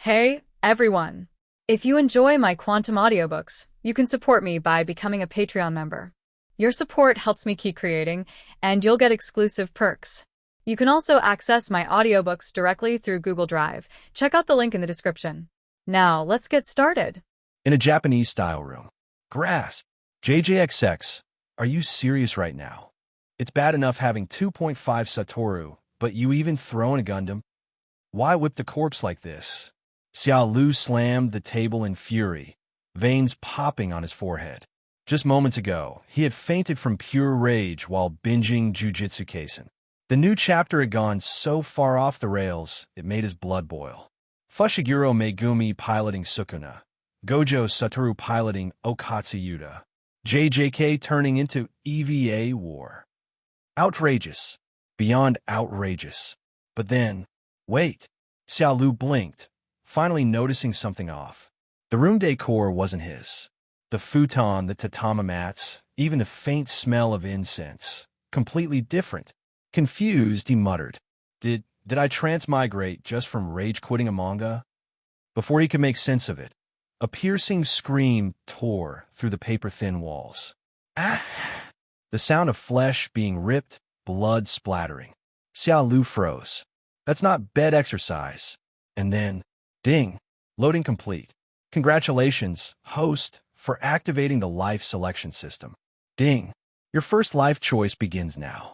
Hey, everyone! If you enjoy my quantum audiobooks, you can support me by becoming a Patreon member. Your support helps me keep creating, and you'll get exclusive perks. You can also access my audiobooks directly through Google Drive. Check out the link in the description. Now, let's get started. In a Japanese-style room. Grass. JJXX, are you serious right now? It's bad enough having 2.5 Satoru, but you even throwing a Gundam? Why whip the corpse like this? Xiaolu slammed the table in fury, veins popping on his forehead. Just moments ago, he had fainted from pure rage while binging Jujutsu Kaisen. The new chapter had gone so far off the rails, it made his blood boil. Fushiguro Megumi piloting Sukuna, Gojo Satoru piloting Okatsuyuta, JJK turning into EVA war. Outrageous. Beyond outrageous. But then, wait. Xiaolu blinked, finally noticing something off. The room decor wasn't his. The futon, the tatami mats, even the faint smell of incense. Completely different. Confused, he muttered. Did I transmigrate just from rage-quitting a manga? Before he could make sense of it, a piercing scream tore through the paper-thin walls. Ah! The sound of flesh being ripped, blood splattering. Xiaolu froze. That's not bed exercise. And then, ding, loading complete. Congratulations, host, for activating the life selection system. Ding, your first life choice begins now.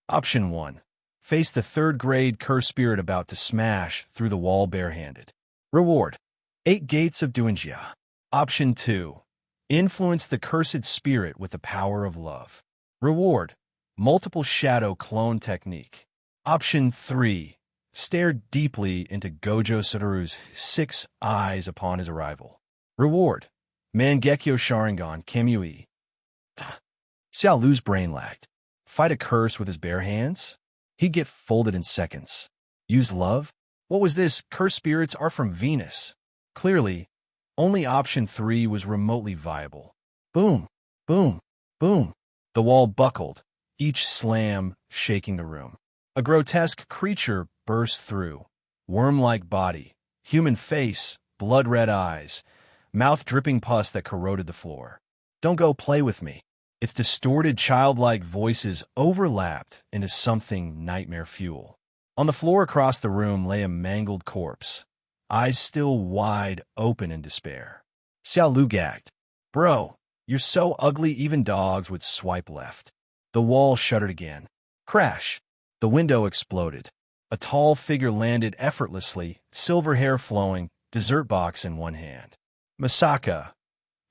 Option 1. Face the third-grade Cursebearer about to smash through the wall barehanded. Reward. 8 gates of Duenjia. Option 2. Influence the cursed spirit with the power of love. Reward. Multiple shadow clone technique. Option 3. Stare deeply into Gojo Satoru's 6 eyes upon his arrival. Reward. Mangekyo Sharingan Kamui. Xiaolu's brain lagged. Fight a curse with his bare hands? He'd get folded in seconds. Use love? What was this? Curse spirits are from Venus. Clearly, only option 3 was remotely viable. Boom, boom, boom. The wall buckled, each slam shaking the room. A grotesque creature burst through. Worm-like body, human face, blood-red eyes, mouth dripping pus that corroded the floor. Don't go play with me. Its distorted childlike voices overlapped into something nightmare fuel. On the floor across the room lay a mangled corpse, eyes still wide open in despair. Xiaolu gagged. Bro, you're so ugly even dogs would swipe left. The wall shuddered again. Crash. The window exploded. A tall figure landed effortlessly, silver hair flowing, dessert box in one hand. Masaka.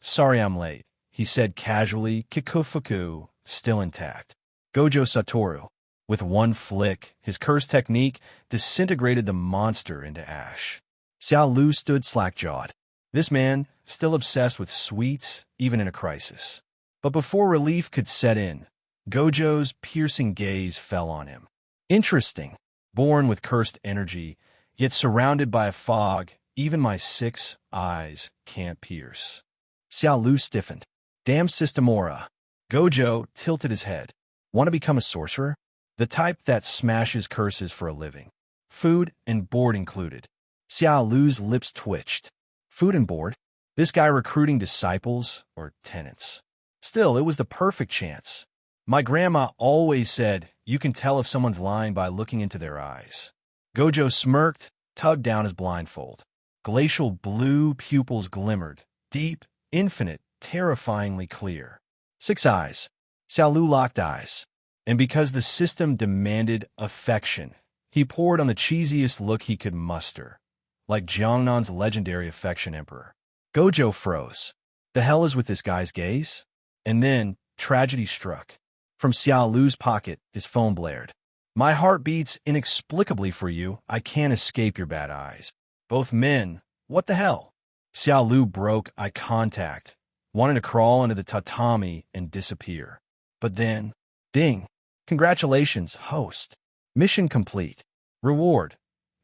Sorry I'm late, he said casually, Kikufuku, still intact. Gojo Satoru. With one flick, his curse technique disintegrated the monster into ash. Xiaolu stood slack-jawed. This man, still obsessed with sweets, even in a crisis. But before relief could set in, Gojo's piercing gaze fell on him. Interesting. Born with cursed energy, yet surrounded by a fog, even my 6 eyes can't pierce. Xiaolu stiffened. Damn Systemora. Gojo tilted his head. Want to become a sorcerer? The type that smashes curses for a living. Food and board included. Xiaolu's lips twitched. Food and board? This guy recruiting disciples or tenants? Still, it was the perfect chance. My grandma always said, you can tell if someone's lying by looking into their eyes. Gojo smirked, tugged down his blindfold. Glacial blue pupils glimmered, deep, infinite, terrifyingly clear. 6 eyes. Xiaolu locked eyes. And because the system demanded affection, he poured on the cheesiest look he could muster, like Jiangnan's legendary affection emperor. Gojo froze. The hell is with this guy's gaze? And then, tragedy struck. From Xiaolu's pocket, his phone blared. My heart beats inexplicably for you. I can't escape your bad eyes. Both men. What the hell? Xiaolu broke eye contact, wanted to crawl into the tatami and disappear. But then, ding. Congratulations, host. Mission complete. Reward.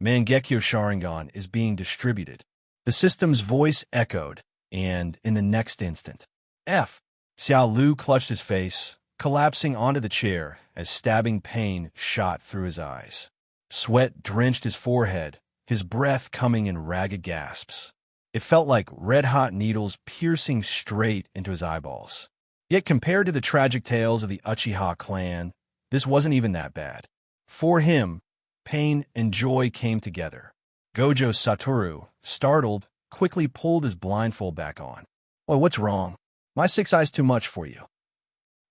Mangekyo Sharingan is being distributed. The system's voice echoed, and in the next instant, F. Xiaolu clutched his face, collapsing onto the chair as stabbing pain shot through his eyes. Sweat drenched his forehead, his breath coming in ragged gasps. It felt like red-hot needles piercing straight into his eyeballs. Yet compared to the tragic tales of the Uchiha clan, this wasn't even that bad. For him, pain and joy came together. Gojo Satoru, startled, quickly pulled his blindfold back on. "Boy, what's wrong? My 6 eyes too much for you."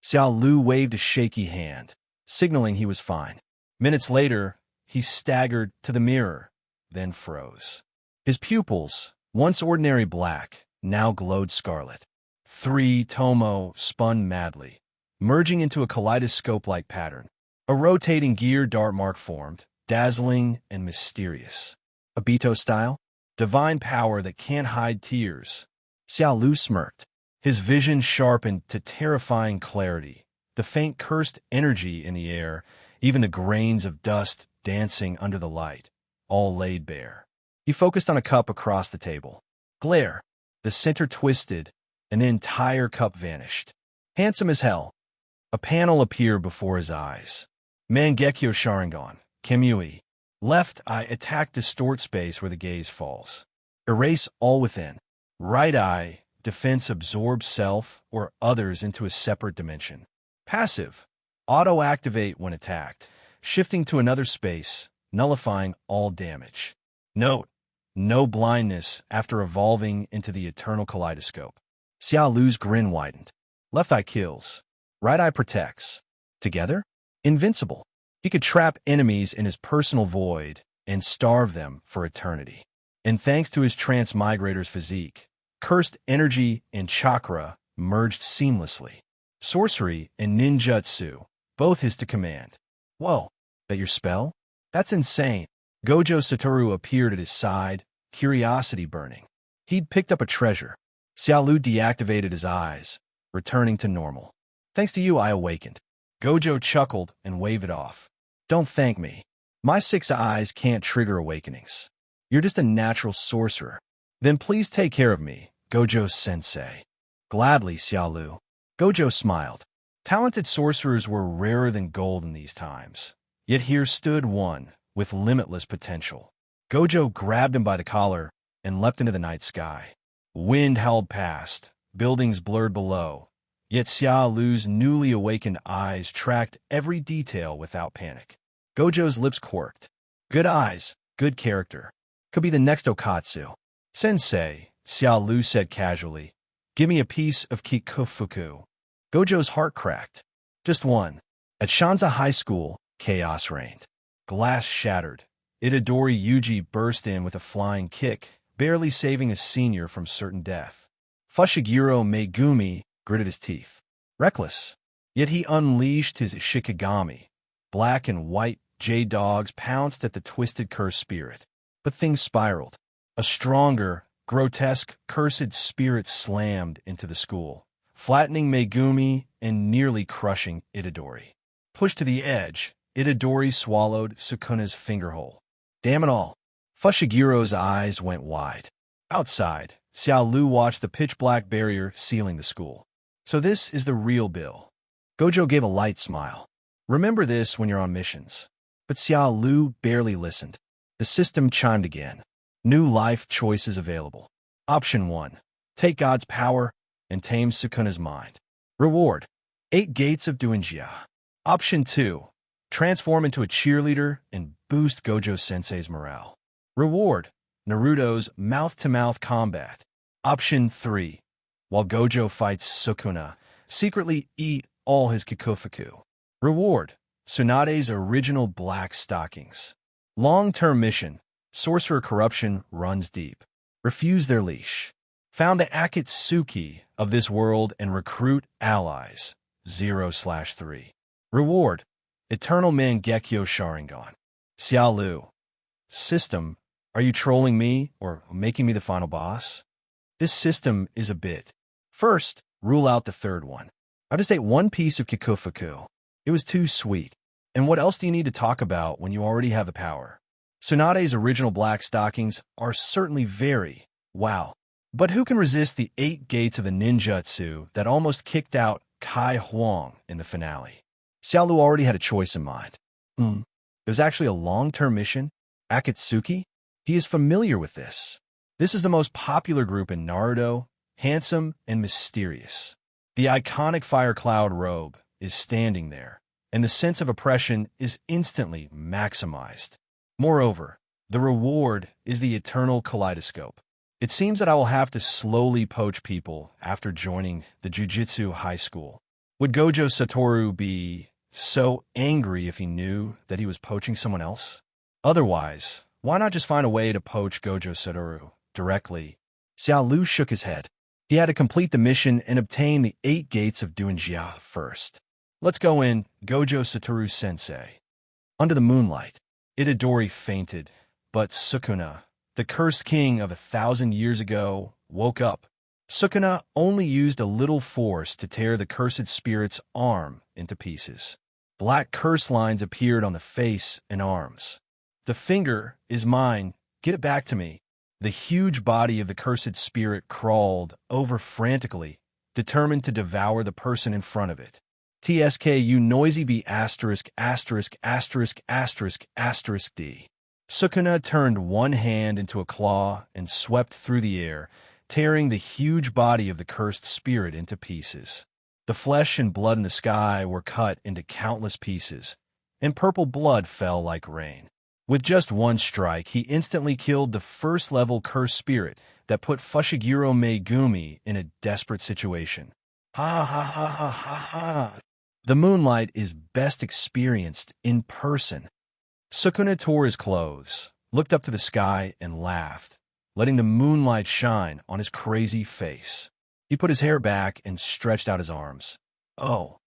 Xiaolu waved a shaky hand, signaling he was fine. Minutes later, he staggered to the mirror, then froze. His pupils, once ordinary black, now glowed scarlet. 3 Tomo spun madly, merging into a kaleidoscope-like pattern. A rotating gear dart mark formed, dazzling and mysterious. Obito style? Divine power that can't hide tears. Xiaolu smirked. His vision sharpened to terrifying clarity, the faint cursed energy in the air, even the grains of dust dancing under the light, all laid bare. He focused on a cup across the table. Glare. The center twisted, and the entire cup vanished. Handsome as hell. A panel appeared before his eyes. Mangekyo Sharingan, Kamui. Left eye attack distort space where the gaze falls. Erase all within. Right eye, defense absorb self or others into a separate dimension. Passive, auto-activate when attacked, shifting to another space, nullifying all damage. Note, no blindness after evolving into the eternal kaleidoscope. Xiaolu's grin widened. Left eye kills. Right eye protects. Together? Invincible. He could trap enemies in his personal void and starve them for eternity. And thanks to his transmigrator's physique, cursed energy and chakra merged seamlessly. Sorcery and ninjutsu, both his to command. Whoa, that your spell? That's insane. Gojo Satoru appeared at his side, curiosity burning. He'd picked up a treasure. Xiaolu deactivated his eyes, returning to normal. Thanks to you, I awakened. Gojo chuckled and waved it off. Don't thank me. My 6 eyes can't trigger awakenings. You're just a natural sorcerer. Then please take care of me, Gojo-sensei. Gladly, Xiaolu. Gojo smiled. Talented sorcerers were rarer than gold in these times. Yet here stood one, with limitless potential. Gojo grabbed him by the collar and leapt into the night sky. Wind howled past, buildings blurred below, yet Xiaolu's newly awakened eyes tracked every detail without panic. Gojo's lips quirked. Good eyes, good character. Could be the next Okatsu. Sensei, Xiaolu said casually, give me a piece of Kikufuku. Gojo's heart cracked. Just one. At Shanza High School, chaos reigned. Glass shattered. Itadori Yuji burst in with a flying kick, barely saving a senior from certain death. Fushiguro Megumi gritted his teeth. Reckless. Yet he unleashed his Shikigami. Black and white J-dogs pounced at the twisted cursed spirit. But things spiraled. A stronger, grotesque, cursed spirit slammed into the school, flattening Megumi and nearly crushing Itadori. Pushed to the edge, Itadori swallowed Sukuna's fingerhole. Damn it all. Fushigiro's eyes went wide. Outside, Xiaolu watched the pitch-black barrier sealing the school. So this is the real Bill. Gojo gave a light smile. Remember this when you're on missions. But Xiaolu barely listened. The system chimed again. New life choices available. Option 1. Take God's power and tame Sukuna's mind. Reward. 8 gates of Duinjia. Option 2. Transform into a cheerleader and boost Gojo-sensei's morale. Reward. Naruto's mouth-to-mouth combat. Option 3. While Gojo fights Sukuna, secretly eat all his Kikufuku. Reward. Tsunade's original black stockings. Long-term mission. Sorcerer corruption runs deep. Refuse their leash. Found the Akitsuki of this world and recruit allies. 0/3. Reward. Eternal Mangekyo Sharingan. Xiaolu. System. Are you trolling me or making me the final boss? This system is a bit. First, rule out the third one. I just ate one piece of Kikufuku. It was too sweet. And what else do you need to talk about when you already have the power? Tsunade's original black stockings are certainly very wow. But who can resist the 8 gates of the ninjutsu that almost kicked out Kai Huang in the finale? Xiaolu already had a choice in mind. It was actually a long-term mission? Akitsuki? He is familiar with this. This is the most popular group in Naruto, handsome and mysterious. The iconic fire cloud robe is standing there, and the sense of oppression is instantly maximized. Moreover, the reward is the eternal kaleidoscope. It seems that I will have to slowly poach people after joining the Jujutsu high school. Would Gojo Satoru be so angry if he knew that he was poaching someone else? Otherwise, why not just find a way to poach Gojo Satoru directly? Xiaolu shook his head. He had to complete the mission and obtain the 8 gates of Duenjia first. Let's go in, Gojo Satoru-sensei. Under the moonlight, Itadori fainted, but Sukuna, the cursed king of 1,000 years ago, woke up. Sukuna only used a little force to tear the cursed spirit's arm into pieces. Black curse lines appeared on the face and arms. The finger is mine. Get it back to me. The huge body of the cursed spirit crawled over frantically, determined to devour the person in front of it. TSKU noisy B asterisk asterisk asterisk asterisk asterisk D. Sukuna turned one hand into a claw and swept through the air, tearing the huge body of the cursed spirit into pieces. The flesh and blood in the sky were cut into countless pieces, and purple blood fell like rain. With just one strike, he instantly killed the first-level cursed spirit that put Fushiguro Megumi in a desperate situation. Ha ha ha ha ha ha. The moonlight is best experienced in person. Sukuna tore his clothes, looked up to the sky, and laughed, letting the moonlight shine on his crazy face. He put his hair back and stretched out his arms. Oh,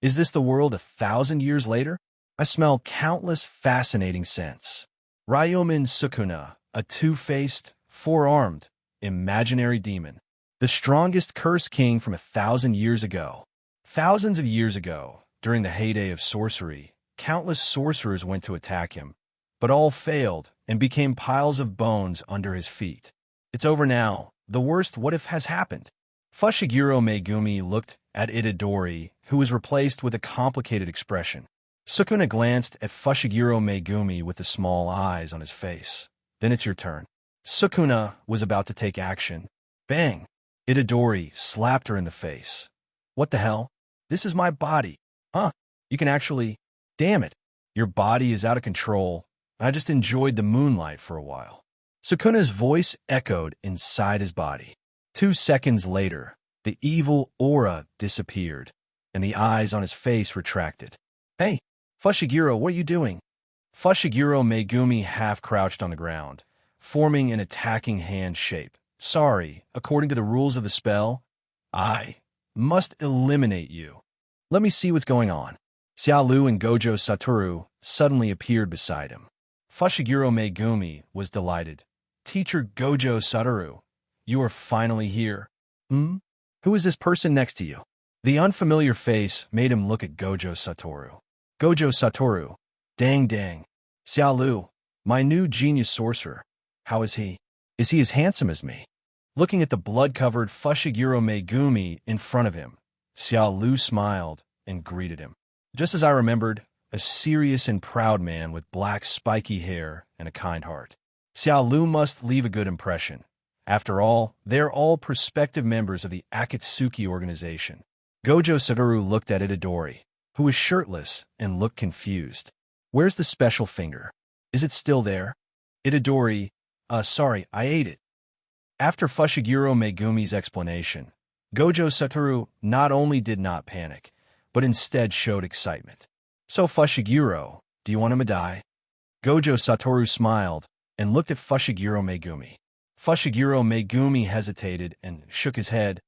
is this the world 1,000 years later? I smell countless fascinating scents. Ryomen Sukuna, a two-faced, four-armed, imaginary demon. The strongest curse king from 1,000 years ago. Thousands of years ago, during the heyday of sorcery, countless sorcerers went to attack him, but all failed and became piles of bones under his feet. It's over now. The worst what-if has happened. Fushiguro Megumi looked at Itadori, who was replaced with a complicated expression. Sukuna glanced at Fushiguro Megumi with the small eyes on his face. Then it's your turn. Sukuna was about to take action. Bang! Itadori slapped her in the face. What the hell? This is my body. Huh? You can actually... Damn it. Your body is out of control. I just enjoyed the moonlight for a while. Sukuna's voice echoed inside his body. 2 seconds later, the evil aura disappeared, and the eyes on his face retracted. Hey, Fushiguro, what are you doing? Fushiguro Megumi half-crouched on the ground, forming an attacking hand shape. Sorry, according to the rules of the spell, I must eliminate you. Let me see what's going on. Xiaolu and Gojo Satoru suddenly appeared beside him. Fushiguro Megumi was delighted. Teacher Gojo Satoru, you are finally here. Who is this person next to you? The unfamiliar face made him look at Gojo Satoru. Gojo Satoru. Dang dang. Xiaolu, my new genius sorcerer. How is he? Is he as handsome as me? Looking at the blood-covered Fushiguro Megumi in front of him, Xiaolu smiled and greeted him. Just as I remembered, a serious and proud man with black spiky hair and a kind heart. Xiaolu must leave a good impression. After all, they're all prospective members of the Akitsuki Organization. Gojo Satoru looked at Itadori, who was shirtless and looked confused. Where's the special finger? Is it still there? Itadori, sorry, I ate it. After Fushiguro Megumi's explanation, Gojo Satoru not only did not panic, but instead showed excitement. So Fushiguro, do you want him to die? Gojo Satoru smiled and looked at Fushiguro Megumi. Fushiguro Megumi hesitated and shook his head.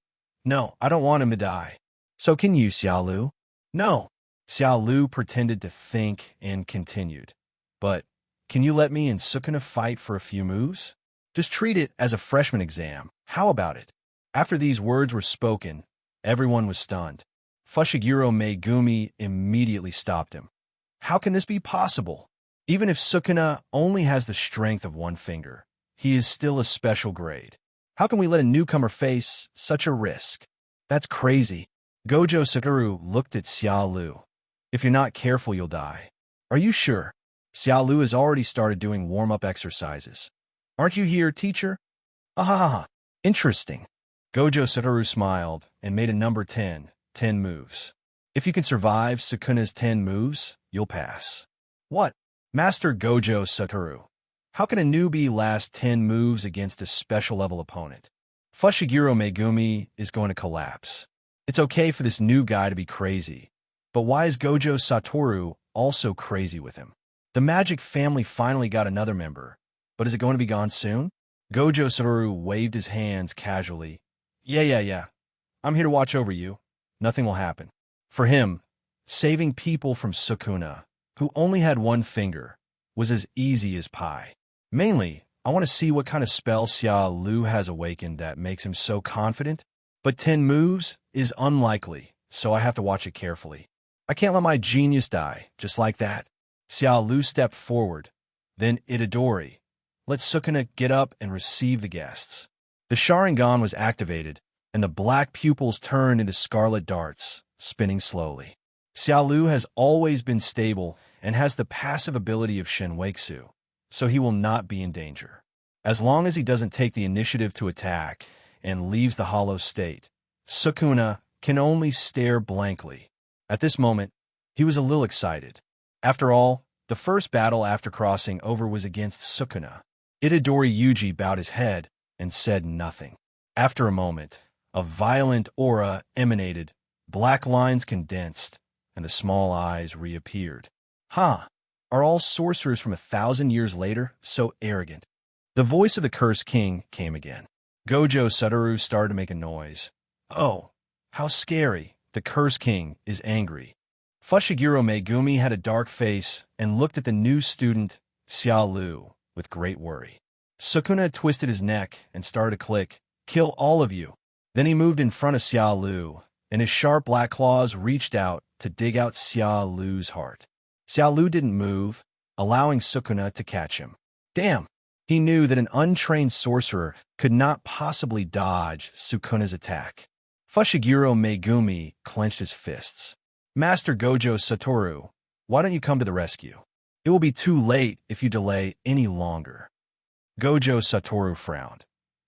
No, I don't want him to die. So can you, Xiaolu? No. Xiaolu pretended to think and continued. But, can you let me and Sukuna fight for a few moves? Just treat it as a freshman exam. How about it? After these words were spoken, everyone was stunned. Fushiguro Megumi immediately stopped him. How can this be possible? Even if Sukuna only has the strength of one finger, he is still a special grade. How can we let a newcomer face such a risk? That's crazy. Gojo Satoru looked at Xiaolu. If you're not careful, you'll die. Are you sure? Xiaolu has already started doing warm-up exercises. Aren't you here, teacher? Ah ha ha ha. Interesting. Gojo Satoru smiled and made a number 10 moves. If you can survive Sukuna's 10 moves, you'll pass. What? Master Gojo Satoru. How can a newbie last 10 moves against a special-level opponent? Fushiguro Megumi is going to collapse. It's okay for this new guy to be crazy, but why is Gojo Satoru also crazy with him? The Magic family finally got another member, but is it going to be gone soon? Gojo Satoru waved his hands casually. Yeah. I'm here to watch over you. Nothing will happen. For him, saving people from Sukuna, who only had one finger, was as easy as pie. Mainly, I want to see what kind of spell Xiaolu has awakened that makes him so confident, but 10 moves is unlikely, so I have to watch it carefully. I can't let my genius die, just like that. Xiaolu stepped forward, then Itadori. Let Sukuna get up and receive the guests. The Sharingan was activated, and the black pupils turned into scarlet darts, spinning slowly. Xiaolu has always been stable and has the passive ability of Shinwaiksu, so he will not be in danger. As long as he doesn't take the initiative to attack and leaves the hollow state, Sukuna can only stare blankly. At this moment, he was a little excited. After all, the first battle after crossing over was against Sukuna. Itadori Yuji bowed his head and said nothing. After a moment, a violent aura emanated, black lines condensed, and the small eyes reappeared. Are all sorcerers from 1,000 years later so arrogant? The voice of the Cursed King came again. Gojo Satoru started to make a noise. Oh, how scary. The Cursed King is angry. Fushiguro Megumi had a dark face and looked at the new student, Xiaolu, with great worry. Sukuna twisted his neck and started to click, "Kill all of you." Then he moved in front of Xiaolu, and his sharp black claws reached out to dig out Xiaolu's heart. Xiaolu didn't move, allowing Sukuna to catch him. Damn! He knew that an untrained sorcerer could not possibly dodge Sukuna's attack. Fushiguro Megumi clenched his fists. Master Gojo Satoru, why don't you come to the rescue? It will be too late if you delay any longer. Gojo Satoru frowned.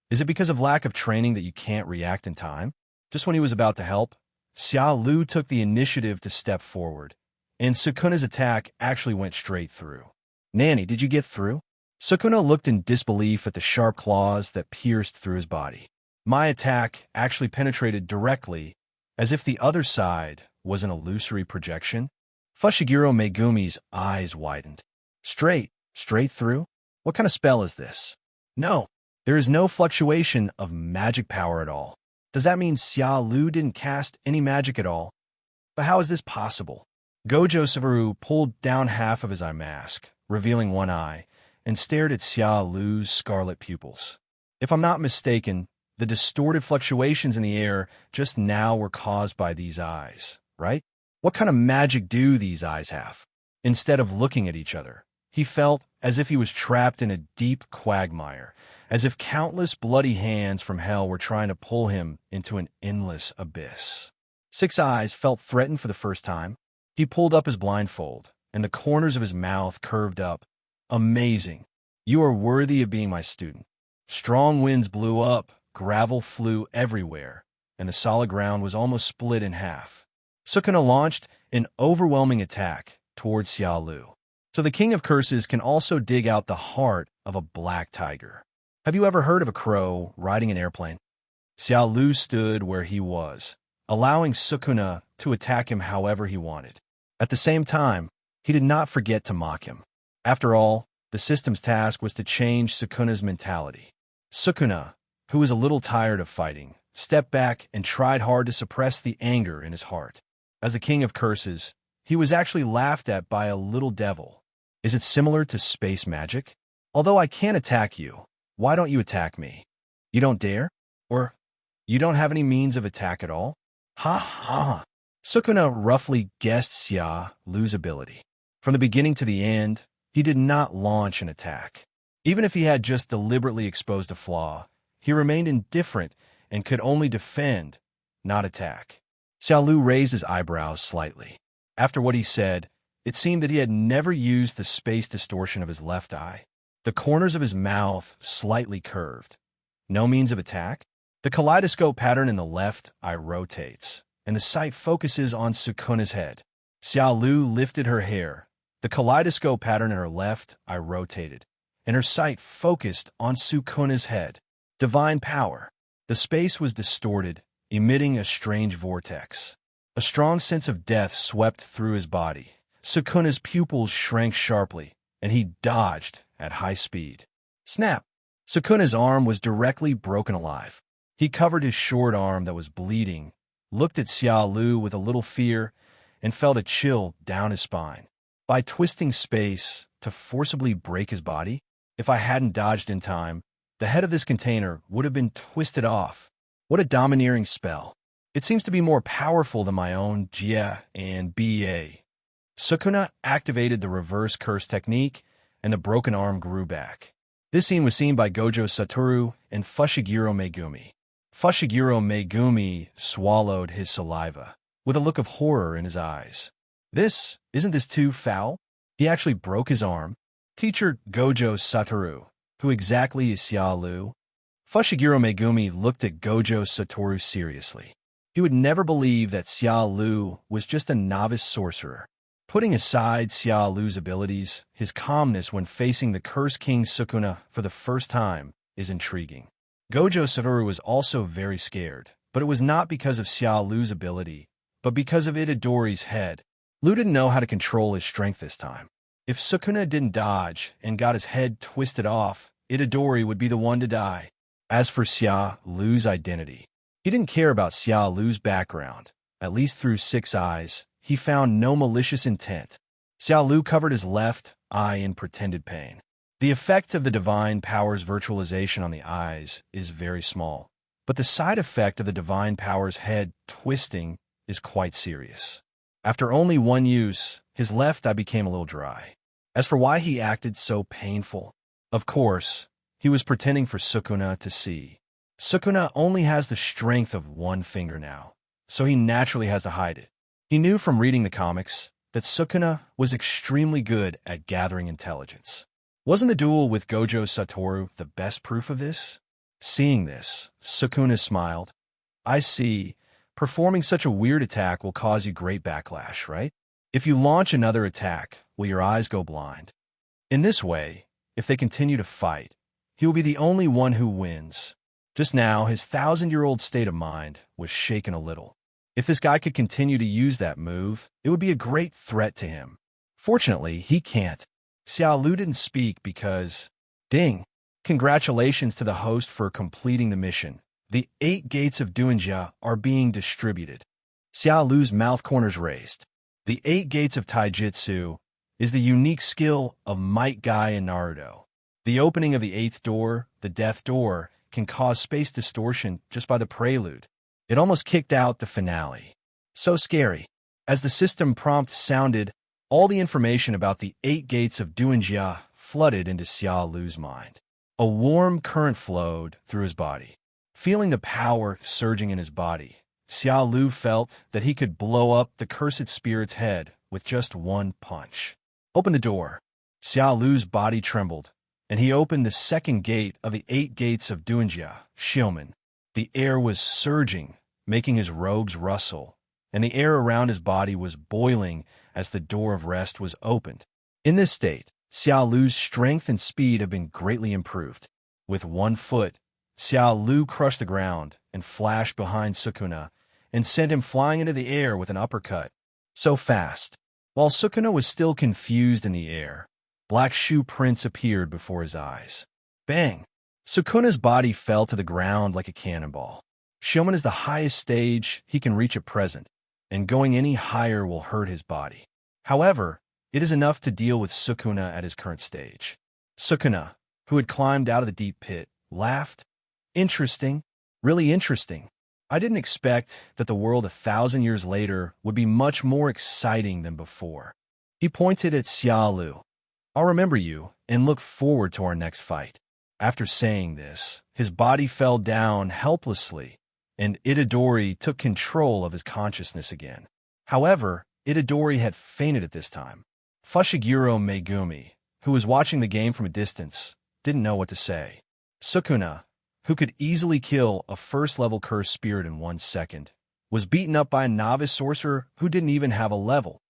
Is it because of lack of training that you can't react in time? Just when he was about to help, Xiaolu took the initiative to step forward, and Sukuna's attack actually went straight through. Nanny, did you get through? Sukuna looked in disbelief at the sharp claws that pierced through his body. My attack actually penetrated directly, as if the other side was an illusory projection. Fushiguro Megumi's eyes widened. Straight through? What kind of spell is this? No, there is no fluctuation of magic power at all. Does that mean Xiaolu didn't cast any magic at all? But how is this possible? Gojo Satoru pulled down half of his eye mask, revealing one eye, and stared at Xiaolu's scarlet pupils. If I'm not mistaken, the distorted fluctuations in the air just now were caused by these eyes, right? What kind of magic do these eyes have? Instead of looking at each other, he felt as if he was trapped in a deep quagmire, as if countless bloody hands from hell were trying to pull him into an endless abyss. Six Eyes felt threatened for the first time. He pulled up his blindfold, and the corners of his mouth curved up. Amazing. You are worthy of being my student. Strong winds blew up, gravel flew everywhere, and the solid ground was almost split in half. Sukuna launched an overwhelming attack towards Xiaolu. So the King of Curses can also dig out the heart of a black tiger. Have you ever heard of a crow riding an airplane? Xiaolu stood where he was, allowing Sukuna to attack him however he wanted. At the same time, he did not forget to mock him. After all, the system's task was to change Sukuna's mentality. Sukuna, who was a little tired of fighting, stepped back and tried hard to suppress the anger in his heart. As the King of Curses, he was actually laughed at by a little devil. Is it similar to space magic? Although I can't attack you, why don't you attack me? You don't dare? Or you don't have any means of attack at all? Ha ha! Sukuna roughly guessed Xiaolu's ability. From the beginning to the end, he did not launch an attack. Even if he had just deliberately exposed a flaw, he remained indifferent and could only defend, not attack. Xiaolu raised his eyebrows slightly. After what he said, it seemed that he had never used the space distortion of his left eye. the corners of his mouth slightly curved. No means of attack? The kaleidoscope pattern in the left eye rotates, and the sight focuses on Sukuna's head. Xiaolu lifted her hair. The kaleidoscope pattern in her left eye rotated, and her sight focused on Sukuna's head. Divine power. The space was distorted, emitting a strange vortex. A strong sense of death swept through his body. Sukuna's pupils shrank sharply, and he dodged at high speed. Snap! Sukuna's arm was directly broken alive. He covered his short arm that was bleeding, looked at Xiaolu with a little fear, and felt a chill down his spine. By twisting space to forcibly break his body, if I hadn't dodged in time, the head of this container would have been twisted off. What a domineering spell. It seems to be more powerful than my own Jia and Ba. Sukuna activated the reverse curse technique, and the broken arm grew back. This scene was seen by Gojo Satoru and Fushiguro Megumi. Fushiguro Megumi swallowed his saliva, with a look of horror in his eyes. Isn't this too foul? He actually broke his arm. Teacher Gojo Satoru, who exactly is Xiaolu? Fushiguro Megumi looked at Gojo Satoru seriously. He would never believe that Xiaolu was just a novice sorcerer. Putting aside Xiaolu's abilities, his calmness when facing the Curse King Sukuna for the first time is intriguing. Gojo Satoru was also very scared, but it was not because of Xiaolu's ability, but because of Itadori's head. Lu didn't know how to control his strength this time. If Sukuna didn't dodge and got his head twisted off, Itadori would be the one to die. As for Xiaolu's identity, he didn't care about Xiaolu's background. At least through 6 eyes, he found no malicious intent. Xiaolu covered his left eye in pretended pain. The effect of the divine power's virtualization on the eyes is very small, but the side effect of the divine power's head twisting is quite serious. After only one use, his left eye became a little dry. As for why he acted so painful, of course, he was pretending for Sukuna to see. Sukuna only has the strength of one finger now, so he naturally has to hide it. He knew from reading the comics that Sukuna was extremely good at gathering intelligence. Wasn't the duel with Gojo Satoru the best proof of this? Seeing this, Sukuna smiled. I see. Performing such a weird attack will cause you great backlash, right? If you launch another attack, will your eyes go blind? In this way, if they continue to fight, he will be the only one who wins. Just now, his 1,000-year-old state of mind was shaken a little. If this guy could continue to use that move, it would be a great threat to him. Fortunately, he can't. Xiaolu didn't speak because... Ding! Congratulations to the host for completing the mission. The 8 gates of Duenjia are being distributed. Xiaolu's mouth corners raised. The 8 gates of Taijutsu is the unique skill of Might Guy and Naruto. The opening of the 8th door, the death door, can cause space distortion just by the prelude. It almost kicked out the finale. So scary. As the system prompt sounded, all the information about the 8 gates of Duenjia flooded into Xiaolu's mind. A warm current flowed through his body. Feeling the power surging in his body, Xiaolu felt that he could blow up the cursed spirit's head with just one punch. Open the door. Xiaolu's body trembled, and he opened the 2nd gate of the 8 gates of Duenjia, Shilman. The air was surging, making his robes rustle, and the air around his body was boiling as the door of rest was opened. In this state, Xiaolu's strength and speed have been greatly improved. With one foot, Xiaolu crushed the ground and flashed behind Sukuna and sent him flying into the air with an uppercut. So fast. While Sukuna was still confused in the air, black shoe prints appeared before his eyes. Bang! Sukuna's body fell to the ground like a cannonball. Shilman is the highest stage he can reach at present, and going any higher will hurt his body. However, it is enough to deal with Sukuna at his current stage. Sukuna, who had climbed out of the deep pit, laughed. Interesting. Really interesting. I didn't expect that the world 1,000 years later would be much more exciting than before. He pointed at Xiaolu. I'll remember you and look forward to our next fight. After saying this, his body fell down helplessly, and Itadori took control of his consciousness again. However, Itadori had fainted at this time. Fushiguro Megumi, who was watching the game from a distance, didn't know what to say. Sukuna, who could easily kill a first-level cursed spirit in 1 second, was beaten up by a novice sorcerer who didn't even have a level.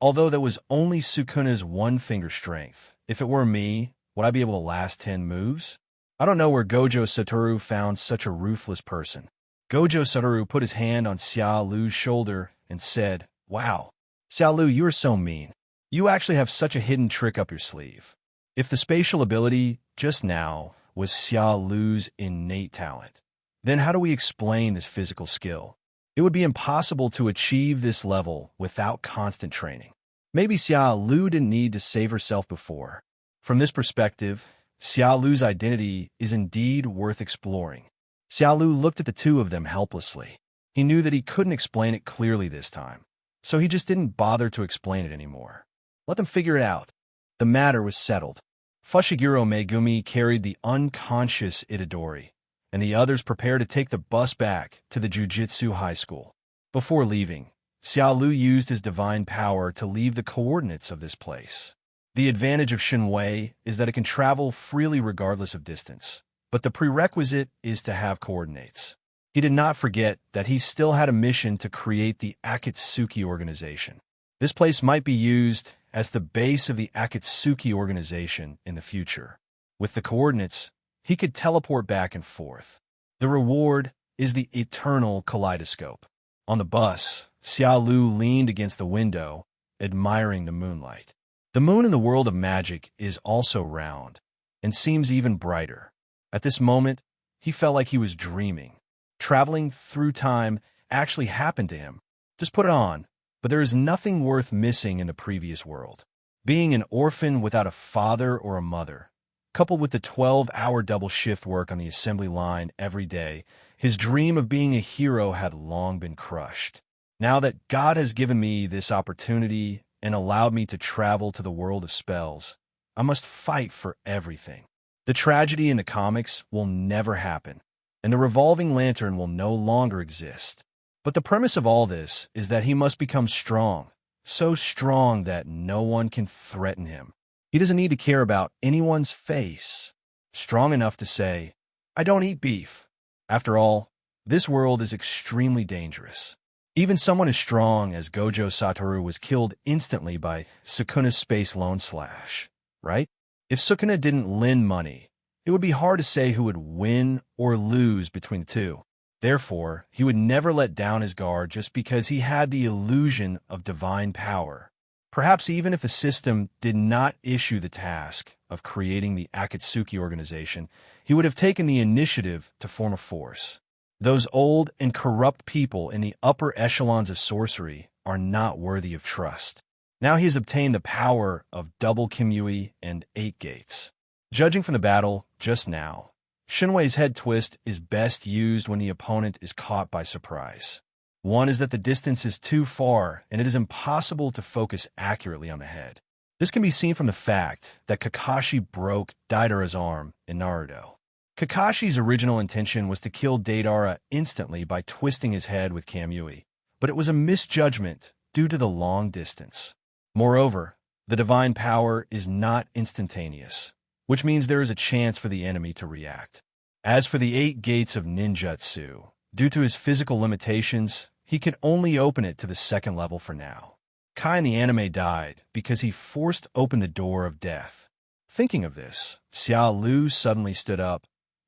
Although that was only Sukuna's one-finger strength, if it were me, would I be able to last 10 moves? I don't know where Gojo Satoru found such a ruthless person. Gojo Satoru put his hand on Xiaolu's shoulder and said, "Wow, Xiaolu, you are so mean. You actually have such a hidden trick up your sleeve." If the spatial ability, just now, was Xiaolu's innate talent, then how do we explain this physical skill? It would be impossible to achieve this level without constant training. Maybe Xiaolu didn't need to save herself before. From this perspective, Xiaolu's identity is indeed worth exploring. Xiaolu looked at the two of them helplessly. He knew that he couldn't explain it clearly this time, so he just didn't bother to explain it anymore. Let them figure it out. The matter was settled. Fushiguro Megumi carried the unconscious Itadori, and the others prepared to take the bus back to the Jujutsu High School. Before leaving, Xiaolu used his divine power to leave the coordinates of this place. The advantage of Shinwei is that it can travel freely regardless of distance, but the prerequisite is to have coordinates. He did not forget that he still had a mission to create the Akitsuki Organization. This place might be used as the base of the Akitsuki Organization in the future. With the coordinates, he could teleport back and forth. The reward is the eternal kaleidoscope. On the bus, Xiaolu leaned against the window, admiring the moonlight. The moon in the world of magic is also round, and seems even brighter. At this moment, he felt like he was dreaming. Traveling through time actually happened to him. Just put it on, but there is nothing worth missing in the previous world. Being an orphan without a father or a mother, coupled with the 12-hour double shift work on the assembly line every day, his dream of being a hero had long been crushed. Now that God has given me this opportunity and allowed me to travel to the world of spells, I must fight for everything. The tragedy in the comics will never happen, and the revolving lantern will no longer exist. But the premise of all this is that he must become strong, so strong that no one can threaten him. He doesn't need to care about anyone's face. Strong enough to say, "I don't eat beef." After all, this world is extremely dangerous. Even someone as strong as Gojo Satoru was killed instantly by Sukuna's space loan slash, right? If Sukuna didn't lend money, it would be hard to say who would win or lose between the two. Therefore, he would never let down his guard just because he had the illusion of divine power. Perhaps even if the system did not issue the task of creating the Akitsuki Organization, he would have taken the initiative to form a force. Those old and corrupt people in the upper echelons of sorcery are not worthy of trust. Now he has obtained the power of double Kamui and 8 gates. Judging from the battle just now, Shinwei's head twist is best used when the opponent is caught by surprise. One is that the distance is too far and it is impossible to focus accurately on the head. This can be seen from the fact that Kakashi broke Deidara's arm in Naruto. Kakashi's original intention was to kill Deidara instantly by twisting his head with Kamui, but it was a misjudgment due to the long distance. Moreover, the divine power is not instantaneous, which means there is a chance for the enemy to react. As for the 8 gates of ninjutsu, due to his physical limitations, he could only open it to the 2nd level for now. Kai in the anime died because he forced open the door of death. Thinking of this, Xiaolu suddenly stood up.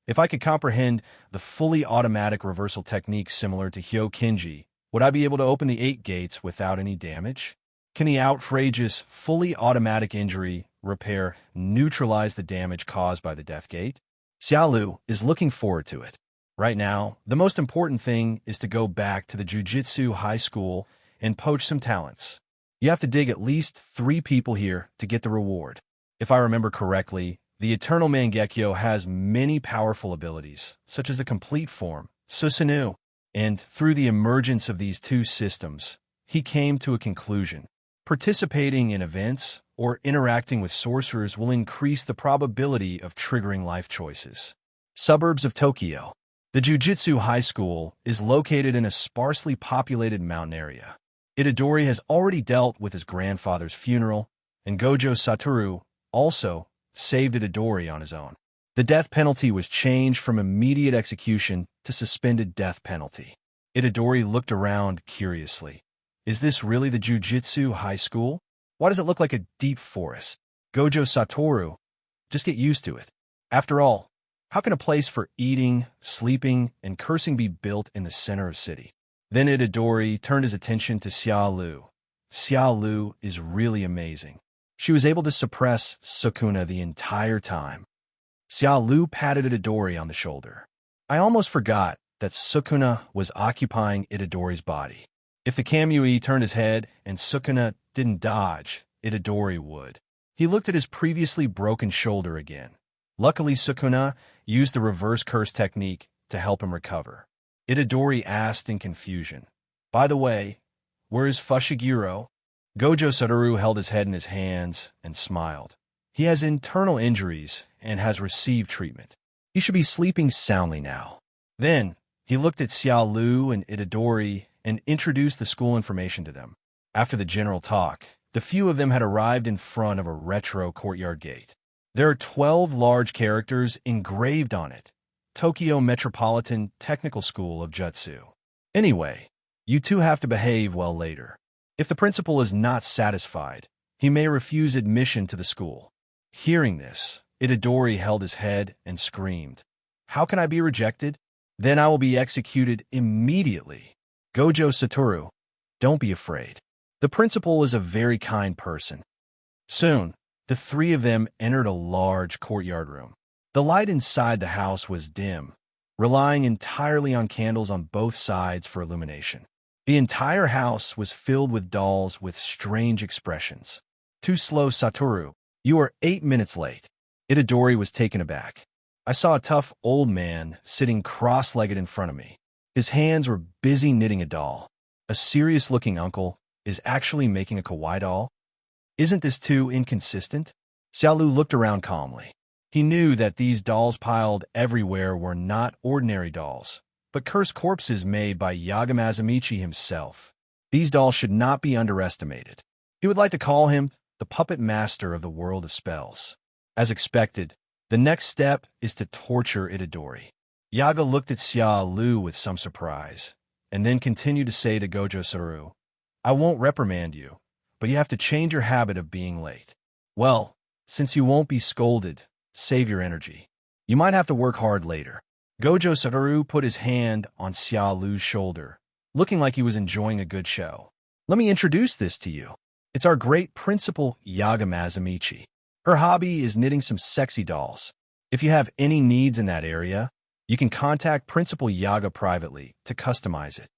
If I could comprehend the fully automatic reversal technique similar to Hyokinji, would I be able to open the 8 gates without any damage? Can the outrageous, fully automatic injury repair neutralize the damage caused by the death gate? Xiaolu is looking forward to it. Right now, the most important thing is to go back to the Jujutsu High School and poach some talents. You have to dig at least 3 people here to get the reward. If I remember correctly, the Eternal Mangekyo has many powerful abilities, such as the complete form, Susanoo, and through the emergence of these 2 systems, he came to a conclusion. Participating in events or interacting with sorcerers will increase the probability of triggering life choices. Suburbs of Tokyo. The Jujutsu High School is located in a sparsely populated mountain area. Itadori has already dealt with his grandfather's funeral, and Gojo Satoru also saved Itadori on his own. The death penalty was changed from immediate execution to suspended death penalty. Itadori looked around curiously. Is this really the Jujutsu high school? Why does it look like a deep forest? Gojo Satoru, just get used to it. After all, how can a place for eating, sleeping, and cursing be built in the center of city? Then Itadori turned his attention to Xiaolu. Xiaolu is really amazing. She was able to suppress Sukuna the entire time. Xiaolu patted Itadori on the shoulder. I almost forgot that Sukuna was occupying Itadori's body. If the Kamui turned his head and Sukuna didn't dodge, Itadori would. He looked at his previously broken shoulder again. Luckily, Sukuna used the reverse curse technique to help him recover. Itadori asked in confusion, "By the way, where is Fushiguro?" Gojo Satoru held his head in his hands and smiled. He has internal injuries and has received treatment. He should be sleeping soundly now. Then, he looked at Xiaolu and Itadori and introduced the school information to them. After the general talk, the few of them had arrived in front of a retro courtyard gate. There are 12 large characters engraved on it. Tokyo Metropolitan Technical School of Jutsu. Anyway, you two have to behave well later. If the principal is not satisfied, he may refuse admission to the school. Hearing this, Itadori held his head and screamed, "How can I be rejected? Then I will be executed immediately." Gojo Satoru, don't be afraid. The principal is a very kind person. Soon, the three of them entered a large courtyard room. The light inside the house was dim, relying entirely on candles on both sides for illumination. The entire house was filled with dolls with strange expressions. Too slow, Satoru. You are 8 minutes late. Itadori was taken aback. I saw a tough old man sitting cross-legged in front of me. His hands were busy knitting a doll. A serious-looking uncle is actually making a kawaii doll? Isn't this too inconsistent? Xiaolu looked around calmly. He knew that these dolls piled everywhere were not ordinary dolls, but cursed corpses made by Yagamazamichi himself. These dolls should not be underestimated. He would like to call him the puppet master of the world of spells. As expected, the next step is to torture Itadori. Yaga looked at Xiaolu with some surprise, and then continued to say to Gojo Satoru, I won't reprimand you, but you have to change your habit of being late. Well, since you won't be scolded, save your energy. You might have to work hard later. Gojo Satoru put his hand on Xiaolu's shoulder, looking like he was enjoying a good show. Let me introduce this to you. It's our great principal, Yagamazamichi. Her hobby is knitting some sexy dolls. If you have any needs in that area, you can contact Principal Yaga privately to customize it.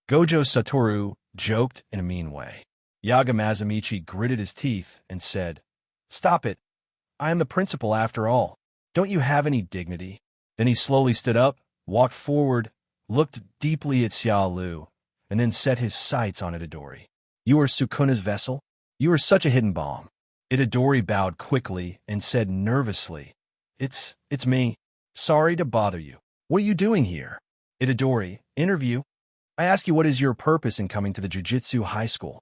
Gojo Satoru joked in a mean way. Yagamazamichi gritted his teeth and said, Stop it. I am the principal after all. Don't you have any dignity? Then he slowly stood up, walked forward, looked deeply at Xiaolu, and then set his sights on Itadori. You are Sukuna's vessel? You are such a hidden bomb. Itadori bowed quickly and said nervously, It's me. Sorry to bother you. What are you doing here? Itadori, interview. I ask you what is your purpose in coming to the Jujutsu high school?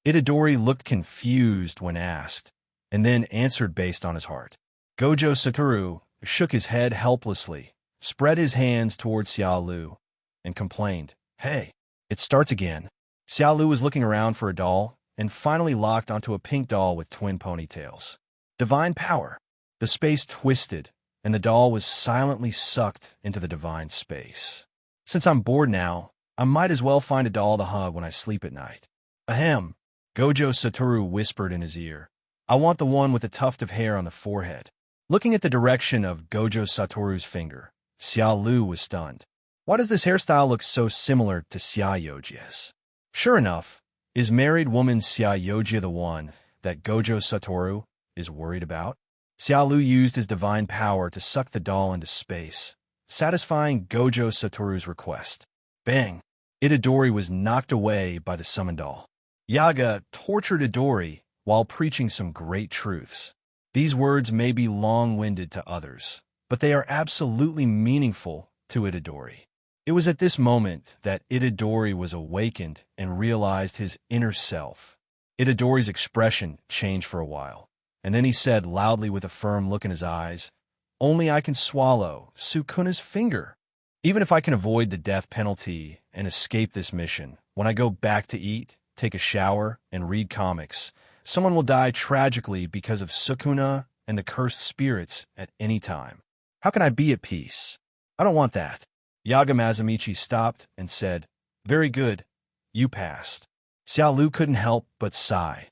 Itadori looked confused when asked, and then answered based on his heart. Gojo Satoru shook his head helplessly, spread his hands towards Xiaolu, and complained, Hey, it starts again. Xiaolu was looking around for a doll, and finally locked onto a pink doll with twin ponytails. Divine power. The space twisted, and the doll was silently sucked into the divine space. Since I'm bored now, I might as well find a doll to hug when I sleep at night. Ahem, Gojo Satoru whispered in his ear. I want the one with a tuft of hair on the forehead. Looking at the direction of Gojo Satoru's finger, Xiaolu was stunned. Why does this hairstyle look so similar to Xiaoji's? Sure enough, is married woman Xiaoji the one that Gojo Satoru is worried about? Xiaolu used his divine power to suck the doll into space, satisfying Gojo Satoru's request. Bang! Itadori was knocked away by the summoned doll. Yaga tortured Itadori while preaching some great truths. These words may be long-winded to others, but they are absolutely meaningful to Itadori. It was at this moment that Itadori was awakened and realized his inner self. Itadori's expression changed for a while, And then he said loudly with a firm look in his eyes, "Only I can swallow Sukuna's finger. Even if I can avoid the death penalty and escape this mission, when I go back to eat, take a shower, and read comics, someone will die tragically because of Sukuna and the cursed spirits at any time. How can I be at peace? I don't want that." Yaga Mazamichi stopped and said, "Very good. You passed." Xiaolu couldn't help but sigh.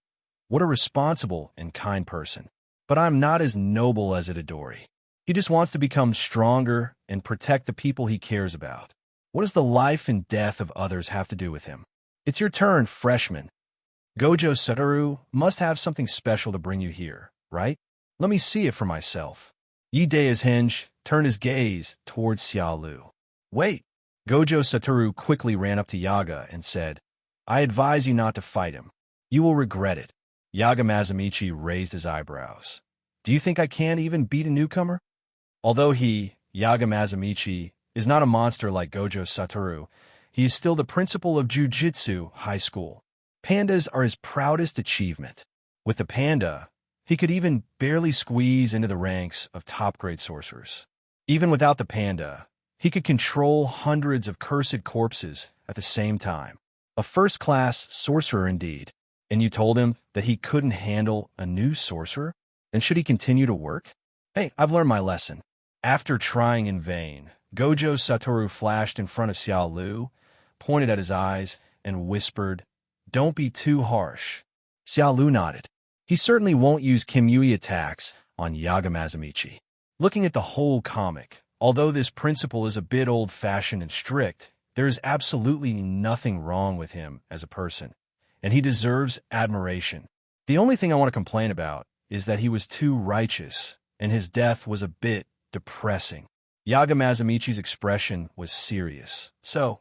What a responsible and kind person. But I'm not as noble as Itadori. He just wants to become stronger and protect the people he cares about. What does the life and death of others have to do with him? It's your turn, freshman. Gojo Satoru must have something special to bring you here, right? Let me see it for myself. Yidea's hinge turned his gaze towards Xiaolu. Wait. Gojo Satoru quickly ran up to Yaga and said, "I advise you not to fight him. You will regret it." Yaga Mazamichi raised his eyebrows. "Do you think I can't even beat a newcomer?" Although he, Yaga Mazamichi, is not a monster like Gojo Satoru, he is still the principal of Jujutsu High School. Pandas are his proudest achievement. With the panda, he could even barely squeeze into the ranks of top-grade sorcerers. Even without the panda, he could control hundreds of cursed corpses at the same time. A first-class sorcerer indeed. And you told him that he couldn't handle a new sorcerer? And should he continue to work? Hey, I've learned my lesson. After trying in vain, Gojo Satoru flashed in front of Xiaolu, pointed at his eyes, and whispered, "Don't be too harsh." Xiaolu nodded. He certainly won't use Kamui attacks on Yaga Mazamichi. Looking at the whole comic, although this principle is a bit old-fashioned and strict, there is absolutely nothing wrong with him as a person, and he deserves admiration. The only thing I want to complain about is that he was too righteous, and his death was a bit depressing. Yaga Mazamichi's expression was serious. "So,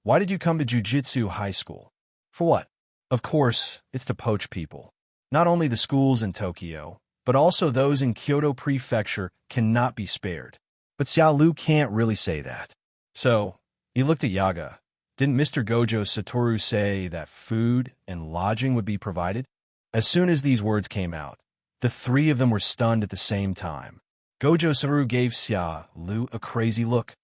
why did you come to Jujutsu High School? For what?" "Of course, it's to poach people. Not only the schools in Tokyo, but also those in Kyoto Prefecture cannot be spared." But Xiaolu can't really say that. So, he looked at Yaga. Didn't Mr. Gojo Satoru say that food and lodging would be provided? As soon as these words came out, the three of them were stunned at the same time. Gojo Satoru gave Xiaolu a crazy look.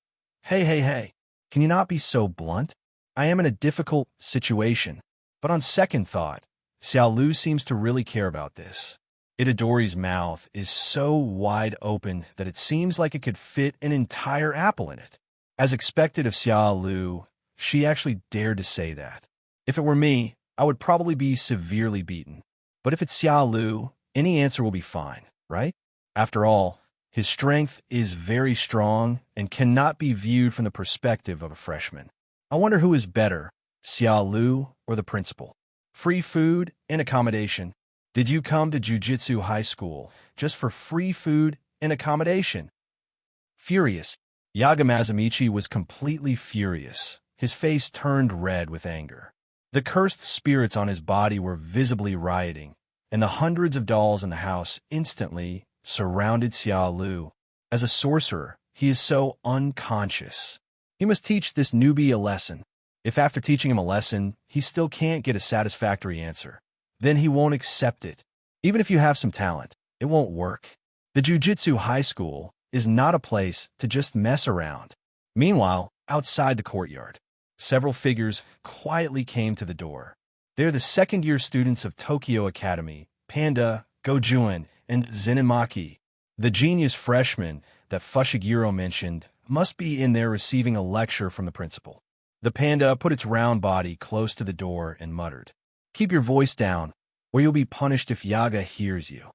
Hey, can you not be so blunt? I am in a difficult situation. But on second thought, Xiaolu seems to really care about this. Itadori's mouth is so wide open that it seems like it could fit an entire apple in it. As expected of Xiaolu, she actually dared to say that. If it were me, I would probably be severely beaten. But if it's Xiaolu, any answer will be fine, right? After all, his strength is very strong and cannot be viewed from the perspective of a freshman. I wonder who is better, Xiaolu or the principal. Free food and accommodation. Did you come to Jujutsu High School just for free food and accommodation? Furious. Yaga Mazamichi was completely furious. His face turned red with anger. The cursed spirits on his body were visibly rioting, and the hundreds of dolls in the house instantly surrounded Xiaolu. As a sorcerer, he is so unconscious. He must teach this newbie a lesson. If after teaching him a lesson, he still can't get a satisfactory answer, then he won't accept it. Even if you have some talent, it won't work. The Jujutsu High School is not a place to just mess around. Meanwhile, outside the courtyard, several figures quietly came to the door. They're the second-year students of Tokyo Academy, Panda, Gojuin, and Maki. The genius freshman that Fushiguro mentioned must be in there receiving a lecture from the principal. The panda put its round body close to the door and muttered, "Keep your voice down, or you'll be punished if Yaga hears you."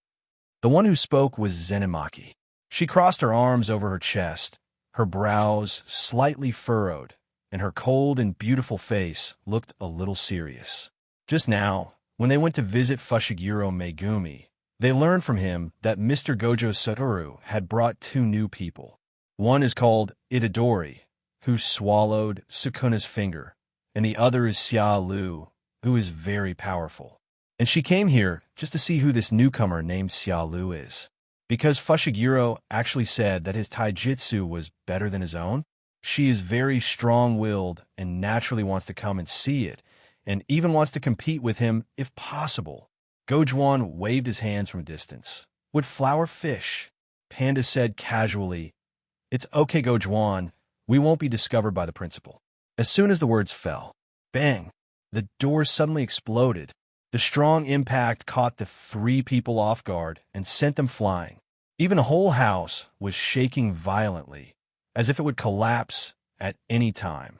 The one who spoke was Maki. She crossed her arms over her chest, her brows slightly furrowed, and her cold and beautiful face looked a little serious. Just now, when they went to visit Fushiguro Megumi, they learned from him that Mr. Gojo Satoru had brought two new people. One is called Itadori, who swallowed Sukuna's finger, and the other is Xiaolu, who is very powerful. And she came here just to see who this newcomer named Xiaolu is. Because Fushiguro actually said that his taijutsu was better than his own, she is very strong-willed and naturally wants to come and see it, and even wants to compete with him if possible. Gojuan waved his hands from a distance. Would flour fish? Panda said casually, It's okay, Gojuan. We won't be discovered by the principal. As soon as the words fell, bang, the door suddenly exploded. The strong impact caught the three people off guard and sent them flying. Even the whole house was shaking violently, as if it would collapse at any time.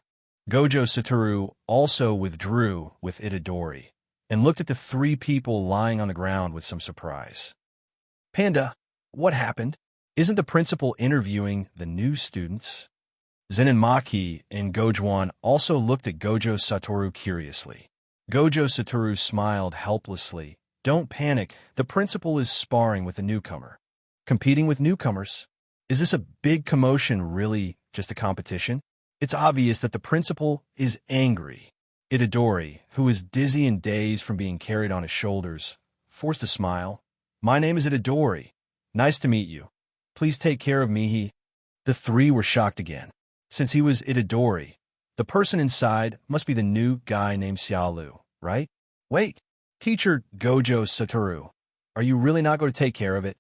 Gojo Satoru also withdrew with Itadori and looked at the three people lying on the ground with some surprise. Panda, what happened? Isn't the principal interviewing the new students? Zen and Maki and Gojuan also looked at Gojo Satoru curiously. Gojo Satoru smiled helplessly. Don't panic, the principal is sparring with a newcomer. Competing with newcomers? Is this a big commotion really just a competition? It's obvious that the principal is angry. Itadori, who is dizzy and dazed from being carried on his shoulders, forced a smile. My name is Itadori. Nice to meet you. Please take care of Mihi. The three were shocked again. Since he was Itadori, the person inside must be the new guy named Xiaolu, right? Wait, teacher Gojo Satoru, are you really not going to take care of it?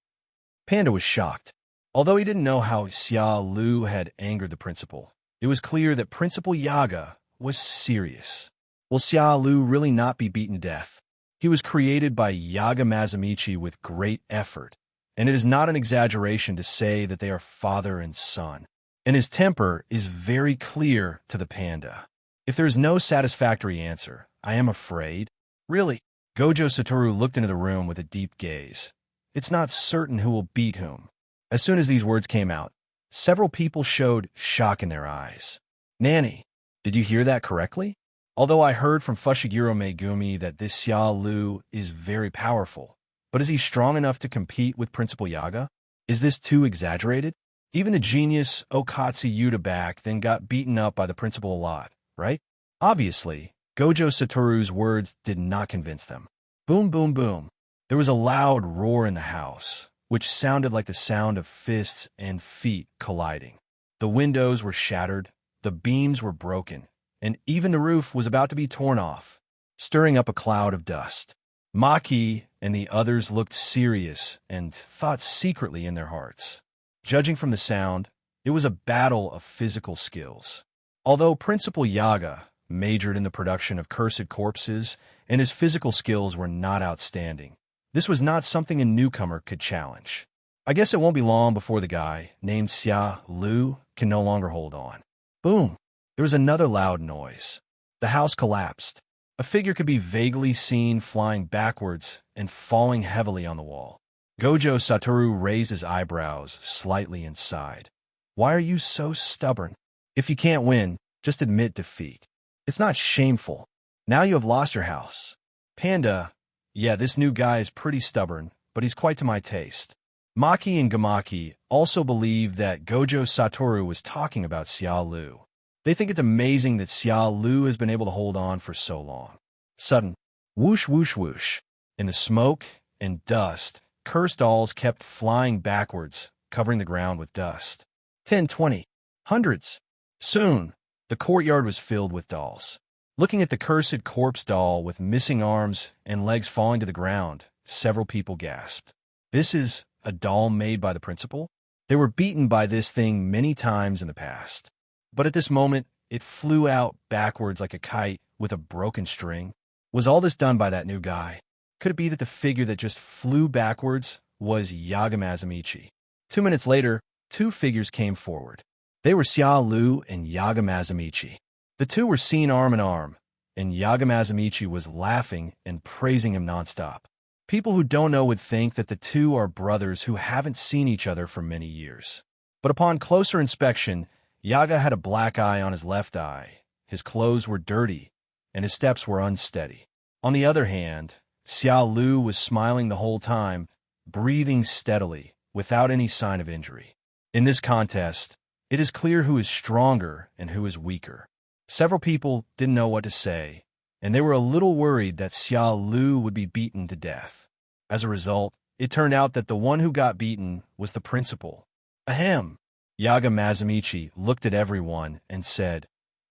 Panda was shocked. Although he didn't know how Xiaolu had angered the principal, it was clear that Principal Yaga was serious. Will Xiaolu really not be beaten to death? He was created by Yaga Mazamichi with great effort, and it is not an exaggeration to say that they are father and son. And his temper is very clear to the panda. If there is no satisfactory answer, I am afraid. Really? Gojo Satoru looked into the room with a deep gaze. It's not certain who will beat whom. As soon as these words came out, several people showed shock in their eyes. Nanny, did you hear that correctly? Although I heard from Fushiguro Megumi that this Xiaolu is very powerful, but is he strong enough to compete with Principal Yaga? Is this too exaggerated? Even the genius Okatsu Yuta back then got beaten up by the principal a lot, right? Obviously, Gojo Satoru's words did not convince them. Boom, boom, boom. There was a loud roar in the house, which sounded like the sound of fists and feet colliding. The windows were shattered, the beams were broken, and even the roof was about to be torn off, stirring up a cloud of dust. Maki and the others looked serious and thought secretly in their hearts. Judging from the sound, it was a battle of physical skills. Although Principal Yaga majored in the production of cursed corpses and his physical skills were not outstanding, this was not something a newcomer could challenge. I guess it won't be long before the guy, named Xiaolu, can no longer hold on. Boom! There was another loud noise. The house collapsed. A figure could be vaguely seen flying backwards and falling heavily on the wall. Gojo Satoru raised his eyebrows slightly and sighed. Why are you so stubborn? If you can't win, just admit defeat. It's not shameful. Now you have lost your house. Panda, yeah, this new guy is pretty stubborn, but he's quite to my taste. Maki and Gamaki also believe that Gojo Satoru was talking about Xiaolu. They think it's amazing that Xiaolu has been able to hold on for so long. Sudden, whoosh, whoosh, whoosh. In the smoke and dust, cursed dolls kept flying backwards, covering the ground with dust. 10, 20, hundreds. Soon, the courtyard was filled with dolls. Looking at the cursed corpse doll with missing arms and legs falling to the ground, several people gasped. This is a doll made by the principal? They were beaten by this thing many times in the past. But at this moment, it flew out backwards like a kite with a broken string. Was all this done by that new guy? Could it be that the figure that just flew backwards was Yaga Mazamichi? 2 minutes later, two figures came forward. They were Xiaolu and Yaga Mazamichi. The two were seen arm in arm, and Yaga Mazamichi was laughing and praising him nonstop. People who don't know would think that the two are brothers who haven't seen each other for many years. But upon closer inspection, Yaga had a black eye on his left eye, his clothes were dirty, and his steps were unsteady. On the other hand, Xiaolu was smiling the whole time, breathing steadily, without any sign of injury. In this contest, it is clear who is stronger and who is weaker. Several people didn't know what to say, and they were a little worried that Xiaolu would be beaten to death. As a result, it turned out that the one who got beaten was the principal. Ahem! Yaga Mazamichi looked at everyone and said,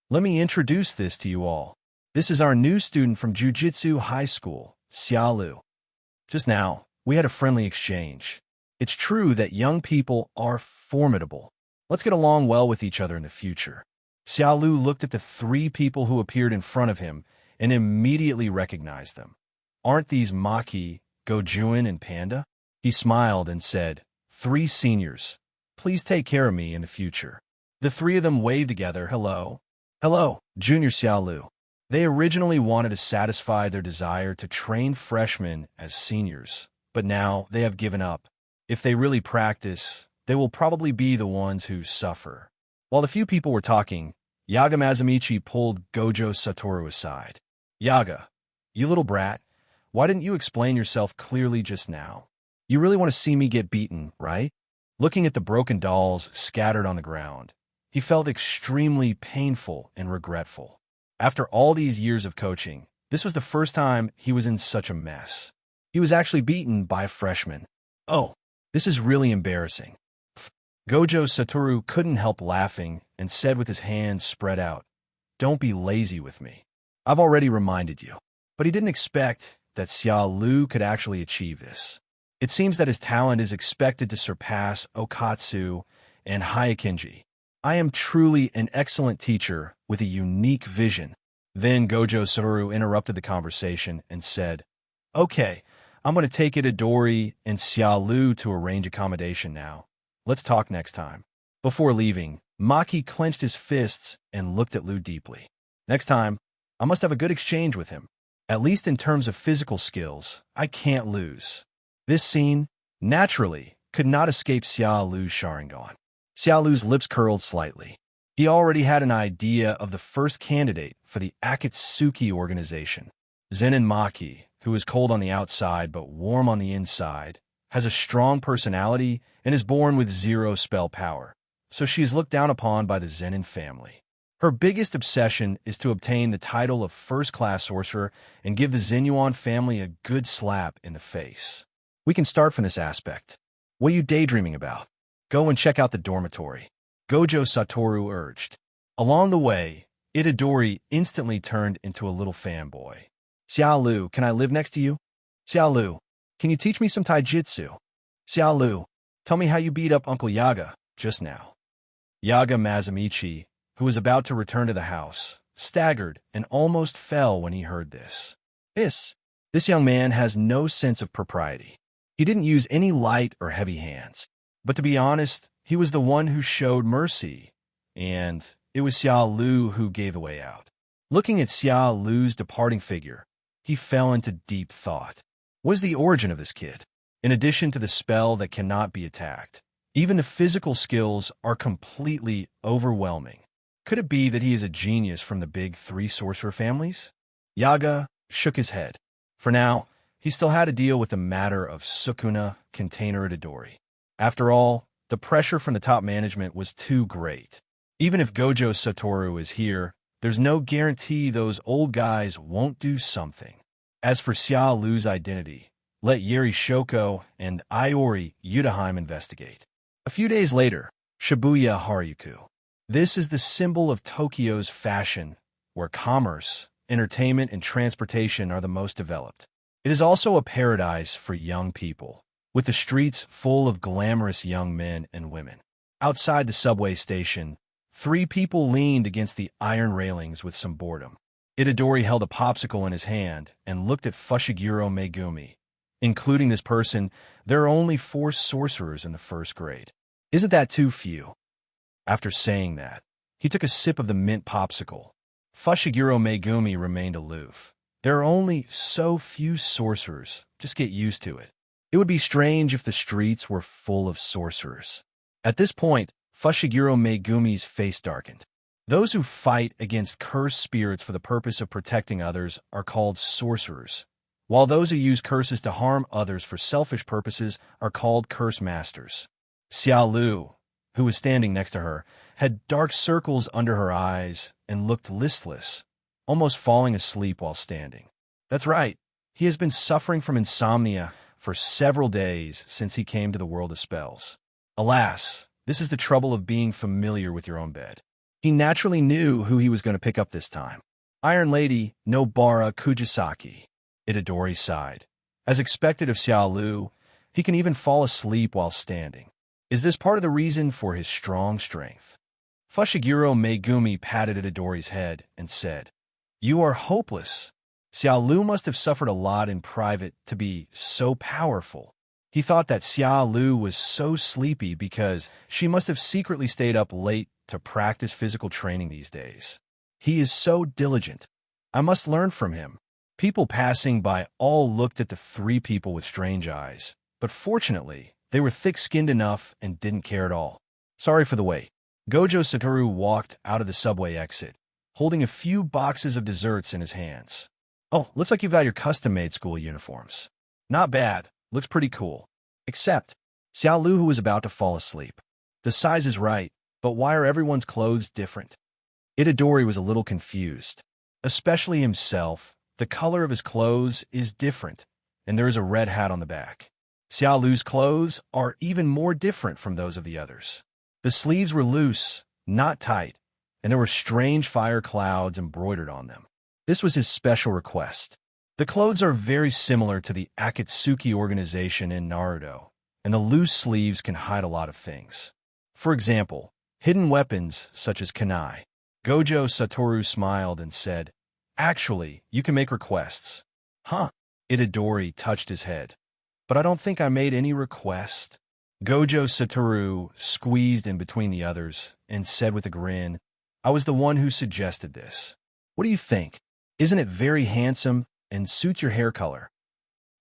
"Let me introduce this to you all. This is our new student from Jujutsu High School, Xiaolu." Just now, we had a friendly exchange. It's true that young people are formidable. Let's get along well with each other in the future. Xiaolu looked at the 3 people who appeared in front of him and immediately recognized them. Aren't these Maki, Gojo, and Panda? He smiled and said, 3 seniors. Please take care of me in the future. The 3 of them waved together. Hello. Hello, Junior Xiaolu. They originally wanted to satisfy their desire to train freshmen as seniors, but now they have given up. If they really practice, they will probably be the ones who suffer. While the few people were talking, Yaga Mazamichi pulled Gojo Satoru aside. Yaga, you little brat, why didn't you explain yourself clearly just now? You really want to see me get beaten, right? Looking at the broken dolls scattered on the ground, he felt extremely painful and regretful. After all these years of coaching, this was the first time he was in such a mess. He was actually beaten by a freshman. Oh, this is really embarrassing. Gojo Satoru couldn't help laughing and said with his hands spread out, Don't be lazy with me. I've already reminded you. But he didn't expect that Xiaolu could actually achieve this. It seems that his talent is expected to surpass Okatsu and Hyakinji. I am truly an excellent teacher with a unique vision. Then Gojo Satoru interrupted the conversation and said, Okay, I'm going to take Itadori and Xiaolu to arrange accommodation now. Let's talk next time. Before leaving, Maki clenched his fists and looked at Lu deeply. Next time, I must have a good exchange with him. At least in terms of physical skills, I can't lose. This scene, naturally, could not escape Xiaolu's Sharingan. Xiaolu's lips curled slightly. He already had an idea of the first candidate for the Akitsuki Organization. Zenin Maki, who is cold on the outside but warm on the inside, has a strong personality and is born with 0 spell power, so she is looked down upon by the Zenin family. Her biggest obsession is to obtain the title of first-class sorcerer and give the Zenuan family a good slap in the face. We can start from this aspect. What are you daydreaming about? Go and check out the dormitory, Gojo Satoru urged. Along the way, Itadori instantly turned into a little fanboy. Xiaolu, can I live next to you? Xiaolu, can you teach me some taijutsu? Xiaolu, tell me how you beat up Uncle Yaga just now. Yaga Mazamichi, who was about to return to the house, staggered and almost fell when he heard this. This young man has no sense of propriety. He didn't use any light or heavy hands. But to be honest, he was the one who showed mercy, and it was Xiaolu who gave the way out. Looking at Xiaolu's departing figure, he fell into deep thought. What is the origin of this kid? In addition to the spell that cannot be attacked, even the physical skills are completely overwhelming. Could it be that he is a genius from the big 3 sorcerer families? Yaga shook his head. For now, he still had to deal with the matter of Sukuna, Container Itadori. After all, the pressure from the top management was too great. Even if Gojo Satoru is here, there's no guarantee those old guys won't do something. As for Xiaolu's identity, let Yeri Shoko and Iori Yudaheim investigate. A few days later, Shibuya Harajuku. This is the symbol of Tokyo's fashion, where commerce, entertainment, and transportation are the most developed. It is also a paradise for young people, with the streets full of glamorous young men and women. Outside the subway station, 3 people leaned against the iron railings with some boredom. Itadori held a popsicle in his hand and looked at Fushiguro Megumi. Including this person, there are only 4 sorcerers in the 1st grade. Isn't that too few? After saying that, he took a sip of the mint popsicle. Fushiguro Megumi remained aloof. There are only so few sorcerers. Just get used to it. It would be strange if the streets were full of sorcerers. At this point, Fushiguro Megumi's face darkened. Those who fight against cursed spirits for the purpose of protecting others are called sorcerers, while those who use curses to harm others for selfish purposes are called curse masters. Xiaolu, who was standing next to her, had dark circles under her eyes and looked listless, almost falling asleep while standing. That's right, he has been suffering from insomnia for several days since he came to the world of spells. Alas, this is the trouble of being familiar with your own bed. He naturally knew who he was going to pick up this time. Iron Lady Nobara Kugisaki. Itadori sighed. As expected of Xiaolu, he can even fall asleep while standing. Is this part of the reason for his strong strength? Fushiguro Megumi patted Itadori's head and said, "You are hopeless. Xiaolu must have suffered a lot in private to be so powerful." He thought that Xiaolu was so sleepy because she must have secretly stayed up late to practice physical training these days. He is so diligent. I must learn from him. People passing by all looked at the three people with strange eyes, but fortunately, they were thick-skinned enough and didn't care at all. Sorry for the wait. Gojo Satoru walked out of the subway exit, holding a few boxes of desserts in his hands. Oh, looks like you've got your custom-made school uniforms. Not bad. Looks pretty cool. Except, Xiaolu who was about to fall asleep. The size is right, but why are everyone's clothes different? Itadori was a little confused. Especially himself, the color of his clothes is different, and there is a red hat on the back. Xiaolu's clothes are even more different from those of the others. The sleeves were loose, not tight, and there were strange fire clouds embroidered on them. This was his special request. The clothes are very similar to the Akitsuki Organization in Naruto, and the loose sleeves can hide a lot of things. For example, hidden weapons such as kunai. Gojo Satoru smiled and said, "Actually, you can make requests." Huh? Itadori touched his head. "But I don't think I made any request." Gojo Satoru squeezed in between the others and said with a grin, "I was the one who suggested this. What do you think? Isn't it very handsome and suits your hair color?"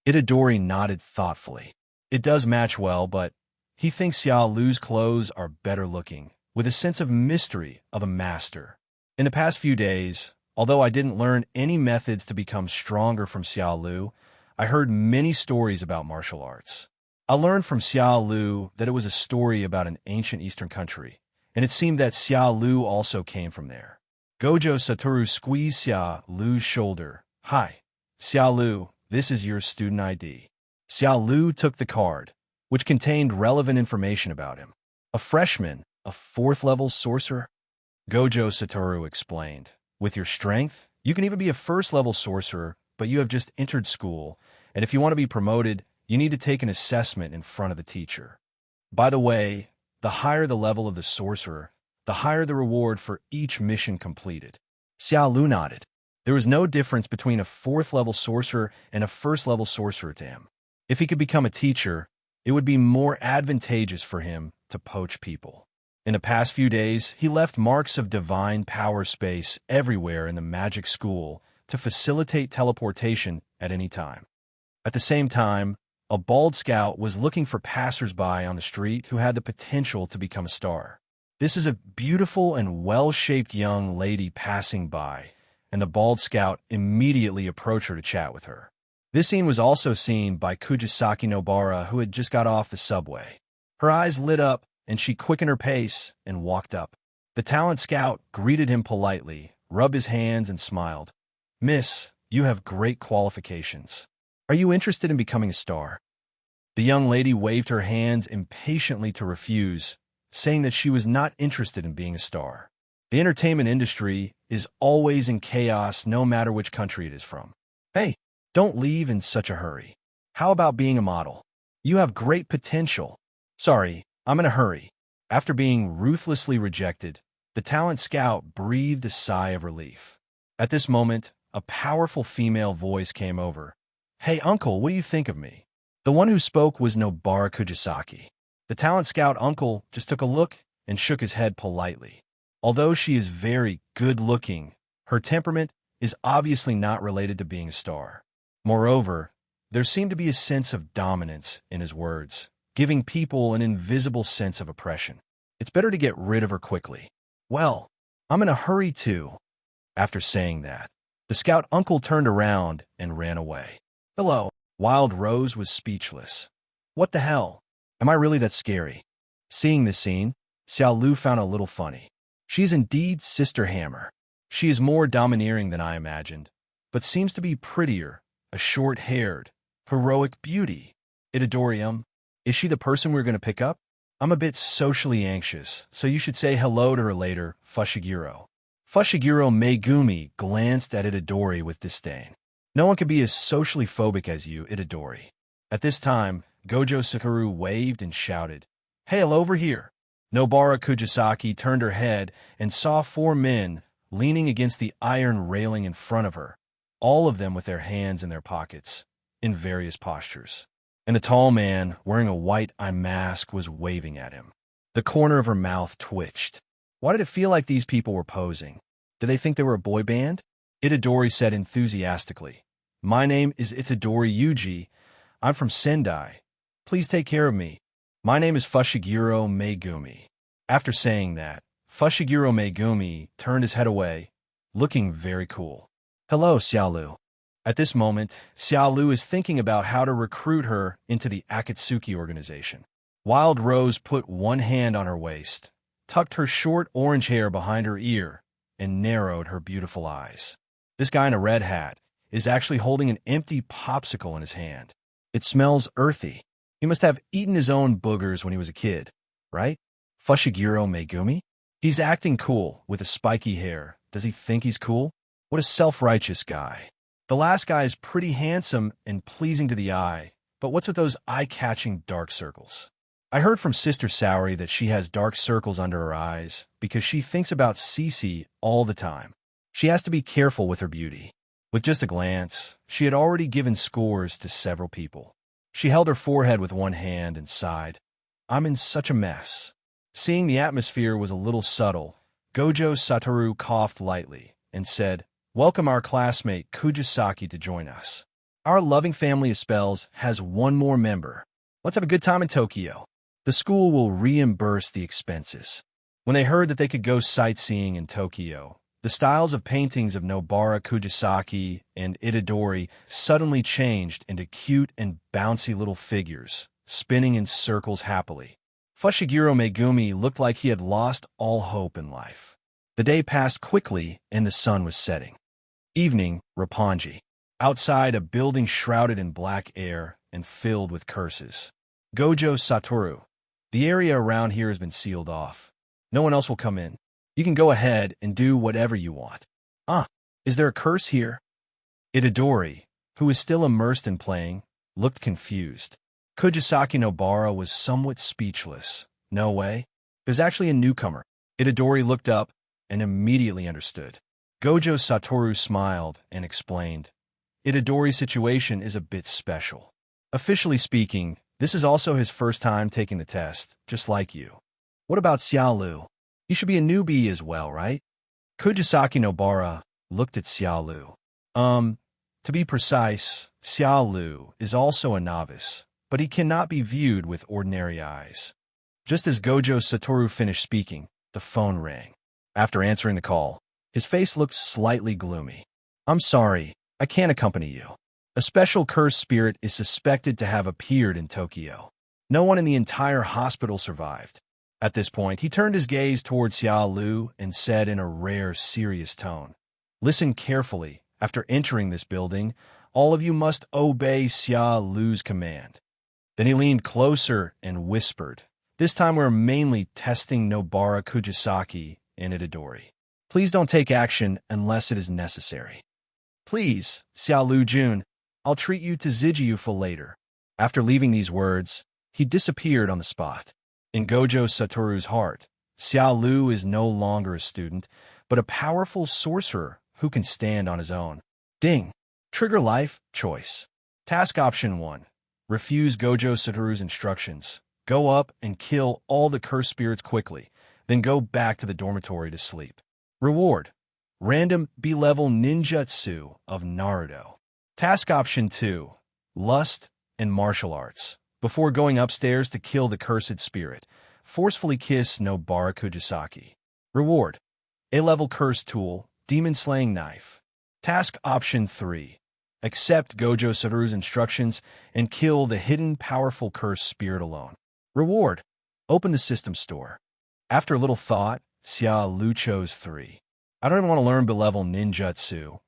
Itadori nodded thoughtfully. It does match well, but he thinks Xiaolu's clothes are better looking, with a sense of mystery of a master. In the past few days, although I didn't learn any methods to become stronger from Xiaolu, I heard many stories about martial arts. I learned from Xiaolu that it was a story about an ancient Eastern country, and it seemed that Xiaolu also came from there. Gojo Satoru squeezed Xiaolu's shoulder. "Hi, Xiaolu, this is your student ID." Xiaolu took the card, which contained relevant information about him. "A freshman, a 4th-level sorcerer?" Gojo Satoru explained. "With your strength, you can even be a 1st-level sorcerer, but you have just entered school, and if you want to be promoted, you need to take an assessment in front of the teacher. By the way, the higher the level of the sorcerer, the higher the reward for each mission completed." Xiaolu nodded. There was no difference between a 4th-level sorcerer and a 1st-level sorcerer to him. If he could become a teacher, it would be more advantageous for him to poach people. In the past few days, he left marks of divine power space everywhere in the magic school to facilitate teleportation at any time. At the same time, a bald scout was looking for passers-by on the street who had the potential to become a star. This is a beautiful and well-shaped young lady passing by, and the bald scout immediately approached her to chat with her. This scene was also seen by Kugisaki Nobara, who had just got off the subway. Her eyes lit up, and she quickened her pace and walked up. The talent scout greeted him politely, rubbed his hands, and smiled. "Miss, you have great qualifications. Are you interested in becoming a star?" The young lady waved her hands impatiently to refuse, saying that she was not interested in being a star. The entertainment industry is always in chaos no matter which country it is from. "Hey, don't leave in such a hurry. How about being a model? You have great potential." "Sorry, I'm in a hurry." After being ruthlessly rejected, the talent scout breathed a sigh of relief. At this moment, a powerful female voice came over. "Hey, uncle, what do you think of me?" The one who spoke was Nobara Kugisaki. The talent scout uncle just took a look and shook his head politely. Although she is very good-looking, her temperament is obviously not related to being a star. Moreover, there seemed to be a sense of dominance in his words, giving people an invisible sense of oppression. It's better to get rid of her quickly. "Well, I'm in a hurry too." After saying that, the scout uncle turned around and ran away. "Hello." Wild Rose was speechless. "What the hell? Am I really that scary?" Seeing this scene, Xiaolu found it a little funny. She is indeed Sister Hammer. She is more domineering than I imagined, but seems to be prettier, a short-haired, heroic beauty. Itadori, is she the person we're going to pick up? I'm a bit socially anxious, so you should say hello to her later, Fushiguro. Fushiguro Megumi glanced at Itadori with disdain. No one can be as socially phobic as you, Itadori. At this time, Gojo Satoru waved and shouted, "Hail over here!" Nobara Kugisaki turned her head and saw 4 men leaning against the iron railing in front of her, all of them with their hands in their pockets, in various postures. And a tall man, wearing a white eye mask, was waving at him. The corner of her mouth twitched. Why did it feel like these people were posing? Did they think they were a boy band? Itadori said enthusiastically, "My name is Itadori Yuji. I'm from Sendai. Please take care of me. My name is Fushiguro Megumi." After saying that, Fushiguro Megumi turned his head away, looking very cool. "Hello, Xiaolu." At this moment, Xiaolu is thinking about how to recruit her into the Akitsuki Organization. Wild Rose put one hand on her waist, tucked her short orange hair behind her ear, and narrowed her beautiful eyes. This guy in a red hat is actually holding an empty popsicle in his hand. It smells earthy. He must have eaten his own boogers when he was a kid, right? Fushiguro Megumi? He's acting cool with a spiky hair. Does he think he's cool? What a self-righteous guy. The last guy is pretty handsome and pleasing to the eye, but what's with those eye-catching dark circles? I heard from Sister Saori that she has dark circles under her eyes because she thinks about Cece all the time. She has to be careful with her beauty. With just a glance, she had already given scores to several people. She held her forehead with one hand and sighed. "I'm in such a mess." Seeing the atmosphere was a little subtle, Gojo Satoru coughed lightly and said, "Welcome our classmate Kugisaki to join us. Our loving family of spells has one more member. Let's have a good time in Tokyo. The school will reimburse the expenses." When they heard that they could go sightseeing in Tokyo, the styles of paintings of Nobara Kugisaki and Itadori suddenly changed into cute and bouncy little figures, spinning in circles happily. Fushiguro Megumi looked like he had lost all hope in life. The day passed quickly and the sun was setting. Evening, Roppongi. Outside, a building shrouded in black air and filled with curses. Gojo Satoru. The area around here has been sealed off. No one else will come in. You can go ahead and do whatever you want. Is there a curse here? Itadori, who was still immersed in playing, looked confused. Kugisaki Nobara was somewhat speechless. No way. There's actually a newcomer. Itadori looked up and immediately understood. Gojo Satoru smiled and explained, "Itadori's situation is a bit special. Officially speaking, this is also his first time taking the test, just like you. What about Xiaolu? He should be a newbie as well, right?" Kugisaki Nobara looked at Xiaolu. To be precise, Xiaolu is also a novice, but he cannot be viewed with ordinary eyes. Just as Gojo Satoru finished speaking, the phone rang. After answering the call, his face looked slightly gloomy. "I'm sorry, I can't accompany you. A special cursed spirit is suspected to have appeared in Tokyo. No one in the entire hospital survived." At this point, he turned his gaze towards Xiaolu and said in a rare, serious tone, "Listen carefully. After entering this building, all of you must obey Xiaolu's command." Then he leaned closer and whispered, "This time we're mainly testing Nobara Kugisaki and Itadori. Please don't take action unless it is necessary. Please, Xiaolu-jun, I'll treat you to Zijiu for later." After leaving these words, he disappeared on the spot. In Gojo Satoru's heart, Xiaolu is no longer a student, but a powerful sorcerer who can stand on his own. Ding! Trigger life choice. Task option 1. Refuse Gojo Satoru's instructions. Go up and kill all the cursed spirits quickly, then go back to the dormitory to sleep. Reward. Random B-level ninjutsu of Naruto. Task option 2. Lust and martial arts. Before going upstairs to kill the cursed spirit, forcefully kiss Nobara Kugisaki. Reward. A-level curse tool, demon slaying knife. Task option 3. Accept Gojo Satoru's instructions and kill the hidden powerful cursed spirit alone. Reward. Open the system store. After a little thought, Xiaolu chose 3. I don't even want to learn B-level ninjutsu,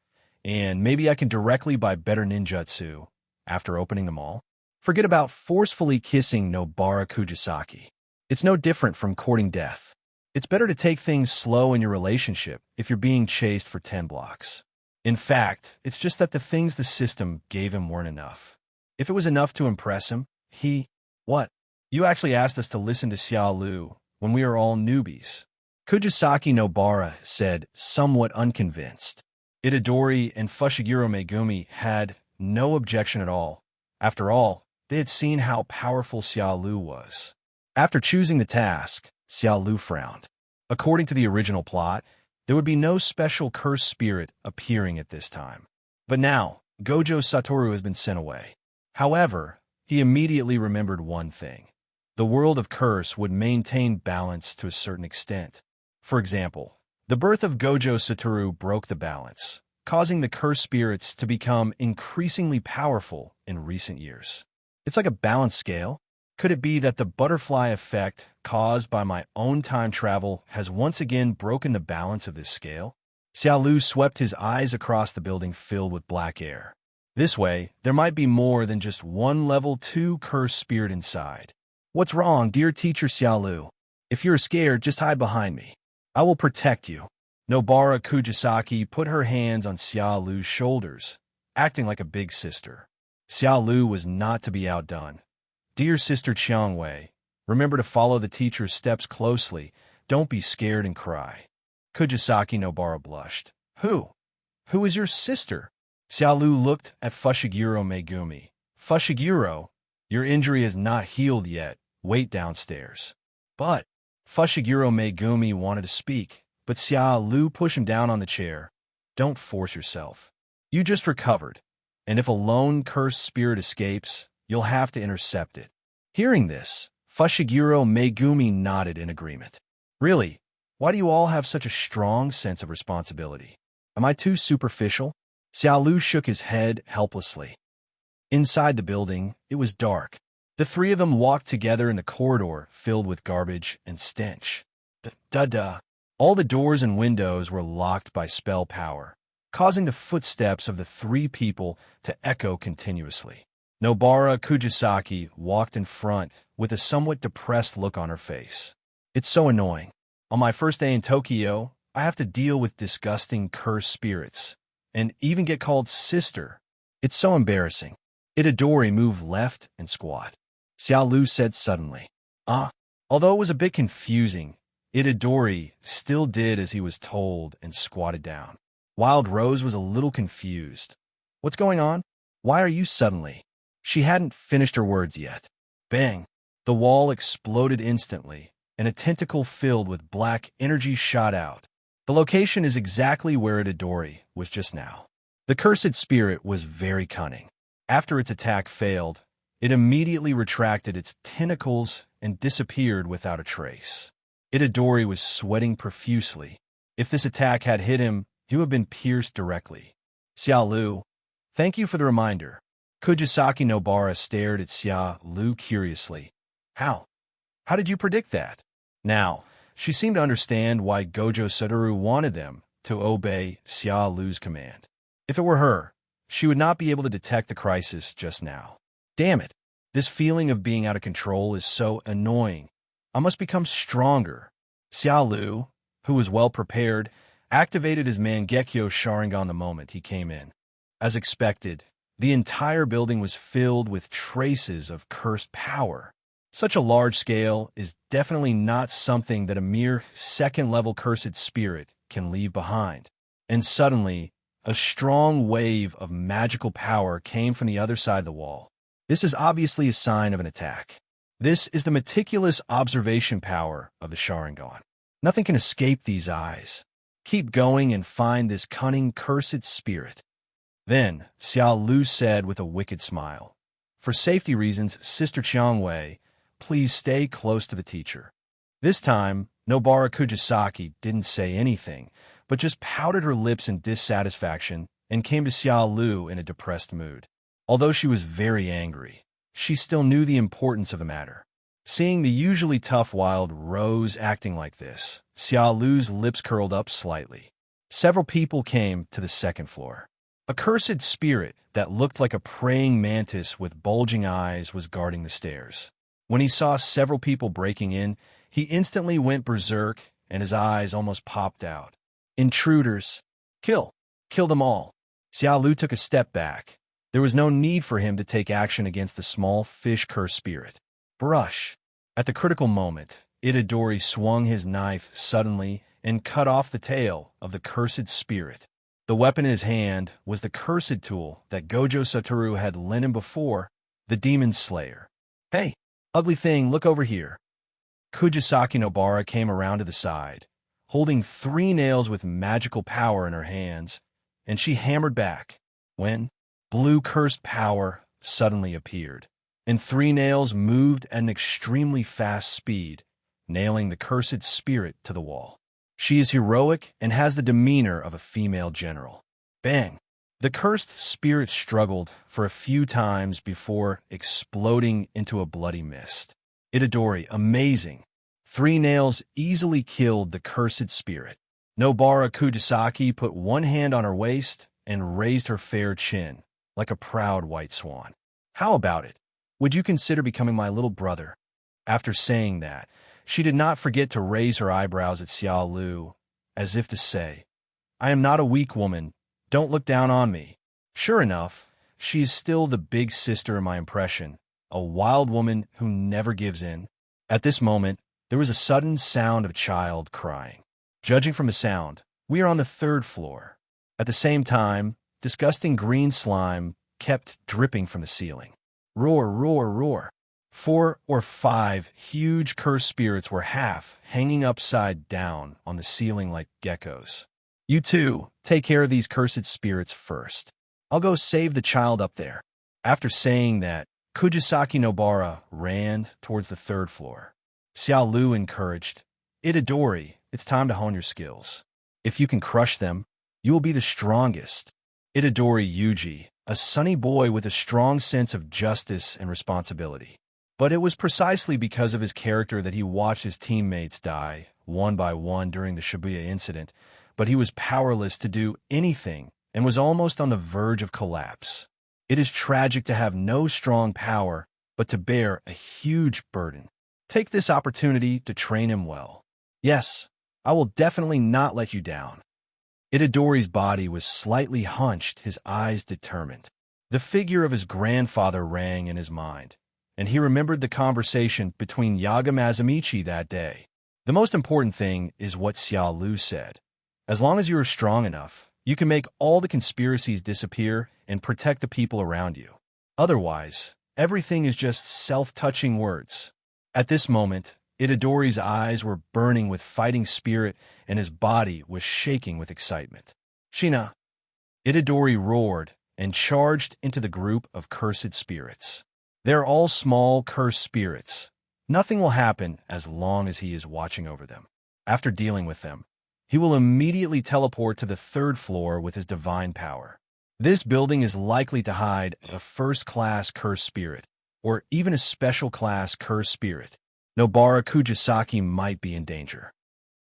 and maybe I can directly buy better ninjutsu after opening them all. Forget about forcefully kissing Nobara Kugisaki. It's no different from courting death. It's better to take things slow in your relationship if you're being chased for 10 blocks. In fact, it's just that the things the system gave him weren't enough. If it was enough to impress him, What? You actually asked us to listen to Xiaolu when we are all newbies. Kugisaki Nobara said, somewhat unconvinced. Itadori and Fushiguro Megumi had no objection at all. After all, they had seen how powerful Xiaolu was. After choosing the task, Xiaolu frowned. According to the original plot, there would be no special cursed spirit appearing at this time. But now, Gojo Satoru has been sent away. However, he immediately remembered one thing. The world of curse would maintain balance to a certain extent. For example, the birth of Gojo Satoru broke the balance, causing the cursed spirits to become increasingly powerful in recent years. It's like a balance scale. Could it be that the butterfly effect caused by my own time travel has once again broken the balance of this scale? Xiaolu swept his eyes across the building filled with black air. This way, there might be more than just one level 2 cursed spirit inside. What's wrong, dear teacher Xiaolu? If you're scared, just hide behind me. I will protect you. Nobara Kugisaki put her hands on Xiaolu's shoulders, acting like a big sister. Xiaolu was not to be outdone. Dear Sister Qiangwei, remember to follow the teacher's steps closely. Don't be scared and cry. Kugisaki Nobara blushed. Who? Who is your sister? Xiaolu looked at Fushiguro Megumi. Fushiguro, your injury is not healed yet. Wait downstairs. But Fushiguro Megumi wanted to speak, but Xiaolu pushed him down on the chair. Don't force yourself. You just recovered, and if a lone cursed spirit escapes, you'll have to intercept it. Hearing this, Fushiguro Megumi nodded in agreement. Really? Why do you all have such a strong sense of responsibility? Am I too superficial? Xiaolu shook his head helplessly. Inside the building, it was dark. The three of them walked together in the corridor filled with garbage and stench. Duh. All the doors and windows were locked by spell power, causing the footsteps of the three people to echo continuously. Nobara Kugisaki walked in front with a somewhat depressed look on her face. It's so annoying. On my first day in Tokyo, I have to deal with disgusting cursed spirits, and even get called sister. It's so embarrassing. Itadori moved left and squat. Xiaolu said suddenly. Although it was a bit confusing, Itadori still did as he was told and squatted down. Wild Rose was a little confused. What's going on? Why are you suddenly? She hadn't finished her words yet. Bang! The wall exploded instantly, and a tentacle filled with black energy shot out. The location is exactly where Itadori was just now. The cursed spirit was very cunning. After its attack failed, it immediately retracted its tentacles and disappeared without a trace. Itadori was sweating profusely. If this attack had hit him, he would have been pierced directly. Xiaolu, thank you for the reminder. Kugisaki Nobara stared at Xiaolu curiously. How? How did you predict that? Now, she seemed to understand why Gojo Satoru wanted them to obey Xiaolu's command. If it were her, she would not be able to detect the crisis just now. Damn it, this feeling of being out of control is so annoying. I must become stronger. Xiaolu, who was well prepared, activated his Mangekyo Sharingan the moment he came in. As expected, the entire building was filled with traces of cursed power. Such a large scale is definitely not something that a mere second-level cursed spirit can leave behind. And suddenly, a strong wave of magical power came from the other side of the wall. This is obviously a sign of an attack. This is the meticulous observation power of the Sharingan. Nothing can escape these eyes. Keep going and find this cunning cursed spirit. Then, Xiaolu said with a wicked smile, for safety reasons, Sister Qiangwei, please stay close to the teacher. This time, Nobara Kugisaki didn't say anything, but just pouted her lips in dissatisfaction and came to Xiaolu in a depressed mood. Although she was very angry, she still knew the importance of the matter. Seeing the usually tough Wild Rose acting like this, Xiaolu's lips curled up slightly. Several people came to the second floor. A cursed spirit that looked like a praying mantis with bulging eyes was guarding the stairs. When he saw several people breaking in, he instantly went berserk and his eyes almost popped out. Intruders! Kill! Kill them all! Xiaolu took a step back. There was no need for him to take action against the small fish curse spirit. Brush. At the critical moment, Itadori swung his knife suddenly and cut off the tail of the cursed spirit. The weapon in his hand was the cursed tool that Gojo Satoru had lent him before, the Demon Slayer. "Hey, ugly thing, look over here." Kugisaki Nobara came around to the side, holding 3 nails with magical power in her hands, and she hammered back when blue cursed power suddenly appeared, and 3 nails moved at an extremely fast speed, nailing the cursed spirit to the wall. She is heroic and has the demeanor of a female general. Bang! The cursed spirit struggled for a few times before exploding into a bloody mist. Itadori, amazing. 3 nails easily killed the cursed spirit. Nobara Kugisaki put one hand on her waist and raised her fair chin, like a proud white swan. "How about it? Would you consider becoming my little brother?" After saying that, she did not forget to raise her eyebrows at Xiaolu, as if to say, "I am not a weak woman. Don't look down on me." Sure enough, she is still the big sister in my impression, a wild woman who never gives in. At this moment, there was a sudden sound of a child crying. Judging from the sound, we are on the 3rd floor. At the same time, disgusting green slime kept dripping from the ceiling. Roar, roar, roar. 4 or 5 huge cursed spirits were half hanging upside down on the ceiling like geckos. "You two, take care of these cursed spirits first. I'll go save the child up there." After saying that, Kugisaki Nobara ran towards the 3rd floor. Xiaolu encouraged, "Itadori, it's time to hone your skills. If you can crush them, you will be the strongest." Itadori Yuji, a sunny boy with a strong sense of justice and responsibility. But it was precisely because of his character that he watched his teammates die, one by one, during the Shibuya incident, but he was powerless to do anything and was almost on the verge of collapse. It is tragic to have no strong power, but to bear a huge burden. Take this opportunity to train him well. Yes, I will definitely not let you down. Itadori's body was slightly hunched, his eyes determined. The figure of his grandfather rang in his mind, and he remembered the conversation between Yaga Mazamichi that day. The most important thing is what Xiaolu said. As long as you are strong enough, you can make all the conspiracies disappear and protect the people around you. Otherwise, everything is just self-touching words. At this moment, Itadori's eyes were burning with fighting spirit and his body was shaking with excitement. "Shina!" Itadori roared and charged into the group of cursed spirits. They're all small cursed spirits. Nothing will happen as long as he is watching over them. After dealing with them, he will immediately teleport to the 3rd floor with his divine power. This building is likely to hide a first-class cursed spirit, or even a special-class cursed spirit. Nobara Kugisaki might be in danger.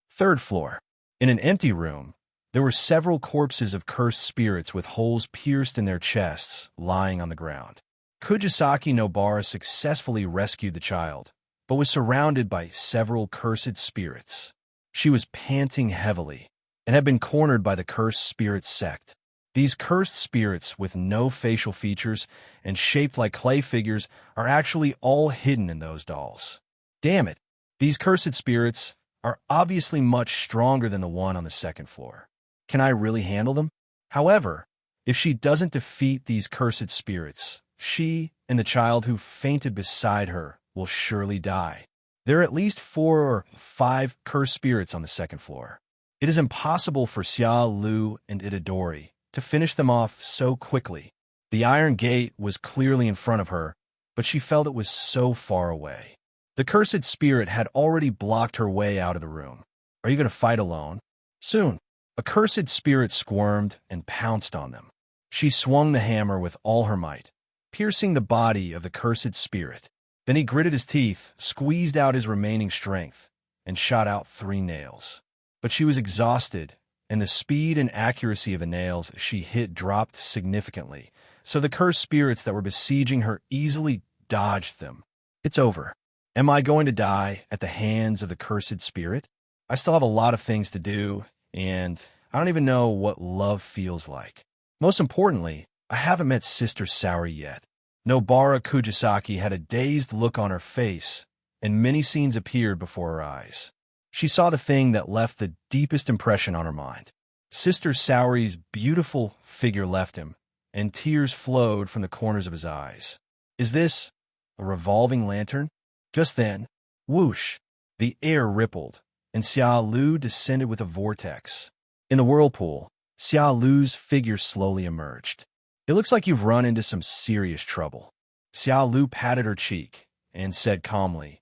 3rd floor. In an empty room, there were several corpses of cursed spirits with holes pierced in their chests lying on the ground. Kugisaki Nobara successfully rescued the child, but was surrounded by several cursed spirits. She was panting heavily and had been cornered by the cursed spirit sect. These cursed spirits with no facial features and shaped like clay figures are actually all hidden in those dolls. Damn it, these cursed spirits are obviously much stronger than the one on the 2nd floor. Can I really handle them? However, if she doesn't defeat these cursed spirits, she and the child who fainted beside her will surely die. There are at least 4 or 5 cursed spirits on the 2nd floor. It is impossible for Xiaolu and Itadori to finish them off so quickly. The iron gate was clearly in front of her, but she felt it was so far away. The cursed spirit had already blocked her way out of the room. Are you going to fight alone? Soon. A cursed spirit squirmed and pounced on them. She swung the hammer with all her might, piercing the body of the cursed spirit. Then he gritted his teeth, squeezed out his remaining strength, and shot out 3 nails. But she was exhausted, and the speed and accuracy of the nails she hit dropped significantly, so the cursed spirits that were besieging her easily dodged them. It's over. Am I going to die at the hands of the cursed spirit? I still have a lot of things to do, and I don't even know what love feels like. Most importantly, I haven't met Sister Saori yet. Nobara Kugisaki had a dazed look on her face, and many scenes appeared before her eyes. She saw the thing that left the deepest impression on her mind. Sister Saori's beautiful figure left him, and tears flowed from the corners of his eyes. Is this a revolving lantern? Just then, whoosh, the air rippled, and Xiaolu descended with a vortex. In the whirlpool, Xiaolu's figure slowly emerged. It looks like you've run into some serious trouble. Xiaolu patted her cheek and said calmly,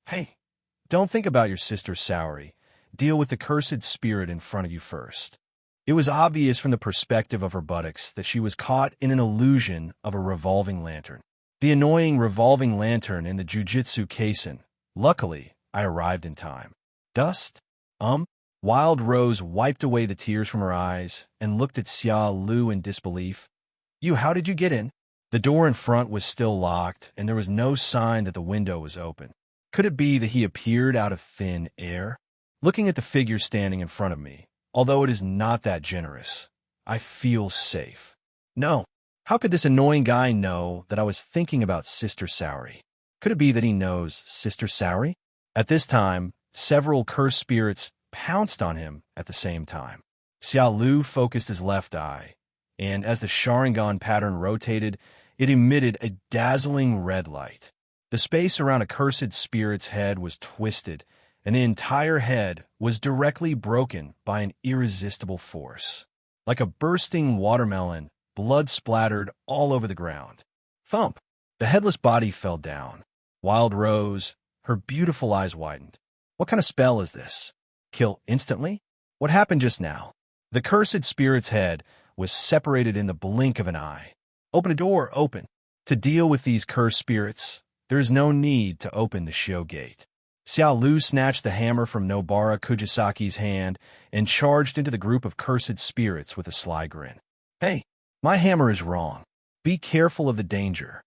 Hey, don't think about your sister Saori. Deal with the cursed spirit in front of you first. It was obvious from the perspective of her buttocks that she was caught in an illusion of a revolving lantern. The annoying revolving lantern in the Jujutsu Kaisen. Luckily, I arrived in time. Dust? Wild Rose wiped away the tears from her eyes and looked at Xiaolu in disbelief. How did you get in? The door in front was still locked, and there was no sign that the window was open. Could it be that he appeared out of thin air? Looking at the figure standing in front of me, although it is not that generous, I feel safe. No. How could this annoying guy know that I was thinking about Sister Saori? Could it be that he knows Sister Saori? At this time, several cursed spirits pounced on him at the same time. Xiaolu focused his left eye, and as the Sharingan pattern rotated, it emitted a dazzling red light. The space around a cursed spirit's head was twisted, and the entire head was directly broken by an irresistible force. Like a bursting watermelon, blood splattered all over the ground. Thump! The headless body fell down. Wild Rose, her beautiful eyes widened. What kind of spell is this? Kill instantly? What happened just now? The cursed spirit's head was separated in the blink of an eye. Open a door, open. To deal with these cursed spirits, there is no need to open the Shio gate. Xiaolu snatched the hammer from Nobara Kugisaki's hand and charged into the group of cursed spirits with a sly grin. Hey, my hammer is wrong. Be careful of the danger.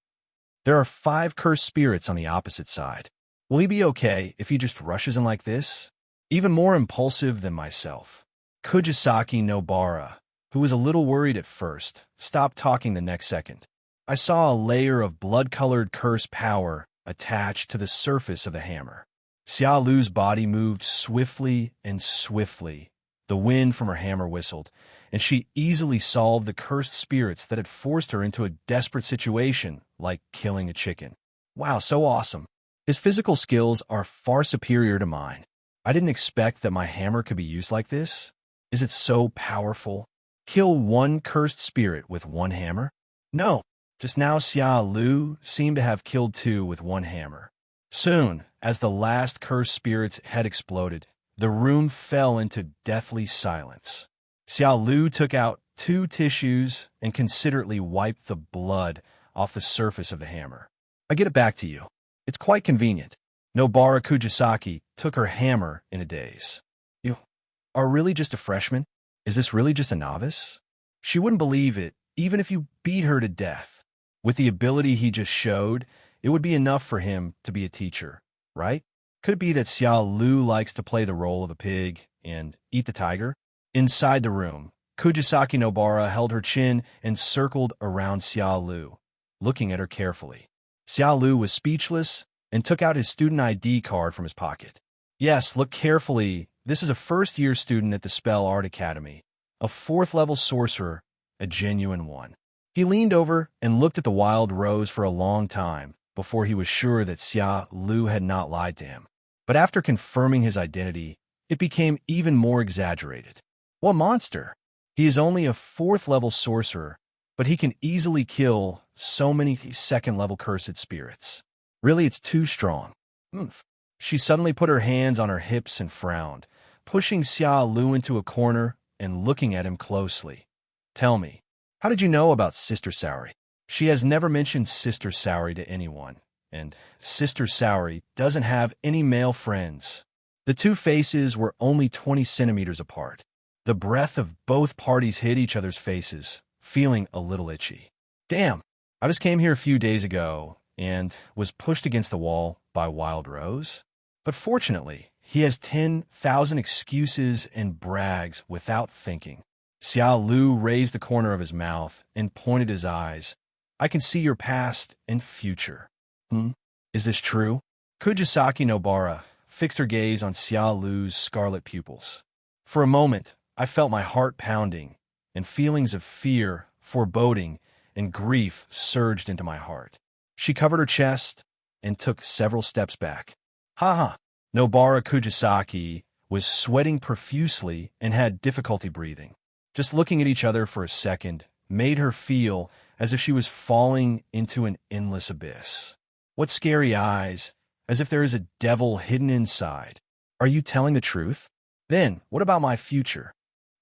There are 5 cursed spirits on the opposite side. Will he be okay if he just rushes in like this? Even more impulsive than myself. Kugisaki Nobara, who was a little worried at first, stopped talking the next second. I saw a layer of blood-colored curse power attached to the surface of the hammer. Xiaolu's body moved swiftly and swiftly. The wind from her hammer whistled, and she easily solved the cursed spirits that had forced her into a desperate situation, like killing a chicken. Wow, so awesome. His physical skills are far superior to mine. I didn't expect that my hammer could be used like this. Is it so powerful? Kill 1 cursed spirit with 1 hammer? No. Just now Xiaolu seemed to have killed 2 with 1 hammer. Soon, as the last cursed spirit's head exploded, the room fell into deathly silence. Xiaolu took out 2 tissues and considerately wiped the blood off the surface of the hammer. I get it back to you. It's quite convenient. Nobara Kugisaki took her hammer in a daze. You are really just a freshman? Is this really just a novice? She wouldn't believe it, even if you beat her to death. With the ability he just showed, it would be enough for him to be a teacher, right? Could it be that Xiaolu likes to play the role of a pig and eat the tiger? Inside the room, Kugisaki Nobara held her chin and circled around Xiaolu, looking at her carefully. Xiaolu was speechless and took out his student ID card from his pocket. Yes, look carefully. This is a first-year student at the Spell Art Academy, a 4th-level sorcerer, a genuine one. He leaned over and looked at the Wild Rose for a long time before he was sure that Xiaolu had not lied to him. But after confirming his identity, it became even more exaggerated. What monster! He is only a 4th-level sorcerer, but he can easily kill so many 2nd-level cursed spirits. Really, it's too strong. She suddenly put her hands on her hips and frowned, pushing Xiaolu into a corner and looking at him closely. Tell me, how did you know about Sister Saori? She has never mentioned Sister Saori to anyone, and Sister Saori doesn't have any male friends. The 2 faces were only 20 centimeters apart. The breath of both parties hit each other's faces, feeling a little itchy. Damn, I just came here a few days ago and was pushed against the wall by Wild Rose. But fortunately, he has 10,000 excuses and brags without thinking. Xiaolu raised the corner of his mouth and pointed his eyes. I can see your past and future. Is this true? Kugisaki Nobara fixed her gaze on Xiaolu's scarlet pupils. For a moment, I felt my heart pounding, and feelings of fear, foreboding, and grief surged into my heart. She covered her chest and took several steps back. Ha! Nobara Kugisaki was sweating profusely and had difficulty breathing. Just looking at each other for a second made her feel as if she was falling into an endless abyss. What scary eyes, as if there is a devil hidden inside. Are you telling the truth? Then, what about my future?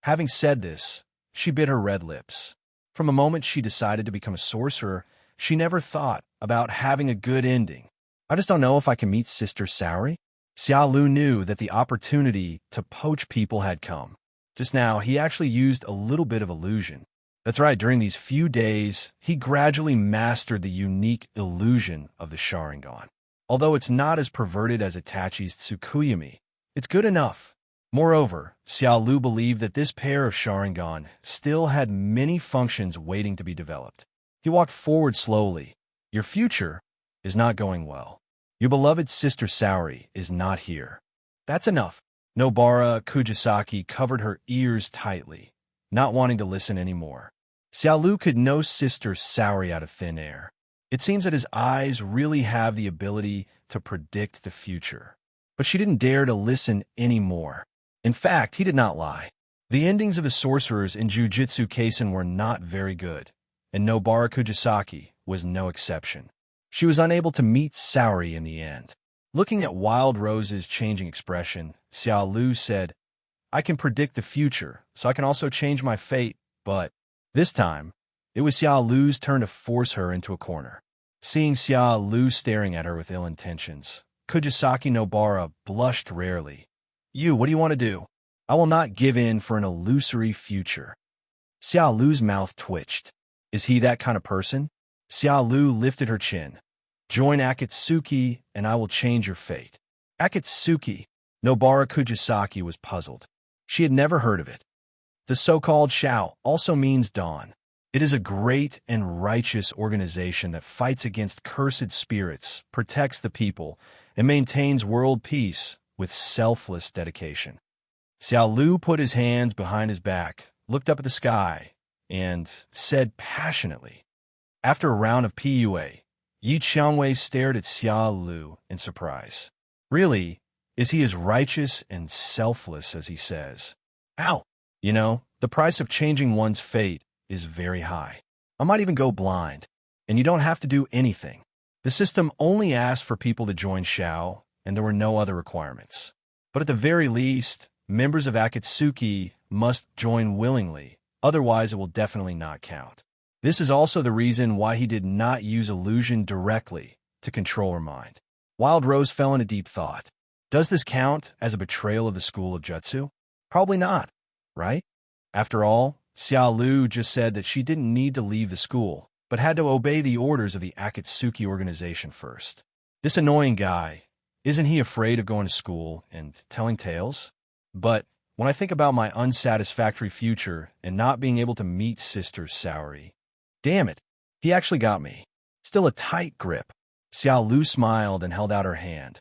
Having said this, she bit her red lips. From the moment she decided to become a sorcerer, she never thought about having a good ending. I just don't know if I can meet Sister Saori. Xiaolu knew that the opportunity to poach people had come. Just now, he actually used a little bit of illusion. That's right, during these few days, he gradually mastered the unique illusion of the Sharingan. Although it's not as perverted as Itachi's Tsukuyami, it's good enough. Moreover, Xiaolu believed that this pair of Sharingan still had many functions waiting to be developed. He walked forward slowly. Your future is not going well. Your beloved Sister Saori is not here. That's enough. Nobara Kugisaki covered her ears tightly, not wanting to listen anymore. Xiaolu could know Sister Saori out of thin air. It seems that his eyes really have the ability to predict the future. But she didn't dare to listen anymore. In fact, he did not lie. The endings of the sorcerers in Jujutsu Kaisen were not very good, and Nobara Kugisaki was no exception. She was unable to meet Saori in the end. Looking at Wild Rose's changing expression, Xiaolu said, I can predict the future, so I can also change my fate, but this time, it was Xiaolu's turn to force her into a corner. Seeing Xiaolu staring at her with ill intentions, Kugisaki Nobara blushed rarely. What do you want to do? I will not give in for an illusory future. Xiaolu's mouth twitched. Is he that kind of person? Xiaolu lifted her chin. Join Akitsuki, and I will change your fate. Akitsuki. Nobara Kugisaki was puzzled. She had never heard of it. The so-called Xiao also means dawn. It is a great and righteous organization that fights against cursed spirits, protects the people, and maintains world peace with selfless dedication. Xiaolu put his hands behind his back, looked up at the sky, and said passionately. After a round of PUA, Yi Qiangwei stared at Xiaolu in surprise. Really, is he as righteous and selfless as he says? Ow! You know, the price of changing one's fate is very high. I might even go blind, and you don't have to do anything. The system only asked for people to join Xiao, and there were no other requirements. But at the very least, members of Akitsuki must join willingly, otherwise it will definitely not count. This is also the reason why he did not use illusion directly to control her mind. Wild Rose fell into deep thought. Does this count as a betrayal of the school of Jutsu? Probably not, right? After all, Xiaolu just said that she didn't need to leave the school, but had to obey the orders of the Akitsuki Organization first. This annoying guy, isn't he afraid of going to school and telling tales? But when I think about my unsatisfactory future and not being able to meet Sister Saori, damn it, he actually got me. Still a tight grip. Xiaolu smiled and held out her hand.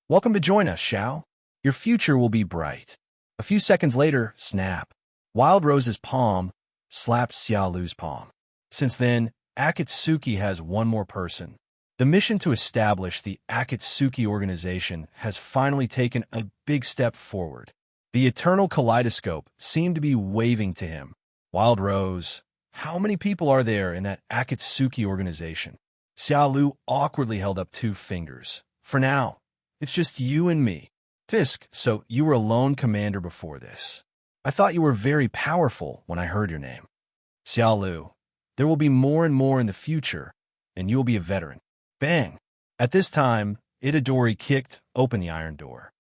Welcome to join us, Xiao. Your future will be bright. A few seconds later, snap. Wild Rose's palm slapped Xiaolu's palm. Since then, Akitsuki has one more person. The mission to establish the Akitsuki Organization has finally taken a big step forward. The eternal kaleidoscope seemed to be waving to him. Wild Rose, how many people are there in that Akitsuki Organization? Xiaolu awkwardly held up 2 fingers. For now, it's just you and me. Fisk, so you were a lone commander before this. I thought you were very powerful when I heard your name. Xiaolu, there will be more and more in the future, and you will be a veteran. Bang! At this time, Itadori kicked open the iron door.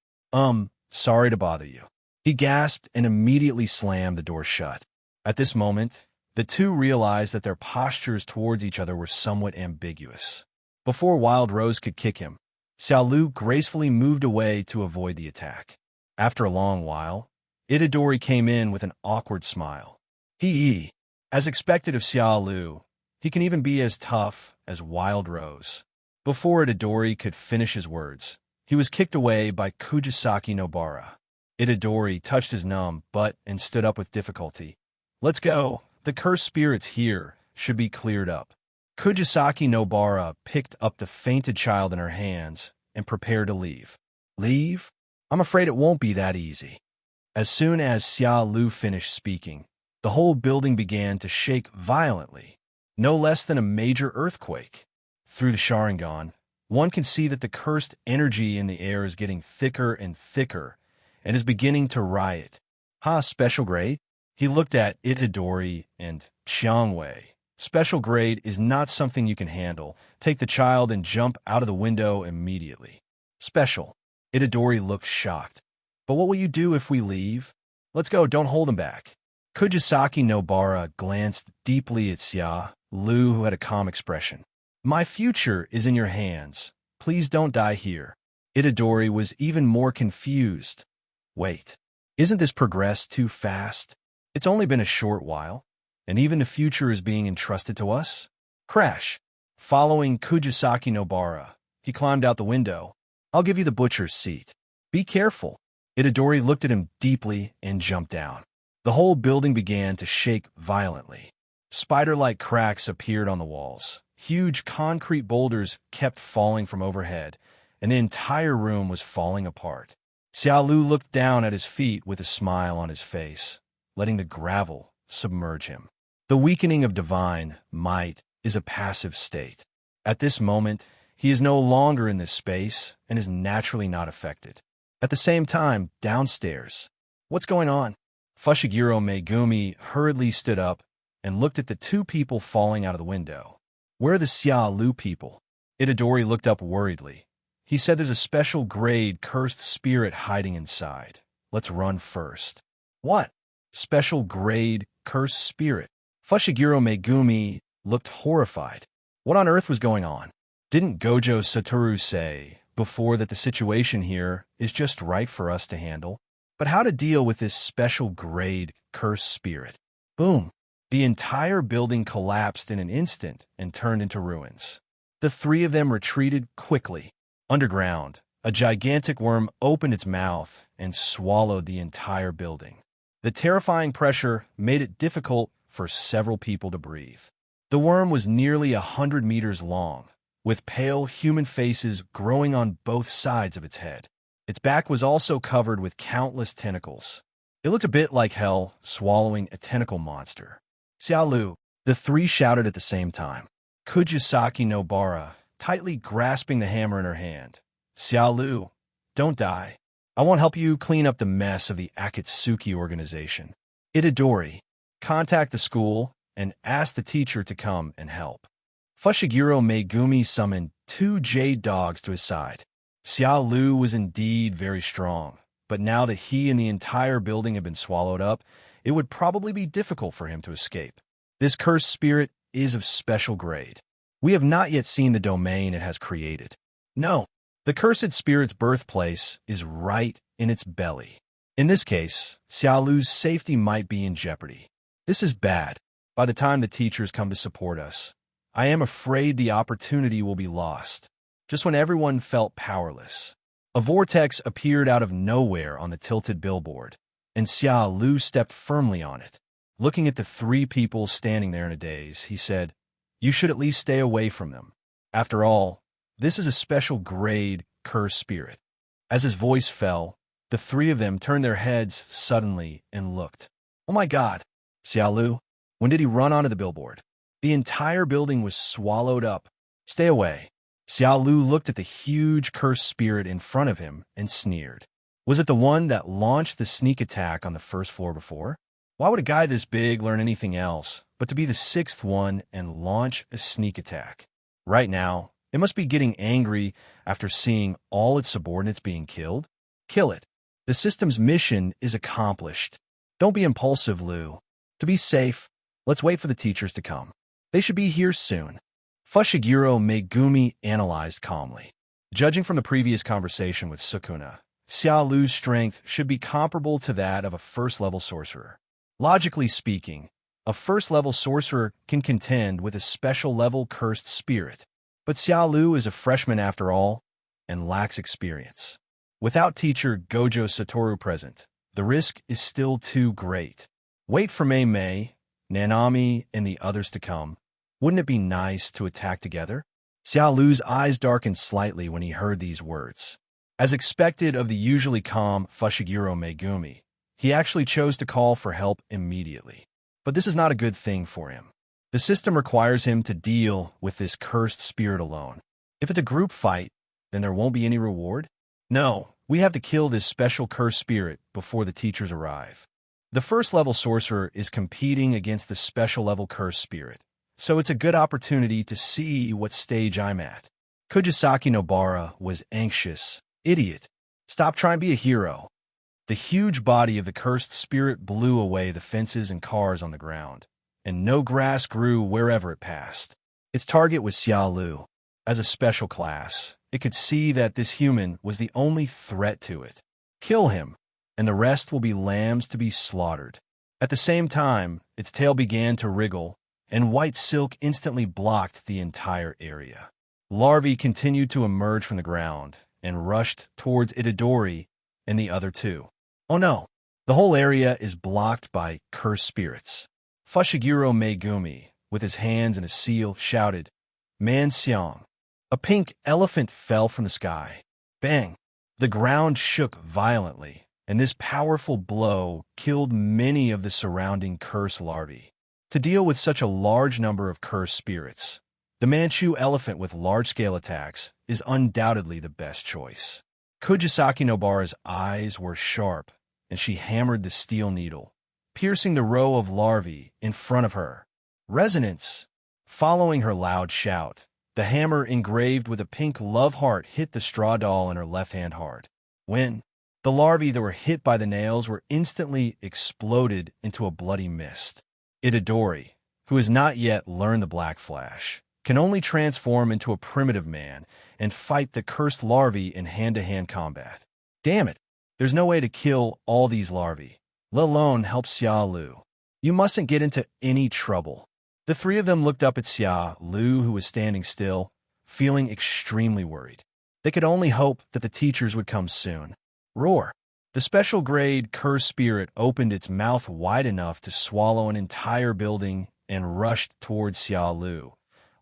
Sorry to bother you. He gasped and immediately slammed the door shut. At this moment, the two realized that their postures towards each other were somewhat ambiguous. Before Wild Rose could kick him, Xiaolu gracefully moved away to avoid the attack. After a long while, Itadori came in with an awkward smile. As expected of Xiaolu, he can even be as tough as Wild Rose. Before Itadori could finish his words, he was kicked away by Kugisaki Nobara. Itadori touched his numb butt and stood up with difficulty. Let's go. The cursed spirits here should be cleared up. Kugisaki Nobara picked up the fainted child in her hands and prepared to leave. Leave? I'm afraid it won't be that easy. As soon as Xiaolu finished speaking, the whole building began to shake violently, no less than a major earthquake. Through the Sharingan, one can see that the cursed energy in the air is getting thicker and thicker and is beginning to riot. Special grade? He looked at Itadori and Xiangwei. Special grade is not something you can handle. Take the child and jump out of the window immediately. Special. Itadori looked shocked. But what will you do if we leave? Let's go, don't hold him back. Kugisaki Nobara glanced deeply at Xiaolu, who had a calm expression. My future is in your hands. Please don't die here. Itadori was even more confused. Wait, isn't this progressed too fast? It's only been a short while, and even the future is being entrusted to us? Crash. Following Kugisaki Nobara, he climbed out the window. I'll give you the butcher's seat. Be careful. Itadori looked at him deeply and jumped down. The whole building began to shake violently. Spider-like cracks appeared on the walls. Huge concrete boulders kept falling from overhead, and the entire room was falling apart. Xiaolu looked down at his feet with a smile on his face, letting the gravel submerge him. The weakening of divine might is a passive state. At this moment, he is no longer in this space and is naturally not affected. At the same time, downstairs. What's going on? Fushiguro Megumi hurriedly stood up and looked at the two people falling out of the window. Where are the Xiaolu people? Itadori looked up worriedly. He said there's a special grade cursed spirit hiding inside. Let's run first. What? Special grade cursed spirit? Fushiguro Megumi looked horrified. What on earth was going on? Didn't Gojo Satoru say before that the situation here is just right for us to handle? But how to deal with this special grade cursed spirit? Boom! The entire building collapsed in an instant and turned into ruins. The three of them retreated quickly. Underground, a gigantic worm opened its mouth and swallowed the entire building. The terrifying pressure made it difficult for several people to breathe. The worm was nearly 100 meters long, with pale human faces growing on both sides of its head. Its back was also covered with countless tentacles. It looked a bit like hell swallowing a tentacle monster. Xiaolu, the three shouted at the same time. Kugisaki Nobara, tightly grasping the hammer in her hand. Xiaolu, don't die. I won't help you clean up the mess of the Akitsuki Organization. Itadori, contact the school and ask the teacher to come and help. Fushiguro Megumi summoned 2 jade dogs to his side. Xiaolu was indeed very strong, but now that he and the entire building had been swallowed up, it would probably be difficult for him to escape. This cursed spirit is of special grade. We have not yet seen the domain it has created. No, the cursed spirit's birthplace is right in its belly. In this case, Xiaolu's safety might be in jeopardy. This is bad. By the time the teachers come to support us, I am afraid the opportunity will be lost. Just when everyone felt powerless, a vortex appeared out of nowhere on the tilted billboard, and Xiaolu stepped firmly on it. Looking at the 3 people standing there in a daze, he said, "You should at least stay away from them. After all, this is a special grade cursed spirit." As his voice fell, the 3 of them turned their heads suddenly and looked. Oh my God! Xiaolu, when did he run onto the billboard? The entire building was swallowed up. Stay away. Xiaolu looked at the huge cursed spirit in front of him and sneered. Was it the one that launched the sneak attack on the first floor before? Why would a guy this big learn anything else but to be the 6th one and launch a sneak attack? Right now, it must be getting angry after seeing all its subordinates being killed. Kill it. The system's mission is accomplished. Don't be impulsive, Liu. To be safe, let's wait for the teachers to come. They should be here soon. Fushiguro Megumi analyzed calmly. Judging from the previous conversation with Sukuna, Xiaolu's strength should be comparable to that of a first-level sorcerer. Logically speaking, A first-level sorcerer can contend with a special-level cursed spirit. But Xiaolu is a freshman after all, and lacks experience. Without teacher Gojo Satoru present, the risk is still too great. Wait for Maymay, Nanami, and the others to come. Wouldn't it be nice to attack together? Xiaolu's eyes darkened slightly when he heard these words. As expected of the usually calm Fushiguro Megumi, he actually chose to call for help immediately. But this is not a good thing for him. The system requires him to deal with this cursed spirit alone. If it's a group fight, then there won't be any reward? No, we have to kill this special cursed spirit before the teachers arrive. The first-level sorcerer is competing against the special-level cursed spirit, so it's a good opportunity to see what stage I'm at. Kugisaki Nobara was anxious. Idiot. Stop trying to be a hero. The huge body of the cursed spirit blew away the fences and cars on the ground, and no grass grew wherever it passed. Its target was Xiaolu. As a special class, it could see that this human was the only threat to it. Kill him, and the rest will be lambs to be slaughtered. At the same time, its tail began to wriggle, and white silk instantly blocked the entire area. Larvae continued to emerge from the ground and rushed towards Itadori and the other two. Oh no, the whole area is blocked by cursed spirits. Fushiguro Megumi, with his hands in a seal, shouted, "Man Xiang." A pink elephant fell from the sky. Bang! The ground shook violently, and this powerful blow killed many of the surrounding curse larvae. To deal with such a large number of cursed spirits, the Manchu elephant with large-scale attacks is undoubtedly the best choice. Kugisaki Nobara's eyes were sharp, and she hammered the steel needle, piercing the row of larvae in front of her. Resonance! Following her loud shout, the hammer engraved with a pink love heart hit the straw doll in her left hand hard. When the larvae that were hit by the nails were instantly exploded into a bloody mist. Itadori, who has not yet learned the Black Flash, can only transform into a primitive man and fight the cursed larvae in hand-to-hand combat. Damn it, there's no way to kill all these larvae, let alone help Xiaolu. You mustn't get into any trouble. The three of them looked up at Xiaolu, who was standing still, feeling extremely worried. They could only hope that the teachers would come soon. Roar! The special grade cursed spirit opened its mouth wide enough to swallow an entire building and rushed towards Xiaolu,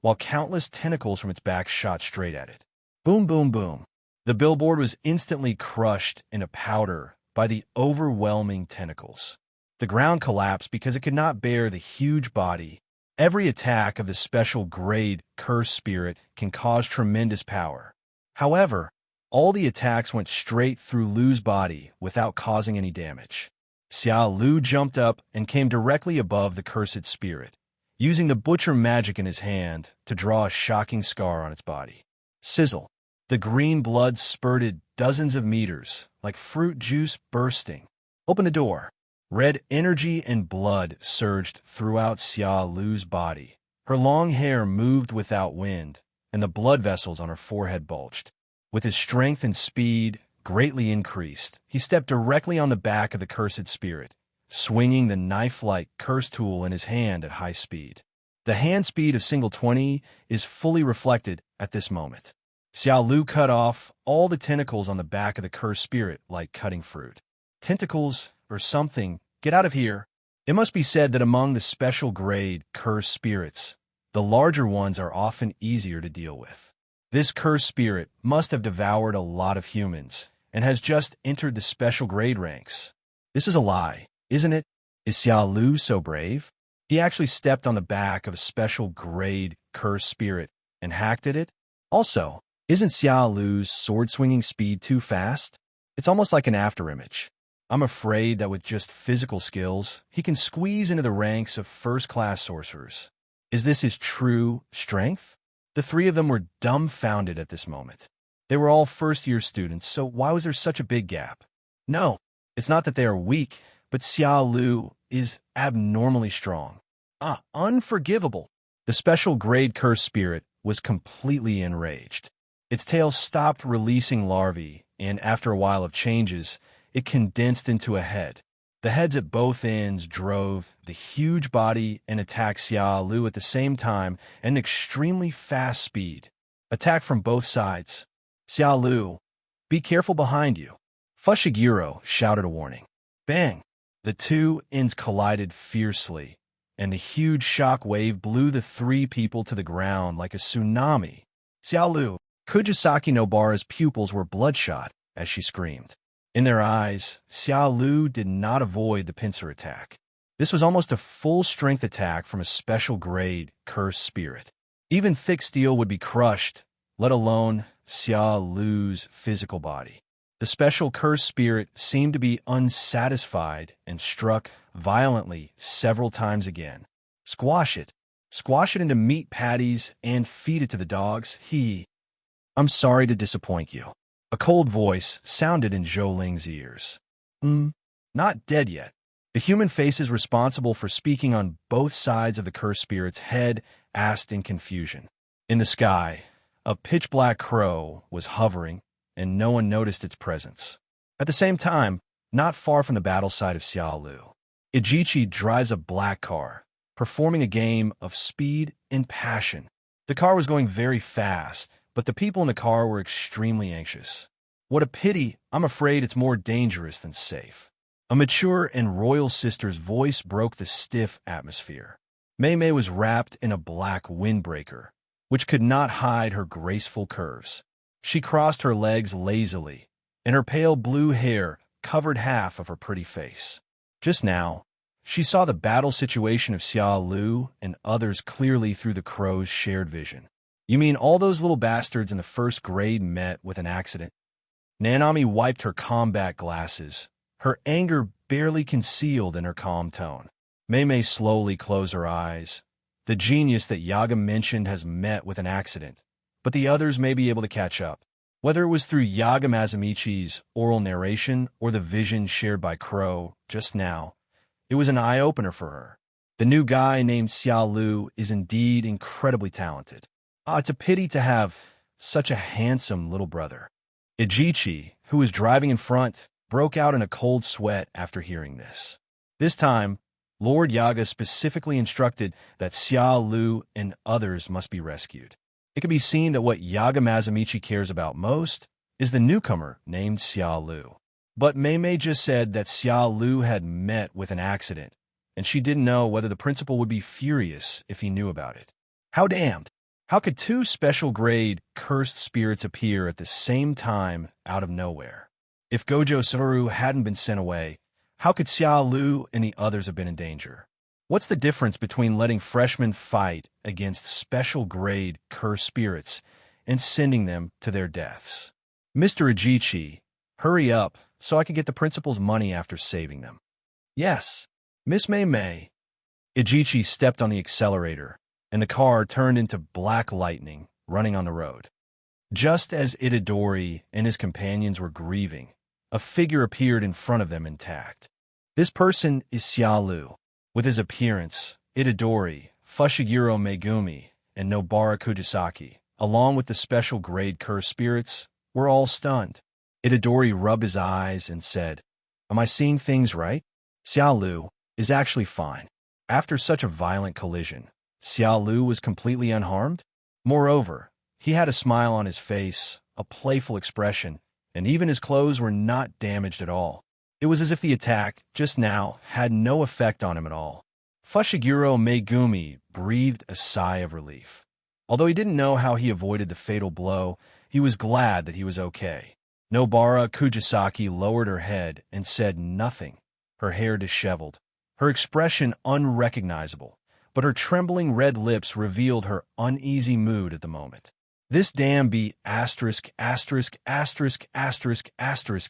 while countless tentacles from its back shot straight at it. Boom, boom, boom. The billboard was instantly crushed into powder by the overwhelming tentacles. The ground collapsed because it could not bear the huge body. Every attack of the special grade cursed spirit can cause tremendous power. However, all the attacks went straight through Lu's body without causing any damage. Xiaolu jumped up and came directly above the cursed spirit, using the butcher magic in his hand to draw a shocking scar on its body. Sizzle! The green blood spurted dozens of meters, like fruit juice bursting. Open the door. Red energy and blood surged throughout Xiaolu's body. Her long hair moved without wind, and the blood vessels on her forehead bulged. With his strength and speed greatly increased, he stepped directly on the back of the cursed spirit, swinging the knife-like curse tool in his hand at high speed. The hand speed of single 20 is fully reflected at this moment. Xiaolu cut off all the tentacles on the back of the cursed spirit like cutting fruit. Tentacles or something, get out of here. It must be said that among the special grade cursed spirits, the larger ones are often easier to deal with. This cursed spirit must have devoured a lot of humans and has just entered the special grade ranks. This is a lie, isn't it? Is Xiaolu so brave? He actually stepped on the back of a special grade cursed spirit and hacked at it? Also, isn't Xiaolu's sword-swinging speed too fast? It's almost like an afterimage. I'm afraid that with just physical skills, he can squeeze into the ranks of first-class sorcerers. Is this his true strength? The three of them were dumbfounded at this moment. They were all first-year students, so why was there such a big gap? No, it's not that they are weak, but Xiaolu is abnormally strong. Unforgivable. The special grade cursed spirit was completely enraged. Its tail stopped releasing larvae, and after a while of changes, it condensed into a head. The heads at both ends drove the huge body and attacked Xiaolu at the same time at an extremely fast speed. Attack from both sides. Xiaolu, be careful behind you. Fushiguro shouted a warning. Bang! The two ends collided fiercely, and the huge shock wave blew the three people to the ground like a tsunami. Xiaolu, Kugisaki Nobara's pupils were bloodshot as she screamed. In their eyes, Xiaolu did not avoid the pincer attack. This was almost a full-strength attack from a special-grade cursed spirit. Even thick steel would be crushed, let alone Xiaolu's physical body. The special cursed spirit seemed to be unsatisfied and struck violently several times again. Squash it. Squash it into meat patties and feed it to the dogs. I'm sorry to disappoint you. A cold voice sounded in Zhou Ling's ears. Not dead yet. The human faces responsible for speaking on both sides of the cursed spirit's head asked in confusion. In the sky, a pitch-black crow was hovering, and no one noticed its presence. At the same time, not far from the battle site of Xiaolu, Yuji drives a black car, performing a game of speed and passion. The car was going very fast, but the people in the car were extremely anxious. What a pity, I'm afraid it's more dangerous than safe. A mature and royal sister's voice broke the stiff atmosphere. Maymay was wrapped in a black windbreaker, which could not hide her graceful curves. She crossed her legs lazily, and her pale blue hair covered half of her pretty face. Just now, she saw the battle situation of Xiaolu and others clearly through the crow's shared vision. You mean all those little bastards in the first grade met with an accident? Nanami wiped her combat glasses, her anger barely concealed in her calm tone. Maymay slowly closed her eyes. The genius that Yaga mentioned has met with an accident, but the others may be able to catch up. Whether it was through Yaga Mazamichi's oral narration or the vision shared by Crow just now, it was an eye-opener for her. The new guy named Xiaolu is indeed incredibly talented. It's a pity to have such a handsome little brother. Yuji, who was driving in front, broke out in a cold sweat after hearing this. This time, Lord Yaga specifically instructed that Xiaolu and others must be rescued. It can be seen that what Yaga Mazamichi cares about most is the newcomer named Xiaolu. But Maymay just said that Xiaolu had met with an accident, and she didn't know whether the principal would be furious if he knew about it. How damned! How could two special-grade cursed spirits appear at the same time out of nowhere? If Gojo Satoru hadn't been sent away, how could Xiaolu and the others have been in danger? What's the difference between letting freshmen fight against special-grade cursed spirits and sending them to their deaths? Mr. Yuji, hurry up so I can get the principal's money after saving them. Yes, Miss Maymay. Yuji stepped on the accelerator, and the car turned into black lightning, running on the road. Just as Itadori and his companions were grieving, a figure appeared in front of them intact. This person is Xiaolu. With his appearance, Itadori, Fushiguro Megumi, and Nobara Kugisaki, along with the special-grade cursed spirits, were all stunned. Itadori rubbed his eyes and said, "Am I seeing things right? Xiaolu is actually fine." After such a violent collision, Xiaolu was completely unharmed. Moreover, he had a smile on his face, a playful expression, and even his clothes were not damaged at all. It was as if the attack, just now, had no effect on him at all. Fushiguro Megumi breathed a sigh of relief. Although he didn't know how he avoided the fatal blow, he was glad that he was okay. Nobara Kugisaki lowered her head and said nothing, her hair disheveled, her expression unrecognizable, but her trembling red lips revealed her uneasy mood at the moment. This damn B******************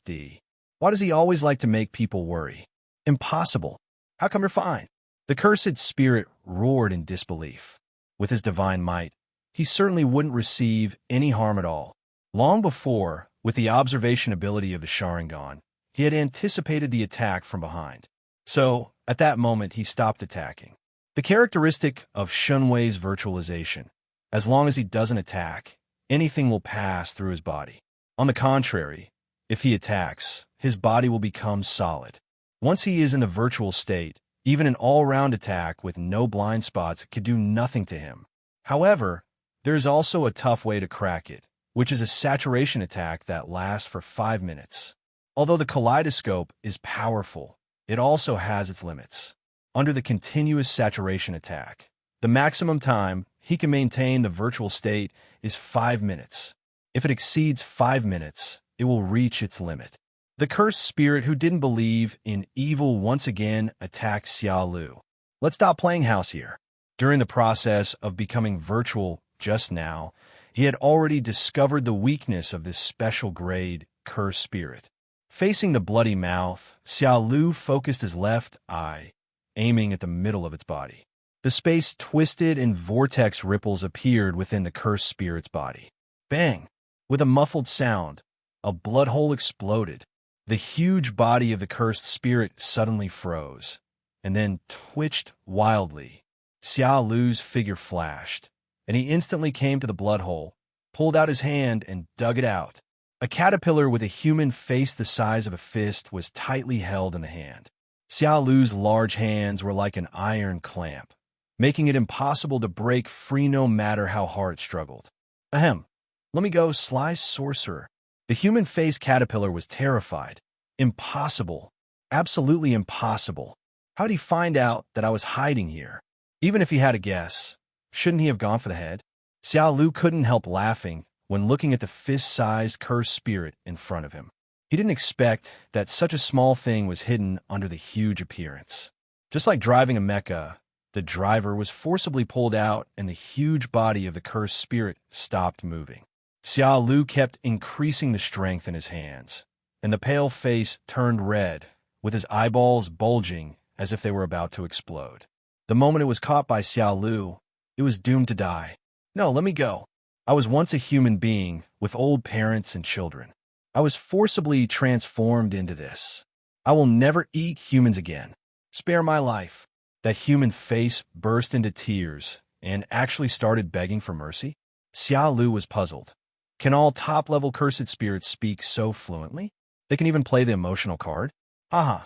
D. Why does he always like to make people worry? Impossible. How come you're fine? The cursed spirit roared in disbelief. With his divine might, he certainly wouldn't receive any harm at all. Long before, with the observation ability of the Sharingan, he had anticipated the attack from behind. So, at that moment, he stopped attacking. The characteristic of Shunwei's virtualization, as long as he doesn't attack, anything will pass through his body. On the contrary, if he attacks, his body will become solid. Once he is in the virtual state, even an all-round attack with no blind spots could do nothing to him. However, there's also a tough way to crack it, which is a saturation attack that lasts for 5 minutes. Although the kaleidoscope is powerful, it also has its limits. Under the continuous saturation attack, the maximum time he can maintain the virtual state is 5 minutes. If it exceeds 5 minutes, it will reach its limit. The cursed spirit who didn't believe in evil once again attacked Xiaolu. Let's stop playing house here. During the process of becoming virtual just now, he had already discovered the weakness of this special grade cursed spirit. Facing the bloody mouth, Xiaolu focused his left eye, aiming at the middle of its body. The space twisted and vortex ripples appeared within the cursed spirit's body. Bang! With a muffled sound, a blood hole exploded. The huge body of the cursed spirit suddenly froze, and then twitched wildly. Xiaolu's figure flashed, and he instantly came to the blood hole, pulled out his hand, and dug it out. A caterpillar with a human face the size of a fist was tightly held in the hand. Xiaolu's large hands were like an iron clamp, making it impossible to break free no matter how hard it struggled. Ahem. Let me go, sly sorcerer. The human-faced caterpillar was terrified. Impossible. Absolutely impossible. How'd he find out that I was hiding here? Even if he had a guess, shouldn't he have gone for the head? Xiaolu couldn't help laughing when looking at the fist-sized cursed spirit in front of him. He didn't expect that such a small thing was hidden under the huge appearance. Just like driving a mecha, the driver was forcibly pulled out and the huge body of the cursed spirit stopped moving. Xiaolu kept increasing the strength in his hands, and the pale face turned red, with his eyeballs bulging as if they were about to explode. The moment it was caught by Xiaolu, it was doomed to die. No, let me go. I was once a human being with old parents and children. I was forcibly transformed into this. I will never eat humans again. Spare my life. That human face burst into tears and actually started begging for mercy. Xiaolu was puzzled. Can all top-level cursed spirits speak so fluently? They can even play the emotional card? Haha,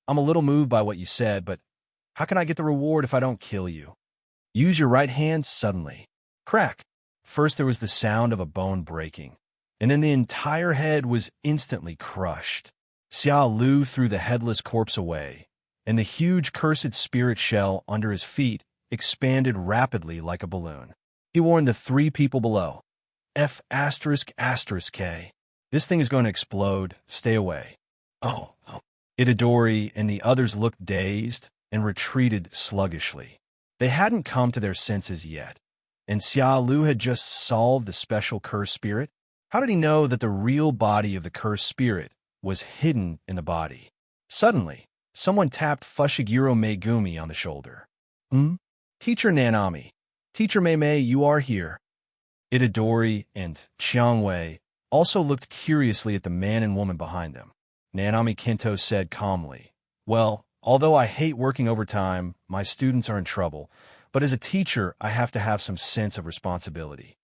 I'm a little moved by what you said, but how can I get the reward if I don't kill you? Use your right hand suddenly. Crack! First there was the sound of a bone breaking, and then the entire head was instantly crushed. Xiaolu threw the headless corpse away, and the huge cursed spirit shell under his feet expanded rapidly like a balloon. He warned the 3 people below. F***K. This thing is going to explode. Stay away. Oh. Itadori and the others looked dazed and retreated sluggishly. They hadn't come to their senses yet, and Xiaolu had just solved the special cursed spirit. How did he know that the real body of the cursed spirit was hidden in the body? Suddenly, someone tapped Fushiguro Megumi on the shoulder. Teacher Nanami. Teacher Maymay, you are here. Itadori and Xiangwei also looked curiously at the man and woman behind them. Nanami Kento said calmly, Well, although I hate working overtime, my students are in trouble, but as a teacher, I have to have some sense of responsibility.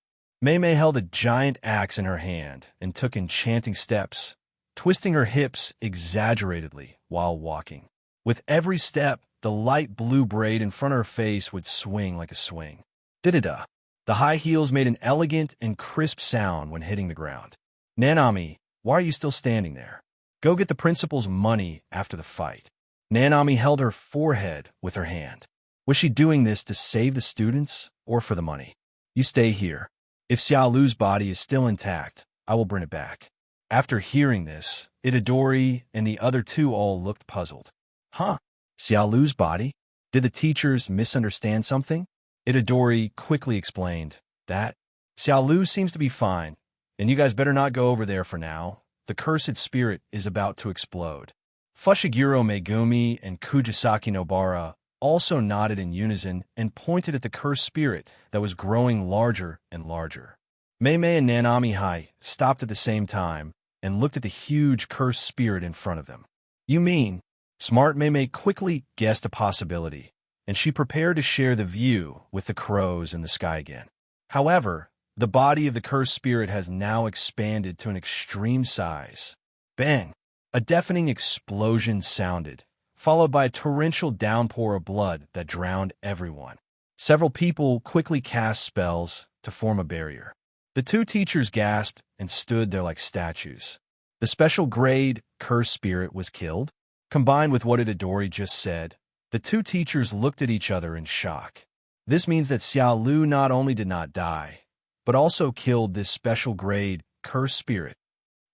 Maymay held a giant axe in her hand and took enchanting steps, twisting her hips exaggeratedly while walking. With every step, the light blue braid in front of her face would swing like a swing. Da-da-da. The high heels made an elegant and crisp sound when hitting the ground. Nanami, why are you still standing there? Go get the principal's money after the fight. Nanami held her forehead with her hand. Was she doing this to save the students or for the money? You stay here. If Xiaolu's body is still intact, I will bring it back. After hearing this, Itadori and the other 2 all looked puzzled. Huh? Xiaolu's body? Did the teachers misunderstand something? Itadori quickly explained that Xiaolu seems to be fine, and you guys better not go over there for now. The cursed spirit is about to explode. Fushiguro Megumi and Kugisaki Nobara also nodded in unison and pointed at the cursed spirit that was growing larger and larger. Maymay and Nanami stopped at the same time and looked at the huge cursed spirit in front of them. You mean? Smart Maymay quickly guessed a possibility, and she prepared to share the view with the crows in the sky again. However, the body of the cursed spirit has now expanded to an extreme size. Bang! A deafening explosion sounded, followed by a torrential downpour of blood that drowned everyone. Several people quickly cast spells to form a barrier. The two teachers gasped and stood there like statues. The special grade Curse Spirit was killed. Combined with what Itadori just said, the two teachers looked at each other in shock. This means that Xiaolu not only did not die, but also killed this special grade Curse Spirit.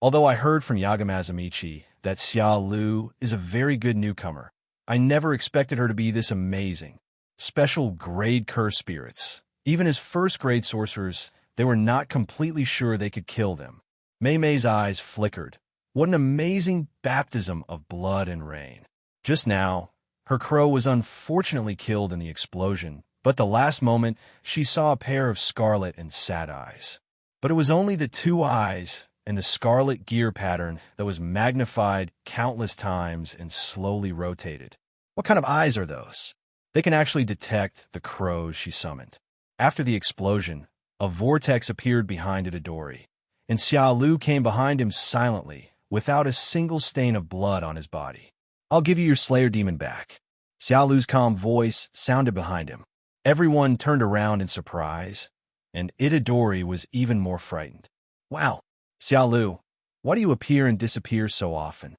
Although I heard from Yagamazamichi that Xiaolu is a very good newcomer, I never expected her to be this amazing. Special grade Curse Spirits. Even as first-grade sorcerers, they were not completely sure they could kill them. Maymay's eyes flickered. What an amazing baptism of blood and rain. Just now, her crow was unfortunately killed in the explosion, but the last moment, she saw a pair of scarlet and sad eyes. But it was only the two eyes and the scarlet gear pattern that was magnified countless times and slowly rotated. What kind of eyes are those? They can actually detect the crows she summoned. After the explosion, a vortex appeared behind Itadori, and Xiaolu came behind him silently, without a single stain of blood on his body. I'll give you your Slayer demon back. Xiaolu's calm voice sounded behind him. Everyone turned around in surprise, and Itadori was even more frightened. Wow, Xiaolu, why do you appear and disappear so often?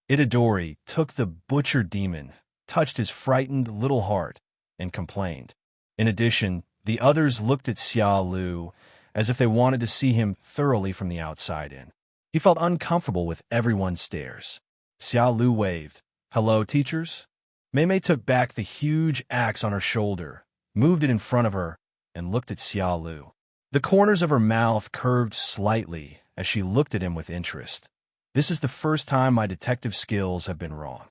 Itadori took the butcher demon, touched his frightened little heart, and complained. In addition, the others looked at Xiaolu as if they wanted to see him thoroughly from the outside in. He felt uncomfortable with everyone's stares. Xiaolu waved. Hello, teachers? Maymay took back the huge axe on her shoulder, moved it in front of her, and looked at Xiaolu. The corners of her mouth curved slightly as she looked at him with interest. This is the first time my detective skills have been wrong.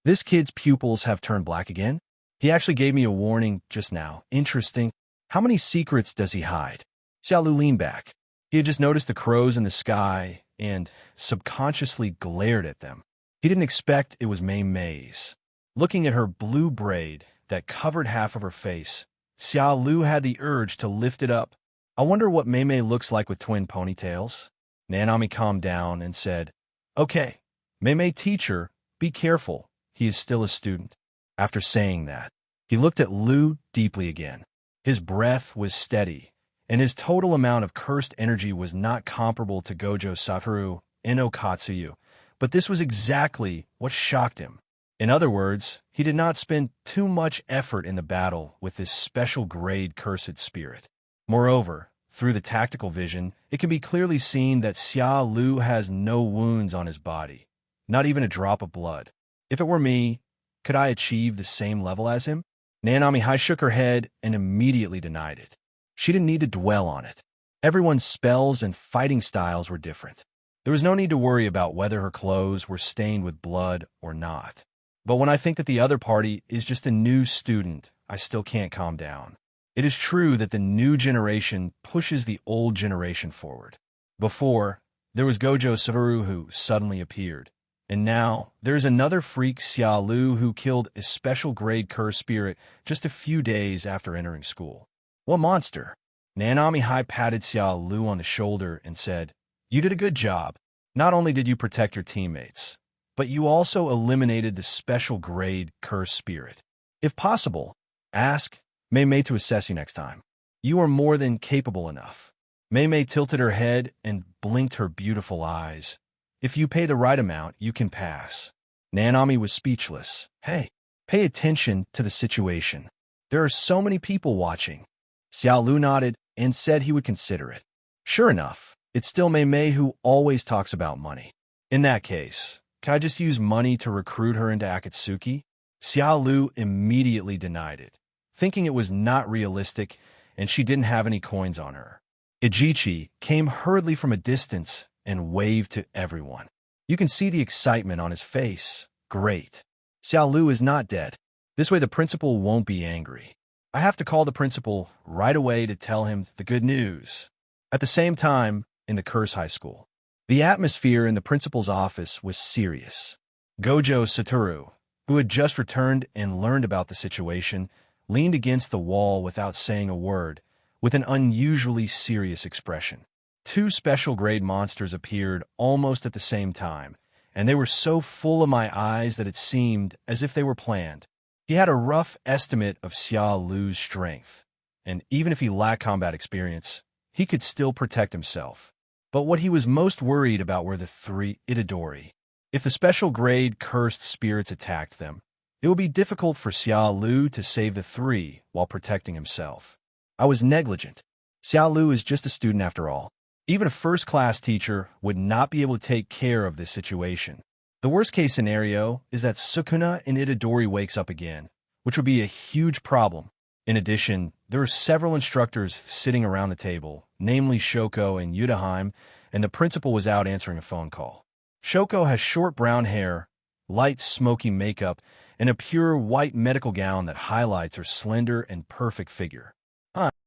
This kid's pupils have turned black again? He actually gave me a warning just now. Interesting. How many secrets does he hide? Xiaolu leaned back. He had just noticed the crows in the sky and subconsciously glared at them. He didn't expect it was May's. Looking at her blue braid that covered half of her face, Xiaolu had the urge to lift it up. I wonder what Maymay looks like with twin ponytails. Nanami calmed down and said, Okay, Maymay teacher, be careful. He is still a student. After saying that, he looked at Lu deeply again. His breath was steady, and his total amount of cursed energy was not comparable to Gojo Satoru and Okatsuyu, but this was exactly what shocked him. In other words, he did not spend too much effort in the battle with this special grade cursed spirit. Moreover, through the tactical vision, it can be clearly seen that Xiaolu has no wounds on his body, not even a drop of blood. If it were me, could I achieve the same level as him? Nanami shook her head and immediately denied it. She didn't need to dwell on it. Everyone's spells and fighting styles were different. There was no need to worry about whether her clothes were stained with blood or not. But when I think that the other party is just a new student, I still can't calm down. It is true that the new generation pushes the old generation forward. Before, there was Gojo Satoru who suddenly appeared. And now, there is another freak Xiaolu who killed a special grade Curse Spirit just a few days after entering school. What monster? Nanami patted Xiaolu on the shoulder and said, You did a good job. Not only did you protect your teammates, but you also eliminated the special grade Curse Spirit. If possible, ask Maymay to assess you next time. You are more than capable enough. Maymay tilted her head and blinked her beautiful eyes. If you pay the right amount, you can pass. Nanami was speechless. Hey, pay attention to the situation. There are so many people watching. Xiaolu nodded and said he would consider it. Sure enough, it's still Maymay who always talks about money. In that case, can I just use money to recruit her into Akitsuki? Xiaolu immediately denied it, thinking it was not realistic and she didn't have any coins on her. Ijichi came hurriedly from a distance and waved to everyone. You can see the excitement on his face. Great. Xiaolu is not dead. This way the principal won't be angry. I have to call the principal right away to tell him the good news. At the same time, in the Curse High School, the atmosphere in the principal's office was serious. Gojo Satoru, who had just returned and learned about the situation, leaned against the wall without saying a word, with an unusually serious expression. Two special grade monsters appeared almost at the same time, and they were so full of my eyes that it seemed as if they were planned. He had a rough estimate of Xiaolu's strength, and even if he lacked combat experience, he could still protect himself. But what he was most worried about were the 3 Itadori. If the special grade cursed spirits attacked them, it would be difficult for Xiaolu to save the 3 while protecting himself. I was negligent. Xiaolu is just a student after all. Even a first-class teacher would not be able to take care of this situation. The worst-case scenario is that Sukuna in Itadori wakes up again, which would be a huge problem. In addition, there are several instructors sitting around the table, namely Shoko and Yudaheim, and the principal was out answering a phone call. Shoko has short brown hair, light smoky makeup, and a pure white medical gown that highlights her slender and perfect figure.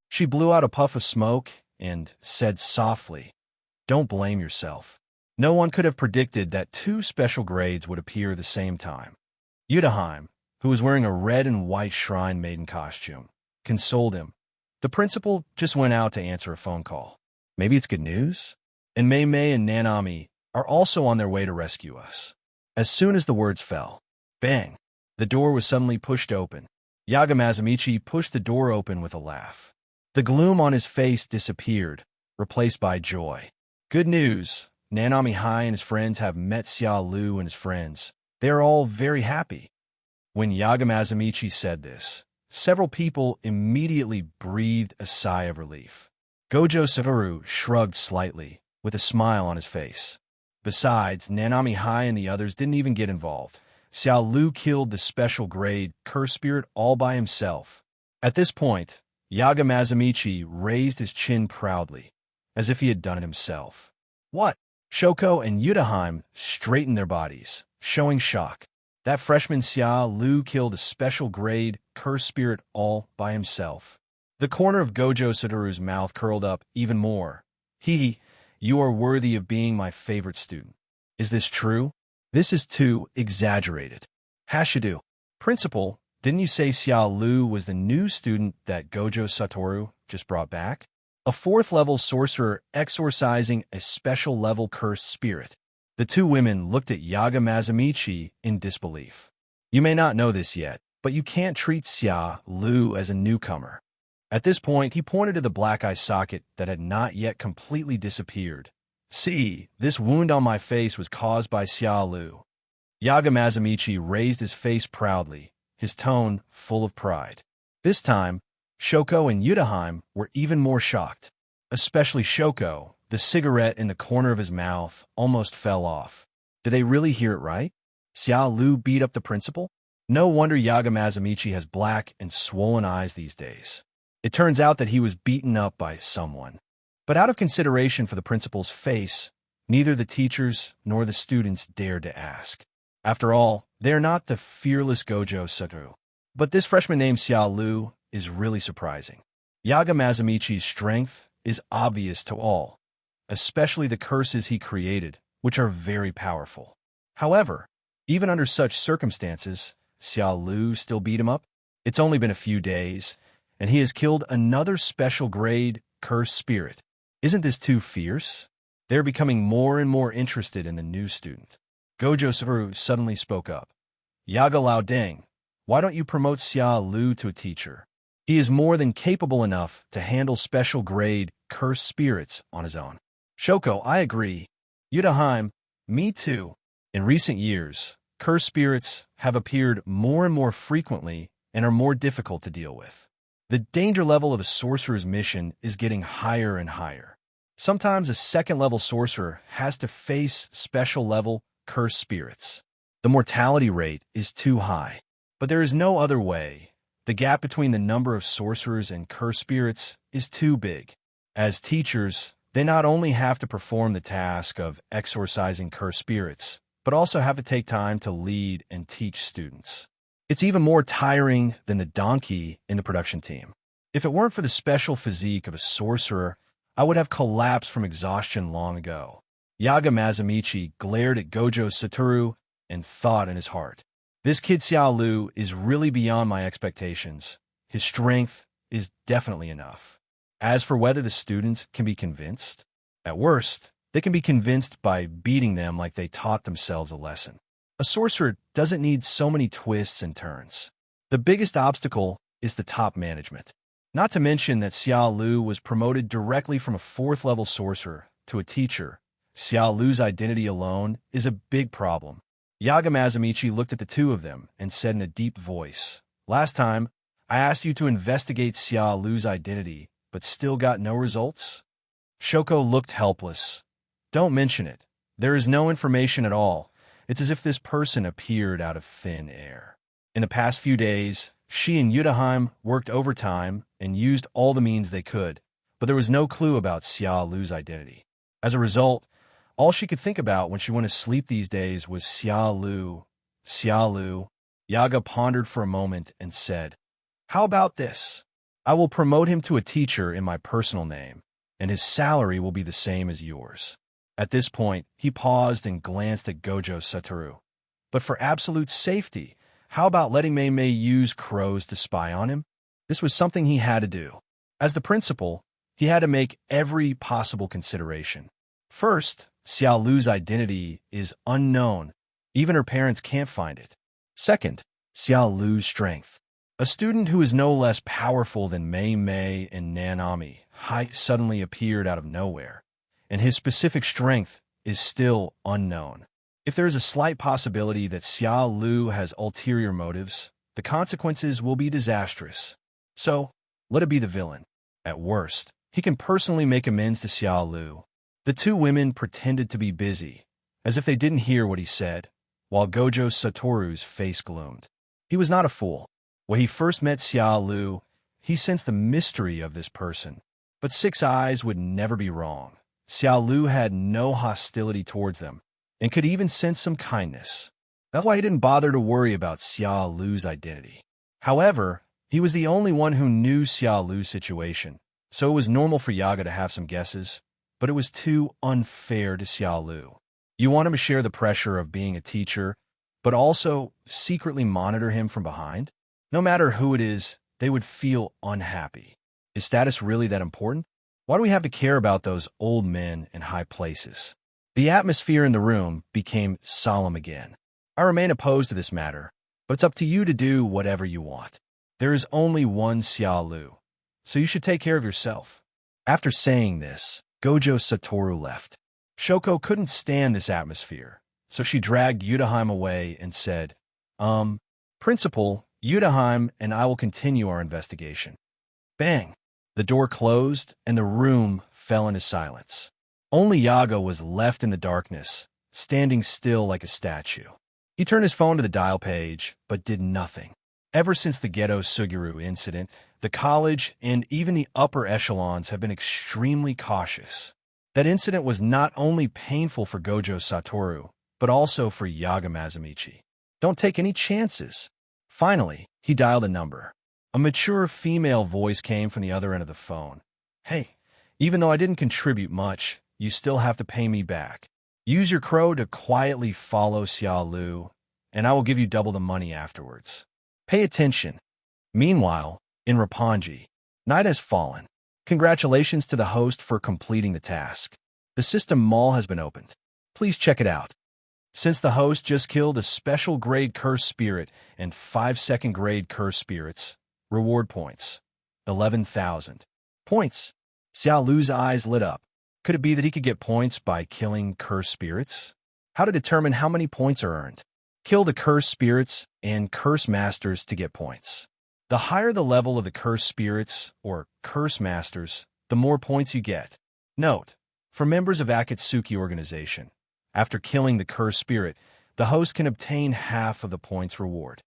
She blew out a puff of smoke and said softly, "Don't blame yourself. No one could have predicted that 2 special grades would appear at the same time." Yudaheim, who was wearing a red and white shrine maiden costume, consoled him. The principal just went out to answer a phone call. Maybe it's good news? And Maymay and Nanami are also on their way to rescue us. As soon as the words fell, bang, the door was suddenly pushed open. Yaga Mazamichi pushed the door open with a laugh. The gloom on his face disappeared, replaced by joy. Good news! Nanami Hai and his friends have met Xiaolu and his friends. They are all very happy. When Yaga Mazamichi said this, several people immediately breathed a sigh of relief. Gojo Satoru shrugged slightly, with a smile on his face. Besides, Nanami Hai and the others didn't even get involved. Xiaolu killed the special grade curse spirit all by himself. At this point, Yaga Mazamichi raised his chin proudly, as if he had done it himself. What? Shoko and Yudaheim straightened their bodies, showing shock. That freshman Xiaolu killed a special grade curse spirit all by himself. The corner of Gojo Satoru's mouth curled up even more. You are worthy of being my favorite student. Is this true? This is too exaggerated. Hashido. Principal, didn't you say Xiaolu was the new student that Gojo Satoru just brought back? A 4th-level sorcerer exorcising a special-level cursed spirit. The 2 women looked at Yaga Mazamichi in disbelief. You may not know this yet, but you can't treat Xiaolu as a newcomer. At this point, he pointed to the black eye socket that had not yet completely disappeared. See, this wound on my face was caused by Xiaolu. Yaga Mazamichi raised his face proudly, his tone full of pride. This time, Shoko and Yudaheim were even more shocked. Especially Shoko, the cigarette in the corner of his mouth almost fell off. Did they really hear it right? Xiaolu beat up the principal? No wonder Yaga Mazamichi has black and swollen eyes these days. It turns out that he was beaten up by someone. But out of consideration for the principal's face, neither the teachers nor the students dared to ask. After all, they are not the fearless Gojo Satoru. But this freshman named Xiaolu is really surprising. Yaga Mazamichi's strength is obvious to all, especially the curses he created, which are very powerful. However, even under such circumstances, Xiaolu still beat him up. It's only been a few days, and he has killed another special grade cursed spirit. Isn't this too fierce? They're becoming more and more interested in the new student. Gojo Satoru suddenly spoke up. Yaga Laodeng, why don't you promote Xiaolu to a teacher? He is more than capable enough to handle special grade cursed spirits on his own. Shoko, I agree. Yudaheim, me too. In recent years, cursed spirits have appeared more and more frequently and are more difficult to deal with. The danger level of a sorcerer's mission is getting higher and higher. Sometimes a second-level sorcerer has to face special-level cursed spirits. The mortality rate is too high. But there is no other way. The gap between the number of sorcerers and cursed spirits is too big. As teachers, they not only have to perform the task of exorcising cursed spirits, but also have to take time to lead and teach students. It's even more tiring than the donkey in the production team. If it weren't for the special physique of a sorcerer, I would have collapsed from exhaustion long ago. Yaga Mazamichi glared at Gojo Satoru and thought in his heart, this kid Xiaolu is really beyond my expectations. His strength is definitely enough. As for whether the students can be convinced, at worst, They can be convinced by beating them like they taught themselves a lesson. A sorcerer doesn't need so many twists and turns. The biggest obstacle is the top management. Not to mention that Xiaolu was promoted directly from a 4th-level sorcerer to a teacher. Xiaolu's identity alone is a big problem. Yagamazamichi looked at the two of them and said in a deep voice, "Last time, I asked you to investigate Xiaolu's identity, but still got no results?" Shoko looked helpless. "Don't mention it. There is no information at all. It's as if this person appeared out of thin air. In the past few days, she and Yutaheim worked overtime and used all the means they could, but there was no clue about Xiaolu's identity. As a result, all she could think about when she went to sleep these days was Xiaolu. Xiaolu." Yaga pondered for a moment and said, "How about this? I will promote him to a teacher in my personal name, and his salary will be the same as yours." At this point, he paused and glanced at Gojo Satoru. "But for absolute safety, how about letting Maymay use crows to spy on him?" This was something he had to do. As the principal, he had to make every possible consideration. First, Xiaolu's identity is unknown. Even her parents can't find it. Second, Xiaolu's strength. A student who is no less powerful than Maymay and Nanami suddenly appeared out of nowhere, and his specific strength is still unknown. If there is a slight possibility that Xiaolu has ulterior motives, the consequences will be disastrous. So, let it be the villain. At worst, he can personally make amends to Xiaolu. The two women pretended to be busy, as if they didn't hear what he said, while Gojo Satoru's face gloomed. He was not a fool. When he first met Xiaolu, he sensed the mystery of this person. But Six Eyes would never be wrong. Xiaolu had no hostility towards them, and could even sense some kindness. That's why he didn't bother to worry about Xiaolu's identity. However, he was the only one who knew Xiaolu's situation, so it was normal for Yaga to have some guesses, but it was too unfair to Xiaolu. You want him to share the pressure of being a teacher, but also secretly monitor him from behind? No matter who it is, they would feel unhappy. Is status really that important? Why do we have to care about those old men in high places? The atmosphere in the room became solemn again. I remain opposed to this matter, but it's up to you to do whatever you want. There is only one Xiaolu, so you should take care of yourself. After saying this, Gojo Satoru left. Shoko couldn't stand this atmosphere, so she dragged Yutaheim away and said, Principal, Yutaheim and I will continue our investigation." Bang! The door closed, and the room fell into silence. Only Yaga was left in the darkness, standing still like a statue. He turned his phone to the dial page, but did nothing. Ever since the Ghetto Suguru incident, the college and even the upper echelons have been extremely cautious. That incident was not only painful for Gojo Satoru, but also for Yagamazamichi. Don't take any chances. Finally, he dialed a number. A mature female voice came from the other end of the phone. "Hey, even though I didn't contribute much, you still have to pay me back. Use your crow to quietly follow Xiaolu, and I will give you double the money afterwards. Pay attention." Meanwhile, in Roppongi, night has fallen. Congratulations to the host for completing the task. The system mall has been opened. Please check it out. Since the host just killed a special grade curse spirit and 5 second grade curse spirits, reward points. 11,000 points. Xiaolu's eyes lit up. Could it be that he could get points by killing curse spirits? How to determine how many points are earned? Kill the curse spirits and curse masters to get points. The higher the level of the curse spirits or curse masters, the more points you get. Note, for members of Akitsuki Organization, after killing the curse spirit, the host can obtain half of the points reward.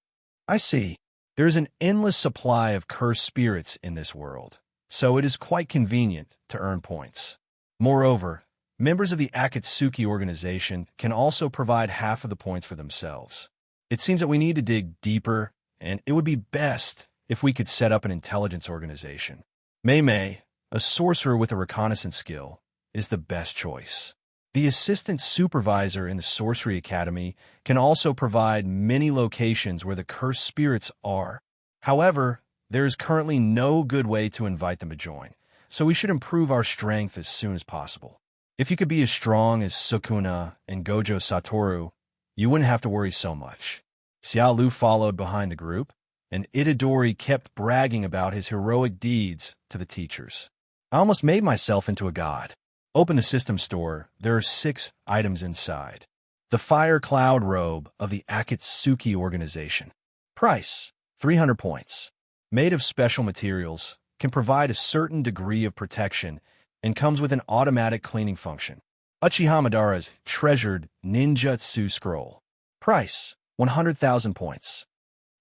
I see. There is an endless supply of cursed spirits in this world, so it is quite convenient to earn points. Moreover, members of the Akitsuki Organization can also provide half of the points for themselves. It seems that we need to dig deeper, and it would be best if we could set up an intelligence organization. Maymay, a sorcerer with a reconnaissance skill, is the best choice. The assistant supervisor in the Sorcery Academy can also provide many locations where the cursed spirits are. However, there is currently no good way to invite them to join, so we should improve our strength as soon as possible. If you could be as strong as Sukuna and Gojo Satoru, you wouldn't have to worry so much. Xiaolu followed behind the group, and Itadori kept bragging about his heroic deeds to the teachers. I almost made myself into a god. Open the system store. There are 6 items inside. The Fire Cloud Robe of the Akitsuki Organization. Price, 300 points. Made of special materials, can provide a certain degree of protection, and comes with an automatic cleaning function. Uchiha Madara's treasured ninjutsu scroll. Price, 100,000 points.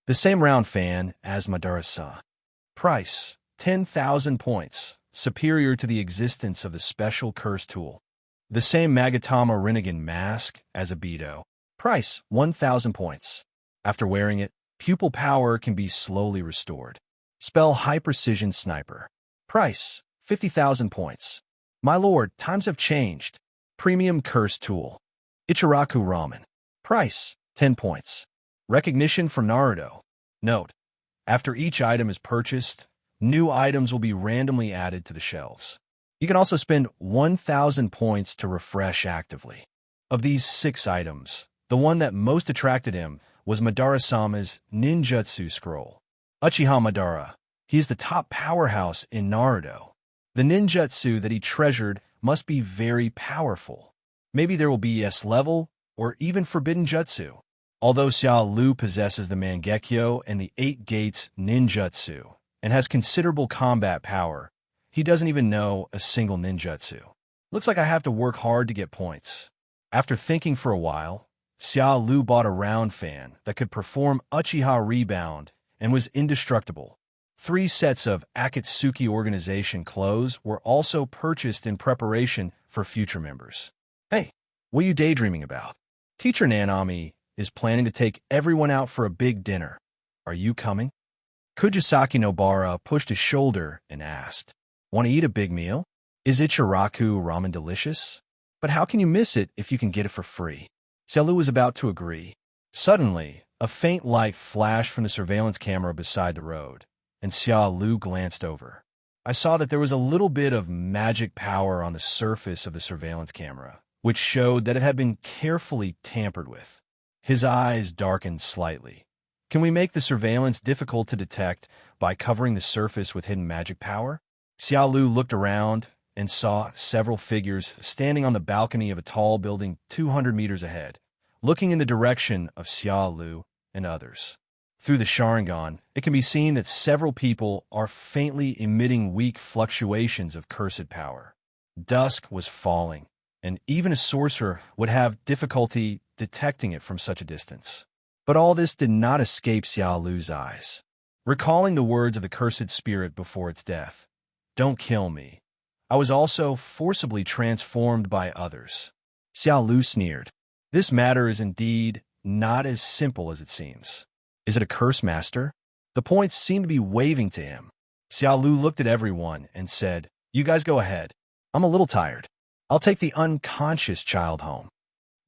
The same round fan as Madara-san. Price, 10,000 points, superior to the existence of the special curse tool. The same Magatama Rinnegan mask as Obito. Price, 1,000 points. After wearing it, pupil power can be slowly restored. Spell High Precision Sniper. Price, 50,000 points. My lord, times have changed. Premium Curse Tool. Ichiraku Ramen. Price, 10 points. Recognition for Naruto. Note: after each item is purchased, new items will be randomly added to the shelves. You can also spend 1,000 points to refresh actively. Of these 6 items, the one that most attracted him was Madara-sama's ninjutsu scroll. Uchiha Madara. He is the top powerhouse in Naruto. The ninjutsu that he treasured must be very powerful. Maybe there will be S level or even forbidden jutsu. Although Xiaolu possesses the Mangekyo and the 8 Gates ninjutsu and has considerable combat power, he doesn't even know a single ninjutsu. Looks like I have to work hard to get points. After thinking for a while, Xiaolu bought a round fan that could perform Uchiha Rebound and was indestructible. 3 sets of Akitsuki Organization clothes were also purchased in preparation for future members. Hey, what are you daydreaming about? Teacher Nanami is planning to take everyone out for a big dinner. Are you coming? Kugisaki Nobara pushed his shoulder and asked, "Want to eat a big meal? Is Ichiraku ramen delicious? But how can you miss it if you can get it for free?" Xiaolu was about to agree. Suddenly, a faint light flashed from the surveillance camera beside the road, and Xiaolu glanced over. I saw that there was a little bit of magic power on the surface of the surveillance camera, which showed that it had been carefully tampered with. His eyes darkened slightly. Can we make the surveillance difficult to detect by covering the surface with hidden magic power? Xiaolu looked around and saw several figures standing on the balcony of a tall building 200 meters ahead, looking in the direction of Xiaolu and others. Through the Sharingan, it can be seen that several people are faintly emitting weak fluctuations of cursed power. Dusk was falling, and even a sorcerer would have difficulty detecting it from such a distance. But all this did not escape Xiaolu's eyes. Recalling the words of the cursed spirit before its death, "Don't kill me. I was also forcibly transformed by others." Xiaolu sneered. This matter is indeed not as simple as it seems. Is it a curse master? The points seemed to be waving to him. Xiaolu looked at everyone and said, "You guys go ahead. I'm a little tired. I'll take the unconscious child home."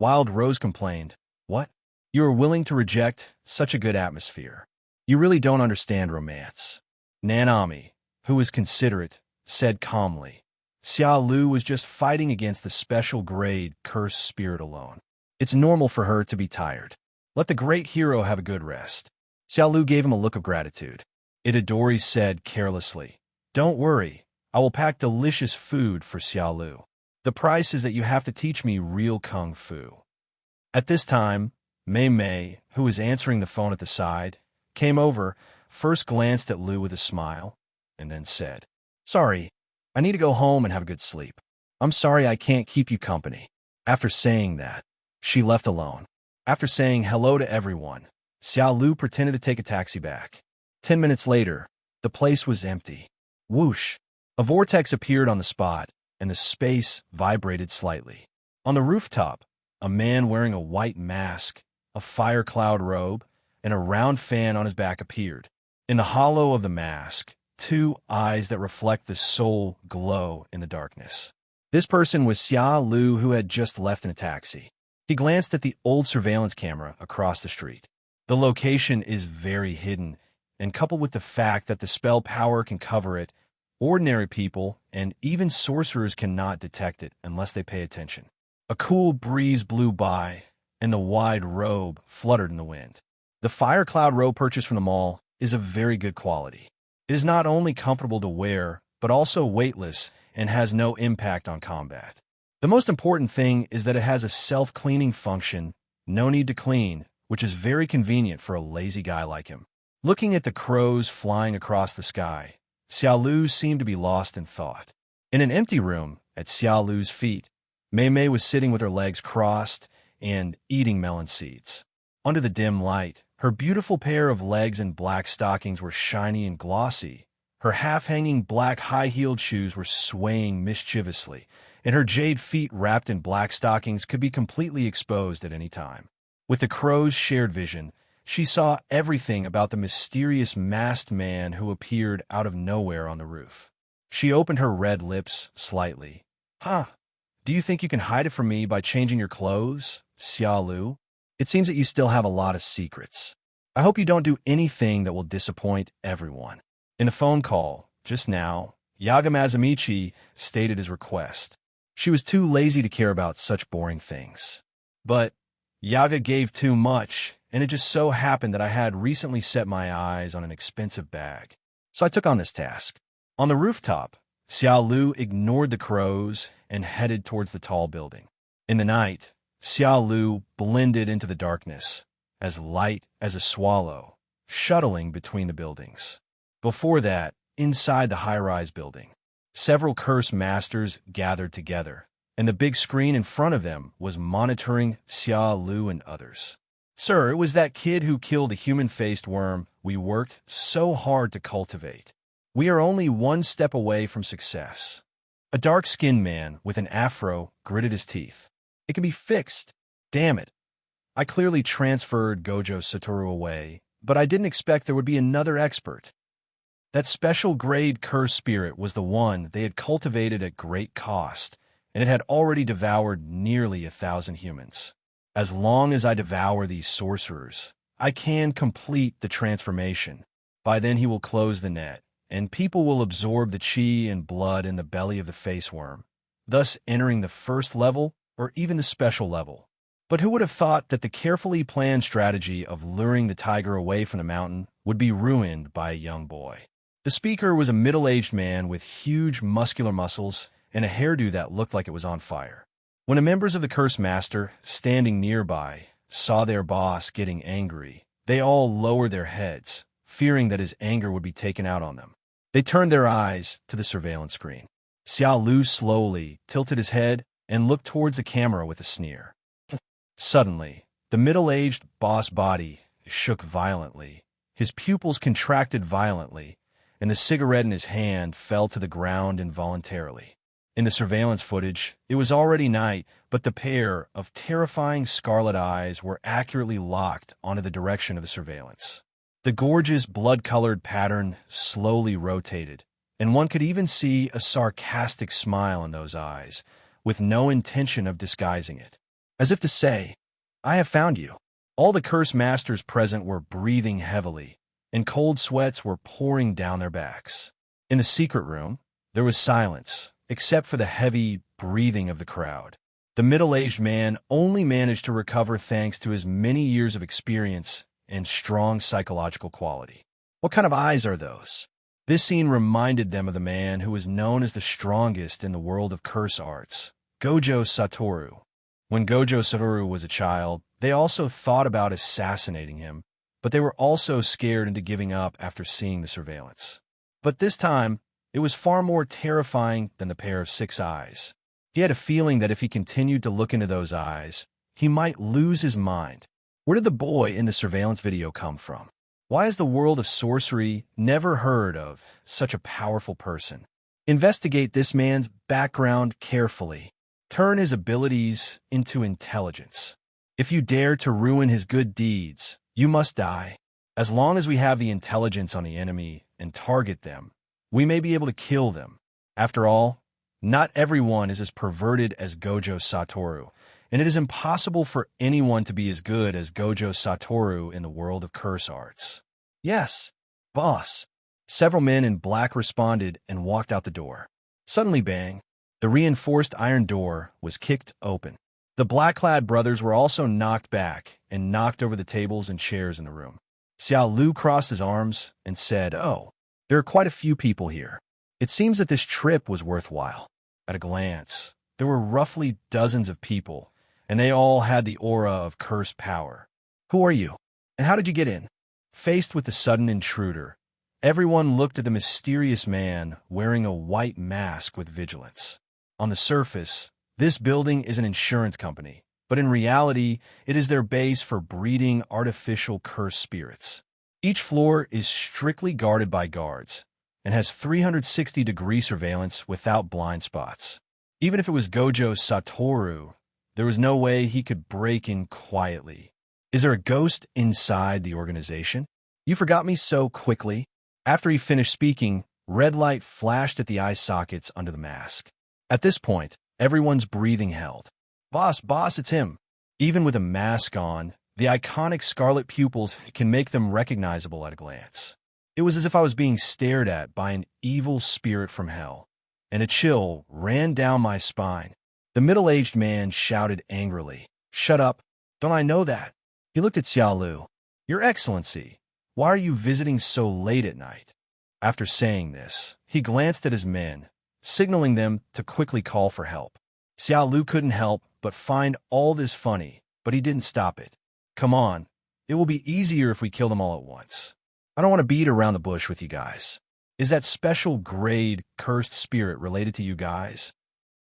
Wild Rose complained, "What? You are willing to reject such a good atmosphere. You really don't understand romance." Nanami, who was considerate, said calmly, "Xiaolu was just fighting against the special grade cursed spirit alone. It's normal for her to be tired. Let the great hero have a good rest." Xiaolu gave him a look of gratitude. Itadori said carelessly, "Don't worry, I will pack delicious food for Xiaolu. The price is that you have to teach me real kung fu." At this time, Maymay, who was answering the phone at the side, came over, first glanced at Lu with a smile, and then said, "Sorry, I need to go home and have a good sleep. I'm sorry I can't keep you company." After saying that, she left alone. After saying hello to everyone, Xiaolu pretended to take a taxi back. 10 minutes later, the place was empty. Whoosh! A vortex appeared on the spot, and the space vibrated slightly. On the rooftop, a man wearing a white mask, a fire cloud robe, and a round fan on his back appeared. In the hollow of the mask, 2 eyes that reflect the soul glow in the darkness. This person was Xiaolu, who had just left in a taxi. He glanced at the old surveillance camera across the street. The location is very hidden, and coupled with the fact that the spell power can cover it, Ordinary people and even sorcerers cannot detect it unless they pay attention. A cool breeze blew by, and the wide robe fluttered in the wind. The Fire Cloud robe purchased from the mall is of very good quality. It is not only comfortable to wear, but also weightless and has no impact on combat. The most important thing is that it has a self-cleaning function, no need to clean, which is very convenient for a lazy guy like him. Looking at the crows flying across the sky, Xiaolu seemed to be lost in thought. In an empty room, at Xiaolu's feet, Maymay was sitting with her legs crossed and eating melon seeds. Under the dim light, her beautiful pair of legs and black stockings were shiny and glossy. Her half-hanging black high-heeled shoes were swaying mischievously, and her jade feet wrapped in black stockings could be completely exposed at any time. With the crow's shared vision, she saw everything about the mysterious masked man who appeared out of nowhere on the roof. She opened her red lips slightly. "Huh, do you think you can hide it from me by changing your clothes, Xiaolu? It seems that you still have a lot of secrets. I hope you don't do anything that will disappoint everyone." In a phone call, just now, Yaga Mazamichi stated his request. She was too lazy to care about such boring things. But Yaga gave too much, and it just so happened that I had recently set my eyes on an expensive bag. So I took on this task. On the rooftop, Xiaolu ignored the crows and headed towards the tall building. In the night, Xiaolu blended into the darkness, as light as a swallow, shuttling between the buildings. Before that, inside the high-rise building, several Curse Masters gathered together, and the big screen in front of them was monitoring Xiaolu and others. "Sir, it was that kid who killed the human-faced worm we worked so hard to cultivate. We are only one step away from success." A dark-skinned man with an afro gritted his teeth. "It can be fixed. Damn it. I clearly transferred Gojo Satoru away, but I didn't expect there would be another expert. That special-grade curse spirit was the one they had cultivated at great cost, and it had already devoured nearly 1,000 humans. As long as I devour these sorcerers, I can complete the transformation. By then he will close the net, and people will absorb the chi and blood in the belly of the face worm, thus entering the first level or even the special level. But who would have thought that the carefully planned strategy of luring the tiger away from the mountain would be ruined by a young boy?" The speaker was a middle-aged man with huge muscular muscles and a hairdo that looked like it was on fire. When the members of the Curse Master, standing nearby, saw their boss getting angry, they all lowered their heads, fearing that his anger would be taken out on them. They turned their eyes to the surveillance screen. Xiaolu slowly tilted his head and looked towards the camera with a sneer. Suddenly, the middle-aged boss body shook violently. His pupils contracted violently, and the cigarette in his hand fell to the ground involuntarily. In the surveillance footage, it was already night, but the pair of terrifying scarlet eyes were accurately locked onto the direction of the surveillance. The gorgeous blood-colored pattern slowly rotated, and one could even see a sarcastic smile in those eyes, with no intention of disguising it. As if to say, "I have found you." All the Curse Masters present were breathing heavily, and cold sweats were pouring down their backs. In the secret room, there was silence, except for the heavy breathing of the crowd. The middle-aged man only managed to recover thanks to his many years of experience and strong psychological quality. What kind of eyes are those? This scene reminded them of the man who was known as the strongest in the world of curse arts, Gojo Satoru. When Gojo Satoru was a child, they also thought about assassinating him, but they were also scared into giving up after seeing the surveillance. But this time, it was far more terrifying than the pair of 6 eyes. He had a feeling that if he continued to look into those eyes, he might lose his mind. Where did the boy in the surveillance video come from? Why has the world of sorcery never heard of such a powerful person? Investigate this man's background carefully. Turn his abilities into intelligence. If you dare to ruin his good deeds, you must die. As long as we have the intelligence on the enemy and target them, we may be able to kill them. After all, not everyone is as perverted as Gojo Satoru, and it is impossible for anyone to be as good as Gojo Satoru in the world of curse arts. Yes, boss. Several men in black responded and walked out the door. Suddenly, bang, the reinforced iron door was kicked open. The black-clad brothers were also knocked back and knocked over the tables and chairs in the room. Xiaolu crossed his arms and said, "Oh, there are quite a few people here. It seems that this trip was worthwhile." At a glance, there were roughly dozens of people, and they all had the aura of cursed power. "Who are you? And how did you get in?" Faced with the sudden intruder, everyone looked at the mysterious man wearing a white mask with vigilance. On the surface, this building is an insurance company, but in reality, it is their base for breeding artificial cursed spirits. Each floor is strictly guarded by guards and has 360-degree surveillance without blind spots. Even if it was Gojo Satoru, there was no way he could break in quietly. "Is there a ghost inside the organization? You forgot me so quickly." After he finished speaking, red light flashed at the eye sockets under the mask. At this point, everyone's breathing held. Boss, it's him." Even with a mask on, the iconic scarlet pupils can make them recognizable at a glance. It was as if I was being stared at by an evil spirit from hell, and a chill ran down my spine. The middle-aged man shouted angrily, "Shut up! Don't I know that?" He looked at Xiaolu. "Your Excellency, why are you visiting so late at night?" After saying this, he glanced at his men, signaling them to quickly call for help. Xiaolu couldn't help but find all this funny, but he didn't stop it. "Come on, it will be easier if we kill them all at once. I don't want to beat around the bush with you guys. Is that special grade cursed spirit related to you guys?"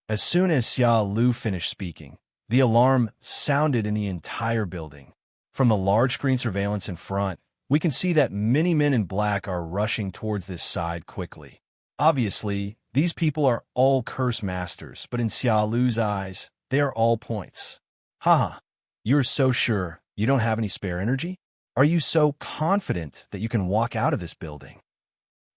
As soon as Xiaolu finished speaking, the alarm sounded in the entire building. From the large screen surveillance in front, we can see that many men in black are rushing towards this side quickly. Obviously, these people are all curse masters, but in Xiaolu's eyes, they are all points. "Haha, you're so sure you don't have any spare energy? Are you so confident that you can walk out of this building?"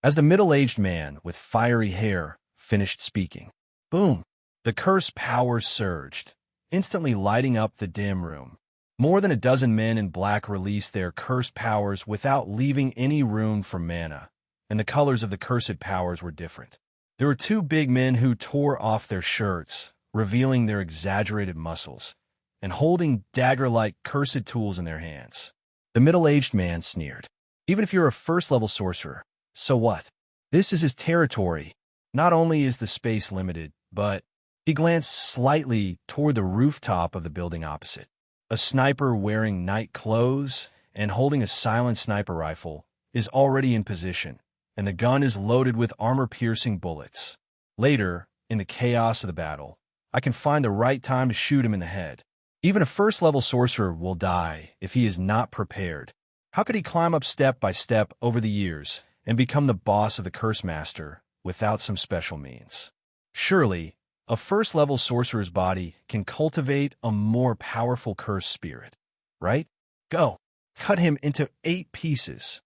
As the middle-aged man with fiery hair finished speaking, boom, the curse power surged, instantly lighting up the dim room. More than a dozen men in black released their cursed powers without leaving any room for mana, and the colors of the cursed powers were different. There were two big men who tore off their shirts, revealing their exaggerated muscles, and holding dagger-like cursed tools in their hands. The middle-aged man sneered. "Even if you're a first-level sorcerer, so what? This is his territory. Not only is the space limited, but..." He glanced slightly toward the rooftop of the building opposite. A sniper wearing night clothes and holding a silent sniper rifle is already in position, and the gun is loaded with armor-piercing bullets. Later, in the chaos of the battle, I can find the right time to shoot him in the head. Even a first-level sorcerer will die if he is not prepared. How could he climb up step by step over the years and become the boss of the Curse Master without some special means? Surely, a first-level sorcerer's body can cultivate a more powerful curse spirit, right? Go, cut him into 8 pieces.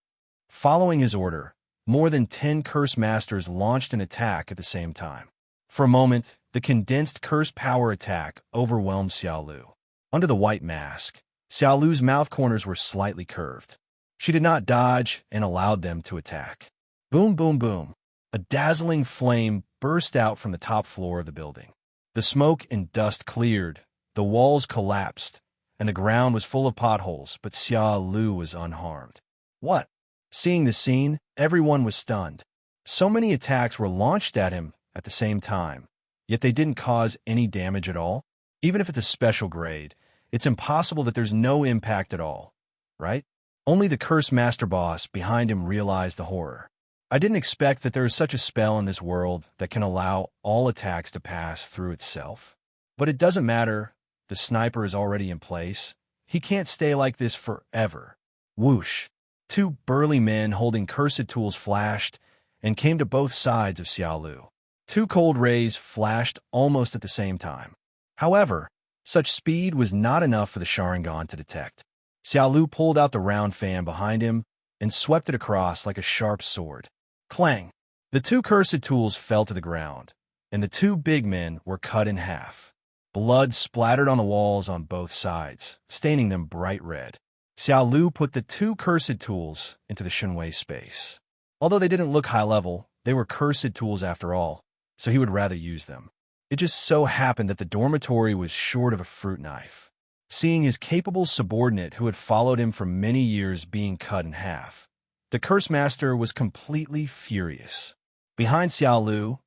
Following his order, more than 10 curse masters launched an attack at the same time. For a moment, the condensed curse power attack overwhelmed Xiaolu. Under the white mask, Xiaolu's mouth corners were slightly curved. She did not dodge and allowed them to attack. Boom, boom, boom. A dazzling flame burst out from the top floor of the building. The smoke and dust cleared, the walls collapsed, and the ground was full of potholes, but Xiaolu was unharmed. What? Seeing the scene, everyone was stunned. So many attacks were launched at him at the same time, yet they didn't cause any damage at all. Even if it's a special grade, it's impossible that there's no impact at all, right? Only the Curse Master boss behind him realized the horror. I didn't expect that there is such a spell in this world that can allow all attacks to pass through itself. But it doesn't matter. The sniper is already in place. He can't stay like this forever. Whoosh. 2 burly men holding cursed tools flashed and came to both sides of Xiaolu. 2 cold rays flashed almost at the same time. However, such speed was not enough for the Sharingan to detect. Xiaolu pulled out the round fan behind him and swept it across like a sharp sword. Clang! The 2 cursed tools fell to the ground, and the 2 big men were cut in half. Blood splattered on the walls on both sides, staining them bright red. Xiaolu put the 2 cursed tools into the Shenwei space. Although they didn't look high level, they were cursed tools after all, so he would rather use them. It just so happened that the dormitory was short of a fruit knife. Seeing his capable subordinate who had followed him for many years being cut in half, the curse master was completely furious. Behind Xiaolu,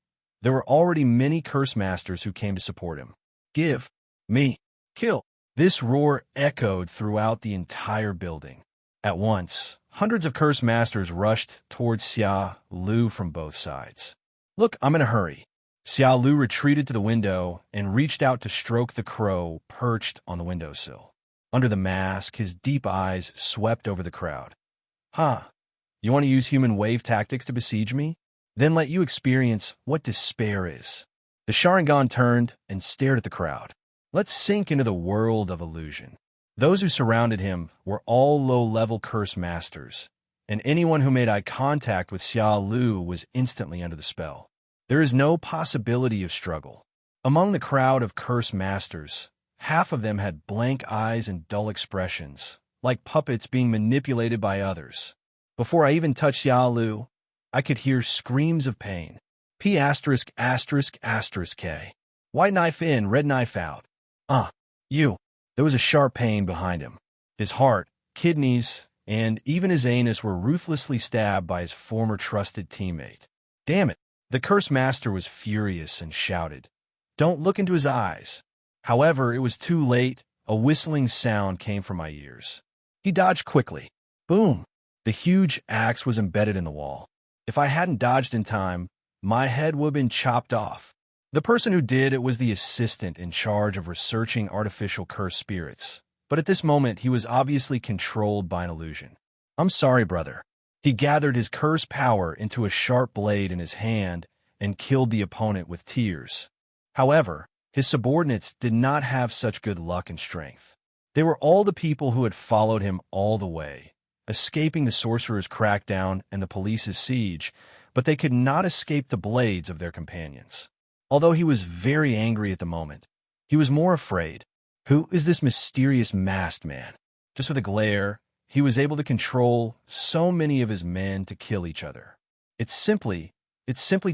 there were already many curse masters who came to support him. Give me, kill. This roar echoed throughout the entire building. At once, hundreds of curse masters rushed towards Xiaolu from both sides. Look, I'm in a hurry. Xiaolu retreated to the window and reached out to stroke the crow perched on the windowsill. Under the mask, his deep eyes swept over the crowd. Huh, you want to use human wave tactics to besiege me? Then let you experience what despair is. The Sharingan turned and stared at the crowd. Let's sink into the world of illusion. Those who surrounded him were all low-level curse masters, and anyone who made eye contact with Xiaolu was instantly under the spell. There is no possibility of struggle. Among the crowd of curse masters, half of them had blank eyes and dull expressions, like puppets being manipulated by others. Before I even touched Xiaolu, I could hear screams of pain. P*******K. White knife in, red knife out. You. There was a sharp pain behind him. His heart, kidneys, and even his anus were ruthlessly stabbed by his former trusted teammate. Damn it. The curse master was furious and shouted, "Don't look into his eyes." However, it was too late. A whistling sound came from my ears. He dodged quickly. Boom. The huge axe was embedded in the wall. If I hadn't dodged in time, my head would have been chopped off. The person who did it was the assistant in charge of researching artificial cursed spirits, but at this moment he was obviously controlled by an illusion. I'm sorry, brother. He gathered his curse power into a sharp blade in his hand and killed the opponent with tears. However, his subordinates did not have such good luck and strength. They were all the people who had followed him all the way, escaping the sorcerer's crackdown and the police's siege, but they could not escape the blades of their companions. Although he was very angry at the moment, he was more afraid. Who is this mysterious masked man? Just with a glare, he was able to control so many of his men to kill each other. It's simply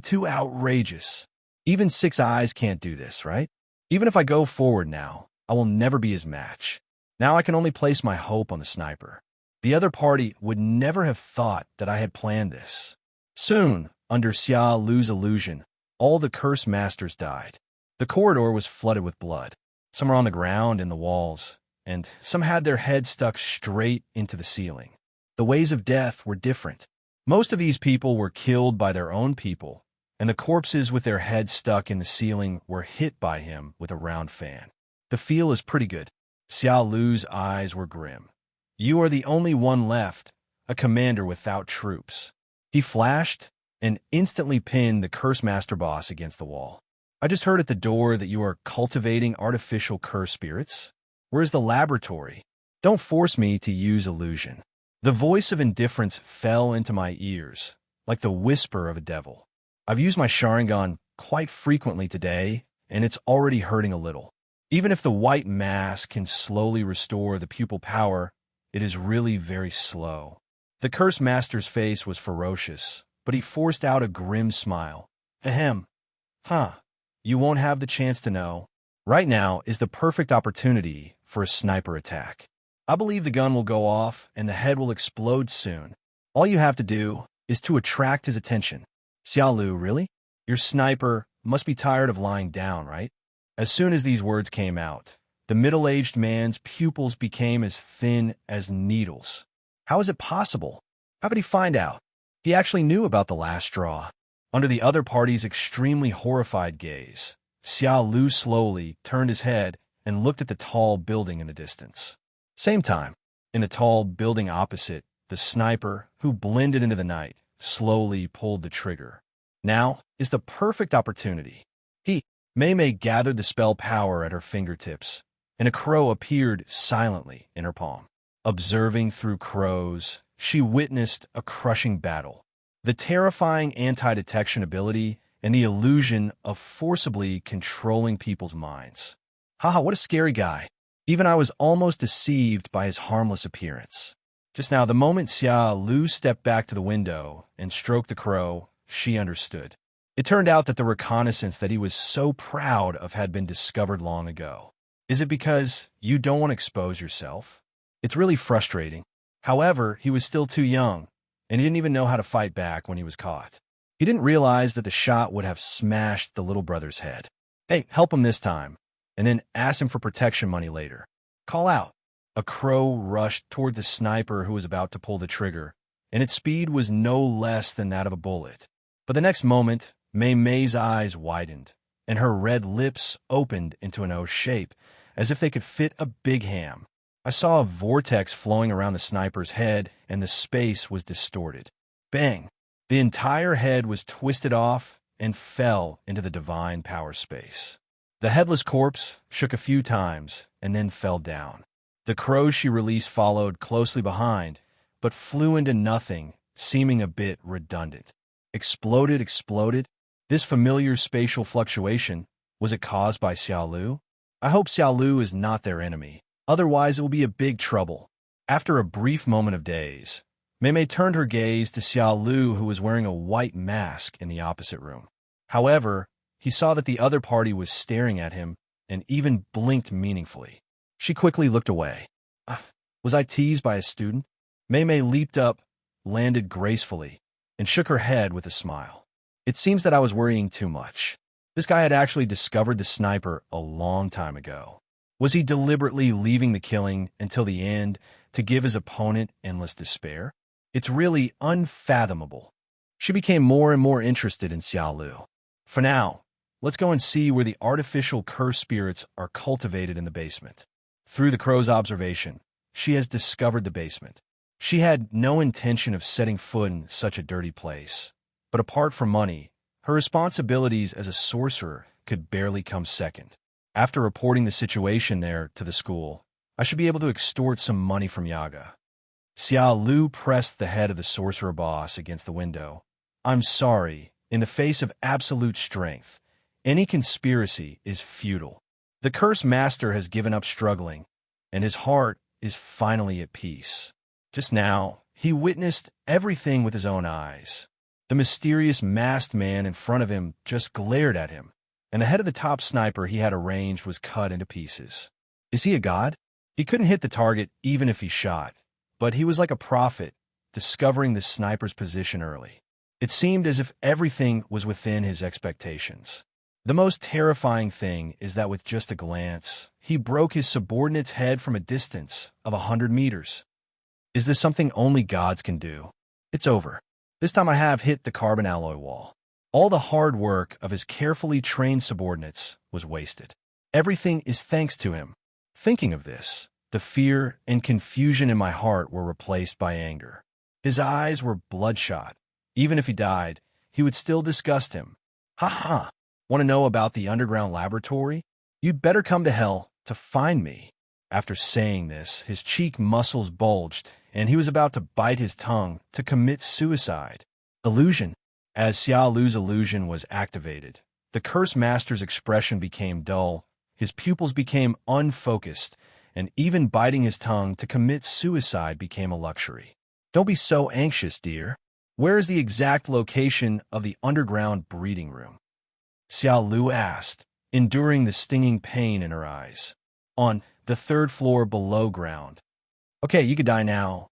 too outrageous. Even 6 eyes can't do this, right? Even if I go forward now, I will never be his match. Now I can only place my hope on the sniper. The other party would never have thought that I had planned this. Soon, under Xiaolu's illusion, all the curse masters died. The corridor was flooded with blood. Some were on the ground and the walls, and some had their heads stuck straight into the ceiling. The ways of death were different. Most of these people were killed by their own people, and the corpses with their heads stuck in the ceiling were hit by him with a round fan. The feel is pretty good. Xiaolu's eyes were grim. You are the only one left, a commander without troops. He flashed and instantly pinned the curse master boss against the wall. I just heard at the door that you are cultivating artificial curse spirits. Where's the laboratory? Don't force me to use illusion. The voice of indifference fell into my ears, like the whisper of a devil. I've used my Sharingan quite frequently today, and it's already hurting a little. Even if the white mask can slowly restore the pupil power, it is really very slow. The curse master's face was ferocious, but he forced out a grim smile. Ahem. You won't have the chance to know. Right now is the perfect opportunity for a sniper attack. I believe the gun will go off and the head will explode soon. All you have to do is to attract his attention. Xiaolu, really? Your sniper must be tired of lying down, right? As soon as these words came out, the middle-aged man's pupils became as thin as needles. How is it possible? How could he find out? He actually knew about the last straw. Under the other party's extremely horrified gaze, Xiaolu slowly turned his head and looked at the tall building in the distance. Same time, in the tall building opposite, the sniper, who blended into the night, slowly pulled the trigger. Now is the perfect opportunity. Maymay gathered the spell power at her fingertips, and a crow appeared silently in her palm. Observing through crows, she witnessed a crushing battle. The terrifying anti-detection ability and the illusion of forcibly controlling people's minds. Haha, what a scary guy. Even I was almost deceived by his harmless appearance. Just now, the moment Xiaolu stepped back to the window and stroked the crow, she understood. It turned out that the reconnaissance that he was so proud of had been discovered long ago. Is it because you don't want to expose yourself? It's really frustrating. However, he was still too young, and he didn't even know how to fight back when he was caught. He didn't realize that the shot would have smashed the little brother's head. Hey, help him this time, and then ask him for protection money later. Call out. A crow rushed toward the sniper who was about to pull the trigger, and its speed was no less than that of a bullet. But the next moment, May's eyes widened, and her red lips opened into an O shape, as if they could fit a big ham. I saw a vortex flowing around the sniper's head, and the space was distorted. Bang! The entire head was twisted off and fell into the divine power space. The headless corpse shook a few times and then fell down. The crows she released followed closely behind, but flew into nothing, seeming a bit redundant. Exploded. This familiar spatial fluctuation, was it caused by Xiaolu? I hope Xiaolu is not their enemy. Otherwise, it will be a big trouble. After a brief moment of daze, Maymay turned her gaze to Xiaolu, who was wearing a white mask in the opposite room. However, he saw that the other party was staring at him and even blinked meaningfully. She quickly looked away. Was I teased by a student? Maymay leaped up, landed gracefully, and shook her head with a smile. It seems that I was worrying too much. This guy had actually discovered the sniper a long time ago. Was he deliberately leaving the killing until the end to give his opponent endless despair? It's really unfathomable. She became more and more interested in Xiaolu. For now, let's go and see where the artificial curse spirits are cultivated in the basement. Through the crow's observation, she has discovered the basement. She had no intention of setting foot in such a dirty place. But apart from money, her responsibilities as a sorcerer could barely come second. After reporting the situation there to the school, I should be able to extort some money from Yaga. Xiaolu pressed the head of the sorcerer boss against the window. I'm sorry, in the face of absolute strength, any conspiracy is futile. The curse master has given up struggling, and his heart is finally at peace. Just now, he witnessed everything with his own eyes. The mysterious masked man in front of him just glared at him, and the head of the top sniper he had arranged was cut into pieces. Is he a god? He couldn't hit the target even if he shot, but he was like a prophet, discovering the sniper's position early. It seemed as if everything was within his expectations. The most terrifying thing is that with just a glance, he broke his subordinate's head from a distance of 100 meters. Is this something only gods can do? It's over. This time I have hit the carbon alloy wall. All the hard work of his carefully trained subordinates was wasted. Everything is thanks to him. Thinking of this, the fear and confusion in my heart were replaced by anger. His eyes were bloodshot. Even if he died, he would still disgust him. Ha ha! Want to know about the underground laboratory? You'd better come to hell to find me. After saying this, his cheek muscles bulged, and he was about to bite his tongue to commit suicide. Illusion. As Xiaolu's illusion was activated, the curse master's expression became dull, his pupils became unfocused, and even biting his tongue to commit suicide became a luxury. Don't be so anxious, dear. Where is the exact location of the underground breeding room? Xiaolu asked, enduring the stinging pain in her eyes. On the 3rd floor below ground. Okay, you could die now.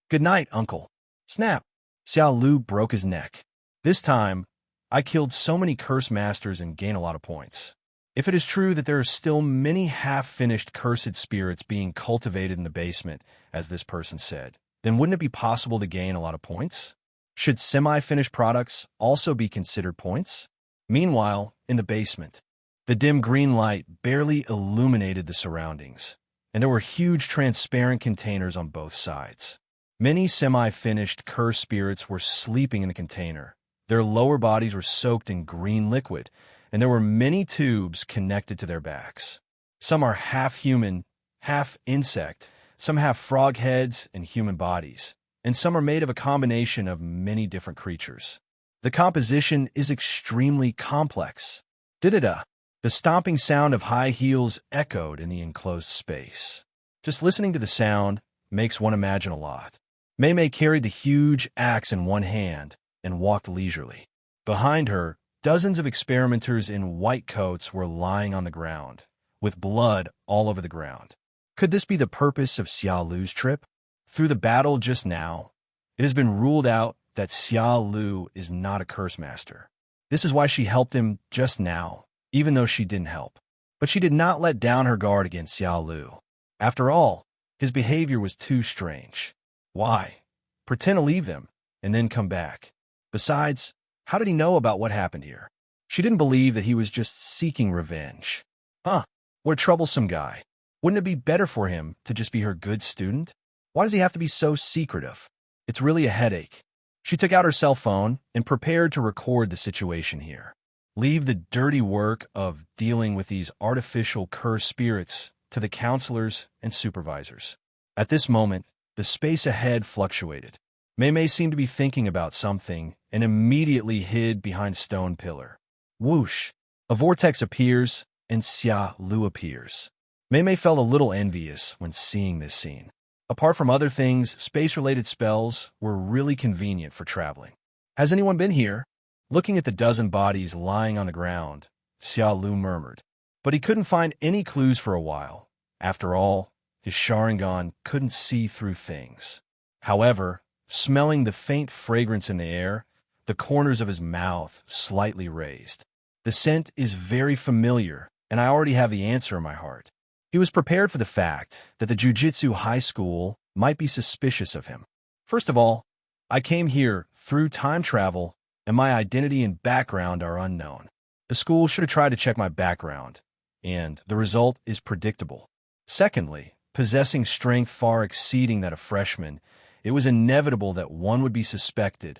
Good night, uncle. Snap. Xiaolu broke his neck. This time, I killed so many curse masters and gained a lot of points. If it is true that there are still many half-finished cursed spirits being cultivated in the basement, as this person said, then wouldn't it be possible to gain a lot of points? Should semi-finished products also be considered points? Meanwhile, in the basement, the dim green light barely illuminated the surroundings, and there were huge transparent containers on both sides. Many semi-finished cursed spirits were sleeping in the container. Their lower bodies were soaked in green liquid, and there were many tubes connected to their backs. Some are half human, half insect, some have frog heads and human bodies, and some are made of a combination of many different creatures. The composition is extremely complex. Da-da-da. The stomping sound of high heels echoed in the enclosed space. Just listening to the sound makes one imagine a lot. Maymay carried the huge axe in one hand and walked leisurely. Behind her, dozens of experimenters in white coats were lying on the ground, with blood all over the ground. Could this be the purpose of Xiaolu's trip? Through the battle just now, it has been ruled out that Xiaolu is not a curse master. This is why she helped him just now, even though she didn't help. But she did not let down her guard against Xiaolu. After all, his behavior was too strange. Why? Pretend to leave them, and then come back. Besides, how did he know about what happened here? She didn't believe that he was just seeking revenge. What a troublesome guy. Wouldn't it be better for him to just be her good student? Why does he have to be so secretive? It's really a headache. She took out her cell phone and prepared to record the situation here. Leave the dirty work of dealing with these artificial cursed spirits to the counselors and supervisors. At this moment, the space ahead fluctuated. Maymay seemed to be thinking about something and immediately hid behind a stone pillar. Whoosh! A vortex appears and Xiaolu appears. Maymay felt a little envious when seeing this scene. Apart from other things, space-related spells were really convenient for traveling. Has anyone been here? Looking at the dozen bodies lying on the ground, Xiaolu murmured. But he couldn't find any clues for a while. After all, his Sharingan couldn't see through things. However, smelling the faint fragrance in the air, the corners of his mouth slightly raised. The scent is very familiar, and I already have the answer in my heart. He was prepared for the fact that the Jujutsu high school might be suspicious of him. First of all, I came here through time travel, and my identity and background are unknown. The school should have tried to check my background, and the result is predictable. Secondly, possessing strength far exceeding that of freshmen, it was inevitable that one would be suspected,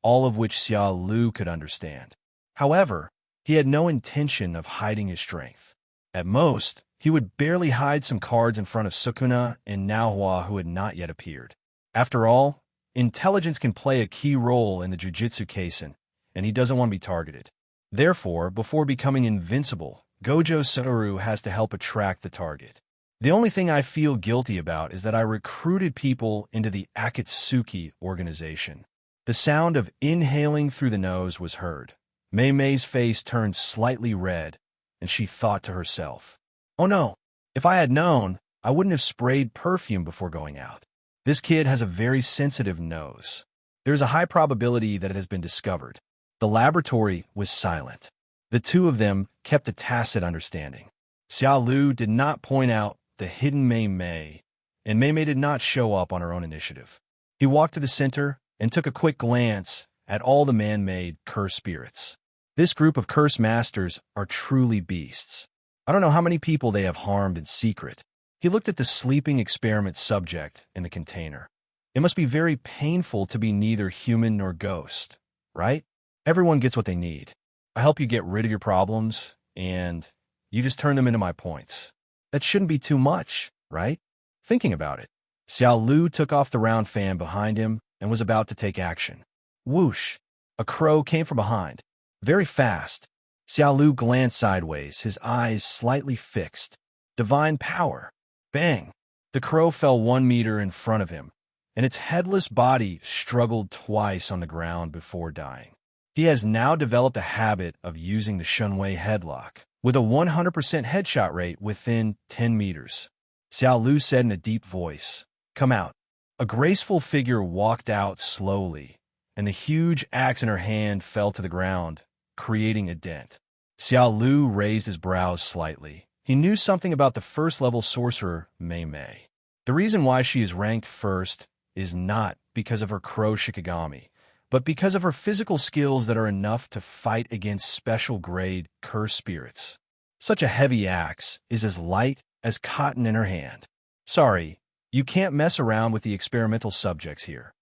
all of which Xiaolu could understand. However, he had no intention of hiding his strength. At most, he would barely hide some cards in front of Sukuna and Naohua who had not yet appeared. After all, intelligence can play a key role in the Jujutsu Kaisen, and he doesn't want to be targeted. Therefore, before becoming invincible, Gojo Satoru has to help attract the target. The only thing I feel guilty about is that I recruited people into the Akitsuki Organization. The sound of inhaling through the nose was heard. Maymay's face turned slightly red, and she thought to herself, "Oh no, if I had known, I wouldn't have sprayed perfume before going out. This kid has a very sensitive nose. There's a high probability that it has been discovered." The laboratory was silent. The two of them kept a tacit understanding. Xiaolu did not point out the hidden Maymay, and Maymay did not show up on her own initiative. He walked to the center and took a quick glance at all the man-made curse spirits. This group of curse masters are truly beasts. I don't know how many people they have harmed in secret. He looked at the sleeping experiment subject in the container. It must be very painful to be neither human nor ghost, right? Everyone gets what they need. I help you get rid of your problems, and you just turn them into my points. That shouldn't be too much, right? Thinking about it, Xiaolu took off the round fan behind him and was about to take action. Whoosh! A crow came from behind. Very fast. Xiaolu glanced sideways, his eyes slightly fixed. Divine power. Bang! The crow fell 1 meter in front of him, and its headless body struggled twice on the ground before dying. He has now developed a habit of using the Shunwei headlock, with a 100% headshot rate within 10 meters. Xiaolu said in a deep voice, "Come out." A graceful figure walked out slowly, and the huge axe in her hand fell to the ground, creating a dent. Xiaolu raised his brows slightly. He knew something about the first-level sorcerer, Maymay. The reason why she is ranked first is not because of her crow shikigami, but because of her physical skills that are enough to fight against special-grade curse spirits. Such a heavy axe is as light as cotton in her hand. Sorry, you can't mess around with the experimental subjects here.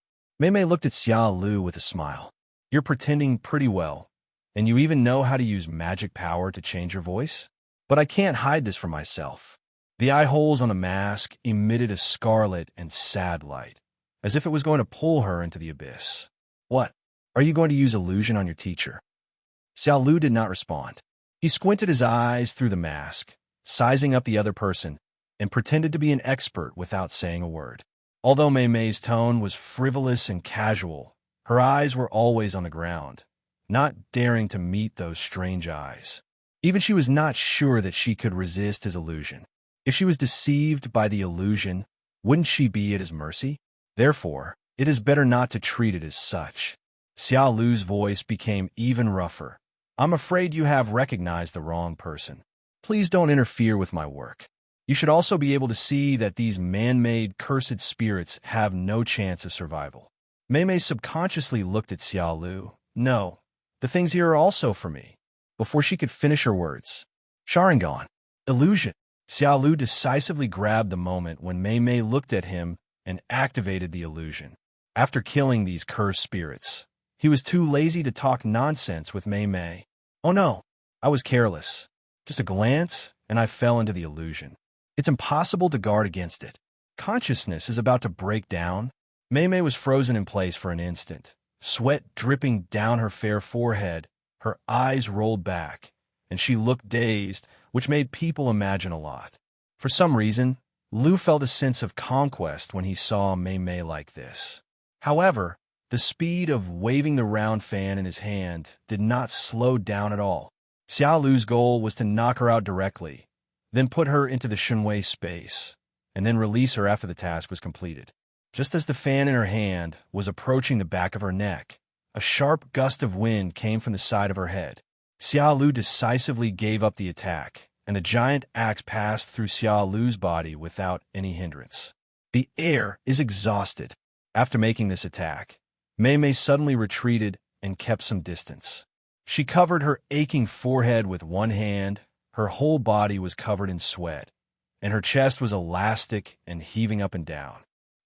Maymay looked at Xiaolu with a smile. You're pretending pretty well, and you even know how to use magic power to change your voice? But I can't hide this from myself. The eye holes on the mask emitted a scarlet and sad light, as if it was going to pull her into the abyss. What? Are you going to use illusion on your teacher? Xiaolu did not respond. He squinted his eyes through the mask, sizing up the other person, and pretended to be an expert without saying a word. Although May's tone was frivolous and casual, her eyes were always on the ground, not daring to meet those strange eyes. Even she was not sure that she could resist his illusion. If she was deceived by the illusion, wouldn't she be at his mercy? Therefore, it is better not to treat it as such. Xiaolu's voice became even rougher. I'm afraid you have recognized the wrong person. Please don't interfere with my work. You should also be able to see that these man-made cursed spirits have no chance of survival. Maymay subconsciously looked at Xiaolu. No, the things here are also for me. Before she could finish her words, Sharingan, illusion. Xiaolu decisively grabbed the moment when Maymay looked at him and activated the illusion. After killing these cursed spirits, he was too lazy to talk nonsense with Maymay. Oh no, I was careless. Just a glance, and I fell into the illusion. It's impossible to guard against it. Consciousness is about to break down. Maymay was frozen in place for an instant, sweat dripping down her fair forehead. Her eyes rolled back, and she looked dazed, which made people imagine a lot. For some reason, Lu felt a sense of conquest when he saw Maymay like this. However, the speed of waving the round fan in his hand did not slow down at all. Xiaolu's goal was to knock her out directly, then put her into the Shenwei space, and then release her after the task was completed. Just as the fan in her hand was approaching the back of her neck, a sharp gust of wind came from the side of her head. Xiaolu decisively gave up the attack, and a giant axe passed through Xiaolu's body without any hindrance. The air is exhausted. After making this attack, Maymay suddenly retreated and kept some distance. She covered her aching forehead with one hand, her whole body was covered in sweat, and her chest was elastic and heaving up and down.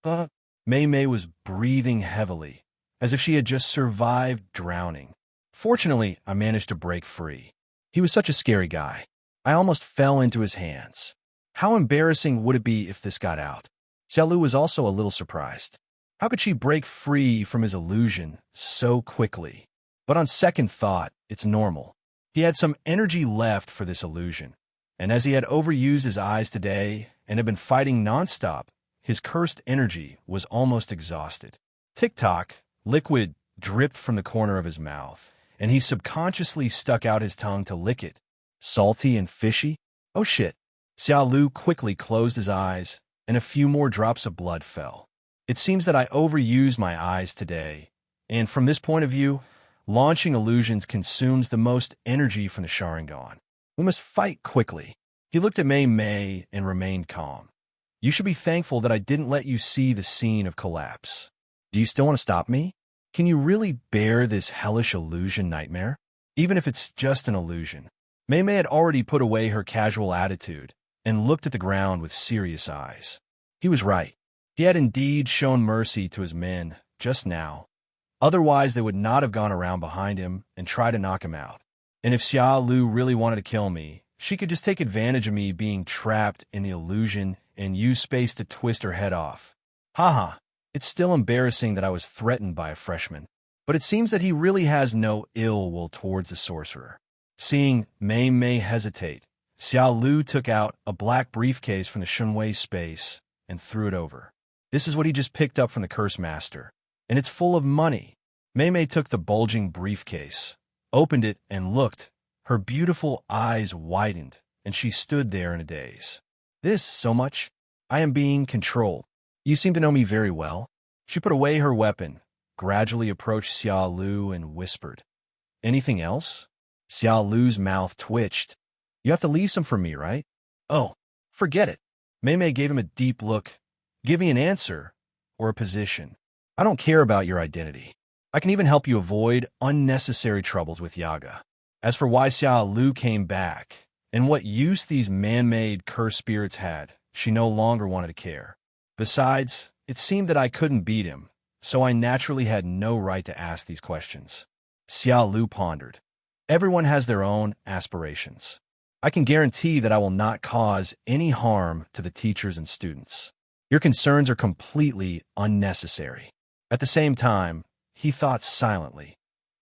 But Maymay was breathing heavily, as if she had just survived drowning. Fortunately, I managed to break free. He was such a scary guy. I almost fell into his hands. How embarrassing would it be if this got out? Xiaolu was also a little surprised. How could she break free from his illusion so quickly? But on second thought, it's normal. He had some energy left for this illusion, and as he had overused his eyes today and had been fighting nonstop, his cursed energy was almost exhausted. Tick-tock, liquid dripped from the corner of his mouth, and he subconsciously stuck out his tongue to lick it. Salty and fishy? Oh shit. Xiaolu quickly closed his eyes, and a few more drops of blood fell. It seems that I overused my eyes today, and from this point of view, launching illusions consumes the most energy from the Sharingan. We must fight quickly. He looked at Maymay and remained calm. You should be thankful that I didn't let you see the scene of collapse. Do you still want to stop me? Can you really bear this hellish illusion nightmare? Even if it's just an illusion. Maymay had already put away her casual attitude and looked at the ground with serious eyes. He was right. He had indeed shown mercy to his men just now. Otherwise, they would not have gone around behind him and tried to knock him out. And if Xiaolu really wanted to kill me, she could just take advantage of me being trapped in the illusion and use space to twist her head off. Haha, it's still embarrassing that I was threatened by a freshman. But it seems that he really has no ill will towards the sorcerer. Seeing Maymay hesitate, Xiaolu took out a black briefcase from the Shenwei space and threw it over. This is what he just picked up from the Curse Master, and it's full of money. Maymay took the bulging briefcase, opened it, and looked. Her beautiful eyes widened, and she stood there in a daze. This, so much? I am being controlled. You seem to know me very well. She put away her weapon, gradually approached Xiaolu, and whispered, Anything else? Xiaolu's mouth twitched. You have to leave some for me, right? Oh, forget it. Maymay gave him a deep look. Give me an answer or a position. I don't care about your identity. I can even help you avoid unnecessary troubles with Yaga. As for why Xiaolu came back and what use these man-made cursed spirits had, she no longer wanted to care. Besides, it seemed that I couldn't beat him, so I naturally had no right to ask these questions. Xiaolu pondered. Everyone has their own aspirations. I can guarantee that I will not cause any harm to the teachers and students. Your concerns are completely unnecessary. At the same time, he thought silently.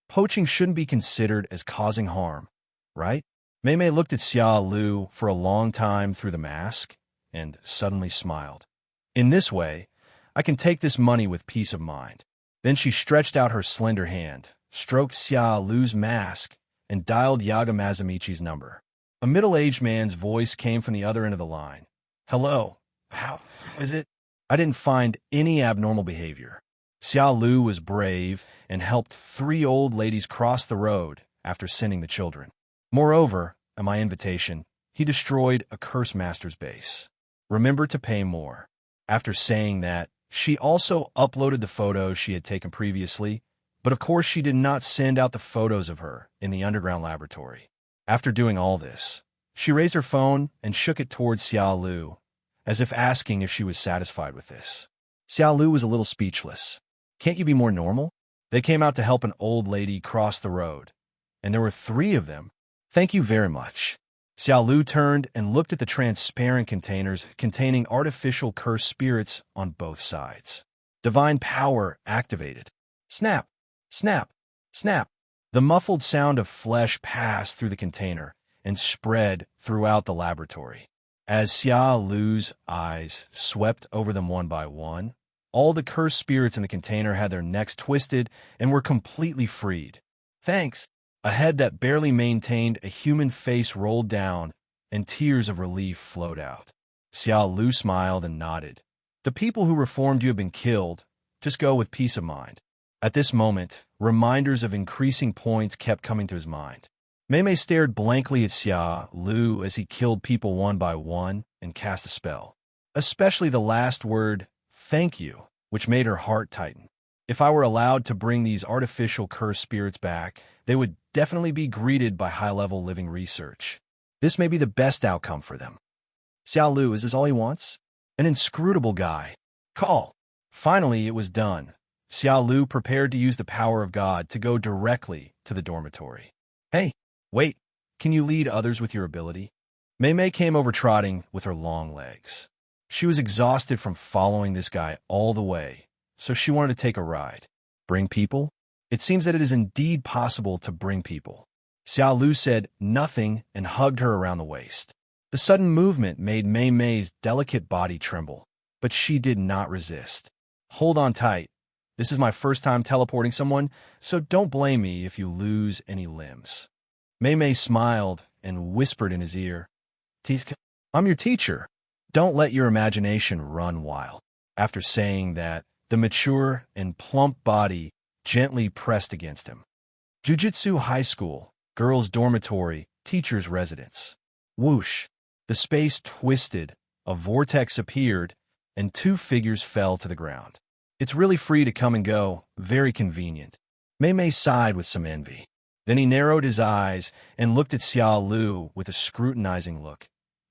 Poaching shouldn't be considered as causing harm, right? Maymay looked at Xiaolu for a long time through the mask and suddenly smiled. In this way, I can take this money with peace of mind. Then she stretched out her slender hand, stroked Xiaolu's mask, and dialed Yaga Mazamichi's number. A middle-aged man's voice came from the other end of the line. Hello, how is it? I didn't find any abnormal behavior. Xiaolu was brave and helped 3 old ladies cross the road after sending the children. Moreover, at my invitation, he destroyed a Curse Master's base. Remember to pay more. After saying that, she also uploaded the photos she had taken previously, but of course she did not send out the photos of her in the underground laboratory. After doing all this, she raised her phone and shook it towards Xiaolu, as if asking if she was satisfied with this. Xiaolu was a little speechless. Can't you be more normal? They came out to help an old lady cross the road, and there were 3 of them. Thank you very much. Xiaolu turned and looked at the transparent containers containing artificial cursed spirits on both sides. Divine power activated. Snap, snap, snap. The muffled sound of flesh passed through the container and spread throughout the laboratory. As Xiaolu's eyes swept over them one by one, all the cursed spirits in the container had their necks twisted and were completely freed. Thanks. A head that barely maintained a human face rolled down, and tears of relief flowed out. Xiaolu smiled and nodded. The people who reformed you have been killed. Just go with peace of mind. At this moment, reminders of increasing points kept coming to his mind. Maymay stared blankly at Xiaolu as he killed people one by one and cast a spell. Especially the last word, thank you, which made her heart tighten. If I were allowed to bring these artificial cursed spirits back, they would definitely be greeted by high-level living research. This may be the best outcome for them. Xiaolu, is this all he wants? An inscrutable guy. Call. Finally, it was done. Xiaolu prepared to use the power of God to go directly to the dormitory. Hey, wait, can you lead others with your ability? Maymay came over trotting with her long legs. She was exhausted from following this guy all the way, so she wanted to take a ride. Bring people? It seems that it is indeed possible to bring people. Xiaolu said nothing and hugged her around the waist. The sudden movement made May's delicate body tremble, but she did not resist. Hold on tight. This is my first time teleporting someone, so don't blame me if you lose any limbs. Maymay smiled and whispered in his ear, I'm your teacher. Don't let your imagination run wild. After saying that, the mature and plump body gently pressed against him. Jujutsu High School, girls' dormitory, teacher's residence. Whoosh! The space twisted, a vortex appeared, and 2 figures fell to the ground. It's really free to come and go, very convenient. Maymay sighed with some envy. Then he narrowed his eyes and looked at Xiaolu with a scrutinizing look.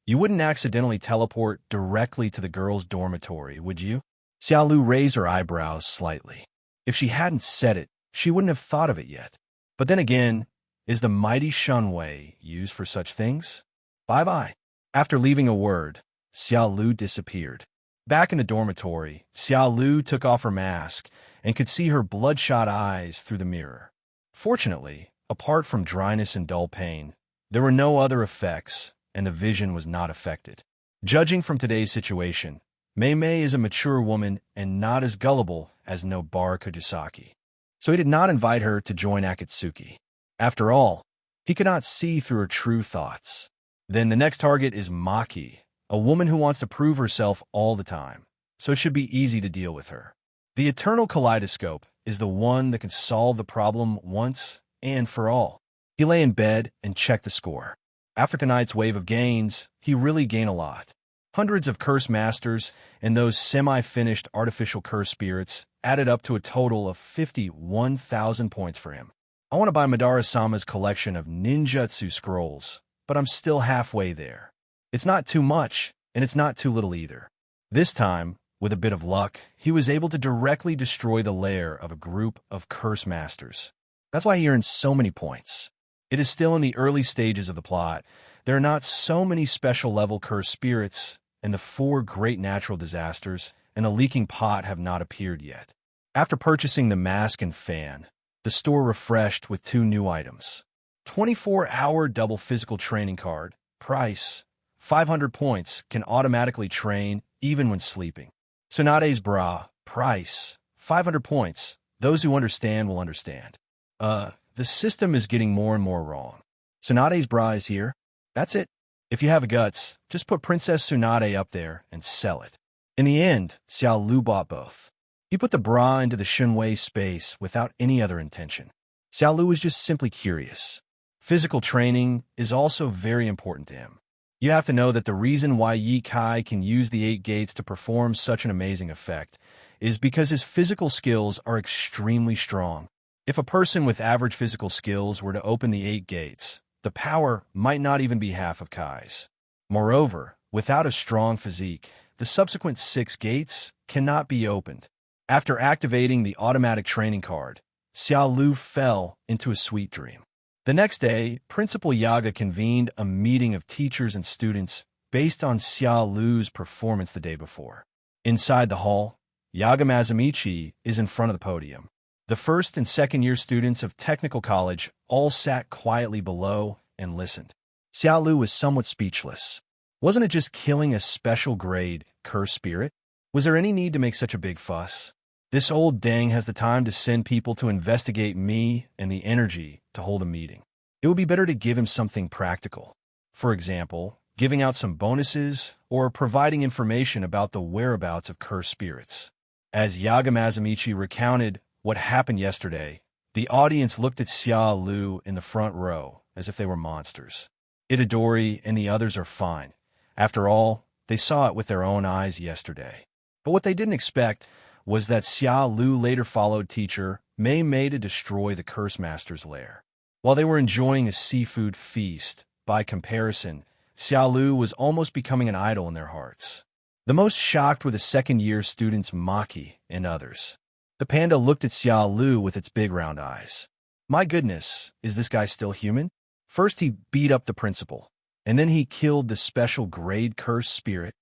You wouldn't accidentally teleport directly to the girls' dormitory, would you? Xiaolu raised her eyebrows slightly. If she hadn't said it, she wouldn't have thought of it yet. But then again, is the mighty Shunwei used for such things? Bye-bye. After leaving a word, Xiaolu disappeared. Back in the dormitory, Xiaolu took off her mask and could see her bloodshot eyes through the mirror. Fortunately, apart from dryness and dull pain, there were no other effects, and the vision was not affected. Judging from today's situation, Maymay is a mature woman and not as gullible as Nobara Kugisaki. So he did not invite her to join Akitsuki. After all, he could not see through her true thoughts. Then the next target is Maki, a woman who wants to prove herself all the time, so it should be easy to deal with her. The eternal kaleidoscope is the one that can solve the problem once and for all. He lay in bed and checked the score. After tonight's wave of gains, he really gained a lot. Hundreds of curse masters and those semi-finished artificial curse spirits added up to a total of 51,000 points for him. I want to buy Madara-sama's collection of ninjutsu scrolls, but I'm still halfway there. It's not too much, and it's not too little either. This time, with a bit of luck, he was able to directly destroy the lair of a group of curse masters. That's why he earned so many points. It is still in the early stages of the plot. There are not so many special-level curse spirits, and the 4 great natural disasters and a leaking pot have not appeared yet. After purchasing the mask and fan, the store refreshed with 2 new items. 24-hour double physical training card, price 500 points, can automatically train even when sleeping. Tsunade's bra, price, 500 points. Those who understand will understand. The system is getting more and more wrong. Tsunade's bra is here. That's it. If you have guts, just put Princess Tsunade up there and sell it. In the end, Xiaolu bought both. He put the bra into the Shunwei space without any other intention. Xiaolu was just simply curious. Physical training is also very important to him. You have to know that the reason why Yi Kai can use the 8 gates to perform such an amazing effect is because his physical skills are extremely strong. If a person with average physical skills were to open the 8 gates, the power might not even be half of Kai's. Moreover, without a strong physique, the subsequent 6 gates cannot be opened. After activating the automatic training card, Xiaolu fell into a sweet dream. The next day, Principal Yaga convened a meeting of teachers and students based on Xiaolu's performance the day before. Inside the hall, Yaga Mazamichi is in front of the podium. The first and second year students of technical college all sat quietly below and listened. Xiaolu was somewhat speechless. Wasn't it just killing a special grade curse spirit? Was there any need to make such a big fuss? This old dang has the time to send people to investigate me and the energy to hold a meeting. It would be better to give him something practical. For example, giving out some bonuses or providing information about the whereabouts of cursed spirits. As Yaga Mazamichi recounted what happened yesterday, the audience looked at Xiaolu in the front row as if they were monsters. Itadori and the others are fine. After all, they saw it with their own eyes yesterday. But what they didn't expect was that Xiaolu later followed teacher Maymay to destroy the Curse Master's lair. While they were enjoying a seafood feast, by comparison, Xiaolu was almost becoming an idol in their hearts. The most shocked were the second-year students Maki and others. The panda looked at Xiaolu with its big round eyes. My goodness, is this guy still human? First he beat up the principal, and then he killed the special grade cursed spirit.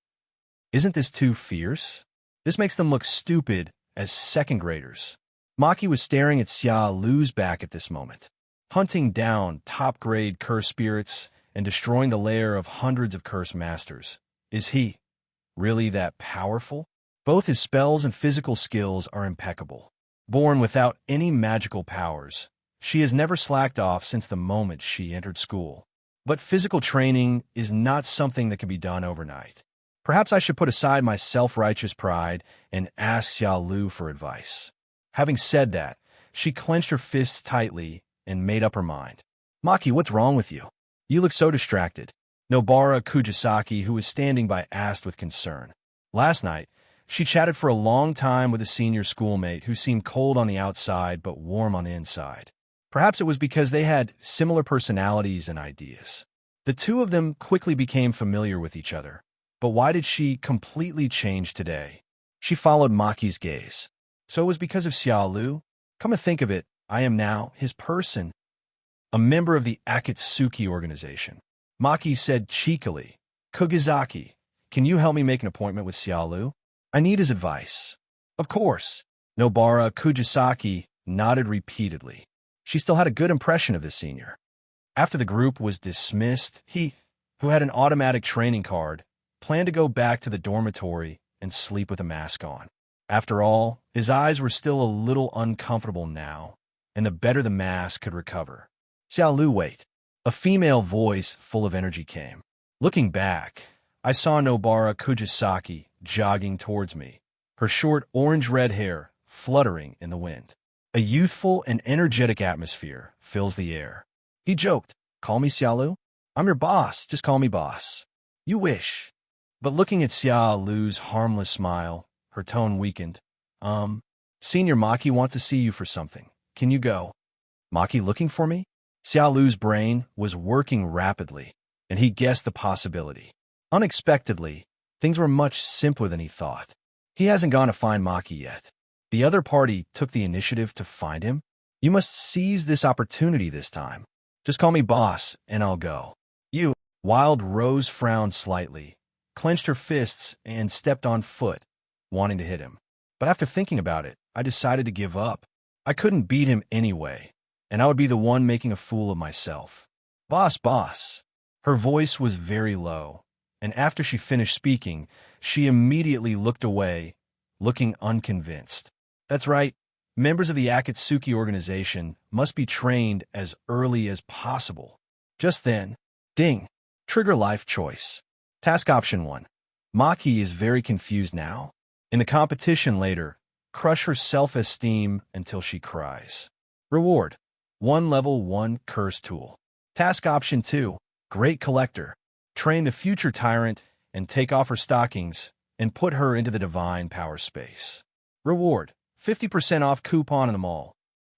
Isn't this too fierce? This makes them look stupid as second graders. Maki was staring at Xiaolu's back at this moment. Hunting down top-grade curse spirits and destroying the lair of hundreds of curse masters. Is he really that powerful? Both his spells and physical skills are impeccable. Born without any magical powers, she has never slacked off since the moment she entered school. But physical training is not something that can be done overnight. Perhaps I should put aside my self-righteous pride and ask Xiaolu for advice. Having said that, she clenched her fists tightly and made up her mind. Maki, what's wrong with you? You look so distracted. Nobara Kugisaki, who was standing by, asked with concern. Last night, she chatted for a long time with a senior schoolmate who seemed cold on the outside but warm on the inside. Perhaps it was because they had similar personalities and ideas. The two of them quickly became familiar with each other. But why did she completely change today? She followed Maki's gaze. So it was because of Xiaolu? Come to think of it, I am now his person. A member of the Akitsuki Organization. Maki said cheekily, Kugisaki, can you help me make an appointment with Xiaolu? I need his advice. Of course. Nobara Kugisaki nodded repeatedly. She still had a good impression of this senior. After the group was dismissed, he, who had an automatic training card, planned to go back to the dormitory and sleep with a mask on. After all, his eyes were still a little uncomfortable now, and the better the mask could recover. Xiaolu, wait. A female voice full of energy came. Looking back, I saw Nobara Kugisaki jogging towards me, her short orange-red hair fluttering in the wind. A youthful and energetic atmosphere fills the air. He joked, call me Xiaolu? I'm your boss, just call me boss. You wish. But looking at Xiaolu's harmless smile, her tone weakened. Senior Maki wants to see you for something. Can you go? Maki looking for me? Xiaolu's brain was working rapidly, and he guessed the possibility. Unexpectedly, things were much simpler than he thought. He hasn't gone to find Maki yet. The other party took the initiative to find him. You must seize this opportunity this time. Just call me boss, and I'll go. You. Wild Rose frowned slightly, clenched her fists, and stepped on foot, wanting to hit him. But after thinking about it, I decided to give up. I couldn't beat him anyway, and I would be the one making a fool of myself. Boss, boss. Her voice was very low, and after she finished speaking, she immediately looked away looking unconvinced. That's right. Members of the Akitsuki Organization must be trained as early as possible. Just then, ding, trigger life choice. Task option 1. Maki is very confused now. In the competition later, crush her self-esteem until she cries. Reward: 1 level 1 curse tool. Task option 2. Great collector. Train the future tyrant and take off her stockings and put her into the divine power space. Reward: 50% off coupon in the mall.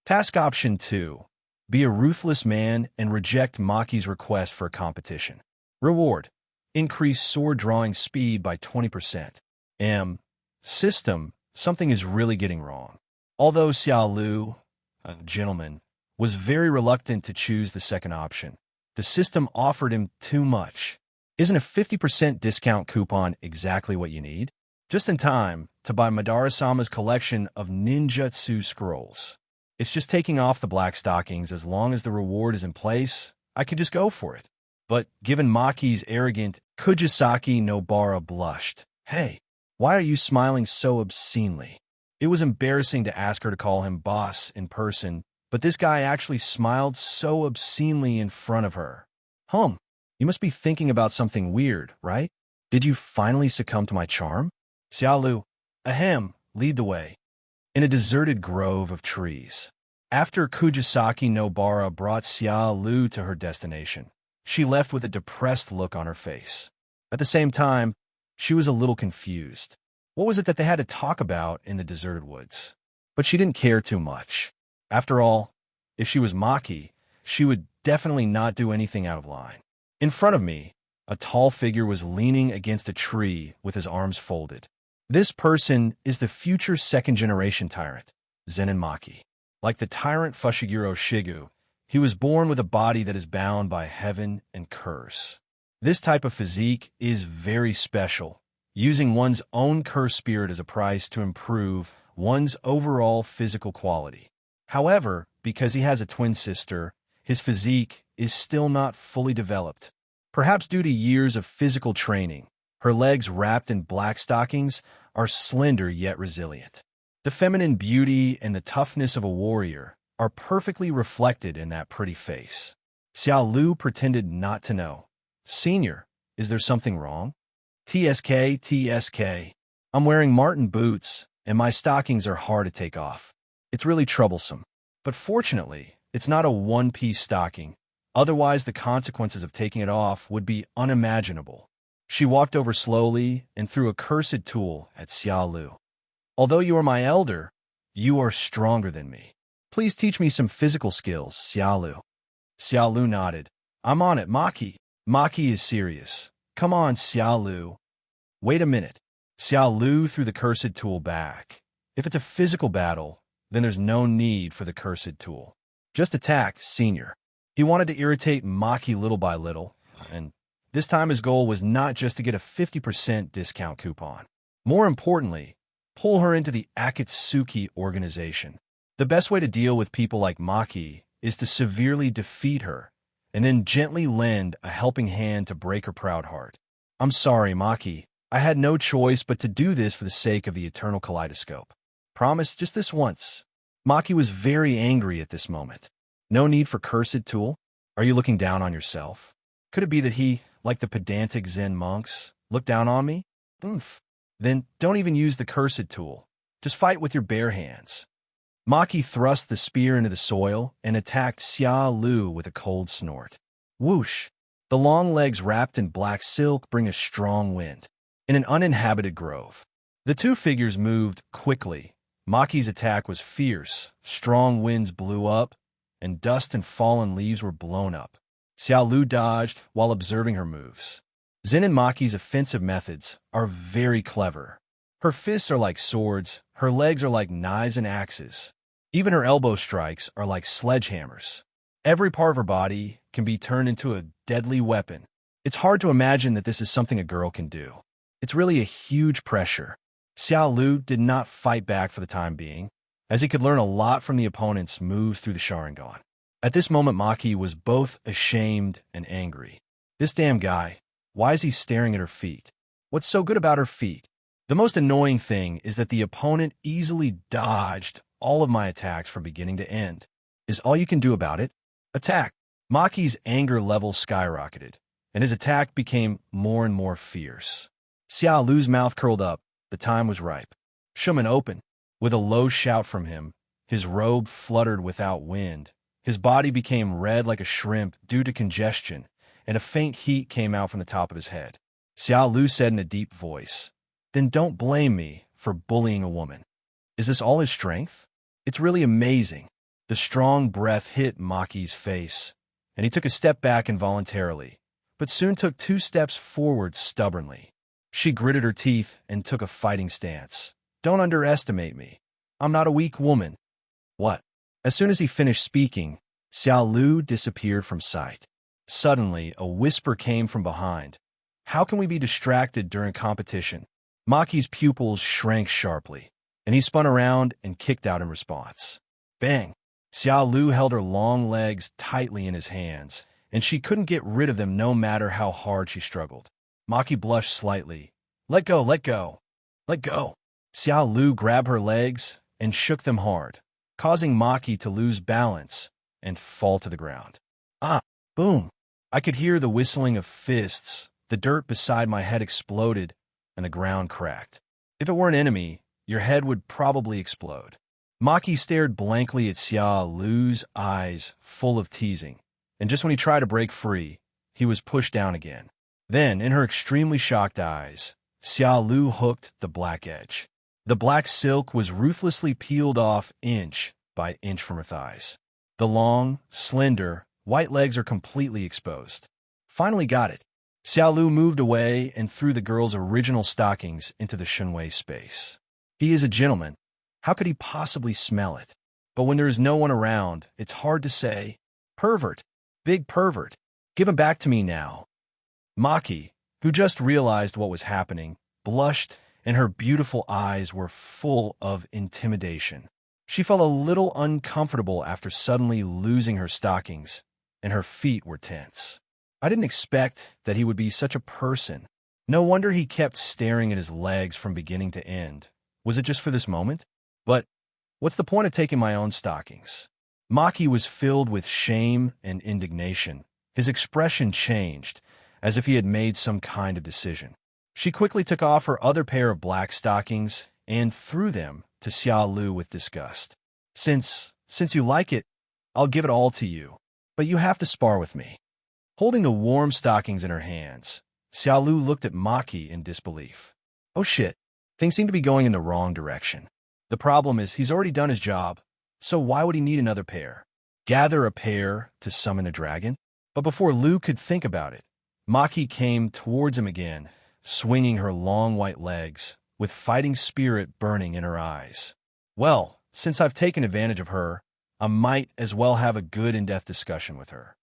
Task option 2. Be a ruthless man and reject Maki's request for a competition. Reward: increase sword drawing speed by 20%. System: something is really getting wrong. Although Xiaolu, a gentleman, was very reluctant to choose the second option, the system offered him too much. Isn't a 50% discount coupon exactly what you need? Just in time to buy Madara-sama's collection of ninjutsu scrolls. It's just taking off the black stockings. As long as the reward is in place, I could just go for it. But given Maki's arrogant Kugisaki, Nobara blushed. Hey, why are you smiling so obscenely? It was embarrassing to ask her to call him boss in person, but this guy actually smiled so obscenely in front of her. You must be thinking about something weird, right? Did you finally succumb to my charm? Xiaolu, lead the way. In a deserted grove of trees. After Kugisaki Nobara brought Xiaolu to her destination, she left with a depressed look on her face. At the same time, she was a little confused. What was it that they had to talk about in the deserted woods? But she didn't care too much. After all, if she was Maki, she would definitely not do anything out of line. In front of me, a tall figure was leaning against a tree with his arms folded. This person is the future second-generation tyrant, Zenin Maki. Like the tyrant Fushiguro Shigu, he was born with a body that is bound by heaven and curse. This type of physique is very special, using one's own curse spirit as a price to improve one's overall physical quality. However, because he has a twin sister, his physique is still not fully developed. Perhaps due to years of physical training, her legs wrapped in black stockings are slender yet resilient. The feminine beauty and the toughness of a warrior are perfectly reflected in that pretty face. Xiaolu pretended not to know. Senior, is there something wrong? TSK. I'm wearing Martin boots, and my stockings are hard to take off. It's really troublesome. But fortunately, it's not a one-piece stocking. Otherwise, the consequences of taking it off would be unimaginable. She walked over slowly and threw a cursed tool at Xiaolu. Although you are my elder, you are stronger than me. Please teach me some physical skills, Xiaolu. Xiaolu nodded. I'm on it, Maki. Maki is serious. Come on, Xiaolu. Wait a minute. Xiaolu threw the cursed tool back. If it's a physical battle, then there's no need for the cursed tool. Just attack, senior. He wanted to irritate Maki little by little, and this time his goal was not just to get a 50% discount coupon. More importantly, pull her into the Akitsuki Organization. The best way to deal with people like Maki is to severely defeat her, and then gently lend a helping hand to break her proud heart. I'm sorry, Maki. I had no choice but to do this for the sake of the eternal kaleidoscope. Promise, just this once. Maki was very angry at this moment. No need for cursed tool? Are you looking down on yourself? Could it be that he, like the pedantic Zen monks, looked down on me? Then don't even use the cursed tool. Just fight with your bare hands. Maki thrust the spear into the soil and attacked Xiaolu with a cold snort. Whoosh! The long legs wrapped in black silk bring a strong wind. In an uninhabited grove, the two figures moved quickly. Maki's attack was fierce. Strong winds blew up, and dust and fallen leaves were blown up. Xiaolu dodged while observing her moves. Zenin Maki's offensive methods are very clever. Her fists are like swords, her legs are like knives and axes. Even her elbow strikes are like sledgehammers. Every part of her body can be turned into a deadly weapon. It's hard to imagine that this is something a girl can do. It's really a huge pressure. Xiaolu did not fight back for the time being, as he could learn a lot from the opponent's moves through the Sharingan. At this moment, Maki was both ashamed and angry. This damn guy, why is he staring at her feet? What's so good about her feet? The most annoying thing is that the opponent easily dodged all of my attacks from beginning to end. Is all you can do about it? Attack. Maki's anger level skyrocketed, and his attack became more and more fierce. Xiaolu's mouth curled up. The time was ripe. Shuman opened. With a low shout from him, his robe fluttered without wind. His body became red like a shrimp due to congestion, and a faint heat came out from the top of his head. Xiaolu said in a deep voice, "Then don't blame me for bullying a woman. Is this all his strength? It's really amazing." The strong breath hit Maki's face, and he took a step back involuntarily, but soon took 2 steps forward stubbornly. She gritted her teeth and took a fighting stance. "Don't underestimate me. I'm not a weak woman." What? As soon as he finished speaking, Xiaolu disappeared from sight. Suddenly, a whisper came from behind. "How can we be distracted during competition?" Maki's pupils shrank sharply, and he spun around and kicked out in response. Bang! Xiaolu held her long legs tightly in his hands, and she couldn't get rid of them no matter how hard she struggled. Maki blushed slightly. "Let go, let go, let go." Xiaolu grabbed her legs and shook them hard, causing Maki to lose balance and fall to the ground. Ah! Boom! I could hear the whistling of fists. The dirt beside my head exploded, and the ground cracked. If it were an enemy, your head would probably explode. Maki stared blankly at Xiaolu's eyes full of teasing, and just when he tried to break free, he was pushed down again. Then, in her extremely shocked eyes, Xiaolu hooked the black edge. The black silk was ruthlessly peeled off inch by inch from her thighs. The long, slender, white legs are completely exposed. Finally got it. Xiaolu moved away and threw the girl's original stockings into the Shunwei space. He is a gentleman. How could he possibly smell it? But when there is no one around, it's hard to say. Pervert. Big pervert. Give him back to me now. Maki, who just realized what was happening, blushed, and her beautiful eyes were full of intimidation. She felt a little uncomfortable after suddenly losing her stockings, and her feet were tense. I didn't expect that he would be such a person. No wonder he kept staring at his legs from beginning to end. Was it just for this moment? But what's the point of taking my own stockings? Maki was filled with shame and indignation. His expression changed, as if he had made some kind of decision. She quickly took off her other pair of black stockings and threw them to Xiaolu with disgust. Since you like it, I'll give it all to you, but you have to spar with me." Holding the warm stockings in her hands, Xiaolu looked at Maki in disbelief. Oh shit, things seem to be going in the wrong direction. The problem is he's already done his job, so why would he need another pair? Gather a pair to summon a dragon? But before Lu could think about it, Maki came towards him again, swinging her long white legs, with fighting spirit burning in her eyes. Well, since I've taken advantage of her, I might as well have a good in-depth discussion with her.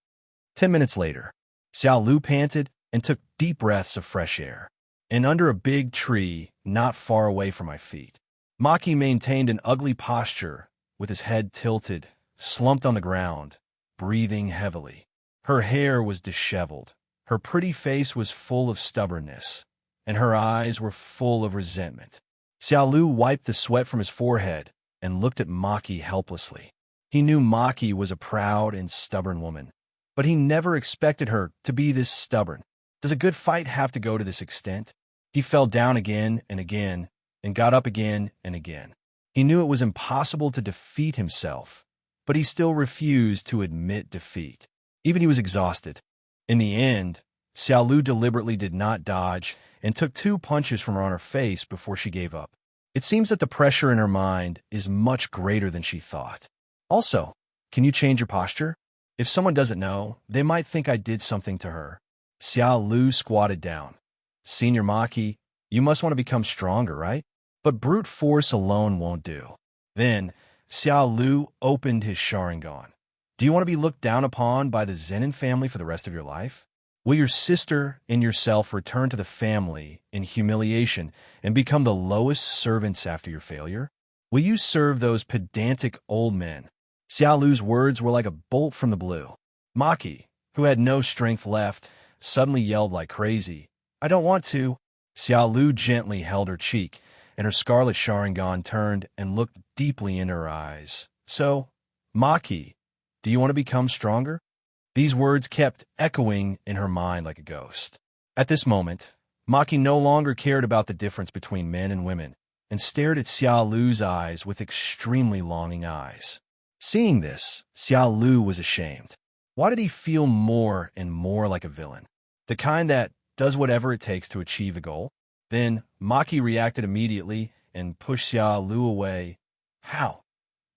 10 minutes later, Xiaolu panted and took deep breaths of fresh air. And under a big tree, not far away from my feet, Maki maintained an ugly posture, with his head tilted, slumped on the ground, breathing heavily. Her hair was disheveled, her pretty face was full of stubbornness, and her eyes were full of resentment. Xiaolu wiped the sweat from his forehead and looked at Maki helplessly. He knew Maki was a proud and stubborn woman, but he never expected her to be this stubborn. Does a good fight have to go to this extent? He fell down again and again, and got up again and again. He knew it was impossible to defeat himself, but he still refused to admit defeat. Even he was exhausted. In the end, Xiaolu deliberately did not dodge and took 2 punches from her on her face before she gave up. It seems that the pressure in her mind is much greater than she thought. Also, can you change your posture? If someone doesn't know, they might think I did something to her. Xiaolu squatted down. Senior Maki, you must want to become stronger, right? But brute force alone won't do. Then, Xiaolu opened his Sharingan. Do you want to be looked down upon by the Zenin family for the rest of your life? Will your sister and yourself return to the family in humiliation and become the lowest servants after your failure? Will you serve those pedantic old men? Xiaolu's words were like a bolt from the blue. Maki, who had no strength left, suddenly yelled like crazy. I don't want to. Xiaolu gently held her cheek, and her scarlet Sharingan turned and looked deeply into her eyes. So, Maki, do you want to become stronger? These words kept echoing in her mind like a ghost. At this moment, Maki no longer cared about the difference between men and women, and stared at Xiaolu's eyes with extremely longing eyes. Seeing this, Xiaolu was ashamed. Why did he feel more and more like a villain? The kind that does whatever it takes to achieve the goal? Then, Maki reacted immediately and pushed Xiaolu away. How?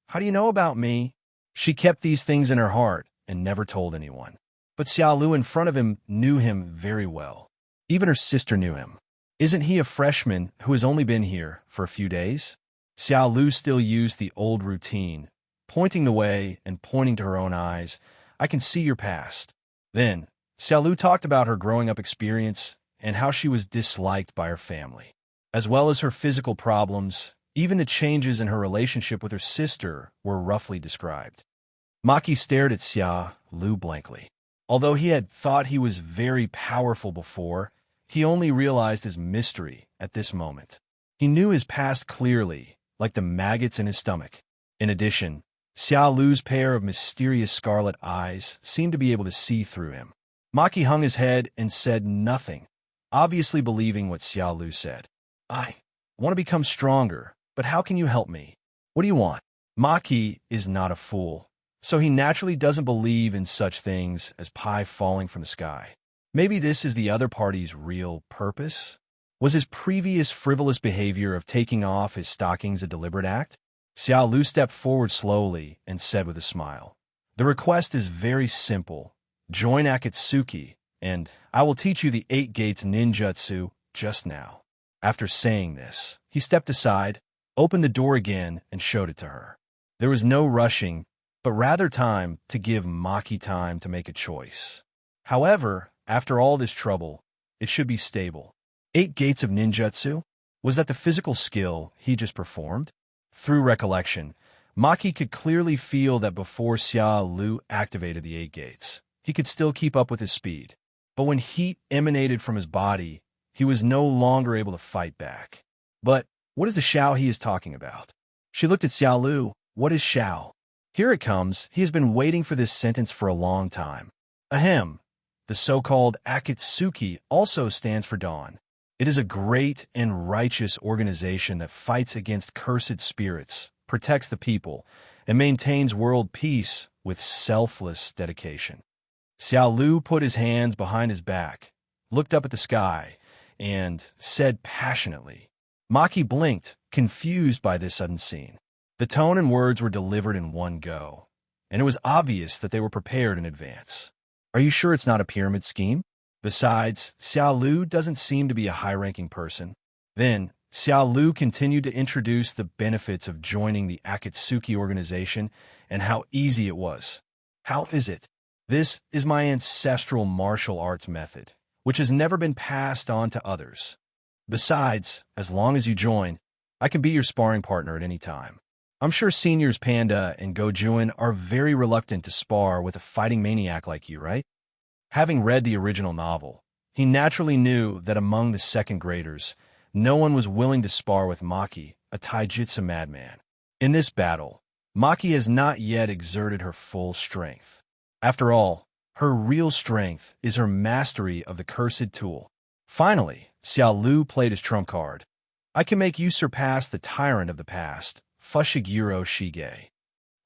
How do you know about me? She kept these things in her heart and never told anyone. But Xiaolu in front of him knew him very well. Even her sister knew him. Isn't he a freshman who has only been here for a few days? Xiaolu still used the old routine, pointing the way and pointing to her own eyes. I can see your past. Then, Xiaolu talked about her growing up experience and how she was disliked by her family, as well as her physical problems. Even the changes in her relationship with her sister were roughly described. Maki stared at Xiaolu blankly. Although he had thought he was very powerful before, he only realized his mystery at this moment. He knew his past clearly, like the maggots in his stomach. In addition, Xiaolu's pair of mysterious scarlet eyes seemed to be able to see through him. Maki hung his head and said nothing, obviously believing what Xiaolu said. I want to become stronger, but how can you help me? What do you want? Maki is not a fool, so he naturally doesn't believe in such things as pie falling from the sky. Maybe this is the other party's real purpose? Was his previous frivolous behavior of taking off his stockings a deliberate act? Xiaolu stepped forward slowly and said with a smile, "The request is very simple. Join Akitsuki, and I will teach you the 8 Gates ninjutsu just now." After saying this, he stepped aside, opened the door again, and showed it to her. There was no rushing, but rather time to give Maki time to make a choice. However, after all this trouble, it should be stable. 8 Gates of Ninjutsu? Was that the physical skill he just performed? Through recollection, Maki could clearly feel that before Xiaolu activated the 8 Gates, he could still keep up with his speed. But when heat emanated from his body, he was no longer able to fight back. But what is the Xiao he is talking about? She looked at Xiaolu. What is Xiao? Here it comes. He has been waiting for this sentence for a long time. Ahem. The so-called Akitsuki also stands for Dawn. It is a great and righteous organization that fights against cursed spirits, protects the people, and maintains world peace with selfless dedication. Xiaolu put his hands behind his back, looked up at the sky, and said passionately. Maki blinked, confused by this sudden scene. The tone and words were delivered in one go, and it was obvious that they were prepared in advance. Are you sure it's not a pyramid scheme? Besides, Xiaolu doesn't seem to be a high-ranking person. Then, Xiaolu continued to introduce the benefits of joining the Akitsuki Organization and how easy it was. How is it? This is my ancestral martial arts method, which has never been passed on to others. Besides, as long as you join, I can be your sparring partner at any time. I'm sure seniors Panda and Gojo are very reluctant to spar with a fighting maniac like you, right? Having read the original novel, he naturally knew that among the second graders, no one was willing to spar with Maki, a taijutsu madman. In this battle, Maki has not yet exerted her full strength. After all, her real strength is her mastery of the cursed tool. Finally, Xiaolu played his trump card. I can make you surpass the tyrant of the past, Fushiguro Shige.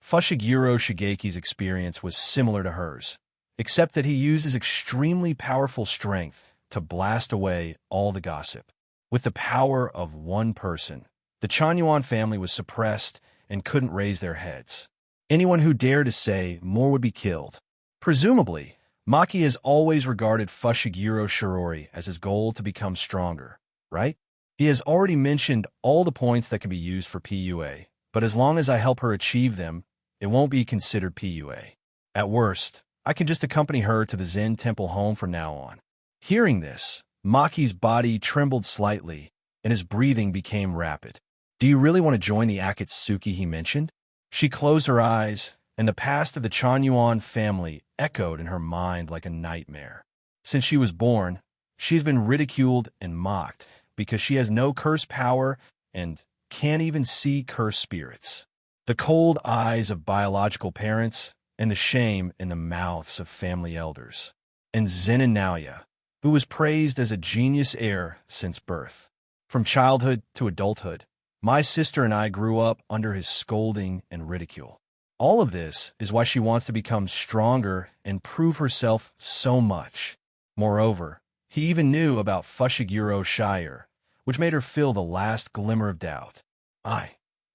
Fushiguro Shigeki's experience was similar to hers, except that he used his extremely powerful strength to blast away all the gossip. With the power of one person, the Chanyuan family was suppressed and couldn't raise their heads. Anyone who dared to say more would be killed. Presumably, Maki has always regarded Fushiguro Shirori as his goal to become stronger, right? He has already mentioned all the points that can be used for PUA, but as long as I help her achieve them, it won't be considered PUA. At worst, I can just accompany her to the Zen temple home from now on. Hearing this, Maki's body trembled slightly, and his breathing became rapid. Do you really want to join the Akitsuki he mentioned? She closed her eyes, and the past of the Chanyuan family echoed in her mind like a nightmare. Since she was born, she's been ridiculed and mocked, because she has no curse power and can't even see cursed spirits. The cold eyes of biological parents and the shame in the mouths of family elders. And Zenin Naoya, who was praised as a genius heir since birth. From childhood to adulthood, my sister and I grew up under his scolding and ridicule. All of this is why she wants to become stronger and prove herself so much. Moreover, he even knew about Fushiguro Shire, which made her feel the last glimmer of doubt. I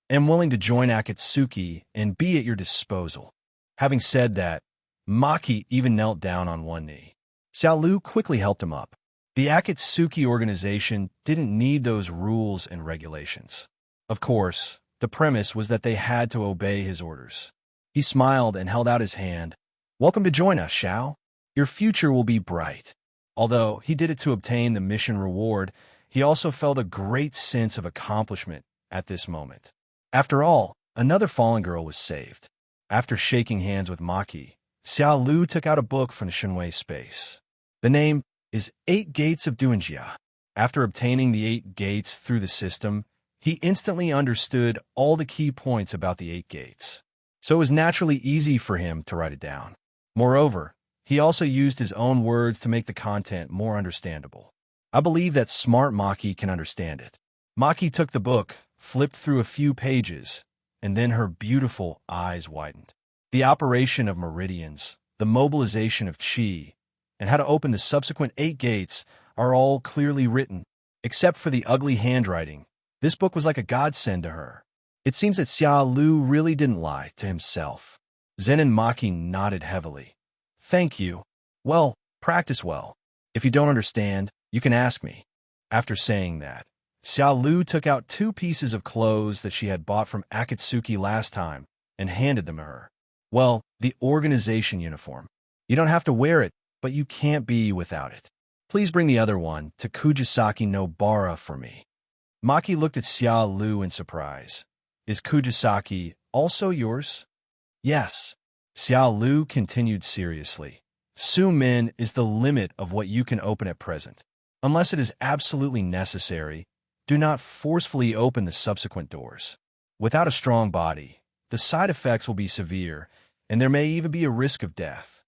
am willing to join Akitsuki and be at your disposal. Having said that, Maki even knelt down on one knee. Xiaolu quickly helped him up. The Akitsuki Organization didn't need those rules and regulations. Of course, the premise was that they had to obey his orders. He smiled and held out his hand. Welcome to join us, Xiao. Your future will be bright. Although he did it to obtain the mission reward, he also felt a great sense of accomplishment at this moment. After all, another fallen girl was saved. After shaking hands with Maki, Xiaolu took out a book from the Shinwei space. The name is 8 Gates of Duanjia. After obtaining the 8 gates through the system, he instantly understood all the key points about the 8 gates. So it was naturally easy for him to write it down. Moreover, he also used his own words to make the content more understandable. I believe that smart Maki can understand it. Maki took the book, flipped through a few pages, and then her beautiful eyes widened. The operation of meridians, the mobilization of chi, and how to open the subsequent 8 gates are all clearly written. Except for the ugly handwriting, this book was like a godsend to her. It seems that Xiaolu really didn't lie to himself. Zen and Maki nodded heavily. Thank you. Well, practice well. If you don't understand, you can ask me. After saying that, Xiaolu took out 2 pieces of clothes that she had bought from Akitsuki last time and handed them to her. Well, the organization uniform. You don't have to wear it, but you can't be without it. Please bring the other one to Kugisaki Nobara for me. Maki looked at Xiaolu in surprise. Is Kugisaki also yours? Yes. Xiaolu continued seriously. Su-min is the limit of what you can open at present. Unless it is absolutely necessary, do not forcefully open the subsequent doors. Without a strong body, the side effects will be severe, and there may even be a risk of death.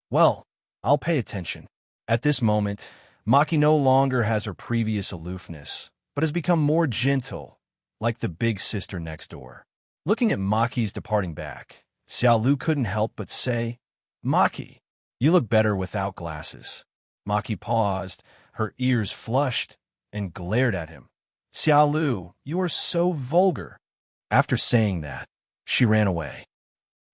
Well, I'll pay attention. At this moment, Maki no longer has her previous aloofness, but has become more gentle, like the big sister next door. Looking at Maki's departing back, Xiaolu couldn't help but say, Maki, you look better without glasses. Maki paused, her ears flushed, and glared at him. Xiaolu, you are so vulgar. After saying that, she ran away.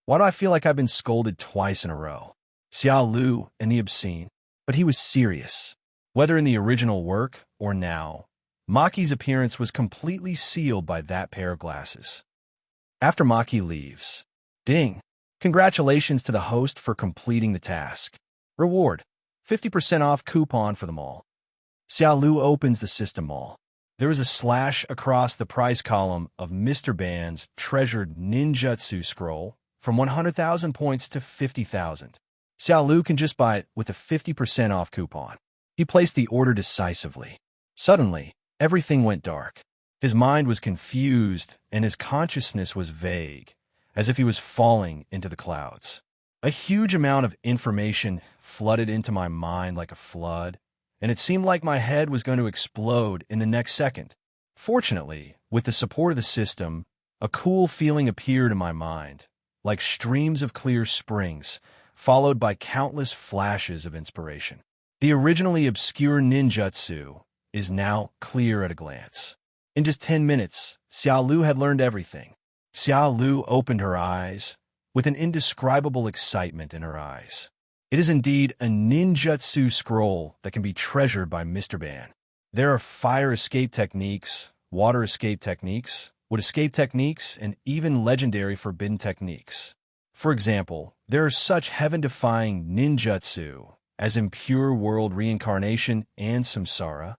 Why do I feel like I've been scolded twice in a row? Xiaolu and the obscene, but he was serious. Whether in the original work or now, Maki's appearance was completely sealed by that pair of glasses. After Maki leaves, ding! Congratulations to the host for completing the task. Reward, 50% off coupon for them all. Xiaolu opens the system mall. There is a slash across the price column of Mr. Band's treasured ninjutsu scroll from 100,000 points to 50,000. Xiaolu can just buy it with a 50% off coupon. He placed the order decisively. Suddenly, everything went dark. His mind was confused and his consciousness was vague, as if he was falling into the clouds. A huge amount of information flooded into my mind like a flood, and it seemed like my head was going to explode in the next second. Fortunately, with the support of the system, a cool feeling appeared in my mind, like streams of clear springs, followed by countless flashes of inspiration. The originally obscure ninjutsu is now clear at a glance. In just 10 minutes, Xiaolu had learned everything. Xiaolu opened her eyes, with an indescribable excitement in her eyes. It is indeed a ninjutsu scroll that can be treasured by Mr. Ban. There are fire escape techniques, water escape techniques, wood escape techniques, and even legendary forbidden techniques. For example, there are such heaven-defying ninjutsu as Impure World Reincarnation and Samsara.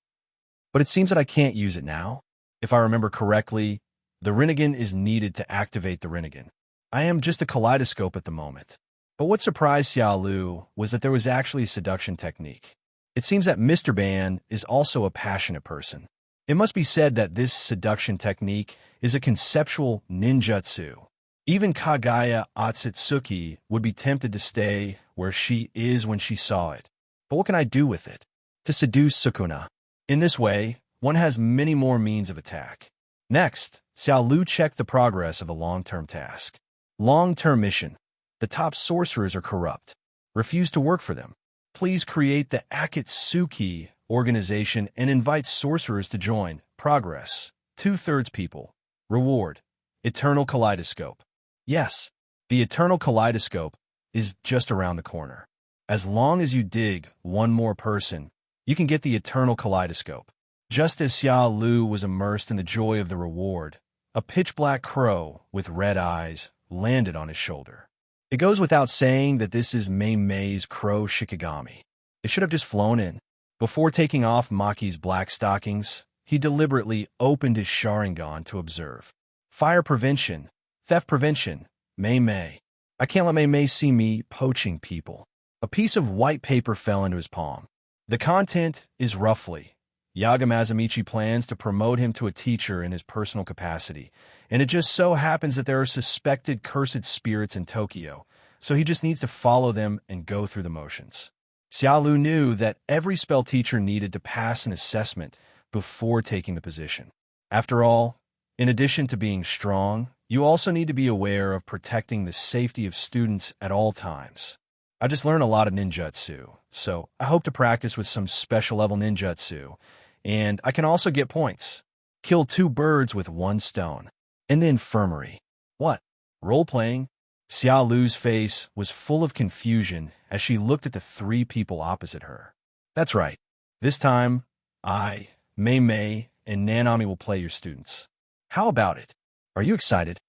But it seems that I can't use it now. If I remember correctly, the Rinnegan is needed to activate the Rinnegan. I am just a kaleidoscope at the moment. But what surprised Xiaolu was that there was actually a seduction technique. It seems that Mr. Ban is also a passionate person. It must be said that this seduction technique is a conceptual ninjutsu. Even Kagaya Otsutsuki would be tempted to stay where she is when she saw it. But what can I do with it? To seduce Sukuna. In this way, one has many more means of attack. Next, Xiaolu checked the progress of the long-term task. Long-term mission. The top sorcerers are corrupt. Refuse to work for them. Please create the Akitsuki Organization and invite sorcerers to join. Progress. 2/3 people. Reward. Eternal Kaleidoscope. Yes, the Eternal Kaleidoscope is just around the corner. As long as you dig one more person, you can get the Eternal Kaleidoscope. Just as Xiaolu was immersed in the joy of the reward, a pitch-black crow with red eyes landed on his shoulder. It goes without saying that this is May's crow Shikigami. It should have just flown in. Before taking off Maki's black stockings, he deliberately opened his Sharingan to observe. Fire prevention, theft prevention, Maymay. I can't let Maymay see me poaching people. A piece of white paper fell into his palm. The content is roughly, Yaga Mazamichi plans to promote him to a teacher in his personal capacity, and it just so happens that there are suspected cursed spirits in Tokyo, so he just needs to follow them and go through the motions. Xiaolu knew that every spell teacher needed to pass an assessment before taking the position. After all, in addition to being strong, you also need to be aware of protecting the safety of students at all times. I just learned a lot of ninjutsu, so I hope to practice with some special level ninjutsu, and I can also get points. Kill 2 birds with 1 stone. In the infirmary. What? Role-playing? Xiaolu's face was full of confusion as she looked at the 3 people opposite her. That's right. This time, I, Maymay, and Nanami will play your students. How about it? Are you excited?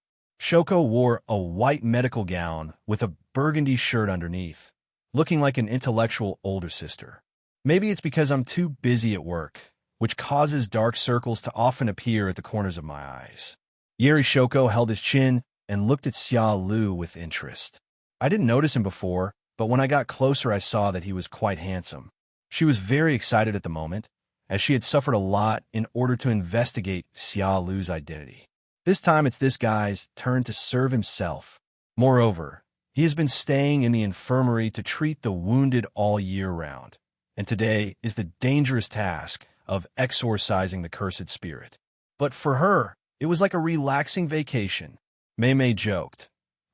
Shoko wore a white medical gown with a burgundy shirt underneath, looking like an intellectual older sister. Maybe it's because I'm too busy at work, which causes dark circles to often appear at the corners of my eyes. Yeri Shoko held his chin and looked at Xiaolu with interest. I didn't notice him before, but when I got closer I saw that he was quite handsome. She was very excited at the moment, as she had suffered a lot in order to investigate Xiaolu's identity. This time it's this guy's turn to serve himself. Moreover, he has been staying in the infirmary to treat the wounded all year round, and today is the dangerous task of exorcising the cursed spirit. But for her, it was like a relaxing vacation. Maymay joked,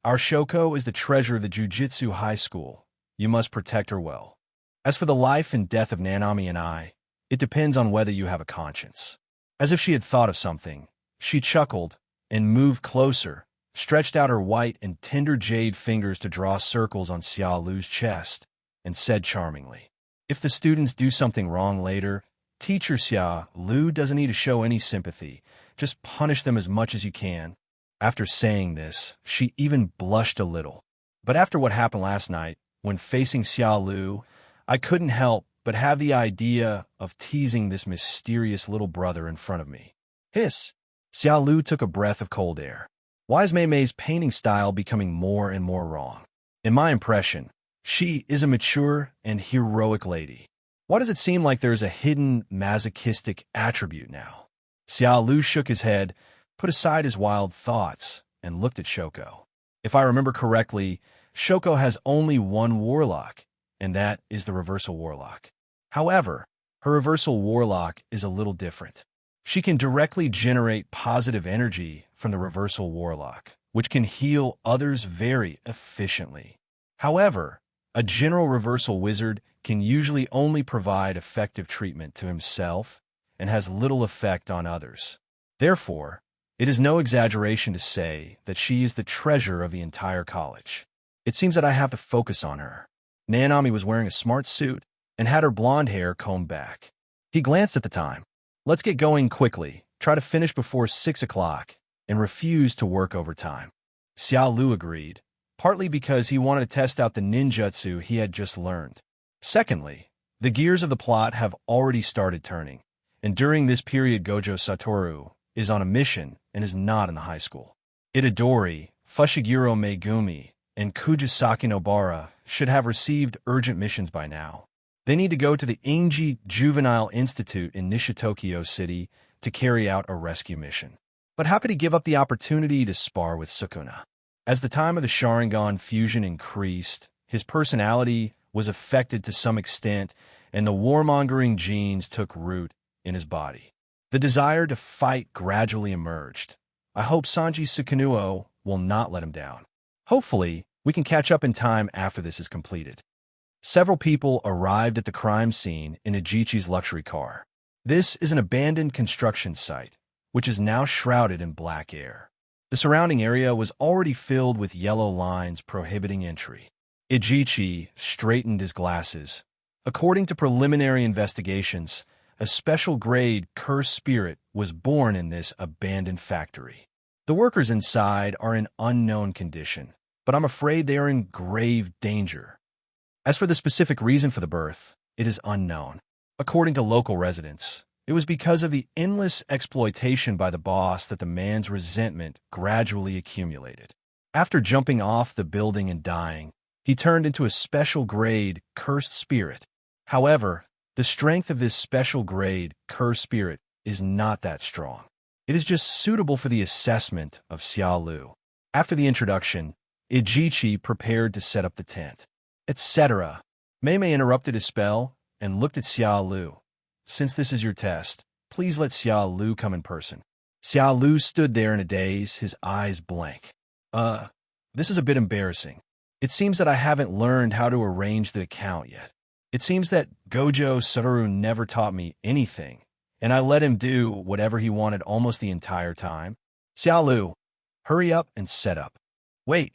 "Our Shoko is the treasure of the Jujutsu High School. You must protect her well. As for the life and death of Nanami and I, it depends on whether you have a conscience." As if she had thought of something, she chuckled and moved closer, stretched out her white and tender jade fingers to draw circles on Xiaolu's chest, and said charmingly, "If the students do something wrong later, Teacher Xiaolu doesn't need to show any sympathy. Just punish them as much as you can." After saying this, she even blushed a little. But after what happened last night, when facing Xiaolu, I couldn't help but have the idea of teasing this mysterious little brother in front of me. Hiss! Xiaolu took a breath of cold air. Why is May's painting style becoming more and more wrong? In my impression, she is a mature and heroic lady. Why does it seem like there is a hidden masochistic attribute now? Xiaolu shook his head, put aside his wild thoughts, and looked at Shoko. If I remember correctly, Shoko has only one warlock, and that is the Reversal Warlock. However, her Reversal Warlock is a little different. She can directly generate positive energy from the Reversal Warlock, which can heal others very efficiently. However, a general Reversal Wizard can usually only provide effective treatment to himself and has little effect on others. Therefore, it is no exaggeration to say that she is the treasure of the entire college. It seems that I have to focus on her. Nanami was wearing a smart suit and had her blonde hair combed back. He glanced at the time. Let's get going quickly, try to finish before 6 o'clock, and refuse to work overtime. Xiaolu agreed, partly because he wanted to test out the ninjutsu he had just learned. Secondly, the gears of the plot have already started turning, and during this period Gojo Satoru is on a mission and is not in the high school. Itadori, Fushiguro Megumi, and Kugisaki Nobara should have received urgent missions by now. They need to go to the Inji Juvenile Institute in Nishitokyo City to carry out a rescue mission. But how could he give up the opportunity to spar with Sukuna? As the time of the Sharingan fusion increased, his personality was affected to some extent, and the warmongering genes took root in his body. The desire to fight gradually emerged. I hope Sanji Susanoo will not let him down. Hopefully, we can catch up in time after this is completed. Several people arrived at the crime scene in Ijichi's luxury car. This is an abandoned construction site, which is now shrouded in black air. The surrounding area was already filled with yellow lines prohibiting entry. Ijichi straightened his glasses. According to preliminary investigations, a special-grade cursed spirit was born in this abandoned factory. The workers inside are in unknown condition, but I'm afraid they are in grave danger. As for the specific reason for the birth, it is unknown. According to local residents, it was because of the endless exploitation by the boss that the man's resentment gradually accumulated. After jumping off the building and dying, he turned into a special-grade cursed spirit. However, the strength of this special-grade cursed spirit is not that strong. It is just suitable for the assessment of Xiaolu. After the introduction, Ijichi prepared to set up the tent, etc. Maymay interrupted his spell and looked at Xiaolu. Since this is your test, please let Xiaolu come in person. Xiaolu stood there in a daze, his eyes blank. This is a bit embarrassing. It seems that I haven't learned how to arrange the account yet. It seems that Gojo Satoru never taught me anything, and I let him do whatever he wanted almost the entire time. Xiaolu, hurry up and set up. Wait,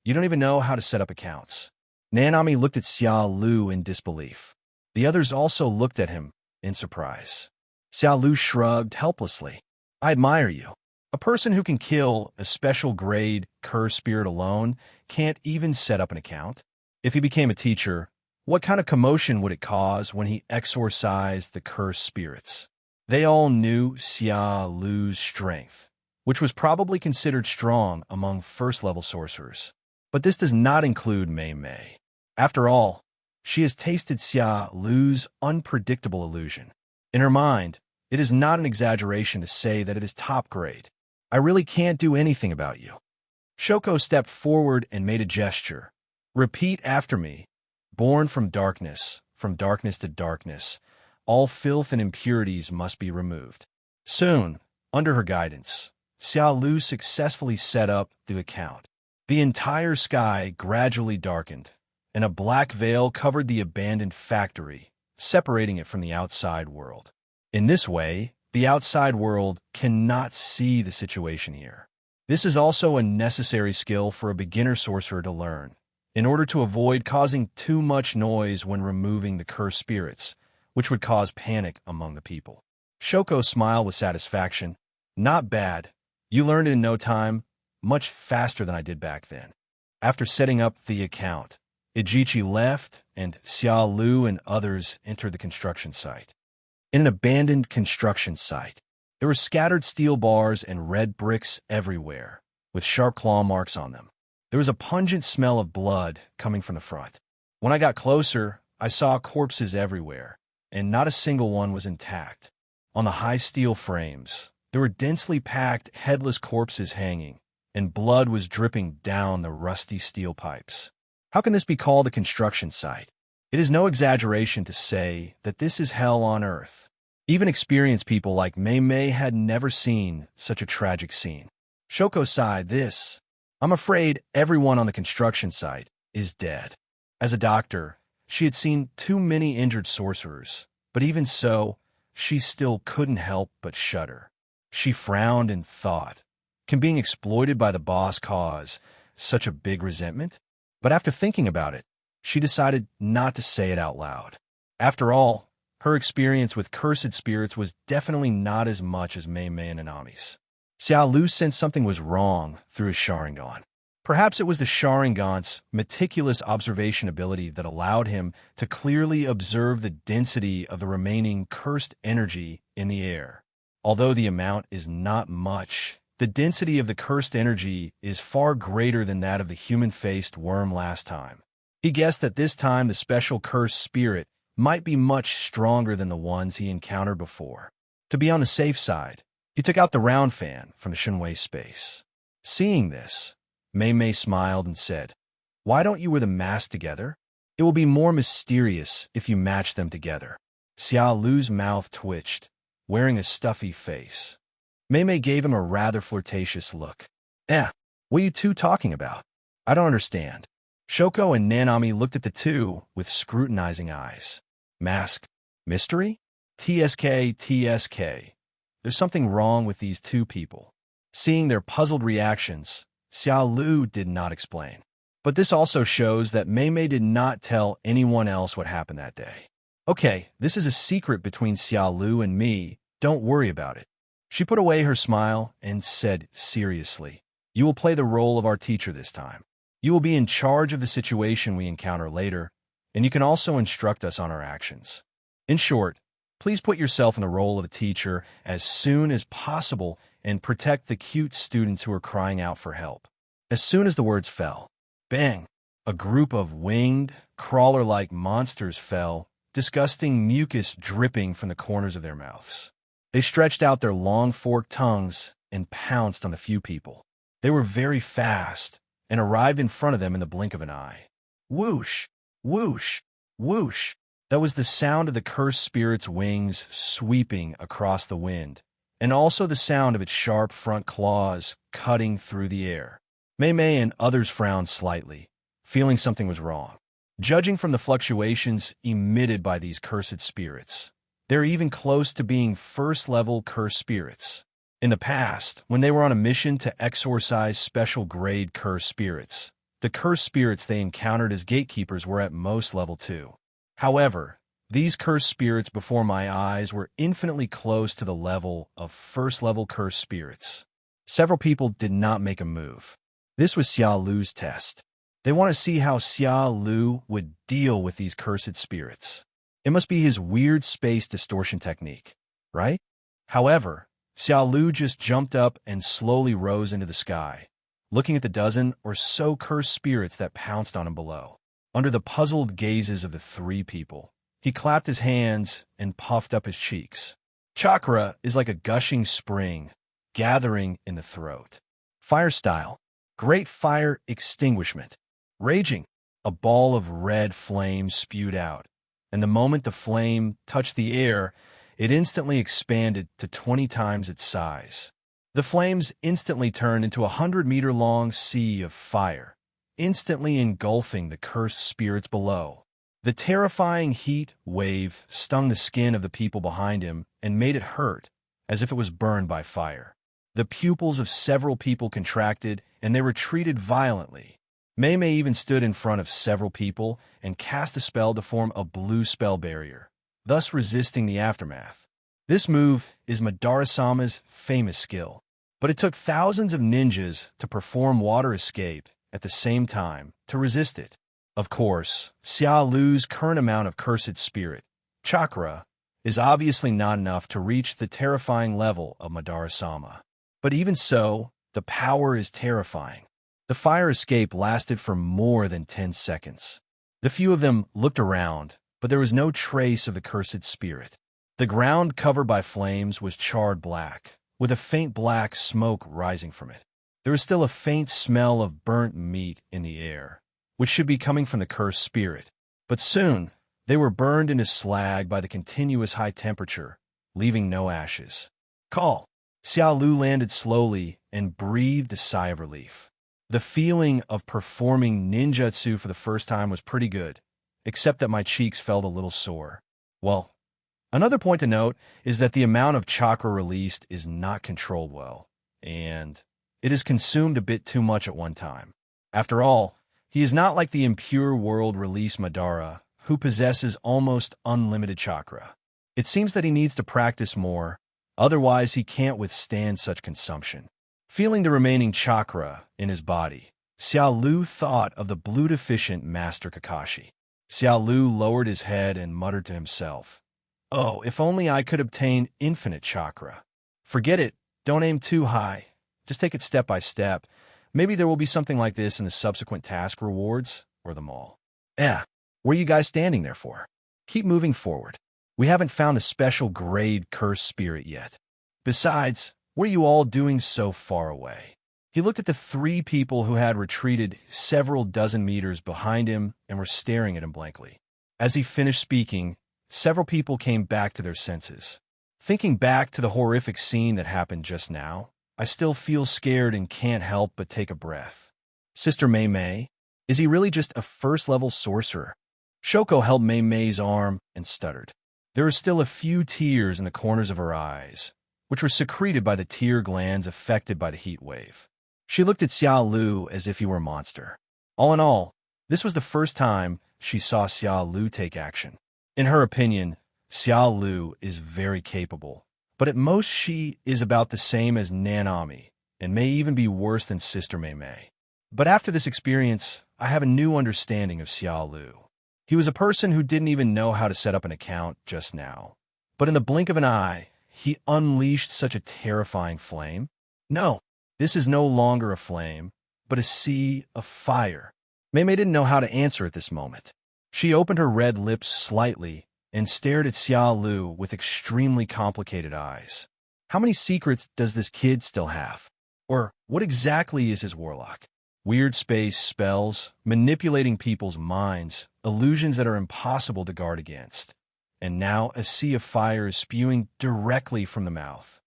you don't even know how to set up accounts. Nanami looked at Xiaolu in disbelief. The others also looked at him in surprise. Xiaolu shrugged helplessly. I admire you. A person who can kill a special-grade cursed spirit alone can't even set up an account. If he became a teacher, what kind of commotion would it cause when he exorcised the cursed spirits? They all knew Xiaolu's strength, which was probably considered strong among first-level sorcerers. But this does not include Maymay. After all, she has tasted Xiaolu's unpredictable illusion. In her mind, it is not an exaggeration to say that it is top grade. I really can't do anything about you. Shoko stepped forward and made a gesture. Repeat after me. Born from darkness to darkness, all filth and impurities must be removed. Soon, under her guidance, Xiaolu successfully set up the account. The entire sky gradually darkened, and a black veil covered the abandoned factory, separating it from the outside world. In this way, the outside world cannot see the situation here. This is also a necessary skill for a beginner sorcerer to learn, in order to avoid causing too much noise when removing the cursed spirits, which would cause panic among the people. Shoko smiled with satisfaction. Not bad. You learned it in no time, much faster than I did back then. After setting up the account, Ijichi left, and Xiaolu and others entered the construction site. In an abandoned construction site, there were scattered steel bars and red bricks everywhere, with sharp claw marks on them. There was a pungent smell of blood coming from the front. When I got closer, I saw corpses everywhere, and not a single one was intact. On the high steel frames, there were densely packed, headless corpses hanging, and blood was dripping down the rusty steel pipes. How can this be called a construction site? It is no exaggeration to say that this is hell on earth. Even experienced people like Maymay had never seen such a tragic scene. Shoko sighed this. I'm afraid everyone on the construction site is dead. As a doctor, she had seen too many injured sorcerers, but even so, she still couldn't help but shudder. She frowned and thought, can being exploited by the boss cause such a big resentment? But after thinking about it, she decided not to say it out loud. After all, her experience with cursed spirits was definitely not as much as Maymay and Nanami's. Xiaolu sensed something was wrong through his Sharingan. Perhaps it was the Sharingan's meticulous observation ability that allowed him to clearly observe the density of the remaining cursed energy in the air. Although the amount is not much, the density of the cursed energy is far greater than that of the human-faced worm last time. He guessed that this time the special cursed spirit might be much stronger than the ones he encountered before. To be on the safe side, he took out the round fan from the Shinwei space. Seeing this, Maymay smiled and said, "Why don't you wear the mask together? It will be more mysterious if you match them together." Xiaolu's mouth twitched, wearing a stuffy face. Maymay gave him a rather flirtatious look. What are you two talking about? I don't understand." Shoko and Nanami looked at the two with scrutinizing eyes. Mask? Mystery? TSK. There's something wrong with these two people. Seeing their puzzled reactions, Xiaolu did not explain. But this also shows that Maymay did not tell anyone else what happened that day. "Okay, this is a secret between Xiaolu and me. Don't worry about it." She put away her smile and said seriously, "You will play the role of our teacher this time. You will be in charge of the situation we encounter later, and you can also instruct us on our actions. In short, please put yourself in the role of a teacher as soon as possible and protect the cute students who are crying out for help." As soon as the words fell, bang! A group of winged, crawler-like monsters fell, disgusting mucus dripping from the corners of their mouths. They stretched out their long forked tongues and pounced on the few people. They were very fast and arrived in front of them in the blink of an eye. Whoosh! Whoosh! Whoosh! That was the sound of the cursed spirit's wings sweeping across the wind, and also the sound of its sharp front claws cutting through the air. Maymay and others frowned slightly, feeling something was wrong. Judging from the fluctuations emitted by these cursed spirits, they're even close to being first-level cursed spirits. In the past, when they were on a mission to exorcise special-grade cursed spirits, the cursed spirits they encountered as gatekeepers were at most level 2. However, these cursed spirits before my eyes were infinitely close to the level of first-level cursed spirits. Several people did not make a move. This was Xiaolu's test. They want to see how Xiaolu would deal with these cursed spirits. It must be his weird space distortion technique, right? However, Xiaolu just jumped up and slowly rose into the sky, looking at the dozen or so cursed spirits that pounced on him below. Under the puzzled gazes of the three people, he clapped his hands and puffed up his cheeks. Chakra is like a gushing spring, gathering in the throat. Fire style, great fire extinguishment. Raging, a ball of red flame spewed out, and the moment the flame touched the air, it instantly expanded to 20 times its size. The flames instantly turned into a 100-meter-long sea of fire, instantly engulfing the cursed spirits below. The terrifying heat wave stung the skin of the people behind him and made it hurt, as if it was burned by fire. The pupils of several people contracted, and they retreated violently. Maymay even stood in front of several people and cast a spell to form a blue spell barrier, thus resisting the aftermath. This move is Madara-sama's famous skill, but it took thousands of ninjas to perform water escape at the same time to resist it. Of course, Xiaolu's current amount of cursed spirit, chakra, is obviously not enough to reach the terrifying level of Madara-sama. But even so, the power is terrifying. The fire escape lasted for more than 10 seconds. The few of them looked around, but there was no trace of the cursed spirit. The ground covered by flames was charred black, with a faint black smoke rising from it. There was still a faint smell of burnt meat in the air, which should be coming from the cursed spirit. But soon, they were burned into slag by the continuous high temperature, leaving no ashes. Call! Xiaolu landed slowly and breathed a sigh of relief. The feeling of performing ninjutsu for the first time was pretty good, except that my cheeks felt a little sore. Well, another point to note is that the amount of chakra released is not controlled well, and it is consumed a bit too much at one time. After all, he is not like the impure world release Madara, who possesses almost unlimited chakra. It seems that he needs to practice more, otherwise he can't withstand such consumption. Feeling the remaining chakra in his body, Xiaolu thought of the blue-deficient Master Kakashi. Xiaolu lowered his head and muttered to himself, "Oh, if only I could obtain infinite chakra." Forget it, don't aim too high. Just take it step by step. Maybe there will be something like this in the subsequent task rewards, or them all. What are you guys standing there for? Keep moving forward. We haven't found a special grade cursed spirit yet. Besides, what are you all doing so far away? He looked at the 3 people who had retreated several dozen meters behind him and were staring at him blankly. As he finished speaking, several people came back to their senses. Thinking back to the horrific scene that happened just now, I still feel scared and can't help but take a breath. Sister Maymay, is he really just a first-level sorcerer? Shoko held Maymay's arm and stuttered. There were still a few tears in the corners of her eyes, which were secreted by the tear glands affected by the heat wave. She looked at Xiaolu as if he were a monster. All in all, this was the first time she saw Xiaolu take action. In her opinion, Xiaolu is very capable, but at most she is about the same as Nanami, and may even be worse than Sister Maymay. But after this experience, I have a new understanding of Xiaolu. He was a person who didn't even know how to set up an account just now. But in the blink of an eye, he unleashed such a terrifying flame. No, this is no longer a flame, but a sea of fire. Maymay didn't know how to answer at this moment. She opened her red lips slightly and stared at Xiaolu with extremely complicated eyes. How many secrets does this kid still have? Or what exactly is his warlock? Weird space spells, manipulating people's minds, illusions that are impossible to guard against. And now a sea of fire is spewing directly from the mouth.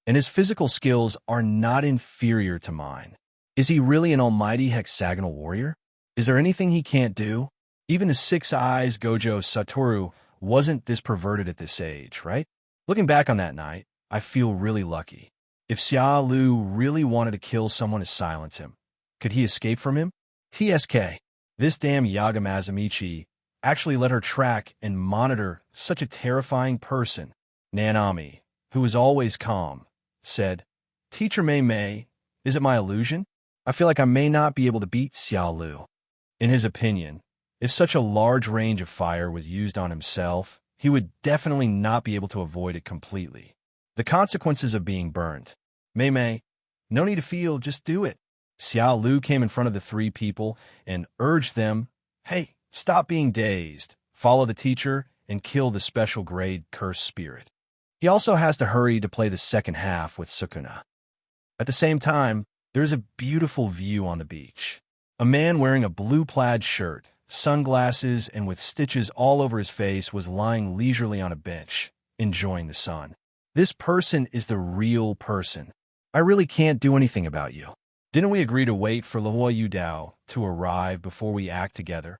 And his physical skills are not inferior to mine. Is he really an almighty hexagonal warrior? Is there anything he can't do? Even the 6 eyes Gojo Satoru wasn't this perverted at this age, right? Looking back on that night, I feel really lucky. If Xiaolu really wanted to kill someone to silence him, could he escape from him? TSK, this damn Yagamazamichi actually let her track and monitor such a terrifying person. Nanami, who was always calm, said, "Teacher Maymay, is it my illusion? I feel like I may not be able to beat Xiaolu." In his opinion, if such a large range of fire was used on himself, he would definitely not be able to avoid it completely. The consequences of being burned. Maymay, no need to feel, just do it. Xiaolu came in front of the 3 people and urged them, "Hey, stop being dazed, follow the teacher, and kill the special grade cursed spirit." He also has to hurry to play the second half with Sukuna. At the same time, there is a beautiful view on the beach. A man wearing a blue plaid shirt, sunglasses, and with stitches all over his face was lying leisurely on a bench, enjoying the sun. This person is the real person. I really can't do anything about you. Didn't we agree to wait for Lahua Yudao to arrive before we act together?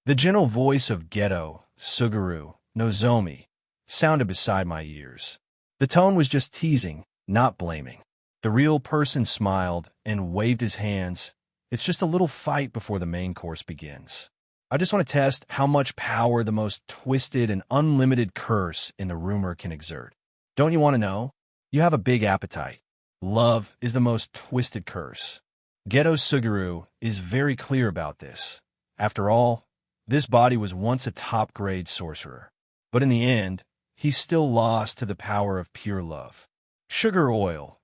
The gentle voice of Geto, Suguru, Nozomi sounded beside my ears. The tone was just teasing, not blaming. The real person smiled and waved his hands. It's just a little fight before the main course begins. I just want to test how much power the most twisted and unlimited curse in the rumor can exert. Don't you want to know? You have a big appetite. Love is the most twisted curse. Geto Suguru is very clear about this. After all, this body was once a top-grade sorcerer. But in the end, he still lost to the power of pure love. Sugar Oil,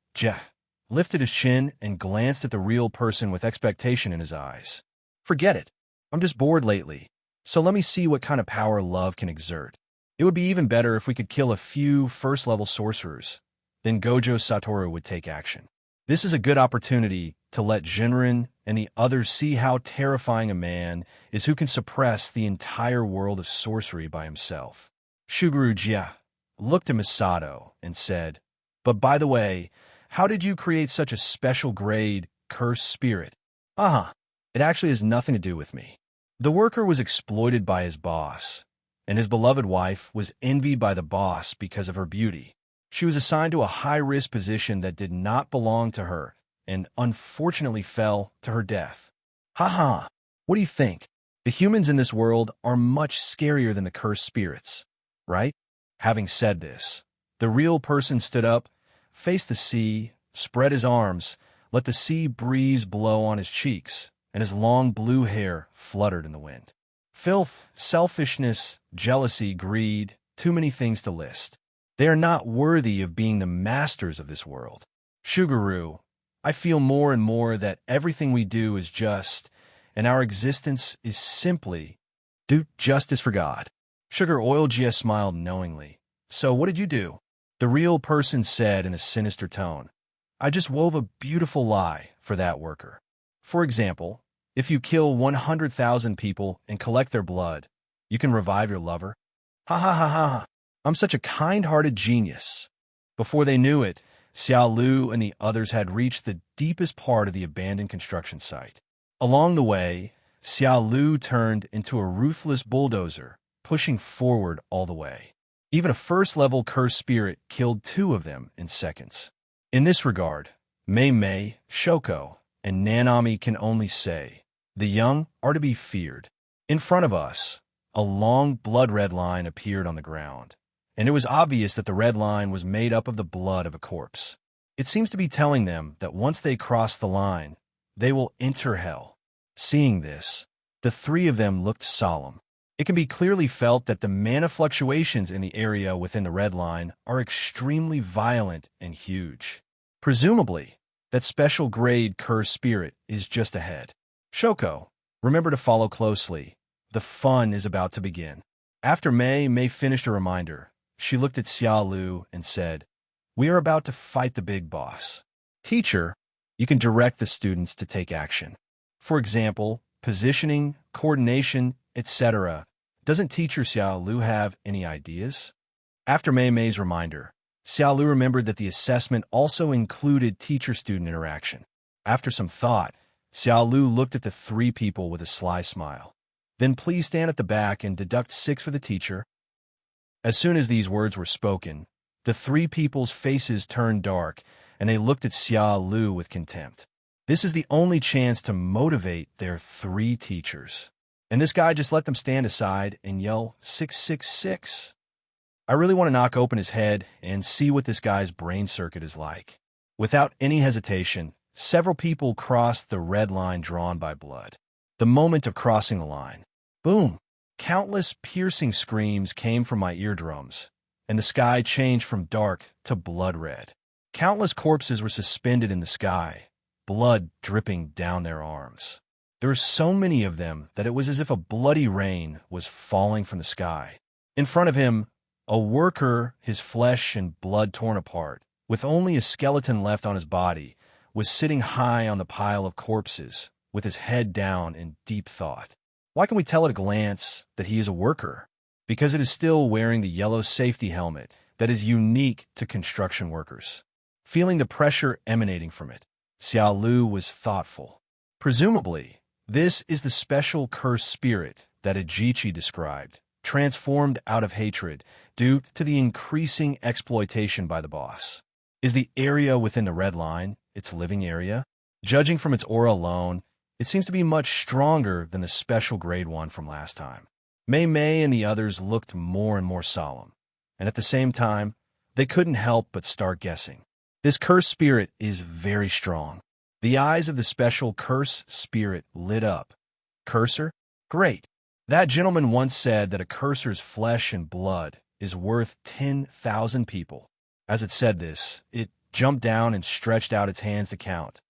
lifted his chin and glanced at the real person with expectation in his eyes. Forget it. I'm just bored lately, so let me see what kind of power love can exert. It would be even better if we could kill a few first-level sorcerers. Then Gojo Satoru would take action. This is a good opportunity to let Jinren and the others see how terrifying a man is who can suppress the entire world of sorcery by himself. Shuguru Jia looked at Misato and said, "But by the way, how did you create such a special grade cursed spirit?" It actually has nothing to do with me. The worker was exploited by his boss, and his beloved wife was envied by the boss because of her beauty. She was assigned to a high-risk position that did not belong to her, and unfortunately fell to her death. What do you think? The humans in this world are much scarier than the cursed spirits, right? Having said this, the real person stood up, faced the sea, spread his arms, let the sea breeze blow on his cheeks, and his long blue hair fluttered in the wind. Filth, selfishness, jealousy, greed, too many things to list. They are not worthy of being the masters of this world. Shuguru, I feel more and more that everything we do is just, and our existence is simply do justice for God. Sugar Oil GS smiled knowingly. So what did you do? The real person said in a sinister tone. I just wove a beautiful lie for that worker. For example, if you kill 100,000 people and collect their blood, you can revive your lover. Ha ha ha ha. I'm such a kind-hearted genius. Before they knew it, Xiaolu and the others had reached the deepest part of the abandoned construction site. Along the way, Xiaolu turned into a ruthless bulldozer, pushing forward all the way. Even a first-level cursed spirit killed 2 of them in seconds. In this regard, Maymay, Shoko, and Nanami can only say, the young are to be feared. In front of us, a long blood-red line appeared on the ground, and it was obvious that the red line was made up of the blood of a corpse. It seems to be telling them that once they cross the line, they will enter hell. Seeing this, the 3 of them looked solemn. It can be clearly felt that the mana fluctuations in the area within the red line are extremely violent and huge. Presumably, that special grade cursed spirit is just ahead. Shoko, remember to follow closely. The fun is about to begin. After Maymay finished a reminder, she looked at Xiaolu and said, we are about to fight the big boss. Teacher, you can direct the students to take action. For example, positioning, coordination, etc. Doesn't teacher Xiaolu have any ideas? After May's reminder, Xiaolu remembered that the assessment also included teacher-student interaction. After some thought, Xiaolu looked at the 3 people with a sly smile. Then please stand at the back and deduct 6 for the teacher. As soon as these words were spoken, the 3 people's faces turned dark, and they looked at Xiaolu with contempt. This is the only chance to motivate their 3 teachers. And this guy just let them stand aside and yell, 666. I really want to knock open his head and see what this guy's brain circuit is like. Without any hesitation, several people crossed the red line drawn by blood. The moment of crossing the line. Boom! Countless piercing screams came from my eardrums, and the sky changed from dark to blood red. Countless corpses were suspended in the sky, blood dripping down their arms. There were so many of them that it was as if a bloody rain was falling from the sky. In front of him, a worker, his flesh and blood torn apart, with only a skeleton left on his body, was sitting high on the pile of corpses, with his head down in deep thought. Why can we tell at a glance that he is a worker? Because it is still wearing the yellow safety helmet that is unique to construction workers. Feeling the pressure emanating from it, Xiaolu was thoughtful. Presumably, this is the special cursed spirit that Ajichi described, transformed out of hatred due to the increasing exploitation by the boss. Is the area within the red line its living area? Judging from its aura alone, it seems to be much stronger than the special grade one from last time. Maymay and the others looked more and more solemn, and at the same time, they couldn't help but start guessing. This cursed spirit is very strong. The eyes of the special curse spirit lit up. Cursor? Great. That gentleman once said that a cursor's flesh and blood is worth 10,000 people. As it said this, it jumped down and stretched out its hands to count.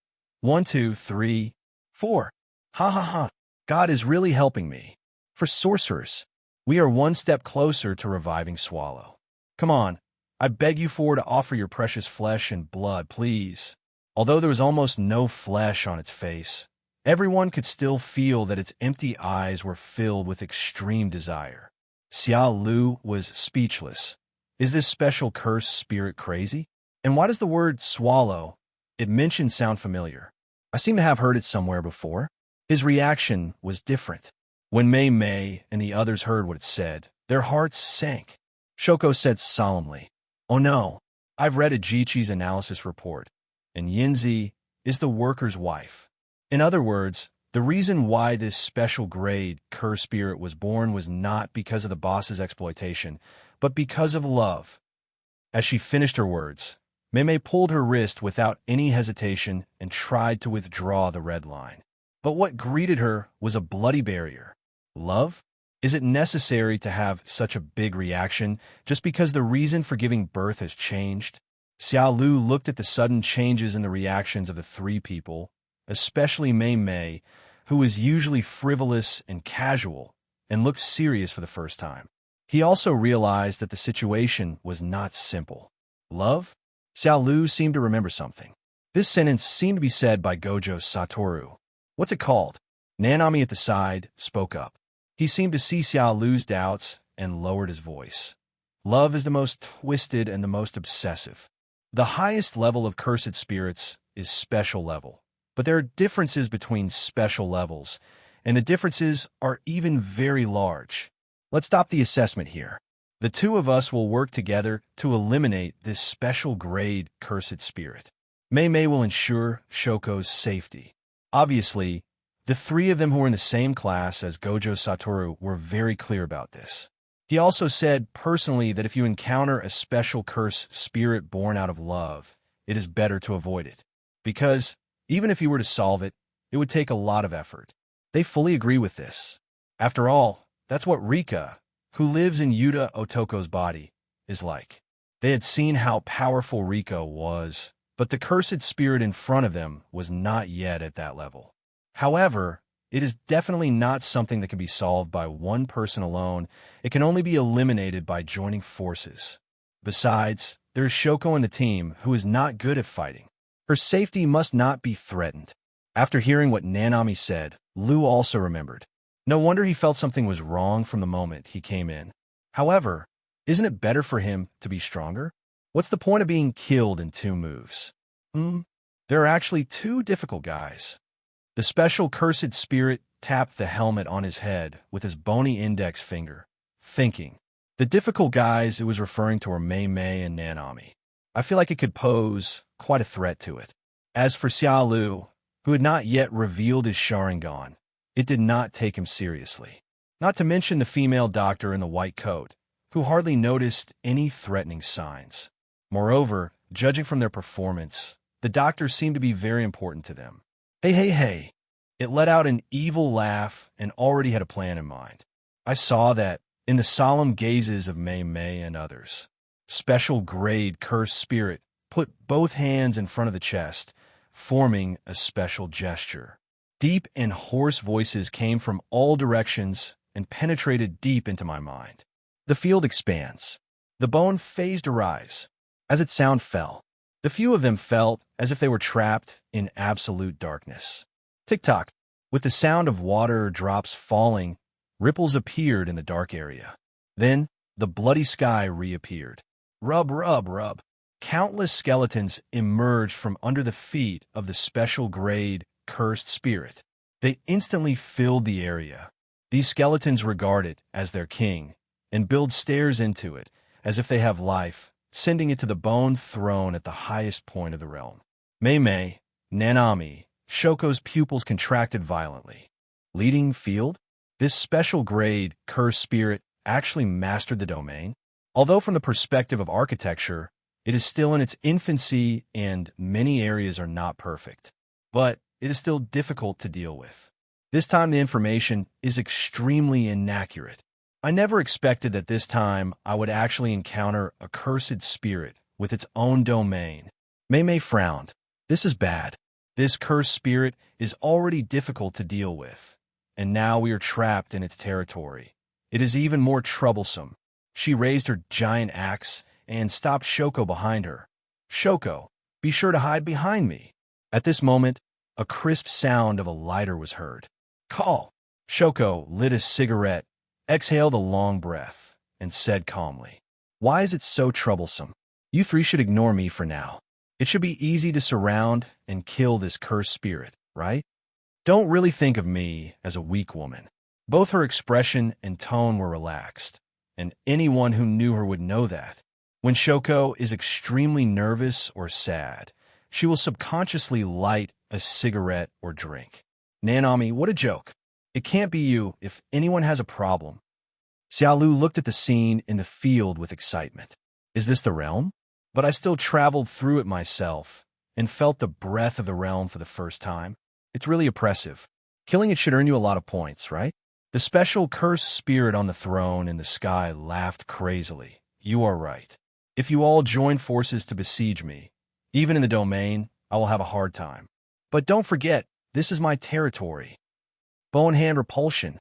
1, 2, 3, 4. Ha ha ha. God is really helping me. For sorcerers, we are one step closer to reviving Swallow. Come on, I beg you for to offer your precious flesh and blood, please. Although there was almost no flesh on its face, everyone could still feel that its empty eyes were filled with extreme desire. Xiaolu was speechless. Is this special cursed spirit crazy? And why does the word swallow it mentioned sound familiar? I seem to have heard it somewhere before. His reaction was different. When Maymay and the others heard what it said, their hearts sank. Shoko said solemnly, "Oh no, I've read Ajichi's analysis report, and Yinzi is the worker's wife. In other words, the reason why this special grade curse spirit was born was not because of the boss's exploitation, but because of love." As she finished her words, Maymay pulled her wrist without any hesitation and tried to withdraw the red line. But what greeted her was a bloody barrier. Love? Is it necessary to have such a big reaction just because the reason for giving birth has changed? Xiaolu looked at the sudden changes in the reactions of the 3 people, especially Maymay, who was usually frivolous and casual, and looked serious for the first time. He also realized that the situation was not simple. Love? Xiaolu seemed to remember something. This sentence seemed to be said by Gojo's Satoru. What's it called? Nanami at the side spoke up. He seemed to see Xiaolu's doubts and lowered his voice. Love is the most twisted and the most obsessive. The highest level of cursed spirits is special level. But there are differences between special levels, and the differences are even very large. Let's stop the assessment here. The two of us will work together to eliminate this special grade cursed spirit. Maymay will ensure Shoko's safety. Obviously, the three of them who were in the same class as Gojo Satoru were very clear about this. He also said personally that if you encounter a special curse spirit born out of love, it is better to avoid it. Because, even if you were to solve it, it would take a lot of effort. They fully agree with this. After all, that's what Rika, who lives in Yuta Otoko's body, is like. They had seen how powerful Rika was, but the cursed spirit in front of them was not yet at that level. However, it is definitely not something that can be solved by one person alone. It can only be eliminated by joining forces. Besides, there is Shoko in the team who is not good at fighting. Her safety must not be threatened. After hearing what Nanami said, Lu also remembered. No wonder he felt something was wrong from the moment he came in. However, isn't it better for him to be stronger? What's the point of being killed in 2 moves? There are actually 2 difficult guys. The special cursed spirit tapped the helmet on his head with his bony index finger, thinking. The difficult guys it was referring to were Maymay and Nanami. I feel like it could pose quite a threat to it. As for Xiaolu, who had not yet revealed his Sharingan, it did not take him seriously. Not to mention the female doctor in the white coat, who hardly noticed any threatening signs. Moreover, judging from their performance, the doctor seemed to be very important to them. Hey. It let out an evil laugh and already had a plan in mind. I saw that in the solemn gazes of Maymay and others. Special grade cursed spirit put both hands in front of the chest, forming a special gesture. Deep and hoarse voices came from all directions and penetrated deep into my mind. The field expands. The bone phased arrives. As its sound fell, the few of them felt as if they were trapped in absolute darkness. Tick-tock. With the sound of water drops falling, ripples appeared in the dark area. Then, the bloody sky reappeared. Rub. Countless skeletons emerged from under the feet of the special grade cursed spirit. They instantly filled the area. These skeletons regard it as their king and build stairs into it as if they have life, sending it to the bone throne at the highest point of the realm. Maymay, Nanami, Shoko's pupils contracted violently. Leading field? This special grade cursed spirit actually mastered the domain. Although from the perspective of architecture, it is still in its infancy and many areas are not perfect. But it is still difficult to deal with. This time the information is extremely inaccurate. I never expected that this time I would actually encounter a cursed spirit with its own domain. Maymay frowned. This is bad. This cursed spirit is already difficult to deal with, and now we are trapped in its territory. It is even more troublesome. She raised her giant axe and stopped Shoko behind her. Shoko, be sure to hide behind me. At this moment, a crisp sound of a lighter was heard. Call. Shoko lit a cigarette, exhaled a long breath, and said calmly, Why is it so troublesome? You 3 should ignore me for now. It should be easy to surround and kill this cursed spirit, right? Don't really think of me as a weak woman. Both her expression and tone were relaxed, and anyone who knew her would know that. When Shoko is extremely nervous or sad, she will subconsciously light a cigarette or drink. Nanami, what a joke. It can't be you if anyone has a problem. Xiaolu looked at the scene in the field with excitement. Is this the realm? But I still traveled through it myself and felt the breath of the realm for the first time. It's really oppressive. Killing it should earn you a lot of points, right? The special cursed spirit on the throne in the sky laughed crazily. You are right. If you all join forces to besiege me, even in the domain, I will have a hard time. But don't forget, this is my territory. Bow and hand repulsion.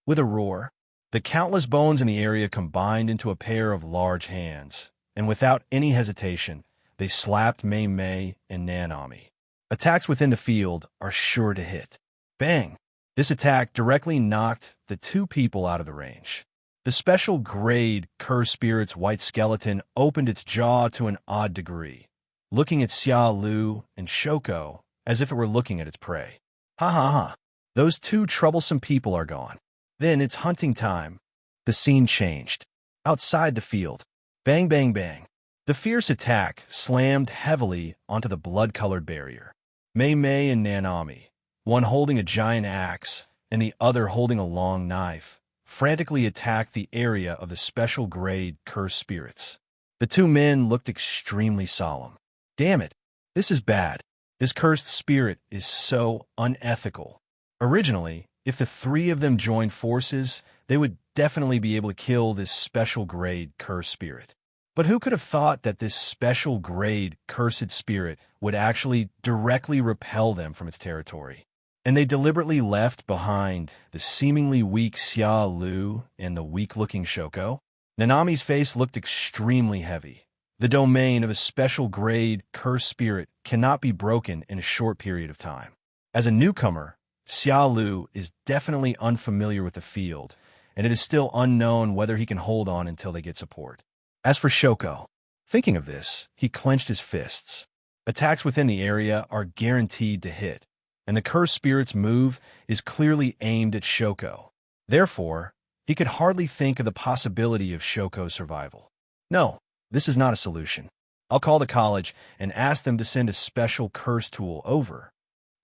With a roar, The countless bones in the area combined into a pair of large hands, and without any hesitation, they slapped Maymay and Nanami. Attacks within the field are sure to hit. Bang! This attack directly knocked the two people out of the range. The special grade Cursebearer's white skeleton opened its jaw to an odd degree, looking at Xiaolu and Shoko as if it were looking at its prey. Ha ha ha! Those two troublesome people are gone. Then it's hunting time. The scene changed. Outside the field. Bang bang bang. The fierce attack slammed heavily onto the blood-colored barrier. Maymay and Nanami, one holding a giant axe and the other holding a long knife, frantically attacked the area of the special grade cursed spirits. The two men looked extremely solemn. Damn it, this is bad. This cursed spirit is so unethical. Originally, if the three of them joined forces, they would definitely be able to kill this special grade cursed spirit. But who could have thought that this special grade cursed spirit would actually directly repel them from its territory? And they deliberately left behind the seemingly weak Xiaolu and the weak-looking Shoko? Nanami's face looked extremely heavy. The domain of a special grade cursed spirit cannot be broken in a short period of time. As a newcomer, Xiaolu is definitely unfamiliar with the field, and it is still unknown whether he can hold on until they get support. As for Shoko, thinking of this, he clenched his fists. Attacks within the area are guaranteed to hit, and the cursed spirit's move is clearly aimed at Shoko. Therefore, he could hardly think of the possibility of Shoko's survival. No, this is not a solution. I'll call the college and ask them to send a special curse tool over.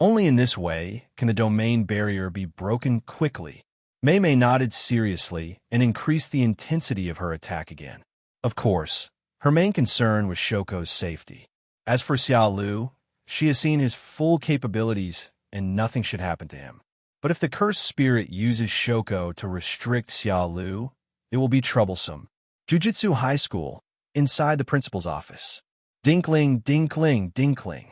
Only in this way can the domain barrier be broken quickly. Maymay nodded seriously and increased the intensity of her attack again. Of course, her main concern was Shoko's safety. As for Xiaolu, she has seen his full capabilities and nothing should happen to him. But if the cursed spirit uses Shoko to restrict Xiaolu, it will be troublesome. Jujutsu High School, inside the principal's office. Dinkling, dinkling, dinkling.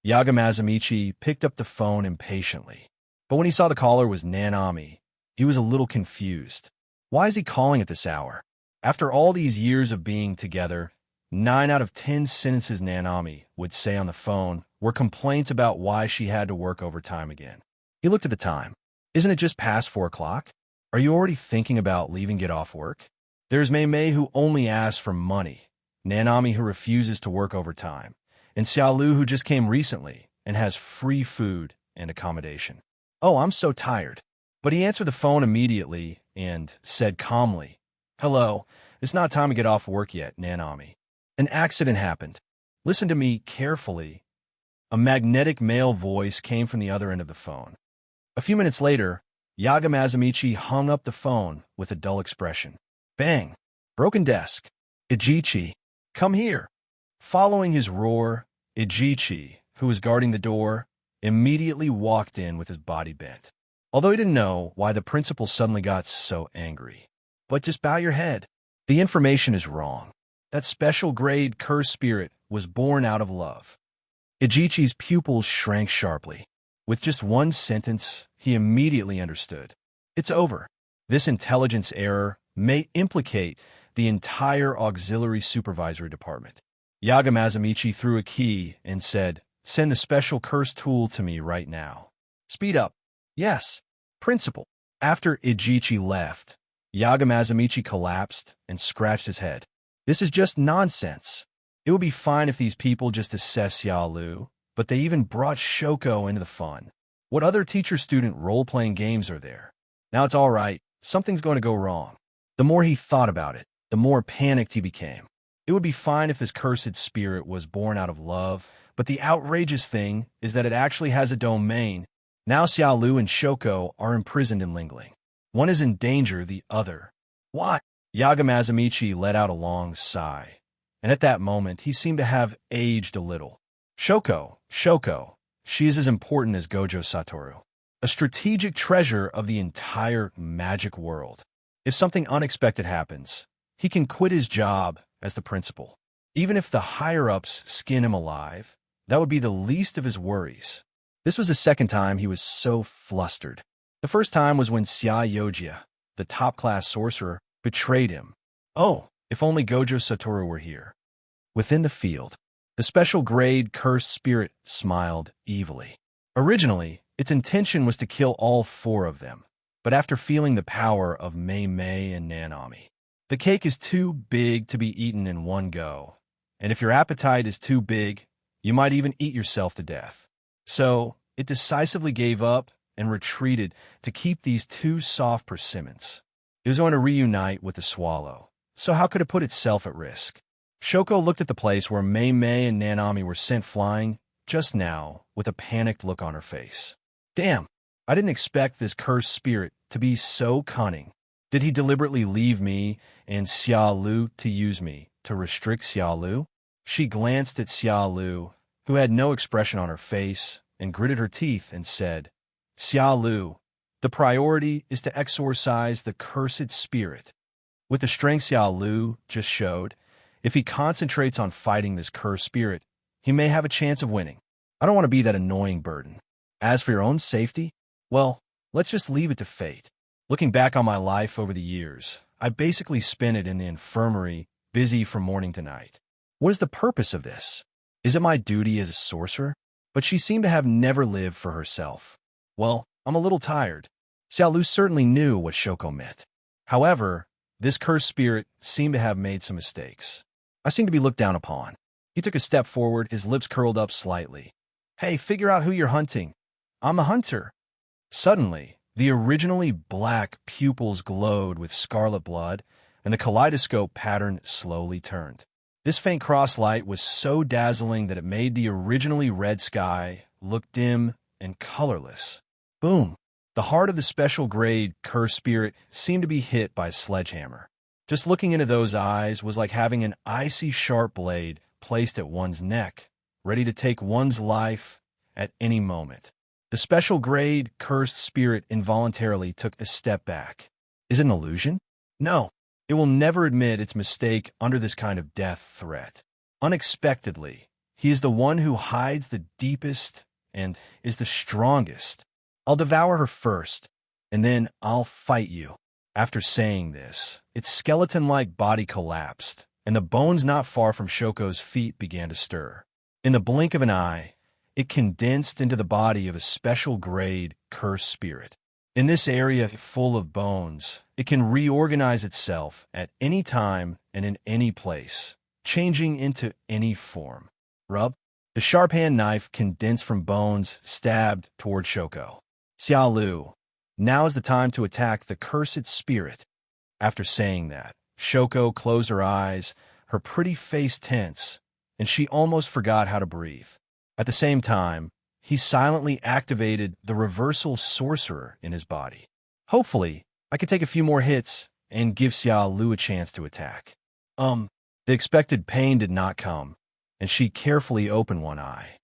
Yagamazamichi picked up the phone impatiently. But when he saw the caller was Nanami, he was a little confused. Why is he calling at this hour? After all these years of being together, 9 out of 10 sentences Nanami would say on the phone were complaints about why she had to work overtime again. He looked at the time. Isn't it just past 4 o'clock? Are you already thinking about leaving get off work? There's Maymay who only asks for money, Nanami who refuses to work overtime, and Xiaolu who just came recently and has free food and accommodation. Oh, I'm so tired. But he answered the phone immediately and said calmly, Hello, it's not time to get off work yet, Nanami. An accident happened. Listen to me carefully. A magnetic male voice came from the other end of the phone. A few minutes later, Yagamazamichi hung up the phone with a dull expression. Bang! Broken desk. Ijichi, come here. Following his roar, Ijichi, who was guarding the door, immediately walked in with his body bent. Although he didn't know why the principal suddenly got so angry. But just bow your head. The information is wrong. That special grade cursed spirit was born out of love. Ijichi's pupils shrank sharply. With just one sentence, he immediately understood. It's over. This intelligence error may implicate the entire auxiliary supervisory department. Yagamazamichi threw a key and said, Send the special curse tool to me right now. Speed up. Yes, principal. After Ijichi left, Yagamazamichi collapsed and scratched his head. This is just nonsense. It would be fine if these people just assess Xiaolu, but they even brought Shoko into the fun. What other teacher-student role-playing games are there? Now it's all right. Something's going to go wrong. The more he thought about it, the more panicked he became. It would be fine if this cursed spirit was born out of love, but the outrageous thing is that it actually has a domain. Now Xiaolu and Shoko are imprisoned in Lingling. One is in danger, the other. What? Yagamazamichi let out a long sigh, and at that moment he seemed to have aged a little. Shoko, she is as important as Gojo Satoru, a strategic treasure of the entire magic world. If something unexpected happens, he can quit his job as the principal. Even if the higher-ups skin him alive, that would be the least of his worries. This was the second time he was so flustered. The first time was when Xiaolu the top-class sorcerer, betrayed him. Oh, if only Gojo Satoru were here. Within the field, the special grade cursed spirit smiled evilly. Originally, its intention was to kill all 4 of them, but after feeling the power of Maymay and Nanami, the cake is too big to be eaten in one go, and if your appetite is too big, you might even eat yourself to death. So, it decisively gave up and retreated to keep these 2 soft persimmons. It was going to reunite with the swallow, so how could it put itself at risk? Shoko looked at the place where Maymay and Nanami were sent flying just now with a panicked look on her face. Damn, I didn't expect this cursed spirit to be so cunning. Did he deliberately leave me and Xiaolu to use me to restrict Xiaolu? She glanced at Xiaolu, who had no expression on her face, and gritted her teeth and said, Xiaolu, the priority is to exorcise the cursed spirit. With the strength Xiaolu just showed, if he concentrates on fighting this cursed spirit, he may have a chance of winning. I don't want to be that annoying burden. As for your own safety, well, let's just leave it to fate. Looking back on my life over the years, I basically spent it in the infirmary, busy from morning to night. What is the purpose of this? Is it my duty as a sorcerer? But she seemed to have never lived for herself. Well, I'm a little tired. Xiaolu certainly knew what Shoko meant. However, this cursed spirit seemed to have made some mistakes. I seem to be looked down upon. He took a step forward, his lips curled up slightly. Hey, figure out who you're hunting. I'm a hunter. Suddenly, the originally black pupils glowed with scarlet blood, and the kaleidoscope pattern slowly turned. This faint cross-light was so dazzling that it made the originally red sky look dim and colorless. Boom! The heart of the special grade cursed spirit seemed to be hit by a sledgehammer. Just looking into those eyes was like having an icy sharp blade placed at one's neck, ready to take one's life at any moment. The special grade cursed spirit involuntarily took a step back. Is it an illusion? No. It will never admit its mistake under this kind of death threat. Unexpectedly, he is the one who hides the deepest and is the strongest. I'll devour her first, and then I'll fight you. After saying this, its skeleton-like body collapsed, and the bones not far from Shoko's feet began to stir. In the blink of an eye, it condensed into the body of a special grade cursed spirit. In this area full of bones, it can reorganize itself at any time and in any place, changing into any form. Rub. The sharp hand knife condensed from bones stabbed toward Shoko. Xiaolu, now is the time to attack the cursed spirit. After saying that, Shoko closed her eyes, her pretty face tense, and she almost forgot how to breathe. At the same time, he silently activated the reversal sorcerer in his body. Hopefully, I could take a few more hits and give Xiaolu a chance to attack. The expected pain did not come, and she carefully opened one eye.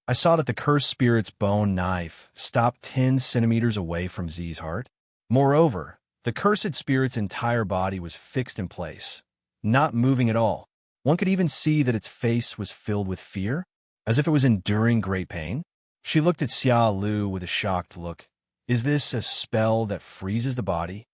I saw that the cursed spirit's bone knife stopped 10 centimeters away from Z's heart. Moreover, the cursed spirit's entire body was fixed in place, not moving at all. One could even see that its face was filled with fear, as if it was enduring great pain. She looked at Xiaolu with a shocked look. Is this a spell that freezes the body?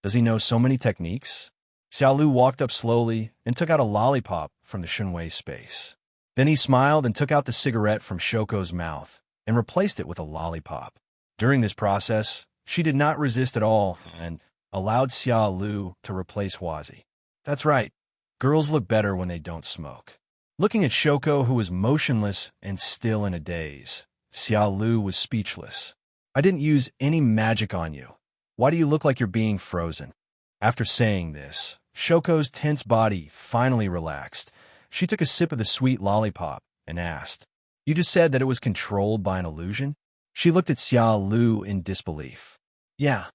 Does he know so many techniques? Xiaolu walked up slowly and took out a lollipop from the Shunwei space. Then he smiled and took out the cigarette from Shoko's mouth and replaced it with a lollipop. During this process, she did not resist at all and allowed Xiaolu to replace Huazi. That's right. Girls look better when they don't smoke. Looking at Shoko, who was motionless and still in a daze, Xiaolu was speechless. I didn't use any magic on you. Why do you look like you're being frozen? After saying this, Shoko's tense body finally relaxed. She took a sip of the sweet lollipop and asked, You just said that it was controlled by an illusion? She looked at Xiaolu in disbelief. Yeah.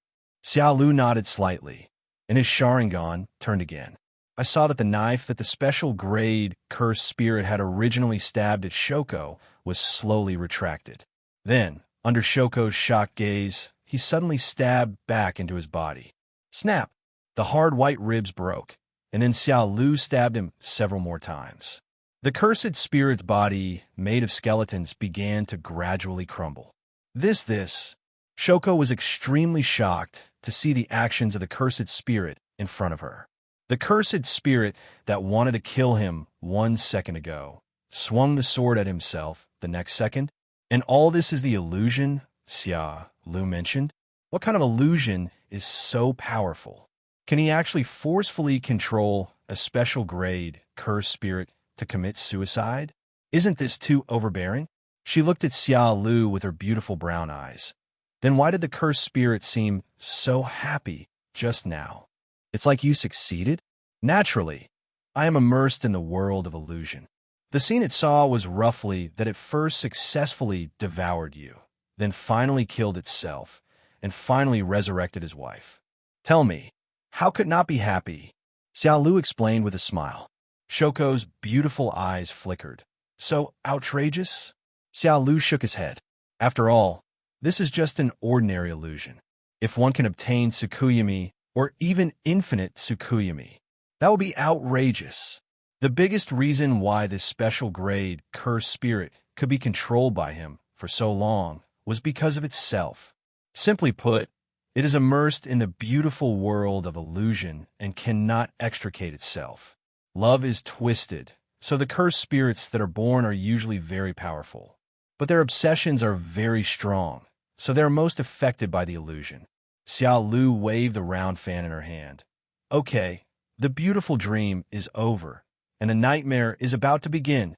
Xiaolu nodded slightly, and his Sharingan turned again. I saw that the knife that the special grade cursed spirit had originally stabbed at Shoko was slowly retracted. Then, under Shoko's shocked gaze, he suddenly stabbed back into his body. Snap! The hard white ribs broke, and then Xiaolu stabbed him several more times. The cursed spirit's body, made of skeletons, began to gradually crumble. Shoko was extremely shocked to see the actions of the cursed spirit in front of her. The cursed spirit that wanted to kill him 1 second ago swung the sword at himself the next second. And all this is the illusion Xiaolu mentioned? What kind of illusion is so powerful? Can he actually forcefully control a special grade cursed spirit to commit suicide? Isn't this too overbearing? She looked at Xiaolu with her beautiful brown eyes. Then why did the cursed spirit seem so happy just now? It's like you succeeded? Naturally, I am immersed in the world of illusion. The scene it saw was roughly that it first successfully devoured you, then finally killed itself, and finally resurrected his wife. Tell me, how could it not be happy? Xiaolu explained with a smile. Shoko's beautiful eyes flickered. So outrageous? Xiaolu shook his head. After all, this is just an ordinary illusion. If one can obtain Tsukuyami, or even infinite Tsukuyami, that would be outrageous. The biggest reason why this special grade cursed spirit could be controlled by him for so long was because of itself. Simply put, it is immersed in the beautiful world of illusion and cannot extricate itself. Love is twisted, so the cursed spirits that are born are usually very powerful. But their obsessions are very strong, so they are most affected by the illusion. Xiaolu waved the round fan in her hand. Okay, the beautiful dream is over, and a nightmare is about to begin.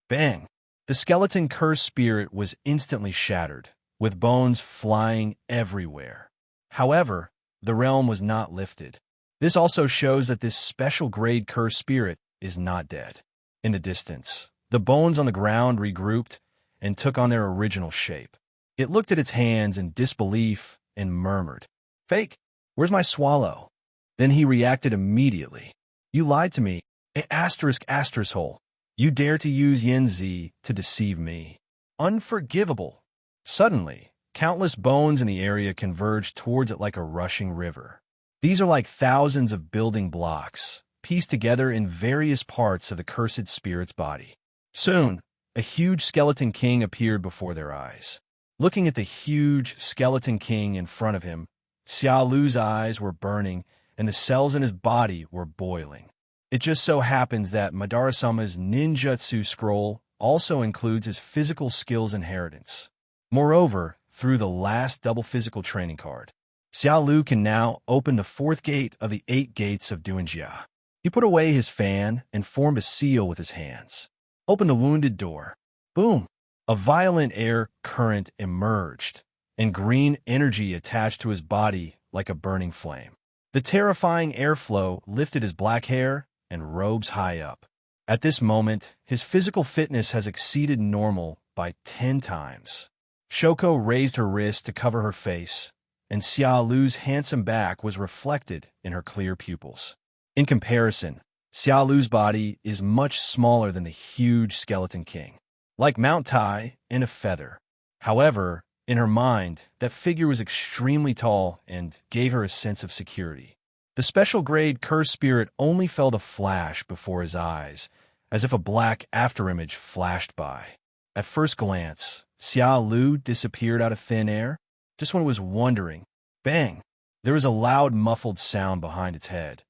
Bang! The skeleton cursed spirit was instantly shattered, with bones flying everywhere. However, the realm was not lifted. This also shows that this special grade cursed spirit is not dead. In the distance, the bones on the ground regrouped and took on their original shape. It looked at its hands in disbelief and murmured, "Fake, where's my swallow?" Then he reacted immediately. "You lied to me, asterisk hole. You dare to use Yen-Z to deceive me. Unforgivable." Suddenly, countless bones in the area converged towards it like a rushing river. These are like thousands of building blocks, pieced together in various parts of the cursed spirit's body. Soon, a huge skeleton king appeared before their eyes. Looking at the huge skeleton king in front of him, Xiaolu's eyes were burning and the cells in his body were boiling. It just so happens that Madara-sama's ninjutsu scroll also includes his physical skills inheritance. Moreover, through the last double physical training card, Xiaolu can now open the 4th gate of the 8 gates of Duenjia. He put away his fan and formed a seal with his hands. Open the wounded door. Boom! A violent air current emerged, and green energy attached to his body like a burning flame. The terrifying airflow lifted his black hair and robes high up. At this moment, his physical fitness has exceeded normal by 10 times. Shoko raised her wrist to cover her face, and Xiaolu's handsome back was reflected in her clear pupils. In comparison, Xiaolu's body is much smaller than the huge skeleton king, like Mount Tai in a feather. However, in her mind, that figure was extremely tall and gave her a sense of security. The special grade cursed spirit only felt a flash before his eyes, as if a black afterimage flashed by. At first glance, Xiaolu disappeared out of thin air. Just when it was wondering, bang! There was a loud muffled sound behind its head,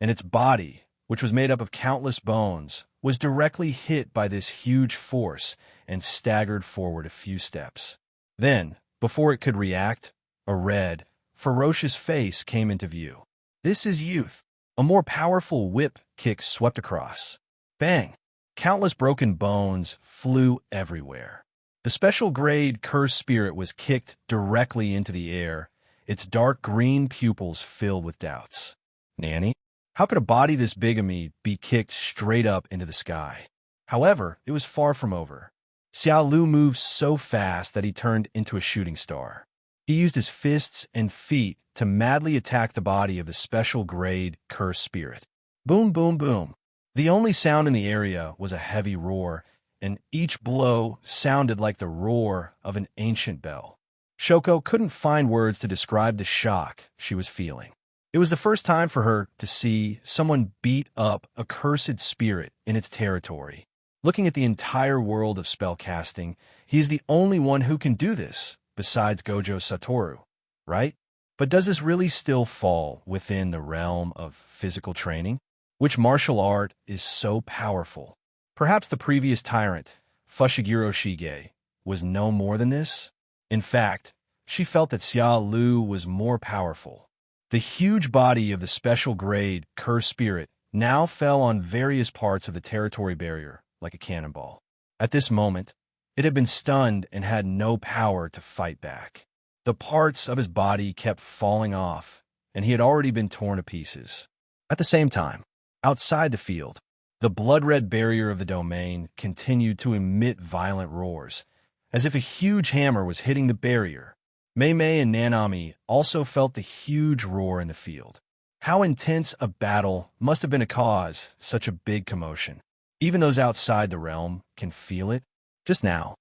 and its body, which was made up of countless bones, was directly hit by this huge force and staggered forward a few steps. Then, before it could react, a red, ferocious face came into view. This is youth. A more powerful whip kick swept across. Bang! Countless broken bones flew everywhere. The special grade cursed spirit was kicked directly into the air, its dark green pupils filled with doubts. Nanny? How could a body this big of me be kicked straight up into the sky? However, it was far from over. Xiaolu moved so fast that he turned into a shooting star. He used his fists and feet to madly attack the body of the special grade cursed spirit. Boom, boom, boom. The only sound in the area was a heavy roar, and each blow sounded like the roar of an ancient bell. Shoko couldn't find words to describe the shock she was feeling. It was the first time for her to see someone beat up a cursed spirit in its territory. Looking at the entire world of spellcasting, he is the only one who can do this, besides Gojo Satoru, right? But does this really still fall within the realm of physical training? Which martial art is so powerful? Perhaps the previous tyrant, Fushiguro Shige, was no more than this? In fact, she felt that Xiaolu was more powerful. The huge body of the special grade Curse Spirit now fell on various parts of the territory barrier like a cannonball. At this moment, it had been stunned and had no power to fight back. The parts of his body kept falling off, and he had already been torn to pieces. At the same time, outside the field, the blood-red barrier of the domain continued to emit violent roars, as if a huge hammer was hitting the barrier. Maymay and Nanami also felt the huge roar in the field. How intense a battle must have been to cause such a big commotion. Even those outside the realm can feel it. Just now,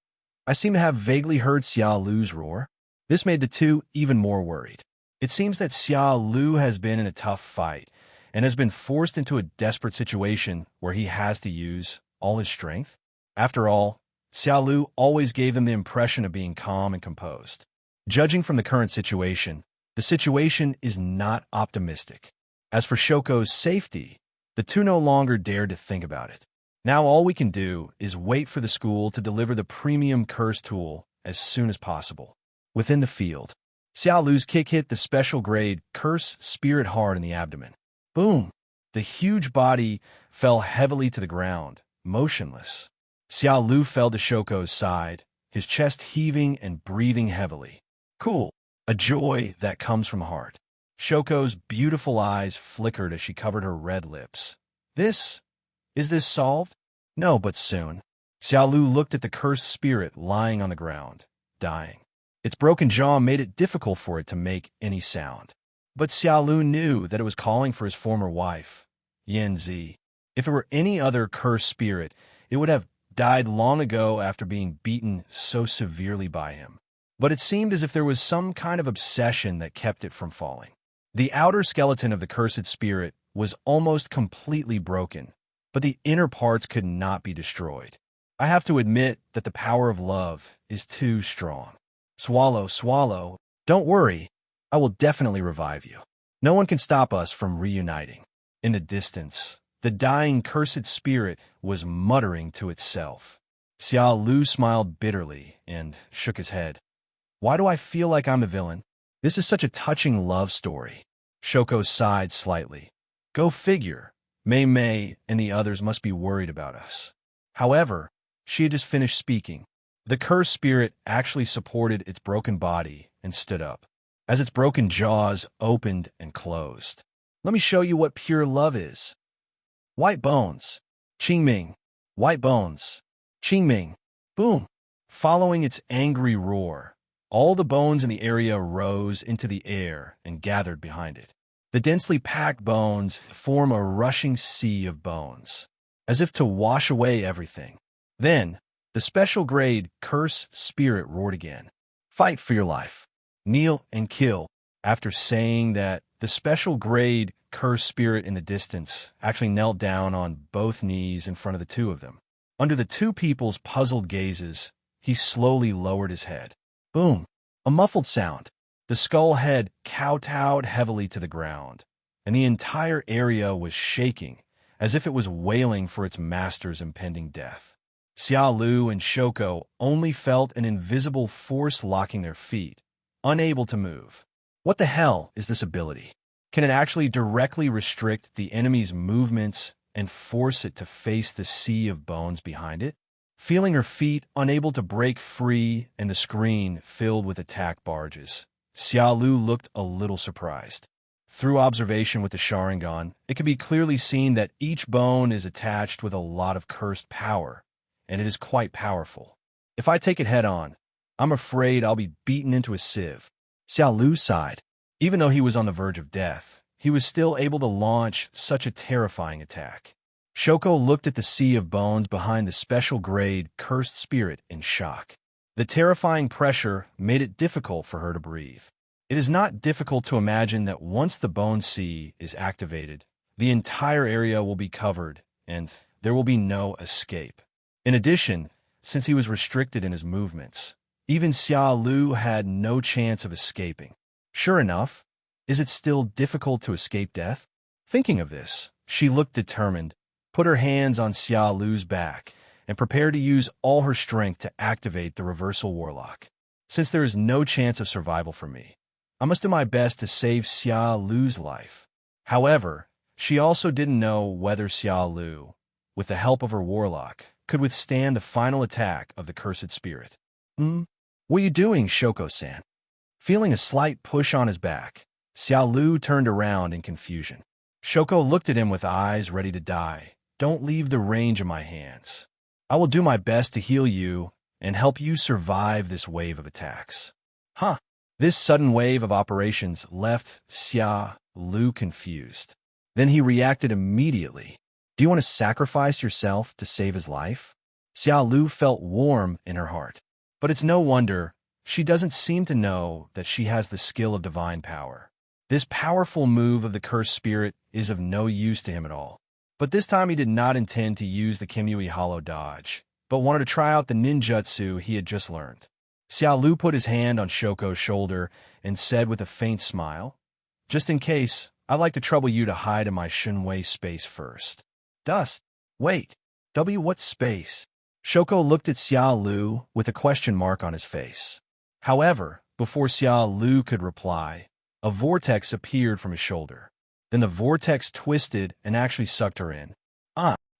I seem to have vaguely heard Xiaolu's roar. This made the two even more worried. It seems that Xiaolu has been in a tough fight and has been forced into a desperate situation where he has to use all his strength. After all, Xiaolu always gave them the impression of being calm and composed. Judging from the current situation, the situation is not optimistic. As for Shoko's safety, the two no longer dared to think about it. Now all we can do is wait for the school to deliver the premium curse tool as soon as possible. Within the field, Xiaolu's kick hit the special grade Curse Spirit hard in the abdomen. Boom! The huge body fell heavily to the ground, motionless. Xiaolu fell to Shoko's side, his chest heaving and breathing heavily. Cool. A joy that comes from heart. Shoko's beautiful eyes flickered as she covered her red lips. Is this solved? No, but soon. Xiaolu looked at the cursed spirit lying on the ground, dying. Its broken jaw made it difficult for it to make any sound. But Xiaolu knew that it was calling for his former wife, Yanzi. If it were any other cursed spirit, it would have died long ago after being beaten so severely by him. But it seemed as if there was some kind of obsession that kept it from falling. The outer skeleton of the cursed spirit was almost completely broken, but the inner parts could not be destroyed. I have to admit that the power of love is too strong. Swallow, swallow. Don't worry. I will definitely revive you. No one can stop us from reuniting. In the distance, the dying cursed spirit was muttering to itself. Xiaolu smiled bitterly and shook his head. Why do I feel like I'm the villain? This is such a touching love story. Shoko sighed slightly. Go figure. Maymay and the others must be worried about us. However, she had just finished speaking. The cursed spirit actually supported its broken body and stood up, as its broken jaws opened and closed. Let me show you what pure love is. White bones. Qingming. White bones. Qingming. Boom. Following its angry roar, all the bones in the area rose into the air and gathered behind it. The densely packed bones form a rushing sea of bones, as if to wash away everything. Then, the special grade Curse Spirit roared again. Fight for your life. Kneel and kill. After saying that, the special grade Curse Spirit in the distance actually knelt down on both knees in front of the two of them. Under the two people's puzzled gazes, he slowly lowered his head. Boom! A muffled sound. The skull head kowtowed heavily to the ground, and the entire area was shaking, as if it was wailing for its master's impending death. Xiaolu and Shoko only felt an invisible force locking their feet, unable to move. What the hell is this ability? Can it actually directly restrict the enemy's movements and force it to face the sea of bones behind it? Feeling her feet unable to break free and the screen filled with attack barges, Xiaolu looked a little surprised. Through observation with the Sharingan, it can be clearly seen that each bone is attached with a lot of cursed power, and it is quite powerful. If I take it head-on, I'm afraid I'll be beaten into a sieve. Xiaolu sighed. Even though he was on the verge of death, he was still able to launch such a terrifying attack. Shoko looked at the sea of bones behind the special grade cursed spirit in shock. The terrifying pressure made it difficult for her to breathe. It is not difficult to imagine that once the bone sea is activated, the entire area will be covered and there will be no escape. In addition, since he was restricted in his movements, even Xiaolu had no chance of escaping. Sure enough, is it still difficult to escape death? Thinking of this, she looked determined, put her hands on Xiaolu's back, and prepared to use all her strength to activate the reversal warlock. Since there is no chance of survival for me, I must do my best to save Xiaolu's life. However, she also didn't know whether Xiaolu, with the help of her warlock, could withstand the final attack of the cursed spirit. What are you doing, Shoko-san? Feeling a slight push on his back, Xiaolu turned around in confusion. Shoko looked at him with eyes ready to die. Don't leave the range of my hands. I will do my best to heal you and help you survive this wave of attacks. This sudden wave of operations left Xiaolu confused. Then he reacted immediately. Do you want to sacrifice yourself to save his life? Xiaolu felt warm in her heart. But it's no wonder she doesn't seem to know that she has the skill of divine power. This powerful move of the cursed spirit is of no use to him at all. But this time he did not intend to use the Kamui Hollow dodge, but wanted to try out the ninjutsu he had just learned. Xiaolu put his hand on Shoko's shoulder and said with a faint smile, "Just in case, I'd like to trouble you to hide in my Shinwei space first." Dust. Wait. What space? Shoko looked at Xiaolu with a question mark on his face. However, before Xiaolu could reply, a vortex appeared from his shoulder. Then the vortex twisted and actually sucked her in.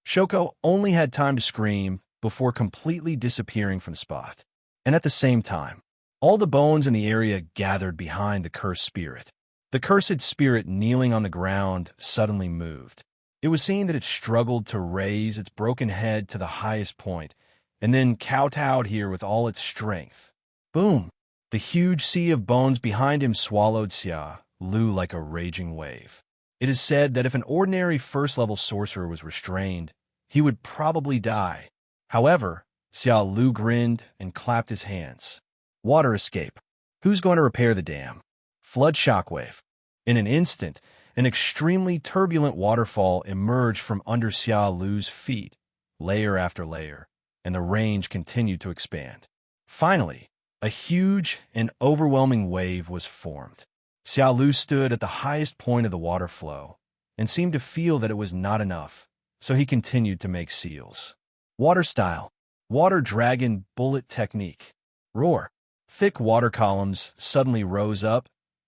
Shoko only had time to scream before completely disappearing from the spot. And at the same time, all the bones in the area gathered behind the cursed spirit. The cursed spirit kneeling on the ground suddenly moved. It was seen that it struggled to raise its broken head to the highest point, and then kowtowed here with all its strength. Boom! The huge sea of bones behind him swallowed Xiaolu like a raging wave. It is said that if an ordinary first-level sorcerer was restrained, he would probably die. However, Xiaolu grinned and clapped his hands. Water escape. Who's going to repair the dam? Flood shockwave. In an instant, an extremely turbulent waterfall emerged from under Xiaolu's feet, layer after layer, and the range continued to expand. Finally, a huge and overwhelming wave was formed. Xiaolu stood at the highest point of the water flow and seemed to feel that it was not enough, so he continued to make seals. Water style. Water dragon bullet technique. Roar. Thick water columns suddenly rose up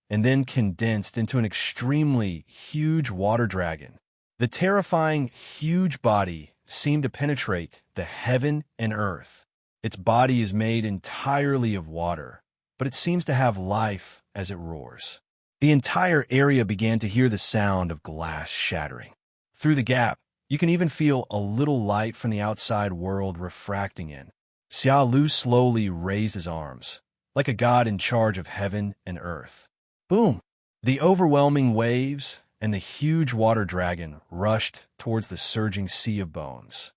and then condensed into an extremely huge water dragon. The terrifying, huge body seemed to penetrate the heaven and earth. Its body is made entirely of water, but it seems to have life as it roars. The entire area began to hear the sound of glass shattering. Through the gap, you can even feel a little light from the outside world refracting in. Xiaolu slowly raised his arms, like a god in charge of heaven and earth. Boom! The overwhelming waves and the huge water dragon rushed towards the surging sea of bones.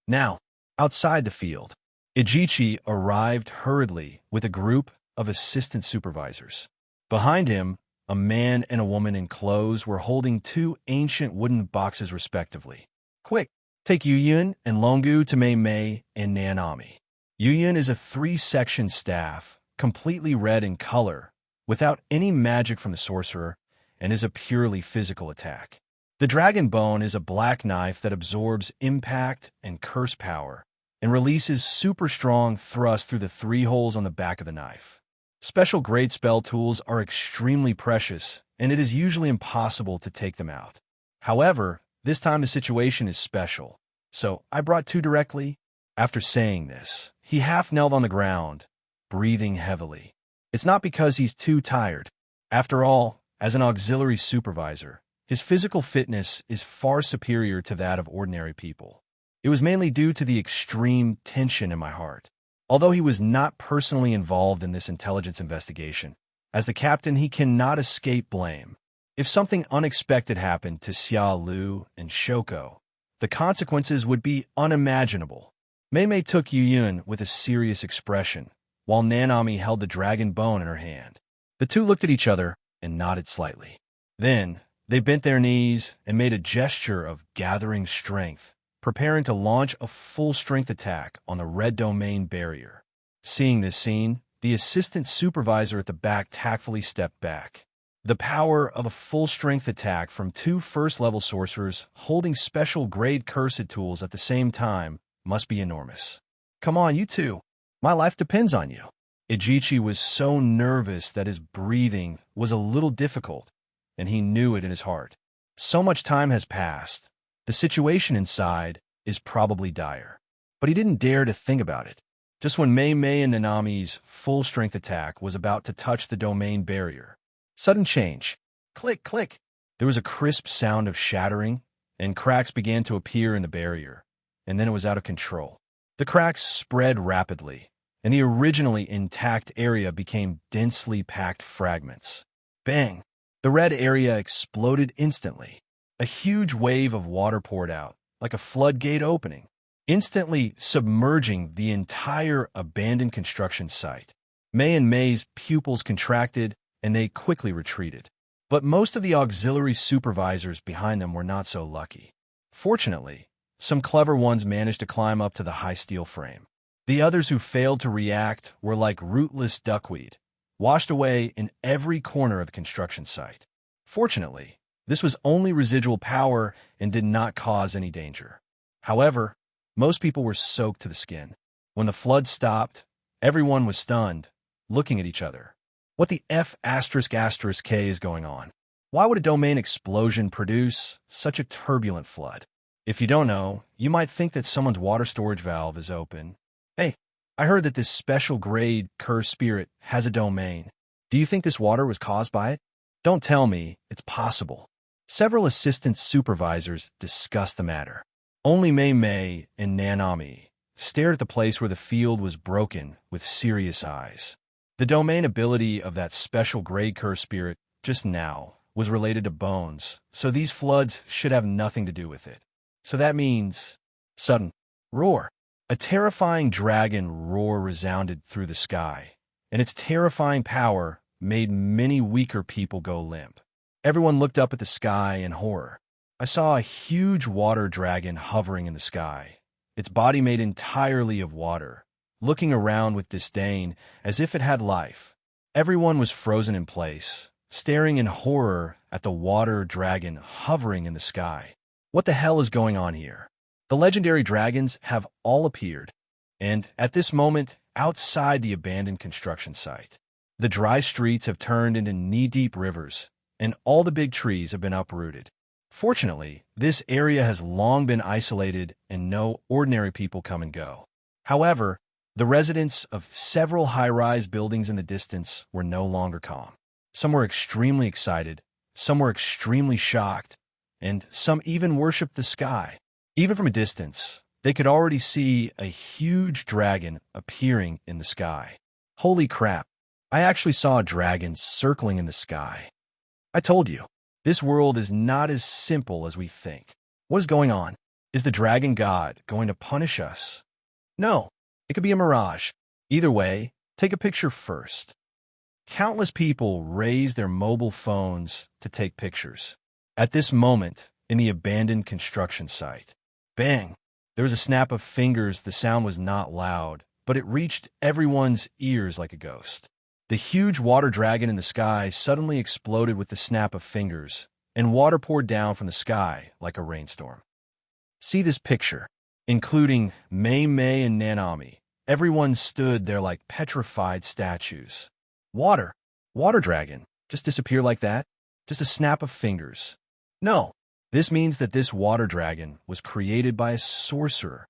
Now, outside the field, Ijichi arrived hurriedly with a group of assistant supervisors. Behind him, a man and a woman in clothes were holding two ancient wooden boxes respectively. Quick, take Yuyun and Longu to Maymay and Nanami. Yuyun is a 3-section staff, completely red in color, without any magic from the sorcerer, and is a purely physical attack. The dragon bone is a black knife that absorbs impact and curse power, and releases super strong thrust through the 3 holes on the back of the knife. Special great spell tools are extremely precious, and it is usually impossible to take them out. However, this time the situation is special, so I brought 2 directly. After saying this, he half-knelt on the ground, breathing heavily. It's not because he's too tired. After all, as an auxiliary supervisor, his physical fitness is far superior to that of ordinary people. It was mainly due to the extreme tension in my heart. Although he was not personally involved in this intelligence investigation, as the captain he cannot escape blame. If something unexpected happened to Xiaolu and Shoko, the consequences would be unimaginable. Maymay took Yuyun with a serious expression, while Nanami held the dragon bone in her hand. The 2 looked at each other and nodded slightly. Then, they bent their knees and made a gesture of gathering strength, preparing to launch a full-strength attack on the red domain barrier. Seeing this scene, The assistant supervisor at the back tactfully stepped back. The power of a full-strength attack from two first-level sorcerers holding special-grade cursed tools at the same time must be enormous. Come on, you two. My life depends on you. Ijichi was so nervous that his breathing was a little difficult, and he knew it in his heart. So much time has passed. The situation inside is probably dire. But he didn't dare to think about it. Just when Maymay and Nanami's full-strength attack was about to touch the domain barrier. Sudden change. Click, click. There was a crisp sound of shattering, and cracks began to appear in the barrier, and then it was out of control. The cracks spread rapidly, and the originally intact area became densely packed fragments. Bang! The red area exploded instantly. A huge wave of water poured out, like a floodgate opening, instantly submerging the entire abandoned construction site. May and May's pupils contracted, and they quickly retreated. But most of the auxiliary supervisors behind them were not so lucky. Fortunately, some clever ones managed to climb up to the high steel frame. The others who failed to react were like rootless duckweed, washed away in every corner of the construction site. Fortunately, this was only residual power and did not cause any danger. However, most people were soaked to the skin. When the flood stopped, everyone was stunned, looking at each other. What the F*** K is going on? Why would a domain explosion produce such a turbulent flood? If you don't know, you might think that someone's water storage valve is open. Hey, I heard that this special grade cursed spirit has a domain. Do you think this water was caused by it? Don't tell me it's possible. Several assistant supervisors discussed the matter. Only Maymay and Nanami stared at the place where the field was broken with serious eyes. The domain ability of that special grade cursed spirit just now was related to bones, so these floods should have nothing to do with it. So that means... Sudden roar. A terrifying dragon roar resounded through the sky, and its terrifying power made many weaker people go limp. Everyone looked up at the sky in horror. I saw a huge water dragon hovering in the sky, its body made entirely of water, looking around with disdain as if it had life. Everyone was frozen in place, staring in horror at the water dragon hovering in the sky. What the hell is going on here? The legendary dragons have all appeared, and at this moment, outside the abandoned construction site, the dry streets have turned into knee-deep rivers, and all the big trees have been uprooted. Fortunately, this area has long been isolated and no ordinary people come and go. However, the residents of several high-rise buildings in the distance were no longer calm. Some were extremely excited, some were extremely shocked, and some even worshipped the sky. Even from a distance, they could already see a huge dragon appearing in the sky. Holy crap, I actually saw a dragon circling in the sky. I told you, this world is not as simple as we think. What is going on? Is the dragon god going to punish us? No, it could be a mirage. Either way, take a picture first. Countless people raised their mobile phones to take pictures. At this moment, in the abandoned construction site, bang! There was a snap of fingers. The sound was not loud, but it reached everyone's ears like a ghost. The huge water dragon in the sky suddenly exploded with the snap of fingers, and water poured down from the sky like a rainstorm. See this picture, including Maymay and Nanami. Everyone stood there like petrified statues. Water dragon, just disappear like that? Just a snap of fingers. No, this means that this water dragon was created by a sorcerer.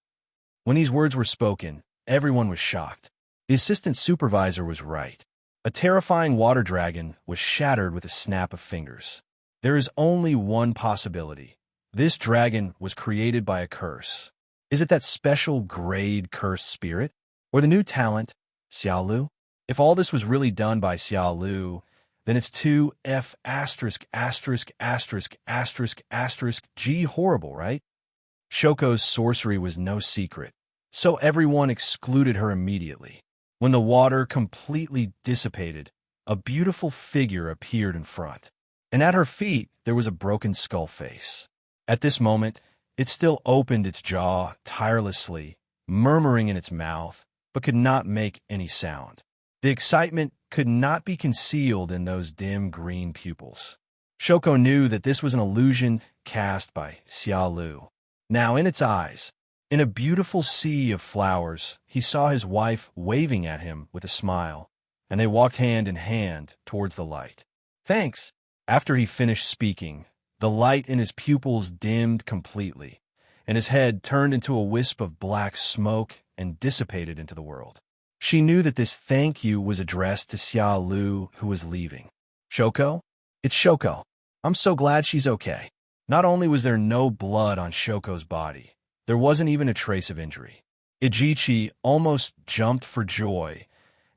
When these words were spoken, everyone was shocked. The assistant supervisor was right. A terrifying water dragon was shattered with a snap of fingers. There is only one possibility. This dragon was created by a curse. Is it that special grade cursed spirit? Or the new talent, Xiaolu? If all this was really done by Xiaolu, then it's 2F*************G horrible, right? Shoko's sorcery was no secret, so everyone excluded her immediately. When the water completely dissipated, a beautiful figure appeared in front, and at her feet there was a broken skull face. At this moment, it still opened its jaw tirelessly, murmuring in its mouth, but could not make any sound. The excitement could not be concealed in those dim green pupils. Shoko knew that this was an illusion cast by Xiaolu. Now in its eyes, in a beautiful sea of flowers, he saw his wife waving at him with a smile, and they walked hand in hand towards the light. Thanks. After he finished speaking, the light in his pupils dimmed completely, and his head turned into a wisp of black smoke and dissipated into the world. She knew that this thank you was addressed to Xiaolu, who was leaving. Shoko? It's Shoko. I'm so glad she's okay. Not only was there no blood on Shoko's body, there wasn't even a trace of injury. Ijichi almost jumped for joy,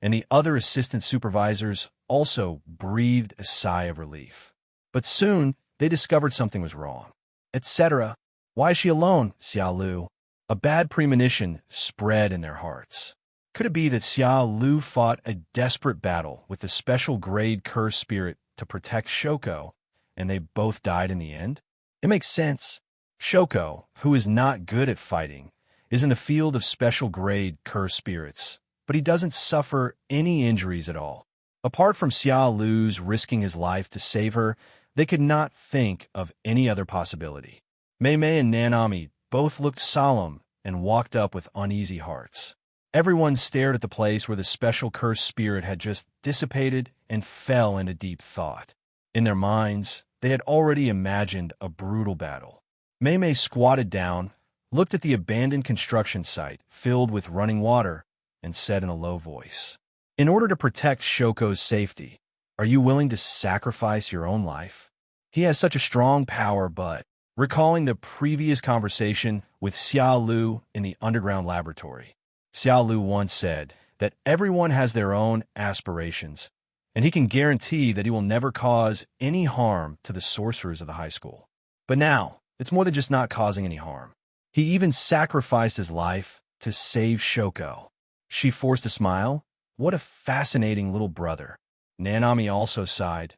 and the other assistant supervisors also breathed a sigh of relief. But soon, they discovered something was wrong. Etc. Why is she alone, Xiaolu? A bad premonition spread in their hearts. Could it be that Xiaolu fought a desperate battle with the special grade curse spirit to protect Shoko, and they both died in the end? It makes sense. Shoko, who is not good at fighting, is in the field of special grade curse spirits, but he doesn't suffer any injuries at all. Apart from Xiaolu's risking his life to save her, they could not think of any other possibility. Maymay and Nanami both looked solemn and walked up with uneasy hearts. Everyone stared at the place where the special cursed spirit had just dissipated and fell into deep thought. In their minds, they had already imagined a brutal battle. Maymay squatted down, looked at the abandoned construction site filled with running water, and said in a low voice, "In order to protect Shoko's safety, are you willing to sacrifice your own life? He has such a strong power, but..." Recalling the previous conversation with Xiaolu in the underground laboratory, Xiaolu once said that everyone has their own aspirations, and he can guarantee that he will never cause any harm to the sorcerers of the high school. But now, it's more than just not causing any harm. He even sacrificed his life to save Shoko. She forced a smile. What a fascinating little brother. Nanami also sighed.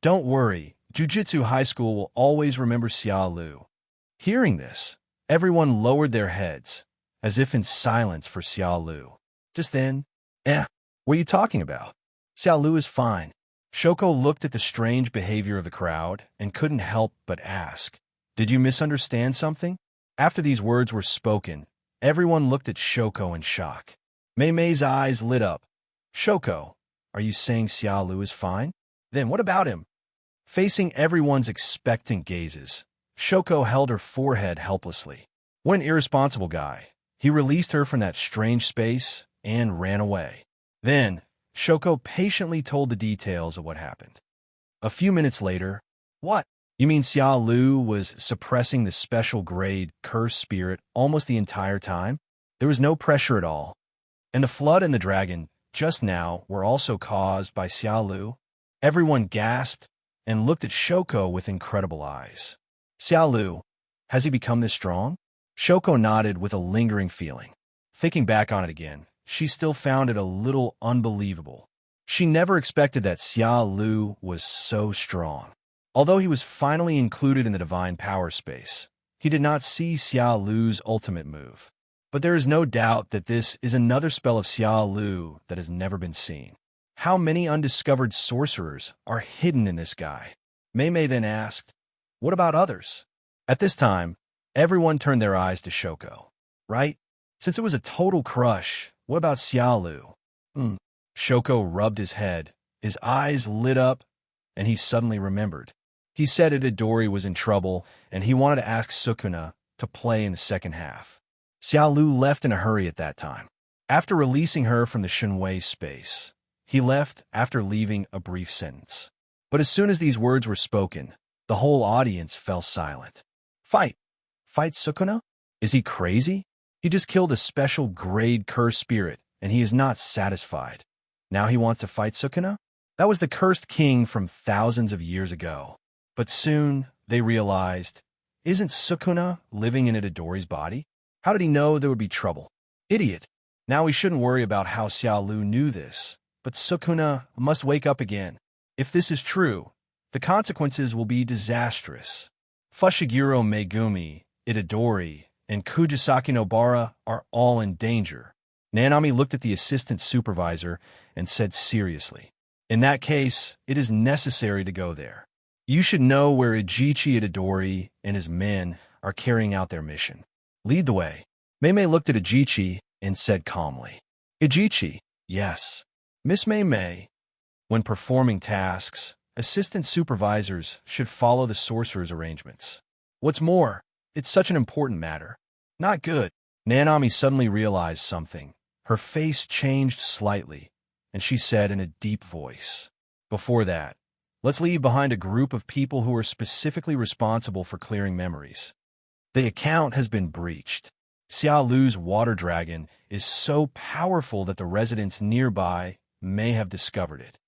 Don't worry, Jujutsu High School will always remember Xiaolu. Hearing this, everyone lowered their heads, as if in silence for Xiaolu. Just then, what are you talking about? Xiaolu is fine. Shoko looked at the strange behavior of the crowd and couldn't help but ask, did you misunderstand something? After these words were spoken, everyone looked at Shoko in shock. Maymay's eyes lit up. Shoko, are you saying Xiaolu is fine? Then what about him? Facing everyone's expectant gazes, Shoko held her forehead helplessly. What an irresponsible guy. He released her from that strange space and ran away. Then, Shoko patiently told the details of what happened. A few minutes later, what? You mean Xiaolu was suppressing the special grade curse spirit almost the entire time? There was no pressure at all. And the flood and the dragon, just now, were also caused by Xiaolu? Everyone gasped and looked at Shoko with incredible eyes. Xiaolu, has he become this strong? Shoko nodded with a lingering feeling. Thinking back on it again, she still found it a little unbelievable. She never expected that Xiaolu was so strong. Although he was finally included in the divine power space, he did not see Xiaolu's ultimate move. But there is no doubt that this is another spell of Xiaolu that has never been seen. How many undiscovered sorcerers are hidden in this guy? Maymay then asked, what about others? At this time, everyone turned their eyes to Shoko. Right? Since it was a total crush, what about Xiaolu? Shoko rubbed his head. His eyes lit up, and he suddenly remembered. He said Itadori was in trouble, and he wanted to ask Sukuna to play in the second half. Xiaolu left in a hurry at that time. After releasing her from the Shinwei space, he left after leaving a brief sentence. But as soon as these words were spoken, the whole audience fell silent. Fight? Fight Sukuna? Is he crazy? He just killed a special grade curse spirit, and he is not satisfied. Now he wants to fight Sukuna? That was the cursed king from thousands of years ago. But soon, they realized, isn't Sukuna living in Itadori's body? How did he know there would be trouble? Idiot. Now we shouldn't worry about how Xiaolu knew this, but Sukuna must wake up again. If this is true, the consequences will be disastrous. Fushiguro Megumi, Itadori, and Kugisaki Nobara are all in danger. Nanami looked at the assistant supervisor and said seriously, "In that case, it is necessary to go there. You should know where Ijichi Itadori and his men are carrying out their mission. Lead the way." Maymay looked at Ijichi and said calmly, "Ijichi, yes. Miss Maymay, when performing tasks, assistant supervisors should follow the sorcerer's arrangements. What's more, it's such an important matter." "Not good." Nanami suddenly realized something. Her face changed slightly, and she said in a deep voice, "Before that, let's leave behind a group of people who are specifically responsible for clearing memories. The account has been breached. Xiaolu's water dragon is so powerful that the residents nearby may have discovered it.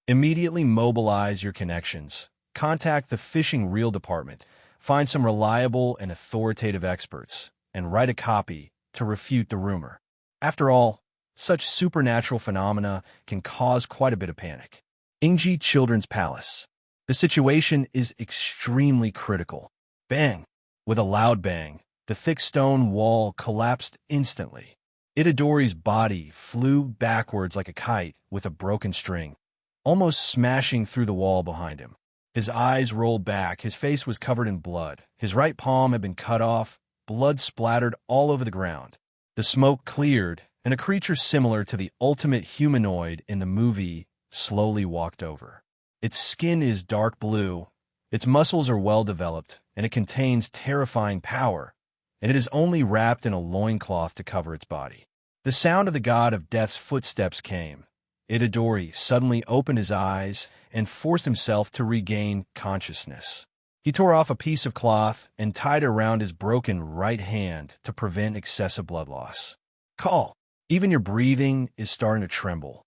Immediately mobilize your connections. Contact the fishing reel department, find some reliable and authoritative experts, and write a copy to refute the rumor. After all, such supernatural phenomena can cause quite a bit of panic." Ingji Children's Palace. The situation is extremely critical. Bang! With a loud bang, the thick stone wall collapsed instantly. Itadori's body flew backwards like a kite with a broken string, almost smashing through the wall behind him. His eyes rolled back, his face was covered in blood. His right palm had been cut off, blood splattered all over the ground. The smoke cleared, and a creature similar to the ultimate humanoid in the movie slowly walked over. Its skin is dark blue, its muscles are well developed, and it contains terrifying power, and it is only wrapped in a loincloth to cover its body. The sound of the god of death's footsteps came. Itadori suddenly opened his eyes and forced himself to regain consciousness. He tore off a piece of cloth and tied it around his broken right hand to prevent excessive blood loss. "Call! Even your breathing is starting to tremble."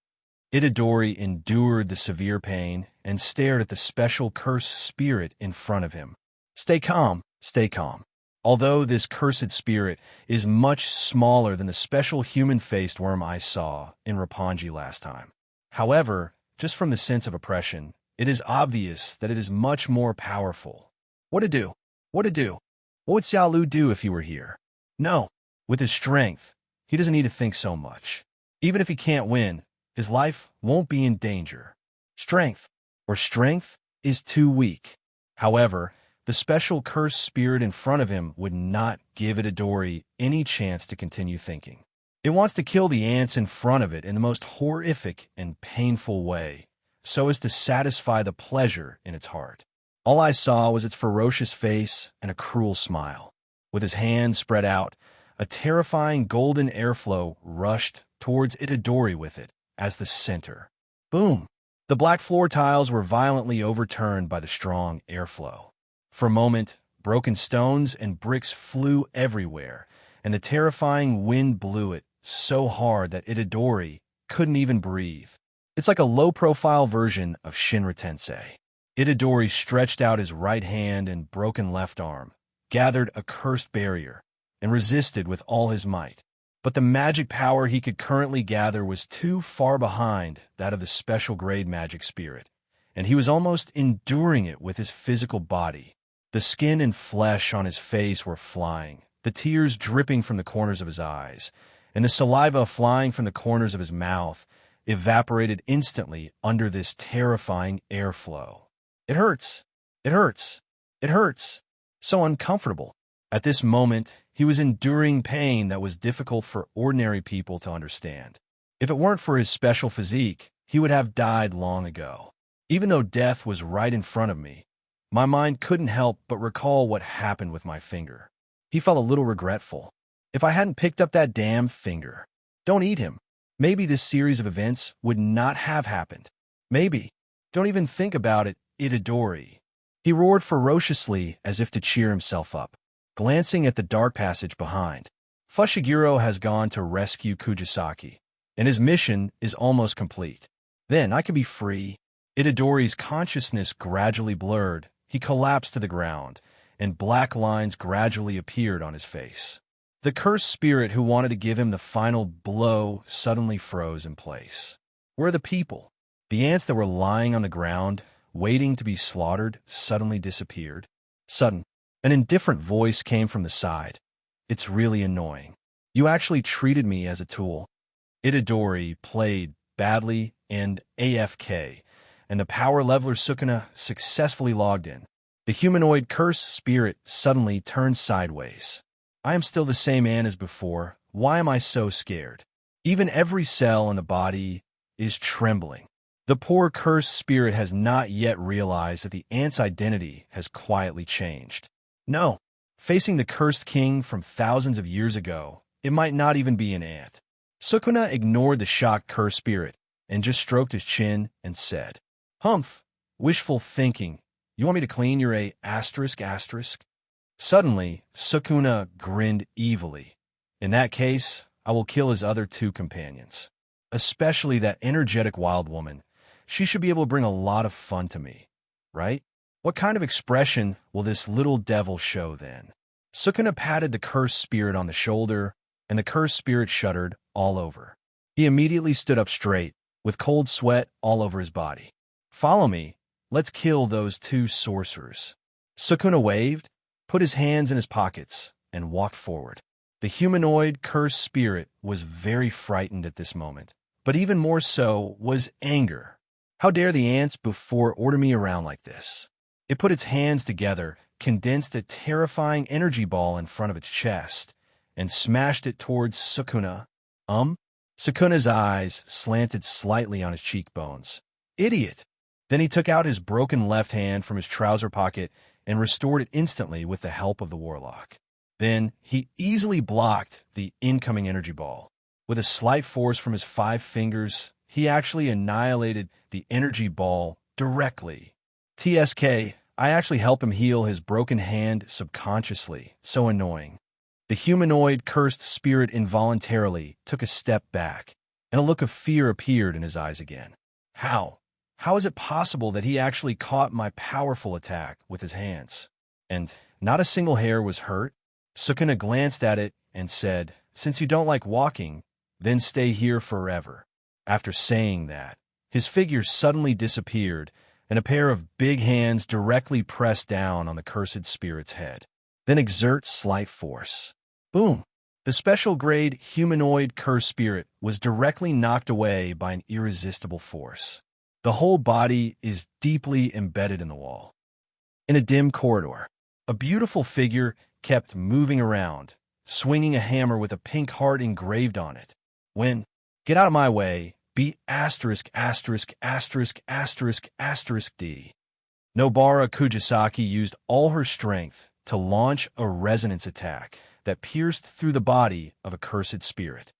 Itadori endured the severe pain and stared at the special cursed spirit in front of him. Stay calm, stay calm. Although this cursed spirit is much smaller than the special human-faced worm I saw in Roppongi last time. However, just from the sense of oppression, it is obvious that it is much more powerful. What to do? What to do? What would Xiaolu do if he were here? No. With his strength, he doesn't need to think so much. Even if he can't win, his life won't be in danger. Strength is too weak. However, the special cursed spirit in front of him would not give Itadori any chance to continue thinking. It wants to kill the ants in front of it in the most horrific and painful way, so as to satisfy the pleasure in its heart. All I saw was its ferocious face and a cruel smile. With his hands spread out, a terrifying golden airflow rushed towards Itadori with it as the center. Boom! The black floor tiles were violently overturned by the strong airflow. For a moment, broken stones and bricks flew everywhere, and the terrifying wind blew it so hard that Itadori couldn't even breathe. It's like a low-profile version of Shinra Tensei. Itadori stretched out his right hand and broken left arm, gathered a cursed barrier, and resisted with all his might. But the magic power he could currently gather was too far behind that of the special grade magic spirit, and he was almost enduring it with his physical body. The skin and flesh on his face were flying, the tears dripping from the corners of his eyes, and the saliva flying from the corners of his mouth evaporated instantly under this terrifying airflow. It hurts. It hurts. It hurts. So uncomfortable. At this moment, he was enduring pain that was difficult for ordinary people to understand. If it weren't for his special physique, he would have died long ago. Even though death was right in front of me, my mind couldn't help but recall what happened with my finger. He felt a little regretful. If I hadn't picked up that damn finger. Don't eat him. Maybe this series of events would not have happened. Maybe. Don't even think about it, Itadori. He roared ferociously as if to cheer himself up, glancing at the dark passage behind. Fushiguro has gone to rescue Kugisaki, and his mission is almost complete. Then I can be free. Itadori's consciousness gradually blurred. He collapsed to the ground, and black lines gradually appeared on his face. The cursed spirit who wanted to give him the final blow suddenly froze in place. Where are the people? The ants that were lying on the ground, waiting to be slaughtered, suddenly disappeared. Sudden, an indifferent voice came from the side. It's really annoying. You actually treated me as a tool. Itadori played badly and AFK, and the power leveler Sukuna successfully logged in. The humanoid curse spirit suddenly turned sideways. I am still the same man as before. Why am I so scared? Even every cell in the body is trembling. The poor cursed spirit has not yet realized that the ant's identity has quietly changed. No, facing the cursed king from thousands of years ago, it might not even be an ant. Sukuna ignored the shocked cursed spirit and just stroked his chin and said, "Humph, wishful thinking. You want me to clean your A****"? Suddenly, Sukuna grinned evilly. In that case, I will kill his other two companions. Especially that energetic wild woman. She should be able to bring a lot of fun to me, right? What kind of expression will this little devil show then?" Sukuna patted the cursed spirit on the shoulder, and the cursed spirit shuddered all over. He immediately stood up straight, with cold sweat all over his body. "Follow me. Let's kill those two sorcerers." Sukuna waved, put his hands in his pockets, and walked forward. The humanoid cursed spirit was very frightened at this moment, but even more so was anger. How dare the ants before order me around like this? It put its hands together, condensed a terrifying energy ball in front of its chest, and smashed it towards Sukuna. Sukuna's eyes slanted slightly on his cheekbones. Idiot! Then he took out his broken left hand from his trouser pocket and restored it instantly with the help of the warlock. Then he easily blocked the incoming energy ball. With a slight force from his 5 fingers, he actually annihilated the energy ball directly. TSK, I actually help him heal his broken hand subconsciously. So annoying. The humanoid cursed spirit involuntarily took a step back, and a look of fear appeared in his eyes again. How? How is it possible that he actually caught my powerful attack with his hands? And not a single hair was hurt? Sukuna glanced at it and said, "Since you don't like walking, then stay here forever." After saying that, his figure suddenly disappeared, and a pair of big hands directly pressed down on the cursed spirit's head. Then exert slight force. Boom! The special grade humanoid cursed spirit was directly knocked away by an irresistible force. The whole body is deeply embedded in the wall. In a dim corridor, a beautiful figure kept moving around, swinging a hammer with a pink heart engraved on it. When, "Get out of my way, be *****************. D. Nobara Kugisaki used all her strength to launch a resonance attack that pierced through the body of a cursed spirit.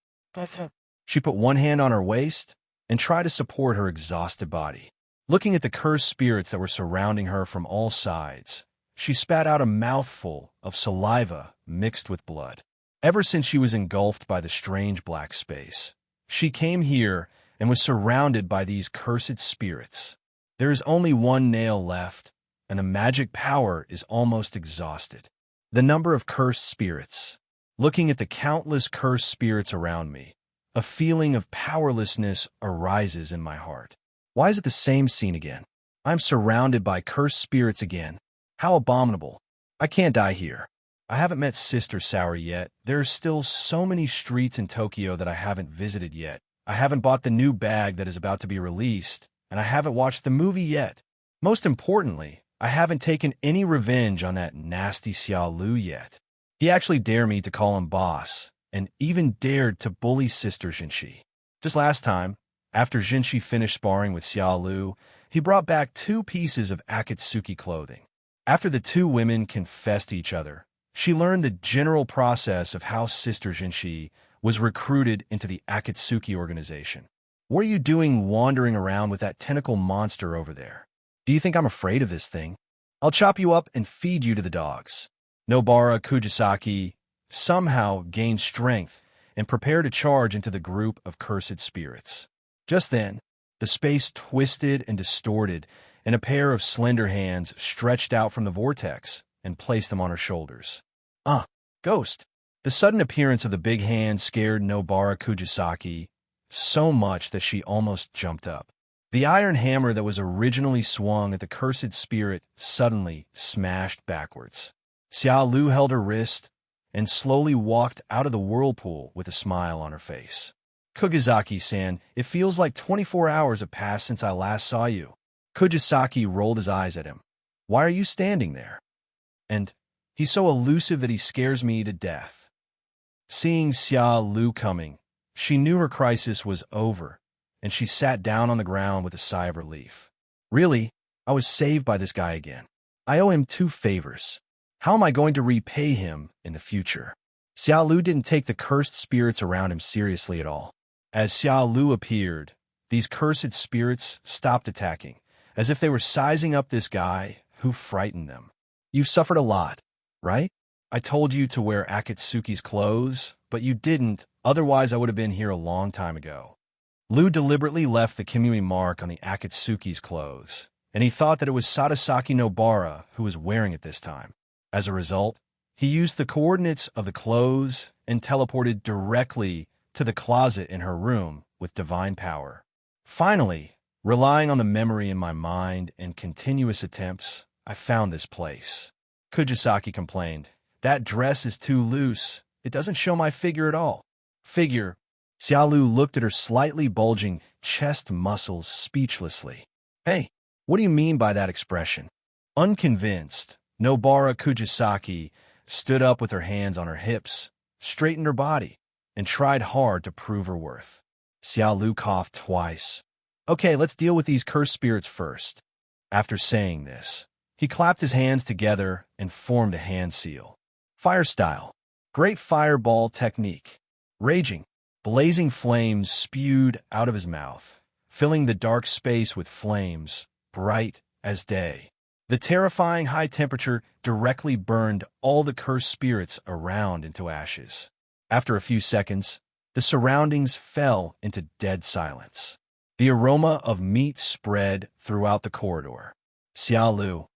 She put one hand on her waist and tried to support her exhausted body. Looking at the cursed spirits that were surrounding her from all sides, she spat out a mouthful of saliva mixed with blood. Ever since she was engulfed by the strange black space, she came here and was surrounded by these cursed spirits. There is only one nail left, and the magic power is almost exhausted. The number of cursed spirits. Looking at the countless cursed spirits around me, a feeling of powerlessness arises in my heart. Why is it the same scene again? I'm surrounded by cursed spirits again. How abominable. I can't die here. I haven't met Sister Saori yet. There are still so many streets in Tokyo that I haven't visited yet. I haven't bought the new bag that is about to be released, and I haven't watched the movie yet. Most importantly, I haven't taken any revenge on that nasty Xiaolu yet. He actually dared me to call him boss, and even dared to bully Sister Jinshi. Just last time, after Jinshi finished sparring with Xiaolu, he brought back 2 pieces of Akitsuki clothing. After the 2 women confessed to each other, she learned the general process of how Sister Jinshi was recruited into the Akitsuki Organization. What are you doing wandering around with that tentacle monster over there? Do you think I'm afraid of this thing? I'll chop you up and feed you to the dogs. Nobara Kugisaki somehow gained strength and prepared to charge into the group of cursed spirits. Just then, the space twisted and distorted, and a pair of slender hands stretched out from the vortex and placed them on her shoulders. Ghost! The sudden appearance of the big hand scared Nobara Kugisaki so much that she almost jumped up. The iron hammer that was originally swung at the cursed spirit suddenly smashed backwards. Xiaolu held her wrist and slowly walked out of the whirlpool with a smile on her face. Kugisaki-san, it feels like 24 hours have passed since I last saw you. Kugisaki rolled his eyes at him. Why are you standing there? And he's so elusive that he scares me to death. Seeing Xiaolu coming, she knew her crisis was over, and she sat down on the ground with a sigh of relief. Really, I was saved by this guy again. I owe him 2 favors. How am I going to repay him in the future? Xiaolu didn't take the cursed spirits around him seriously at all. As Xiaolu appeared, these cursed spirits stopped attacking, as if they were sizing up this guy who frightened them. You've suffered a lot, right? I told you to wear Akitsuki's clothes, but you didn't, otherwise I would have been here a long time ago. Lu deliberately left the Kamui mark on the Akitsuki's clothes, and he thought that it was Satasaki Nobara who was wearing it this time. As a result, he used the coordinates of the clothes and teleported directly to the closet in her room with divine power. Finally, relying on the memory in my mind and continuous attempts, I found this place. Kugisaki complained, "That dress is too loose. It doesn't show my figure at all." Figure? Xiaolu looked at her slightly bulging chest muscles speechlessly. Hey, what do you mean by that expression? Unconvinced, Nobara Kugisaki stood up with her hands on her hips, straightened her body, and tried hard to prove her worth. Xiaolu coughed twice. Okay, let's deal with these cursed spirits first. After saying this, he clapped his hands together and formed a hand seal. Fire style. Great fireball technique. Raging. Blazing flames spewed out of his mouth, filling the dark space with flames, bright as day. The terrifying high temperature directly burned all the cursed spirits around into ashes. After a few seconds, the surroundings fell into dead silence. The aroma of meat spread throughout the corridor. Xiaolu.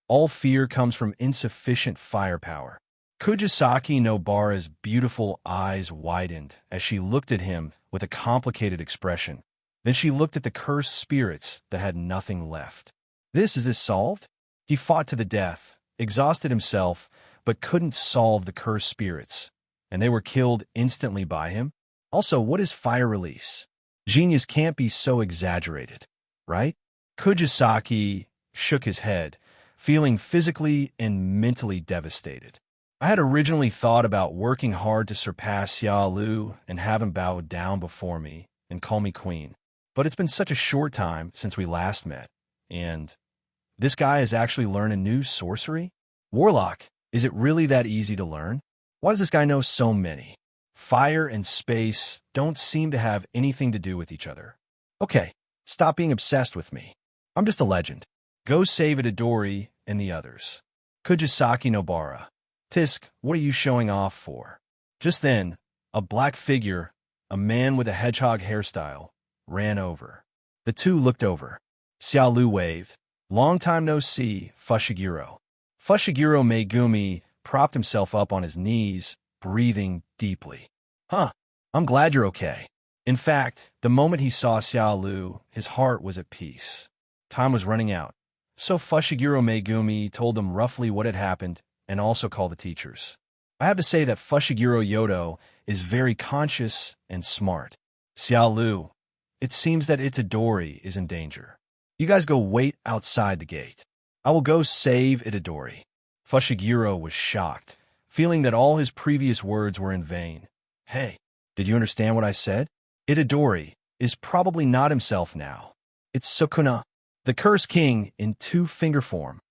All fear comes from insufficient firepower. Kugisaki Nobara's beautiful eyes widened as she looked at him with a complicated expression. Then she looked at the cursed spirits that had nothing left. Is this solved? He fought to the death, exhausted himself, but couldn't solve the cursed spirits, and they were killed instantly by him. Also, what is fire release? Genius can't be so exaggerated, right? Kugisaki shook his head, feeling physically and mentally devastated. I had originally thought about working hard to surpass Xiaolu and have him bow down before me and call me queen. But it's been such a short time since we last met, and this guy has actually learned a new sorcery? Warlock, is it really that easy to learn? Why does this guy know so many? Fire and space don't seem to have anything to do with each other. Okay, stop being obsessed with me. I'm just a legend. Go save Itadori and the others. Kugisaki Nobara. Tisk, what are you showing off for? Just then, a black figure, a man with a hedgehog hairstyle, ran over. The two looked over. Xiaolu waved. Long time no see, Fushiguro. Fushiguro Megumi propped himself up on his knees, breathing deeply. Huh, I'm glad you're okay. In fact, the moment he saw Xiaolu, his heart was at peace. Time was running out, so Fushiguro Megumi told them roughly what had happened and also called the teachers. I have to say that Fushiguro Yodo is very conscious and smart. Xiaolu, it seems that Itadori is in danger. You guys go wait outside the gate. I will go save Itadori. Fushiguro was shocked, feeling that all his previous words were in vain. Hey, did you understand what I said? Itadori is probably not himself now. It's Sukuna, the Cursed King in 2-finger form.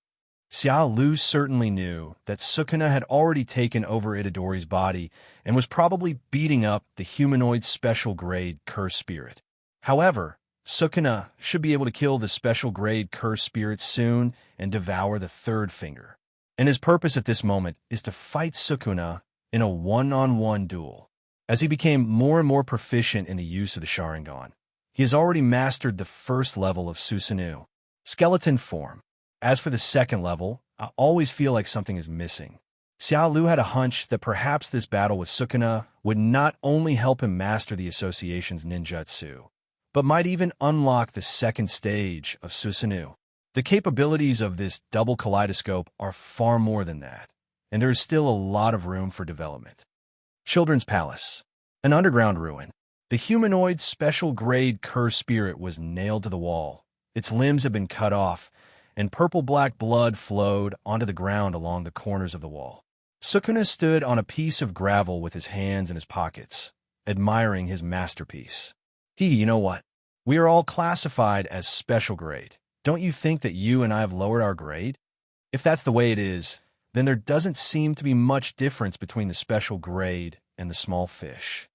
Xiaolu certainly knew that Sukuna had already taken over Itadori's body and was probably beating up the humanoid special grade Cursed Spirit. However, Sukuna should be able to kill the special grade Cursed Spirit soon and devour the 3rd finger. And his purpose at this moment is to fight Sukuna in a one-on-one duel. As he became more and more proficient in the use of the Sharingan, he has already mastered the 1st level of Susanoo, skeleton form. As for the 2nd level, I always feel like something is missing. Xiaolu had a hunch that perhaps this battle with Sukuna would not only help him master the association's ninjutsu, but might even unlock the 2nd stage of Susanoo. The capabilities of this double kaleidoscope are far more than that, and there is still a lot of room for development. Children's Palace, an underground ruin. The humanoid special-grade curse spirit was nailed to the wall. Its limbs had been cut off, and purple-black blood flowed onto the ground along the corners of the wall. Sukuna stood on a piece of gravel with his hands in his pockets, admiring his masterpiece. You know what? We are all classified as special grade. Don't you think that you and I have lowered our grade? If that's the way it is, then there doesn't seem to be much difference between the special grade and the small fish.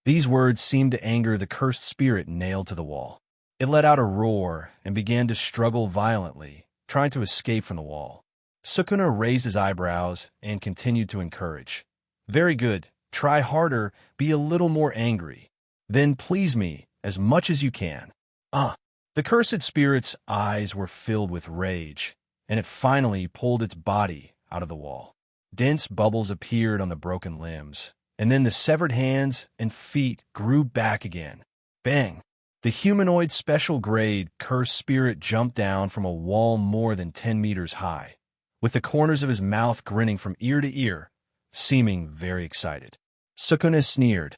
These words seemed to anger the cursed spirit nailed to the wall. It let out a roar and began to struggle violently, trying to escape from the wall. Sukuna raised his eyebrows and continued to encourage. Very good. Try harder. Be a little more angry. Then please me as much as you can. The cursed spirit's eyes were filled with rage, and it finally pulled its body out of the wall. Dense bubbles appeared on the broken limbs, and then the severed hands and feet grew back again. Bang! The humanoid special grade cursed spirit jumped down from a wall more than 10 meters high, with the corners of his mouth grinning from ear to ear, seeming very excited. Sukuna sneered.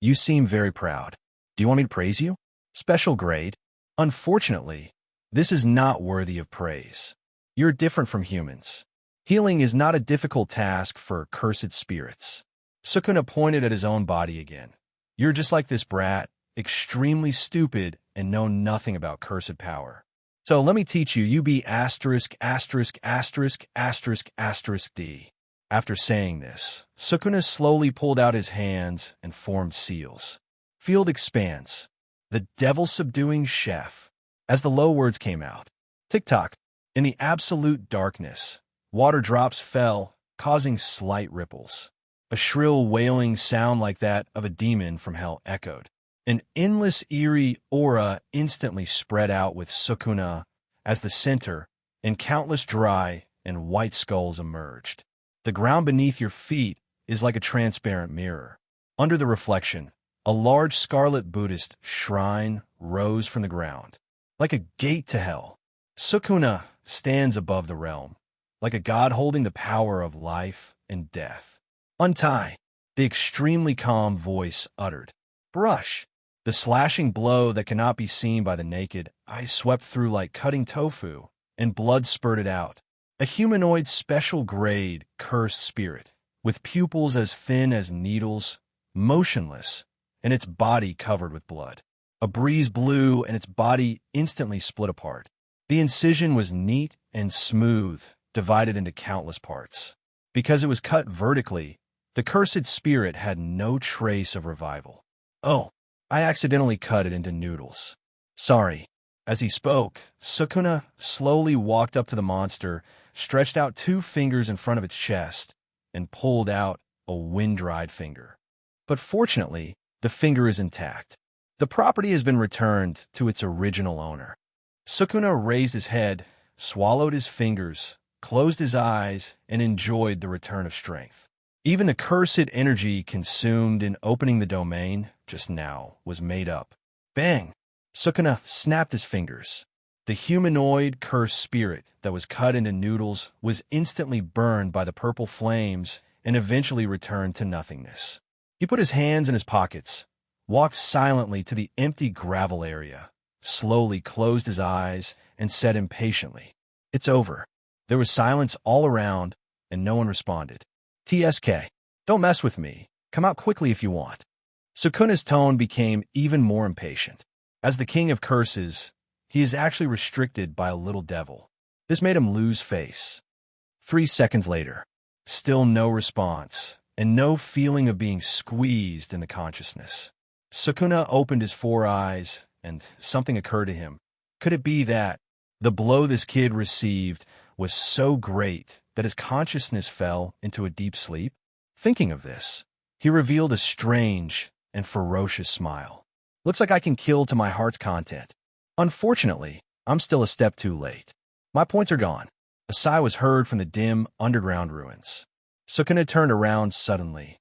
You seem very proud. Do you want me to praise you? Special grade? Unfortunately, this is not worthy of praise. You're different from humans. Healing is not a difficult task for cursed spirits. Sukuna pointed at his own body again. You're just like this brat, extremely stupid and know nothing about cursed power. So let me teach you, you be asterisk, asterisk, asterisk, asterisk, asterisk D. After saying this, Sukuna slowly pulled out his hands and formed seals. Field expands. The devil-subduing chef. As the low words came out. Tick-tock. In the absolute darkness, water drops fell, causing slight ripples. A shrill wailing sound like that of a demon from hell echoed. An endless eerie aura instantly spread out with Sukuna as the center, and countless dry and white skulls emerged. The ground beneath your feet is like a transparent mirror. Under the reflection, a large scarlet Buddhist shrine rose from the ground. Like a gate to hell, Sukuna stands above the realm, like a god holding the power of life and death. Untie, the extremely calm voice uttered. Brush. The slashing blow that cannot be seen by the naked eye swept through like cutting tofu, and blood spurted out. A humanoid special grade cursed spirit, with pupils as thin as needles, motionless, and its body covered with blood. A breeze blew, and its body instantly split apart. The incision was neat and smooth, divided into countless parts. Because it was cut vertically, the cursed spirit had no trace of revival. Oh, I accidentally cut it into noodles. Sorry. As he spoke, Sukuna slowly walked up to the monster, stretched out 2 fingers in front of its chest, and pulled out a wind-dried finger. But fortunately, the finger is intact. The property has been returned to its original owner. Sukuna raised his head, swallowed his fingers, closed his eyes, and enjoyed the return of strength. Even the cursed energy consumed in opening the domain just now was made up. Bang! Sukuna snapped his fingers. The humanoid cursed spirit that was cut into noodles was instantly burned by the purple flames and eventually returned to nothingness. He put his hands in his pockets, walked silently to the empty gravel area, slowly closed his eyes, and said impatiently, It's over. There was silence all around, and no one responded. TSK, don't mess with me. Come out quickly if you want. Sukuna's tone became even more impatient. As the king of curses, he is actually restricted by a little devil. This made him lose face. 3 seconds later, still no response, and no feeling of being squeezed in the consciousness. Sukuna opened his 4 eyes, and something occurred to him. Could it be that the blow this kid received was so great that his consciousness fell into a deep sleep? Thinking of this, he revealed a strange and ferocious smile. Looks like I can kill to my heart's content. Unfortunately, I'm still a step too late. My points are gone. A sigh was heard from the dim, underground ruins. Sukuna turned around suddenly.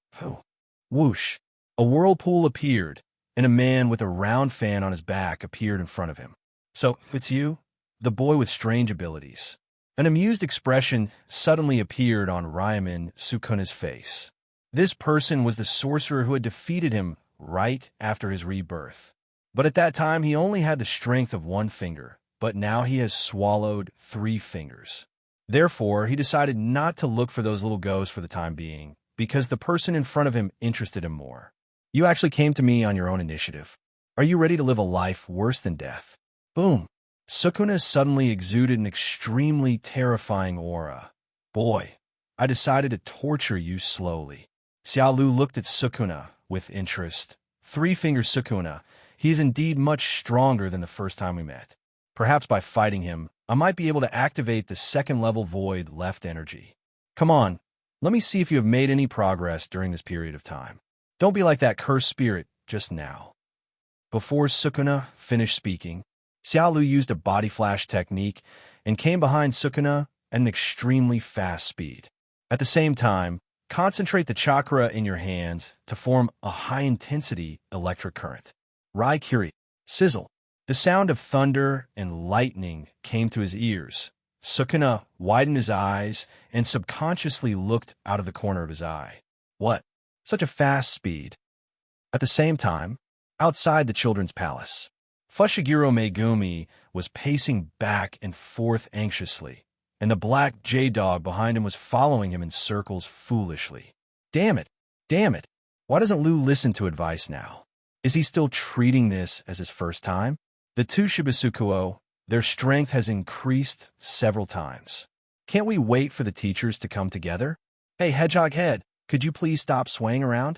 Whoosh! A whirlpool appeared, and a man with a round fan on his back appeared in front of him. So, it's you? The boy with strange abilities. An amused expression suddenly appeared on Ryaman Sukuna's face. This person was the sorcerer who had defeated him right after his rebirth. But at that time, he only had the strength of one finger, but now he has swallowed 3 fingers. Therefore, he decided not to look for those little goes for the time being, because the person in front of him interested him more. You actually came to me on your own initiative. Are you ready to live a life worse than death? Boom. Sukuna suddenly exuded an extremely terrifying aura. Boy, I decided to torture you slowly. Xiaolu looked at Sukuna with interest. 3-finger Sukuna. He is indeed much stronger than the first time we met. Perhaps by fighting him, I might be able to activate the 2nd-level void left energy. Come on, let me see if you have made any progress during this period of time. Don't be like that cursed spirit just now. Before Sukuna finished speaking, Xiaolu used a body flash technique and came behind Sukuna at an extremely fast speed. At the same time, concentrate the chakra in your hands to form a high-intensity electric current. Raikiri, sizzle. The sound of thunder and lightning came to his ears. Sukuna widened his eyes and subconsciously looked out of the corner of his eye. What? Such a fast speed. At the same time, outside the children's palace, Fushiguro Megumi was pacing back and forth anxiously, and the black J-Dog behind him was following him in circles foolishly. Damn it! Damn it! Why doesn't Lou listen to advice now? Is he still treating this as his first time? The 2 Shibasukuo, their strength has increased several times. Can't we wait for the teachers to come together? Hey, Hedgehog Head, could you please stop swaying around?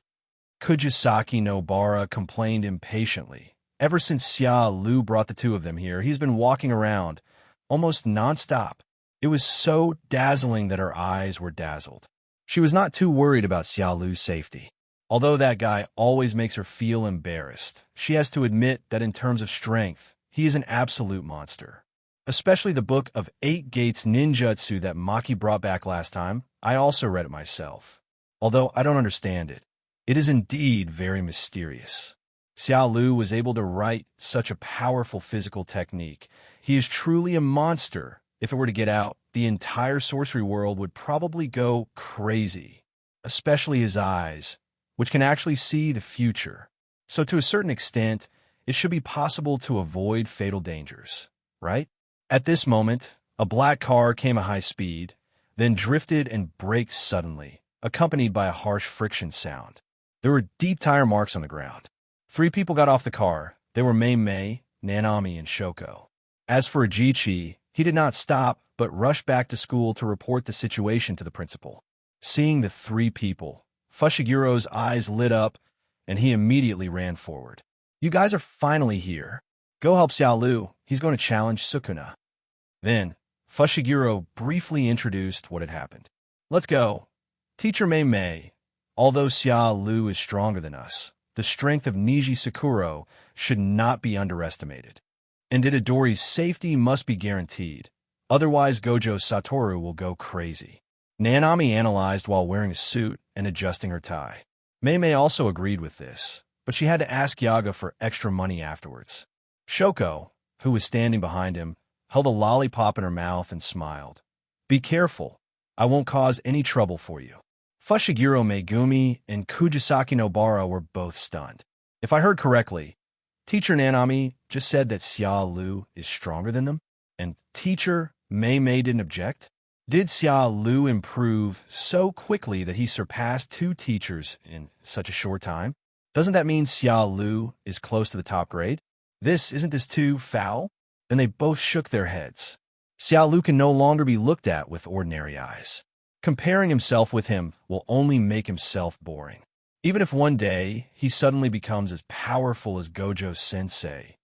Kugisaki Nobara complained impatiently. Ever since Xiaolu brought the 2 of them here, he's been walking around, almost non-stop. It was so dazzling that her eyes were dazzled. She was not too worried about Xiaolu's safety. Although that guy always makes her feel embarrassed, she has to admit that in terms of strength, he is an absolute monster. Especially the book of 8 Gates Ninjutsu that Maki brought back last time. I also read it myself. Although I don't understand it. It is indeed very mysterious. Xiaolu was able to write such a powerful physical technique. He is truly a monster. If it were to get out, the entire sorcery world would probably go crazy. Especially his eyes, which can actually see the future. So to a certain extent, it should be possible to avoid fatal dangers, right? At this moment, a black car came at high speed, then drifted and braked suddenly, accompanied by a harsh friction sound. There were deep tire marks on the ground. 3 people got off the car. They were Maymay, Nanami, and Shoko. As for Ajichi, he did not stop, but rushed back to school to report the situation to the principal. Seeing the 3 people, Fushiguro's eyes lit up, and he immediately ran forward. You guys are finally here. Go help Xiaolu. He's going to challenge Sukuna. Then, Fushiguro briefly introduced what had happened. Let's go. Teacher Maymay, although Xiaolu is stronger than us, the strength of Niji Sakuro should not be underestimated. And Itadori's safety must be guaranteed. Otherwise, Gojo Satoru will go crazy. Nanami analyzed while wearing a suit and adjusting her tie. Maymay also agreed with this, but she had to ask Yaga for extra money afterwards. Shoko, who was standing behind him, held a lollipop in her mouth and smiled. Be careful. I won't cause any trouble for you. Fushiguro Megumi and Kugisaki Nobara were both stunned. If I heard correctly, Teacher Nanami just said that Xiaolu is stronger than them, and Teacher Maymay didn't object? Did Xiaolu improve so quickly that he surpassed 2 teachers in such a short time? Doesn't that mean Xiaolu is close to the top grade? Isn't this too foul? Then they both shook their heads. Xiaolu can no longer be looked at with ordinary eyes. Comparing himself with him will only make himself boring. Even if one day he suddenly becomes as powerful as Gojo Sensei.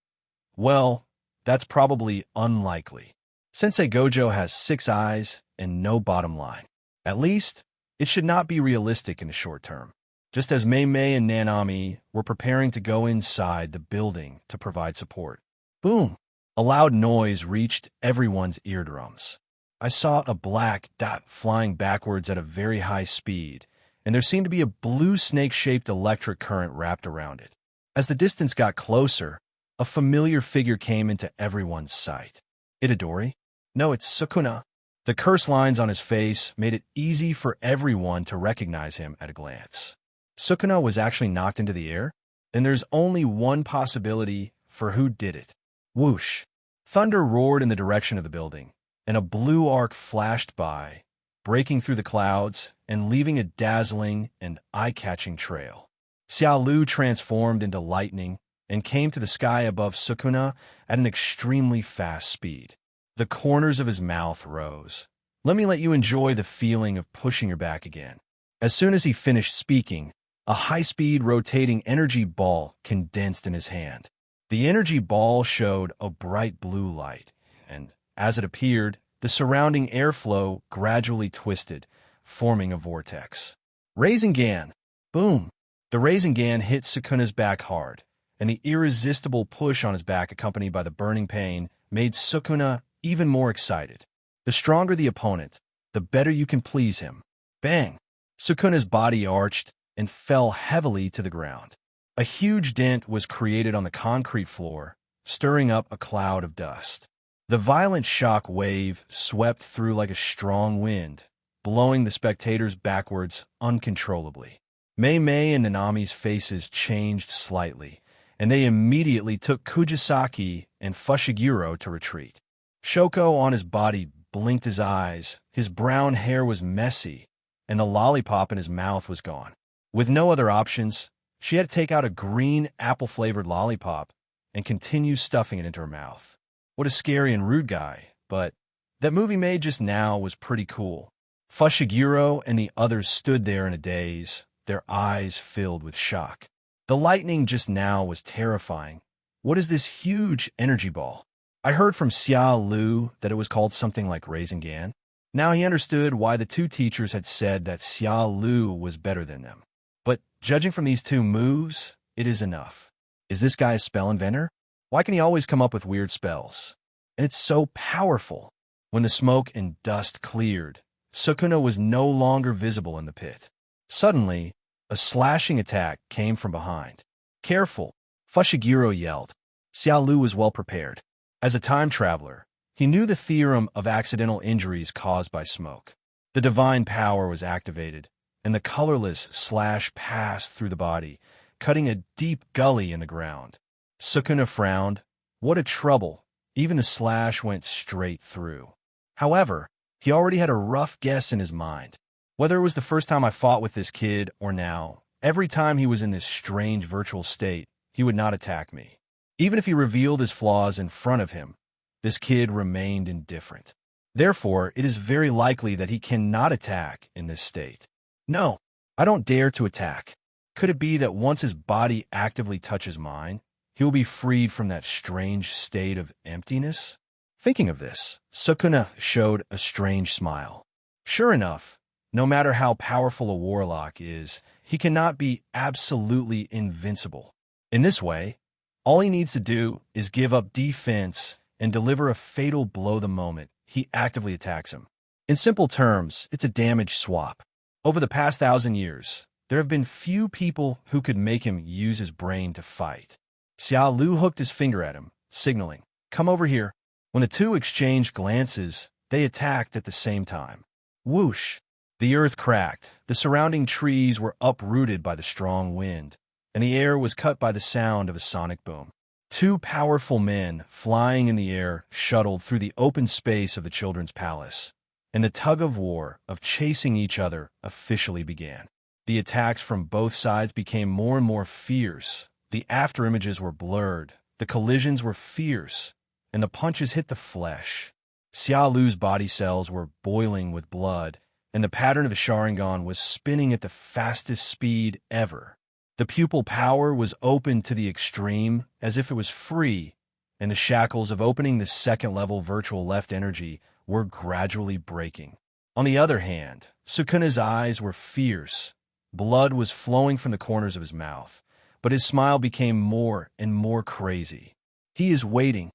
Well, that's probably unlikely. Sensei Gojo has 6 eyes and no bottom line. At least, it should not be realistic in the short term. Just as Maymay and Nanami were preparing to go inside the building to provide support. Boom! A loud noise reached everyone's eardrums. I saw a black dot flying backwards at a very high speed, and there seemed to be a blue snake-shaped electric current wrapped around it. As the distance got closer, a familiar figure came into everyone's sight. Itadori? No, it's Sukuna. The curse lines on his face made it easy for everyone to recognize him at a glance. Sukuna was actually knocked into the air? then there's only one possibility for who did it. Whoosh! Thunder roared in the direction of the building, and a blue arc flashed by, breaking through the clouds and leaving a dazzling and eye-catching trail. Xiaolu transformed into lightning and came to the sky above Sukuna at an extremely fast speed. The corners of his mouth rose. Let me let you enjoy the feeling of pushing her back again. As soon as he finished speaking, a high-speed rotating energy ball condensed in his hand. The energy ball showed a bright blue light, and as it appeared, the surrounding airflow gradually twisted, forming a vortex. Rasengan! Boom! The Rasengan hit Sukuna's back hard, and the irresistible push on his back accompanied by the burning pain made Sukuna even more excited. The stronger the opponent, the better you can please him. Bang! Sukuna's body arched and fell heavily to the ground. A huge dent was created on the concrete floor, stirring up a cloud of dust. The violent shock wave swept through like a strong wind, blowing the spectators backwards uncontrollably. Maymay and Nanami's faces changed slightly, and they immediately took Kugisaki and Fushiguro to retreat. Shoko on his body blinked his eyes, his brown hair was messy, and the lollipop in his mouth was gone. With no other options, she had to take out a green apple-flavored lollipop and continue stuffing it into her mouth. What a scary and rude guy, but that movie made just now was pretty cool. Fushiguro and the others stood there in a daze, their eyes filled with shock. The lightning just now was terrifying. What is this huge energy ball? I heard from Xiaolu that it was called something like Rasengan. Now he understood why the two teachers had said that Xiaolu was better than them. But judging from these two moves, it is enough. Is this guy a spell inventor? Why can he always come up with weird spells? And it's so powerful. When the smoke and dust cleared, Sukuna was no longer visible in the pit. Suddenly, a slashing attack came from behind. Careful! Fushiguro yelled. Xiaolu was well prepared. As a time traveler, he knew the theorem of accidental injuries caused by smoke. The divine power was activated, and the colorless slash passed through the body, cutting a deep gully in the ground. Sukuna frowned. What a trouble! Even the slash went straight through. However, he already had a rough guess in his mind. Whether it was the first time I fought with this kid or now, every time he was in this strange virtual state, he would not attack me. Even if he revealed his flaws in front of him, this kid remained indifferent. Therefore, it is very likely that he cannot attack in this state. No, I don't dare to attack. Could it be that once his body actively touches mine, he will be freed from that strange state of emptiness? Thinking of this, Sukuna showed a strange smile. Sure enough, no matter how powerful a warlock is, he cannot be absolutely invincible. In this way, all he needs to do is give up defense and deliver a fatal blow the moment he actively attacks him. In simple terms, it's a damage swap. Over the past 1,000 years, there have been few people who could make him use his brain to fight. Xiaolu hooked his finger at him, signaling, "Come over here." When the two exchanged glances, they attacked at the same time. Whoosh! The earth cracked, the surrounding trees were uprooted by the strong wind, and the air was cut by the sound of a sonic boom. Two powerful men, flying in the air, shuttled through the open space of the children's palace, and the tug-of-war of chasing each other officially began. The attacks from both sides became more and more fierce. The afterimages were blurred, the collisions were fierce, and the punches hit the flesh. Xiaolu's body cells were boiling with blood, and the pattern of his Sharingan was spinning at the fastest speed ever. The pupil power was open to the extreme, as if it was free, and the shackles of opening the second-level virtual left energy were gradually breaking. On the other hand, Sukuna's eyes were fierce. Blood was flowing from the corners of his mouth, but his smile became more and more crazy. He is waiting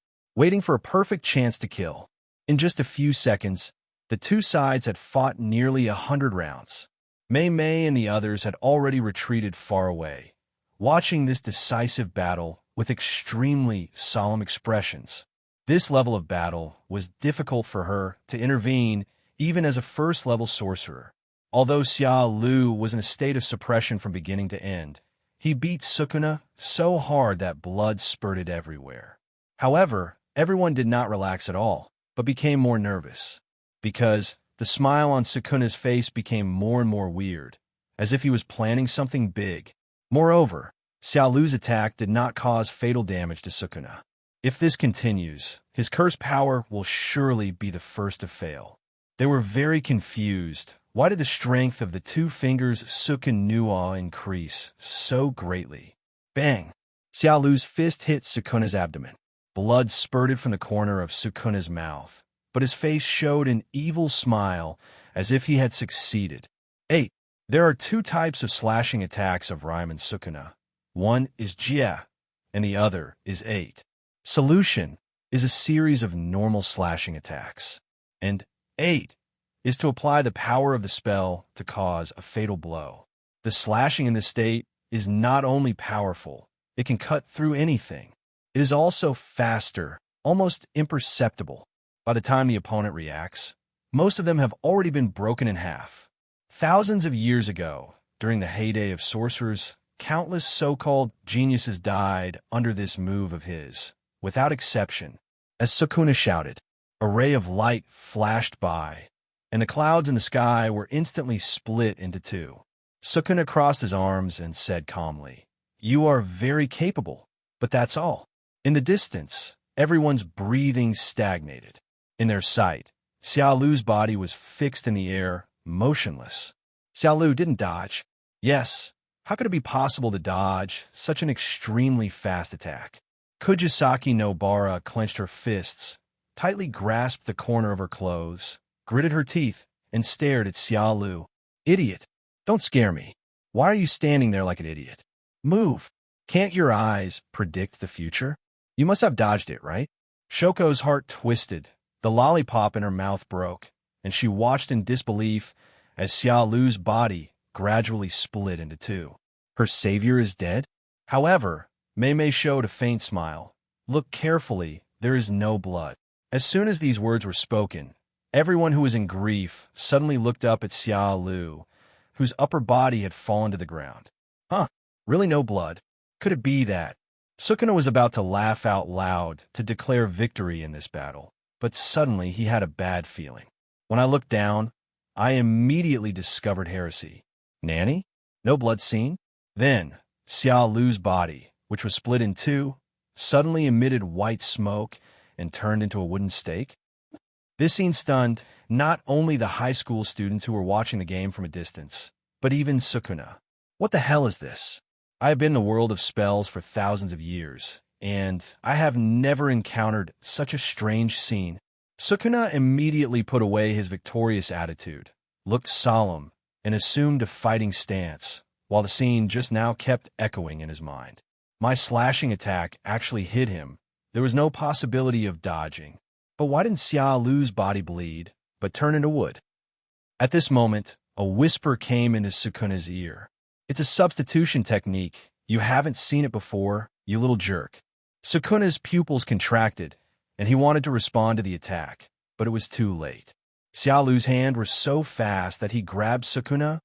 for a perfect chance to kill. In just a few seconds, the two sides had fought nearly 100 rounds. Maymay and the others had already retreated far away, watching this decisive battle with extremely solemn expressions. This level of battle was difficult for her to intervene even as a first-level sorcerer. Although Xiaolu was in a state of suppression from beginning to end, He beat Sukuna so hard that blood spurted everywhere. However, everyone did not relax at all, but became more nervous, because the smile on Sukuna's face became more and more weird, as if he was planning something big. Moreover, Xiaolu's attack did not cause fatal damage to Sukuna. If this continues, his curse power will surely be the first to fail. They were very confused. Why did the strength of the two fingers Susanoo increase so greatly? Bang! Xiaolu's fist hit Sukuna's abdomen. Blood spurted from the corner of Sukuna's mouth, but his face showed an evil smile as if he had succeeded. 8. There are two types of slashing attacks of Raimen Sukuna. One is Jia, and the other is 8. Solution is a series of normal slashing attacks, and 8 is to apply the power of the spell to cause a fatal blow. The slashing in this state is not only powerful, it can cut through anything. It is also faster, almost imperceptible. By the time the opponent reacts, most of them have already been broken in half. Thousands of years ago, during the heyday of sorcerers, countless so-called geniuses died under this move of his, without exception. As Sukuna shouted, a ray of light flashed by, and the clouds in the sky were instantly split into two. Sukuna crossed his arms and said calmly, "You are very capable, but that's all." In the distance, everyone's breathing stagnated. In their sight, Xiaolu's body was fixed in the air, motionless. Xiaolu didn't dodge. Yes, how could it be possible to dodge such an extremely fast attack? Kugisaki Nobara clenched her fists, tightly grasped the corner of her clothes, gritted her teeth, and stared at Xiaolu. "Idiot! Don't scare me. Why are you standing there like an idiot? Move! Can't your eyes predict the future? You must have dodged it, right?" Shoko's heart twisted. The lollipop in her mouth broke, and she watched in disbelief as Xiaolu's body gradually split into two. Her savior is dead? However, Maymay showed a faint smile. "Look carefully, there is no blood." As soon as these words were spoken, everyone who was in grief suddenly looked up at Xiaolu, whose upper body had fallen to the ground. Huh, really no blood? Could it be that? Sukuna was about to laugh out loud to declare victory in this battle, but suddenly he had a bad feeling. When I looked down, I immediately discovered heresy. Nanny? No blood seen? Then, Xiaolu's body, which was split in two, suddenly emitted white smoke and turned into a wooden stake. This scene stunned not only the high school students who were watching the game from a distance, but even Sukuna. What the hell is this? I have been in the world of spells for thousands of years, and I have never encountered such a strange scene. Sukuna immediately put away his victorious attitude, looked solemn, and assumed a fighting stance, while the scene just now kept echoing in his mind. My slashing attack actually hit him. There was no possibility of dodging. But why didn't Xiaolu's body bleed, but turn into wood? At this moment, a whisper came into Sukuna's ear. "It's a substitution technique. You haven't seen it before, you little jerk." Sukuna's pupils contracted, and he wanted to respond to the attack, but it was too late. Xiaolu's hands were so fast that he grabbed Sukuna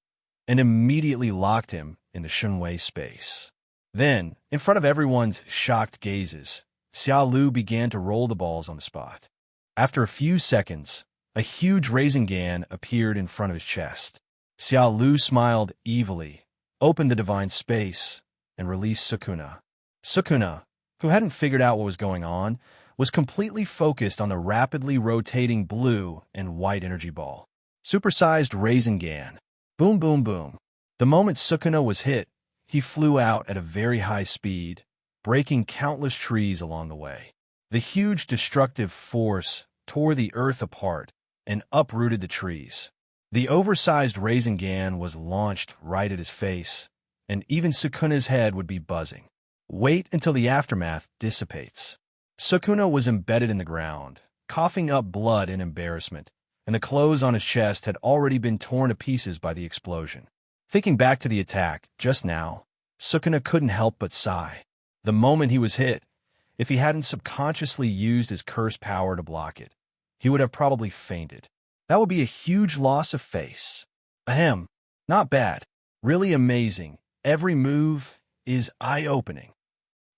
and immediately locked him in the Shunwei space. Then, in front of everyone's shocked gazes, Xiaolu began to roll the balls on the spot. After a few seconds, a huge Rasengan appeared in front of his chest. Xiaolu smiled evilly, opened the divine space, and released Sukuna. Sukuna, who hadn't figured out what was going on, was completely focused on the rapidly rotating blue and white energy ball. Supersized Rasengan. Boom, boom, boom. The moment Sukuna was hit, he flew out at a very high speed, breaking countless trees along the way. The huge destructive force tore the earth apart and uprooted the trees. The oversized Rasengan was launched right at his face, and even Sukuna's head would be buzzing. Wait until the aftermath dissipates. Sukuna was embedded in the ground, coughing up blood in embarrassment, and the clothes on his chest had already been torn to pieces by the explosion. Thinking back to the attack just now, Sukuna couldn't help but sigh. The moment he was hit, if he hadn't subconsciously used his curse power to block it, he would have probably fainted. That would be a huge loss of face. Ahem. Not bad. Really amazing. Every move, is eye-opening."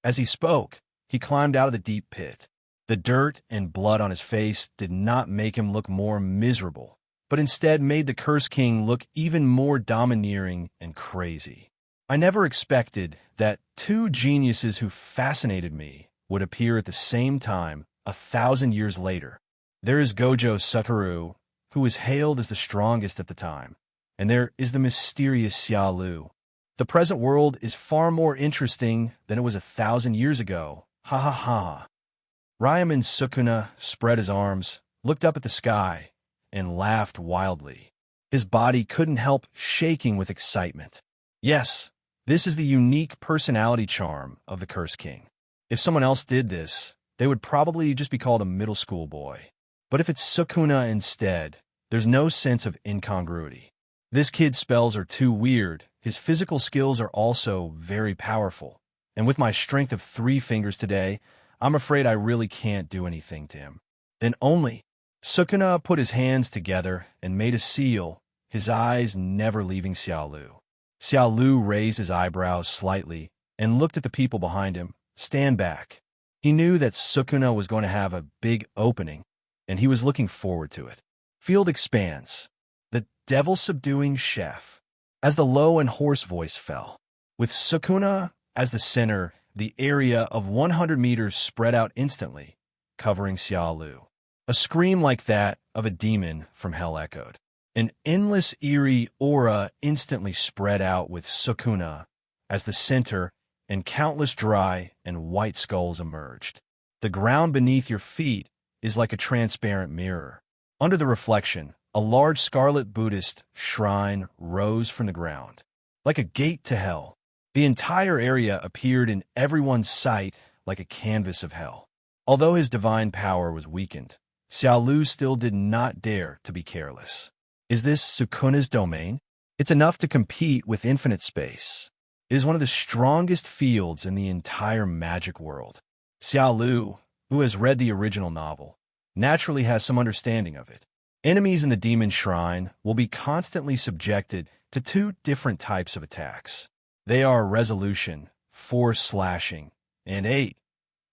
As he spoke, he climbed out of the deep pit. The dirt and blood on his face did not make him look more miserable, but instead made the Curse King look even more domineering and crazy. I never expected that two geniuses who fascinated me would appear at the same time 1,000 years later. There is Gojo Satoru, who was hailed as the strongest at the time, and there is the mysterious Xiaolu. The present world is far more interesting than it was 1,000 years ago. Ha ha ha. Ryaman Sukuna spread his arms, looked up at the sky, and laughed wildly. His body couldn't help shaking with excitement. Yes, this is the unique personality charm of the Curse King. If someone else did this, they would probably just be called a middle school boy. But if it's Sukuna instead, there's no sense of incongruity. This kid's spells are too weird. His physical skills are also very powerful. And with my strength of 3 fingers today, I'm afraid I really can't do anything to him. Then only. Sukuna put his hands together and made a seal, his eyes never leaving Xiaolu. Xiaolu raised his eyebrows slightly and looked at the people behind him. Stand back. He knew that Sukuna was going to have a big opening, and he was looking forward to it. Field expands. The devil-subduing chef. As the low and hoarse voice fell, with Sukuna as the center, the area of 100 meters spread out instantly, covering Xiaolu. A scream like that of a demon from hell echoed. An endless, eerie aura instantly spread out with Sukuna as the center, and countless dry and white skulls emerged. The ground beneath your feet is like a transparent mirror. Under the reflection, a large scarlet Buddhist shrine rose from the ground. Like a gate to hell, the entire area appeared in everyone's sight like a canvas of hell. Although his divine power was weakened, Xiaolu still did not dare to be careless. Is this Sukuna's domain? It's enough to compete with infinite space. It is one of the strongest fields in the entire magic world. Xiaolu, who has read the original novel, naturally has some understanding of it. Enemies in the demon shrine will be constantly subjected to 2 different types of attacks. They are resolution, force slashing, and 8,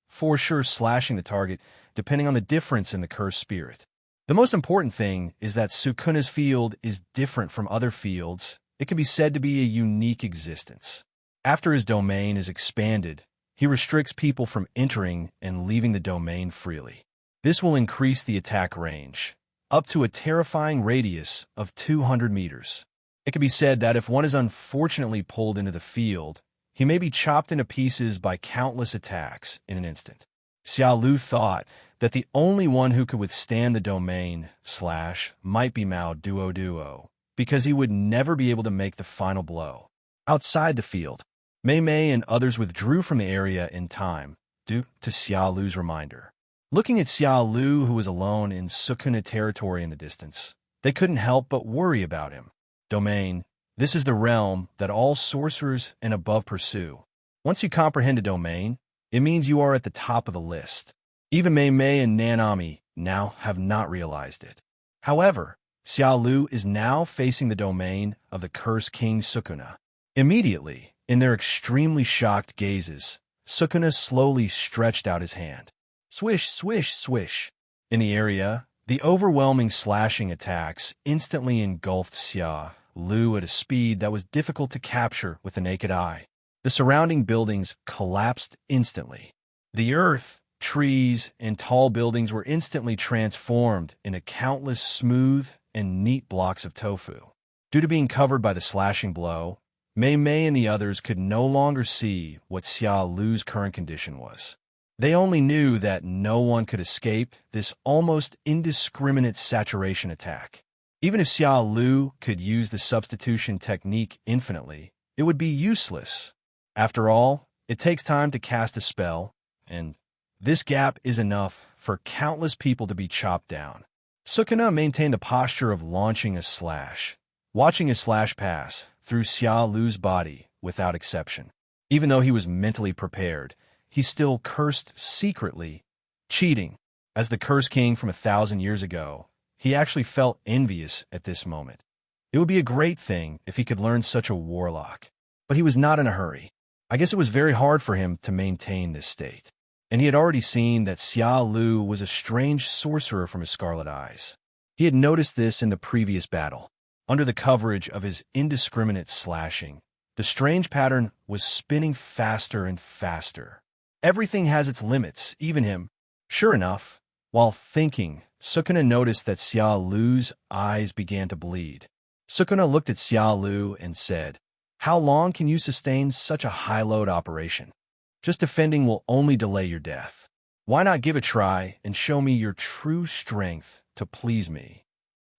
for sure slashing the target, depending on the difference in the cursed spirit. The most important thing is that Sukuna's field is different from other fields. It can be said to be a unique existence. After his domain is expanded, he restricts people from entering and leaving the domain freely. This will increase the attack range, up to a terrifying radius of 200 meters. It can be said that if one is unfortunately pulled into the field, he may be chopped into pieces by countless attacks in an instant. Xiaolu thought that the only one who could withstand the domain / might be Mao Duo, because he would never be able to make the final blow. Outside the field, Maymay and others withdrew from the area in time, due to Xiaolu's reminder. Looking at Xiaolu, who was alone in Sukuna territory in the distance, they couldn't help but worry about him. Domain. This is the realm that all sorcerers and above pursue. Once you comprehend a domain, it means you are at the top of the list. Even Maymay and Nanami now have not realized it. However, Xiaolu is now facing the domain of the Curse King Sukuna. Immediately, in their extremely shocked gazes, Sukuna slowly stretched out his hand. Swish, swish, swish. In the area, the overwhelming slashing attacks instantly engulfed Xiaolu at a speed that was difficult to capture with the naked eye. The surrounding buildings collapsed instantly. The earth, trees, and tall buildings were instantly transformed into countless smooth and neat blocks of tofu. Due to being covered by the slashing blow, Maymay and the others could no longer see what Xiaolu's current condition was. They only knew that no one could escape this almost indiscriminate saturation attack. Even if Xiaolu could use the substitution technique infinitely, it would be useless. After all, it takes time to cast a spell, and this gap is enough for countless people to be chopped down. Sukuna maintained the posture of launching a slash, watching his slash pass through Xiaolu's body without exception. Even though he was mentally prepared, he still cursed secretly, cheating. As the Curse King from 1,000 years ago, he actually felt envious at this moment. It would be a great thing if he could learn such a warlock. But he was not in a hurry. I guess it was very hard for him to maintain this state. And he had already seen that Xiaolu was a strange sorcerer from his scarlet eyes. He had noticed this in the previous battle. Under the coverage of his indiscriminate slashing, the strange pattern was spinning faster and faster. Everything has its limits, even him. Sure enough, while thinking, Sukuna noticed that Xiaolu's eyes began to bleed. Sukuna looked at Xiaolu and said, "How long can you sustain such a high-load operation? Just defending will only delay your death. Why not give a try and show me your true strength to please me?"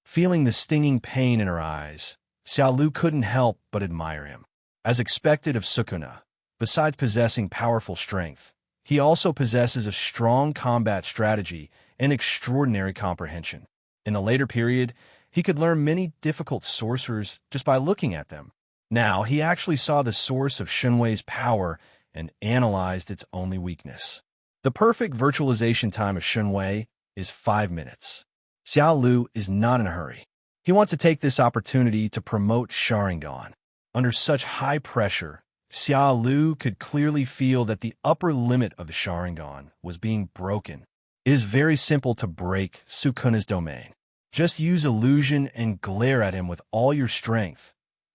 Feeling the stinging pain in her eyes, Xiaolu couldn't help but admire him. As expected of Sukuna, besides possessing powerful strength, he also possesses a strong combat strategy and extraordinary comprehension. In the later period, he could learn many difficult sorcerers just by looking at them. Now, he actually saw the source of Shunwei's power and analyzed its only weakness. The perfect virtualization time of Shunwei is 5 minutes. Xiaolu is not in a hurry. He wants to take this opportunity to promote Sharingan. Under such high pressure, Xiaolu could clearly feel that the upper limit of the Sharingan was being broken. It is very simple to break Sukuna's domain. Just use illusion and glare at him with all your strength,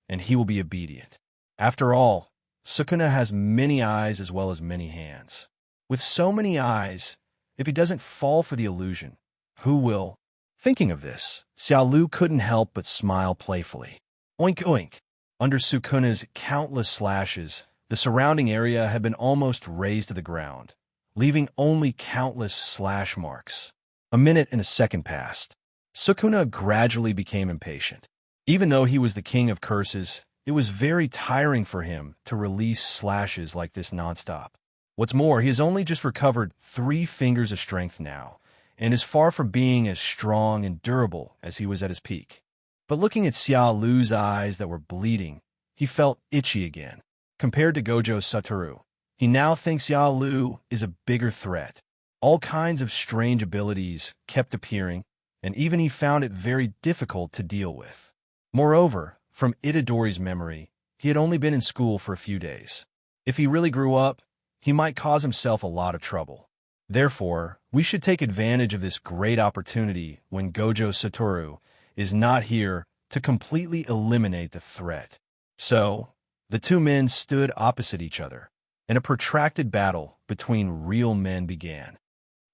and he will be obedient. After all, Sukuna has many eyes as well as many hands. With so many eyes, if he doesn't fall for the illusion, who will? Thinking of this, Xiaolu couldn't help but smile playfully. Oink oink! Under Sukuna's countless slashes, the surrounding area had been almost razed to the ground, leaving only countless slash marks. A minute and a second passed. Sukuna gradually became impatient. Even though he was the king of curses, it was very tiring for him to release slashes like this nonstop. What's more, he has only just recovered 3 fingers of strength now, and is far from being as strong and durable as he was at his peak. But looking at Xiaolu's eyes that were bleeding, he felt itchy again. Compared to Gojo's Satoru, he now thinks Xiaolu is a bigger threat. All kinds of strange abilities kept appearing, and even he found it very difficult to deal with. Moreover, from Itadori's memory, he had only been in school for a few days. If he really grew up, he might cause himself a lot of trouble. Therefore, we should take advantage of this great opportunity when Gojo Satoru is not here to completely eliminate the threat. So, the two men stood opposite each other, and a protracted battle between real men began.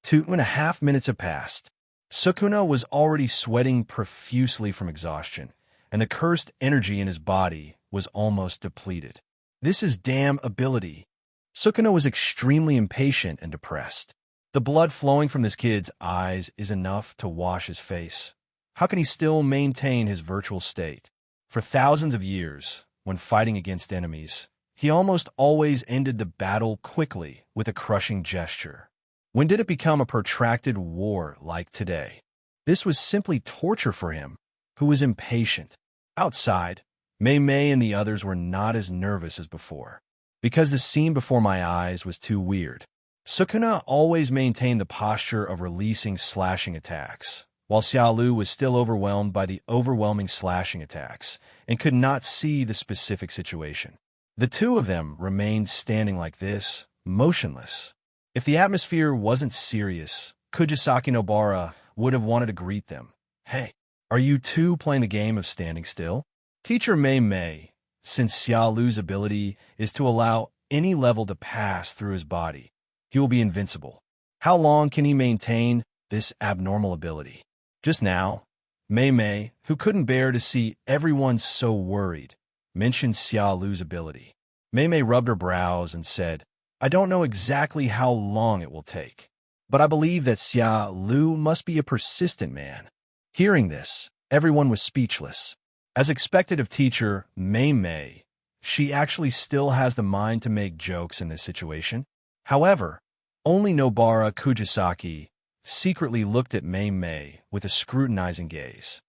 2.5 minutes had passed. Sukuna was already sweating profusely from exhaustion, and the cursed energy in his body was almost depleted. This is damn ability. Sukuna was extremely impatient and depressed. The blood flowing from this kid's eyes is enough to wash his face. How can he still maintain his virtual state? For thousands of years, when fighting against enemies, he almost always ended the battle quickly with a crushing gesture. When did it become a protracted war like today? This was simply torture for him, who was impatient. Outside, Maymay and the others were not as nervous as before, because the scene before my eyes was too weird. Sukuna always maintained the posture of releasing slashing attacks, while Xiaolu was still overwhelmed by the overwhelming slashing attacks and could not see the specific situation. The two of them remained standing like this, motionless. If the atmosphere wasn't serious, Kugisaki Nobara would have wanted to greet them. "Hey, are you two playing the game of standing still?" Teacher Maymay, since Xiaolu's ability is to allow any level to pass through his body, he will be invincible. How long can he maintain this abnormal ability? Just now, Maymay, who couldn't bear to see everyone so worried, mentioned Xiaolu's ability. Maymay rubbed her brows and said, "I don't know exactly how long it will take, but I believe that Xiaolu must be a persistent man." Hearing this, everyone was speechless. As expected of teacher Maymay, she actually still has the mind to make jokes in this situation. However, only Nobara Kugisaki secretly looked at Maymay with a scrutinizing gaze.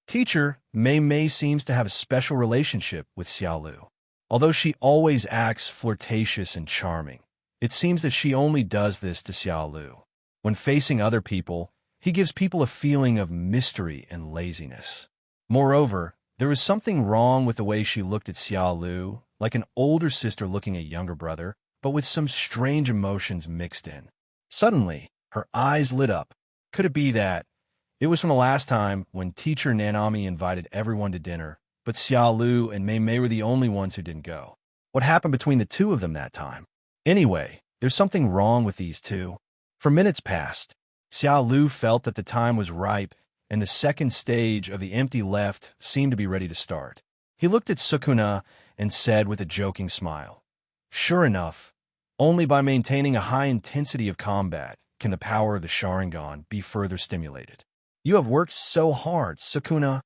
Teacher Maymay seems to have a special relationship with Xiaolu. Although she always acts flirtatious and charming, it seems that she only does this to Xiaolu. When facing other people, he gives people a feeling of mystery and laziness. Moreover, there was something wrong with the way she looked at Xiaolu, like an older sister looking at younger brother, but with some strange emotions mixed in. Suddenly, her eyes lit up. Could it be that? It was from the last time when teacher Nanami invited everyone to dinner, but Xiaolu and Maymay were the only ones who didn't go. What happened between the two of them that time? Anyway, there's something wrong with these two. For minutes passed, Xiaolu felt that the time was ripe, and the second stage of the empty left seemed to be ready to start. He looked at Sukuna and said with a joking smile, "Sure enough, only by maintaining a high intensity of combat can the power of the Sharingan be further stimulated. You have worked so hard, Sukuna."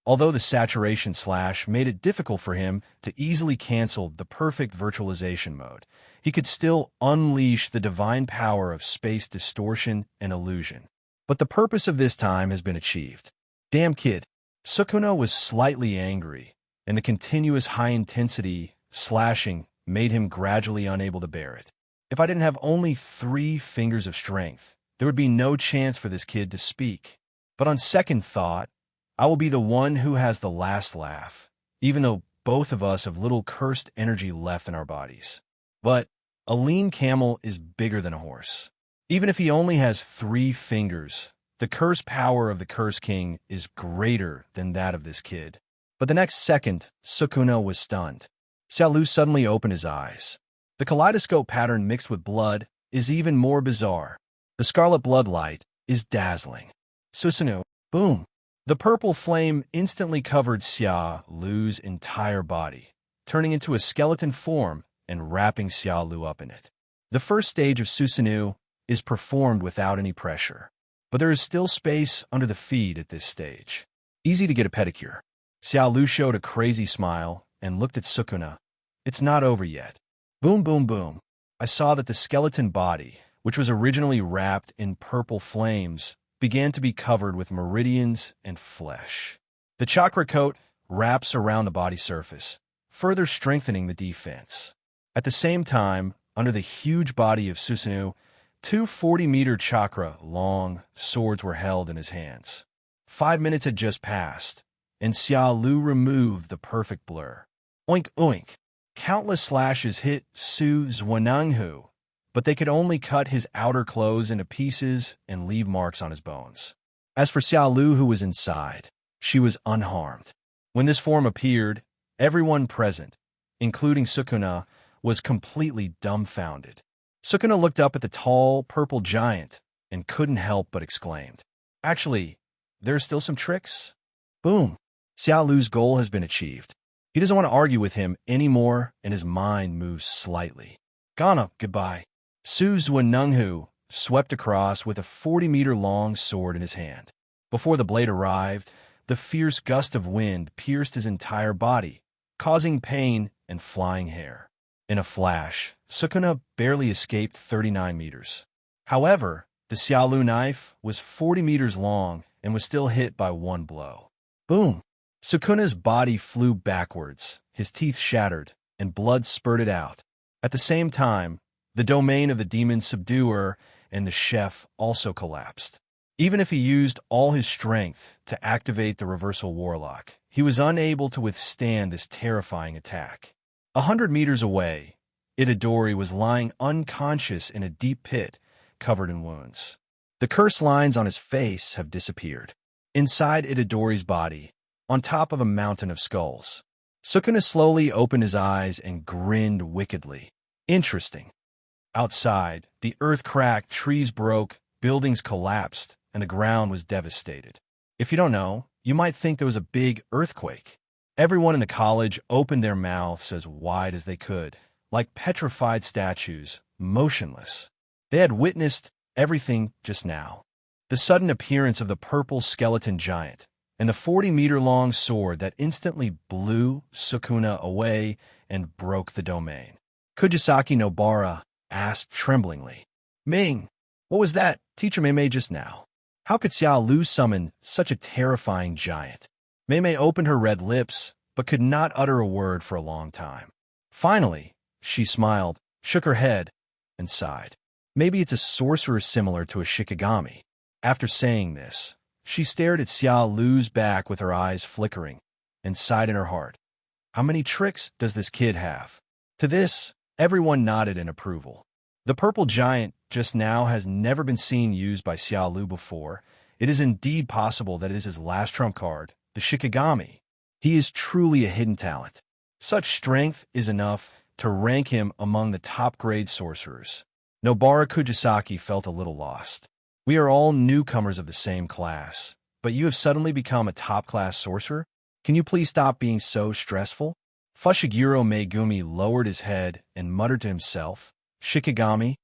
Although the saturation slash made it difficult for him to easily cancel the perfect virtualization mode, he could still unleash the divine power of space distortion and illusion. But the purpose of this time has been achieved. Damn kid. Sukuna was slightly angry, and the continuous high-intensity slashing made him gradually unable to bear it. If I didn't have only 3 fingers of strength, there would be no chance for this kid to speak. But on second thought, I will be the one who has the last laugh, even though both of us have little cursed energy left in our bodies. But a lean camel is bigger than a horse. Even if he only has 3 fingers, the curse power of the Curse King is greater than that of this kid. But the next second, Sukuna was stunned. Xiaolu suddenly opened his eyes. The kaleidoscope pattern mixed with blood is even more bizarre. The scarlet blood light is dazzling. Susanoo, boom! The purple flame instantly covered Xiaolu's entire body, turning into a skeleton form and wrapping Xiaolu up in it. The first stage of Susanoo is performed without any pressure, but there is still space under the feet at this stage. Easy to get a pedicure. Xiaolu showed a crazy smile and looked at Sukuna. It's not over yet. Boom, boom, boom. I saw that the skeleton body, which was originally wrapped in purple flames, began to be covered with meridians and flesh. The chakra coat wraps around the body surface, further strengthening the defense. At the same time, under the huge body of Susanoo, 2 40-meter chakra-long swords were held in his hands. 5 minutes had just passed, and Xiaolu removed the perfect blur. Oink, oink. Countless slashes hit Susanoo, but they could only cut his outer clothes into pieces and leave marks on his bones. As for Xiaolu, who was inside, she was unharmed. When this form appeared, everyone present, including Sukuna, was completely dumbfounded. Sukuna looked up at the tall, purple giant and couldn't help but exclaimed, "Actually, there's still some tricks?" Boom! Xiaolu's goal has been achieved. He doesn't want to argue with him anymore, and his mind moves slightly. Ghana, goodbye. Susanoo swept across with a 40-meter-long sword in his hand. Before the blade arrived, the fierce gust of wind pierced his entire body, causing pain and flying hair. In a flash, Sukuna barely escaped 39 meters. However, the Xiaolu knife was 40 meters long and was still hit by one blow. Boom! Sukuna's body flew backwards, his teeth shattered, and blood spurted out. At the same time, the domain of the demon subduer and the chef also collapsed. Even if he used all his strength to activate the reversal warlock, he was unable to withstand this terrifying attack. 100 meters away, Itadori was lying unconscious in a deep pit covered in wounds. The curse lines on his face have disappeared. Inside Itadori's body, on top of a mountain of skulls, Sukuna slowly opened his eyes and grinned wickedly. Interesting. Outside, the earth cracked, trees broke, buildings collapsed, and the ground was devastated. If you don't know, you might think there was a big earthquake. Everyone in the college opened their mouths as wide as they could, like petrified statues, motionless. They had witnessed everything just now. The sudden appearance of the purple skeleton giant, and the 40-meter-long sword that instantly blew Sukuna away and broke the domain. Kugisaki Nobara asked tremblingly, "Ming, what was that Teacher Maymay just now? How could Xiaolu summon such a terrifying giant?" Maymay opened her red lips, but could not utter a word for a long time. Finally, she smiled, shook her head, and sighed. Maybe it's a sorcerer similar to a Shikigami. After saying this, she stared at Xiaolu's back with her eyes flickering, and sighed in her heart. How many tricks does this kid have? To this, everyone nodded in approval. The purple giant just now has never been seen used by Xiaolu before. It is indeed possible that it is his last trump card, the Shikigami. He is truly a hidden talent. Such strength is enough to rank him among the top-grade sorcerers. Nobara Kugisaki felt a little lost. We are all newcomers of the same class, but you have suddenly become a top-class sorcerer? Can you please stop being so stressful? Fushiguro Megumi lowered his head and muttered to himself, Shikigami?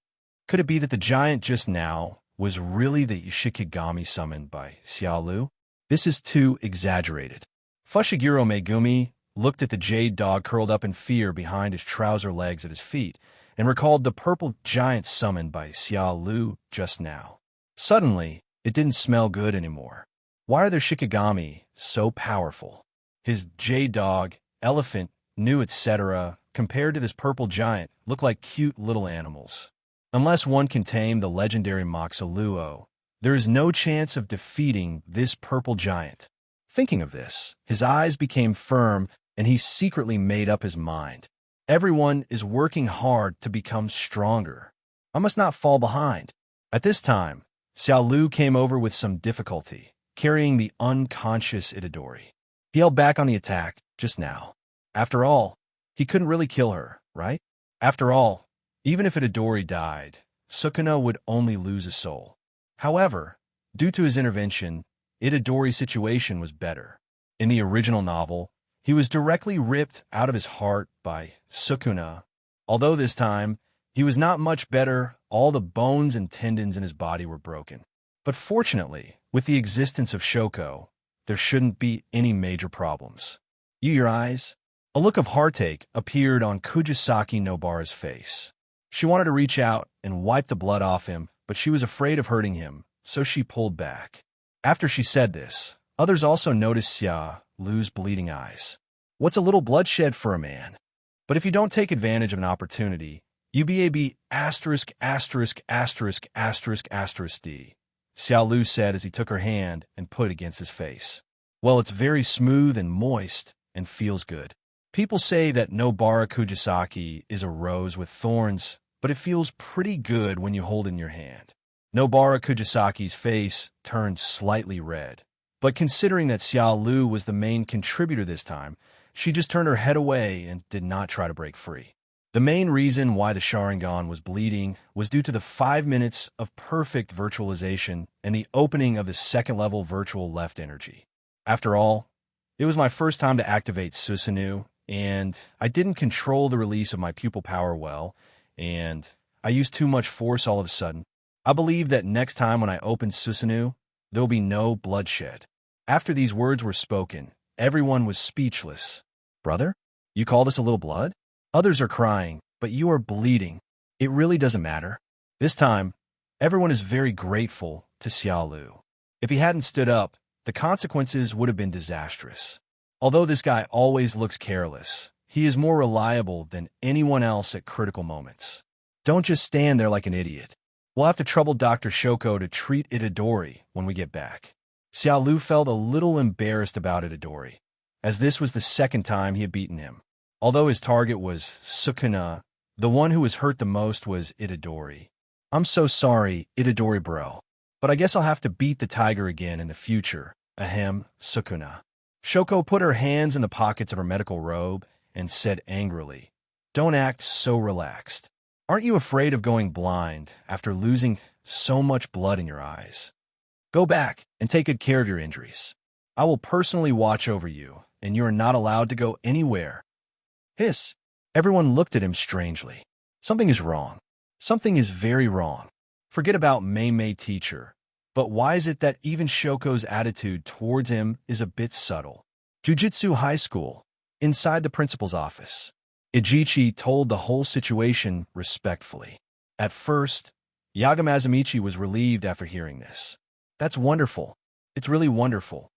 Could it be that the giant just now was really the Shikigami summoned by Xiaolu? This is too exaggerated. Fushiguro Megumi looked at the jade dog curled up in fear behind his trouser legs at his feet and recalled the purple giant summoned by Xiaolu just now. Suddenly, it didn't smell good anymore. Why are their Shikigami so powerful? His jade dog, elephant, new etc., compared to this purple giant, look like cute little animals. Unless one can tame the legendary Moxaluo, there is no chance of defeating this purple giant. Thinking of this, his eyes became firm and he secretly made up his mind. Everyone is working hard to become stronger. I must not fall behind. At this time, Xiaolu came over with some difficulty, carrying the unconscious Itadori. He held back on the attack just now. After all, he couldn't really kill her, right? After all, even if Itadori died, Sukuna would only lose a soul. However, due to his intervention, Itadori's situation was better. In the original novel, he was directly ripped out of his heart by Sukuna. Although this time, he was not much better, all the bones and tendons in his body were broken. But fortunately, with the existence of Shoko, there shouldn't be any major problems. Your eyes? A look of heartache appeared on Kugisaki Nobara's face. She wanted to reach out and wipe the blood off him, but she was afraid of hurting him, so she pulled back. After she said this, others also noticed Xiaolu's bleeding eyes. What's a little bloodshed for a man? But if you don't take advantage of an opportunity, UBAB asterisk asterisk asterisk asterisk asterisk D, Xiaolu said as he took her hand and put it against his face. Well, it's very smooth and moist and feels good. People say that Nobara Kugisaki is a rose with thorns, but it feels pretty good when you hold it in your hand. Nobara Kugisaki's face turned slightly red, but considering that Xiaolu was the main contributor this time, she just turned her head away and did not try to break free. The main reason why the Sharingan was bleeding was due to the 5 minutes of perfect virtualization and the opening of the second-level virtual left energy. After all, it was my first time to activate Susanoo, and I didn't control the release of my pupil power well, and I used too much force all of a sudden. I believe that next time when I open Susanoo, there will be no bloodshed. After these words were spoken, everyone was speechless. Brother, you call this a little blood? Others are crying, but you are bleeding. It really doesn't matter. This time, everyone is very grateful to Xiaolu. If he hadn't stood up, the consequences would have been disastrous. Although this guy always looks careless, he is more reliable than anyone else at critical moments. Don't just stand there like an idiot. We'll have to trouble Dr. Shoko to treat Itadori when we get back. Xiaolu felt a little embarrassed about Itadori, as this was the second time he had beaten him. Although his target was Sukuna, the one who was hurt the most was Itadori. I'm so sorry, Itadori bro, but I guess I'll have to beat the tiger again in the future. Ahem, Sukuna. Shoko put her hands in the pockets of her medical robe and said angrily, Don't act so relaxed. Aren't you afraid of going blind after losing so much blood in your eyes? Go back and take good care of your injuries. I will personally watch over you, and you are not allowed to go anywhere. Hiss. Everyone looked at him strangely. Something is wrong. Something is very wrong. Forget about Maymay teacher. But why is it that even Shoko's attitude towards him is a bit subtle? Jujutsu High School, inside the principal's office. Ijichi told the whole situation respectfully. At first, Yagamazamichi was relieved after hearing this. That's wonderful. It's really wonderful.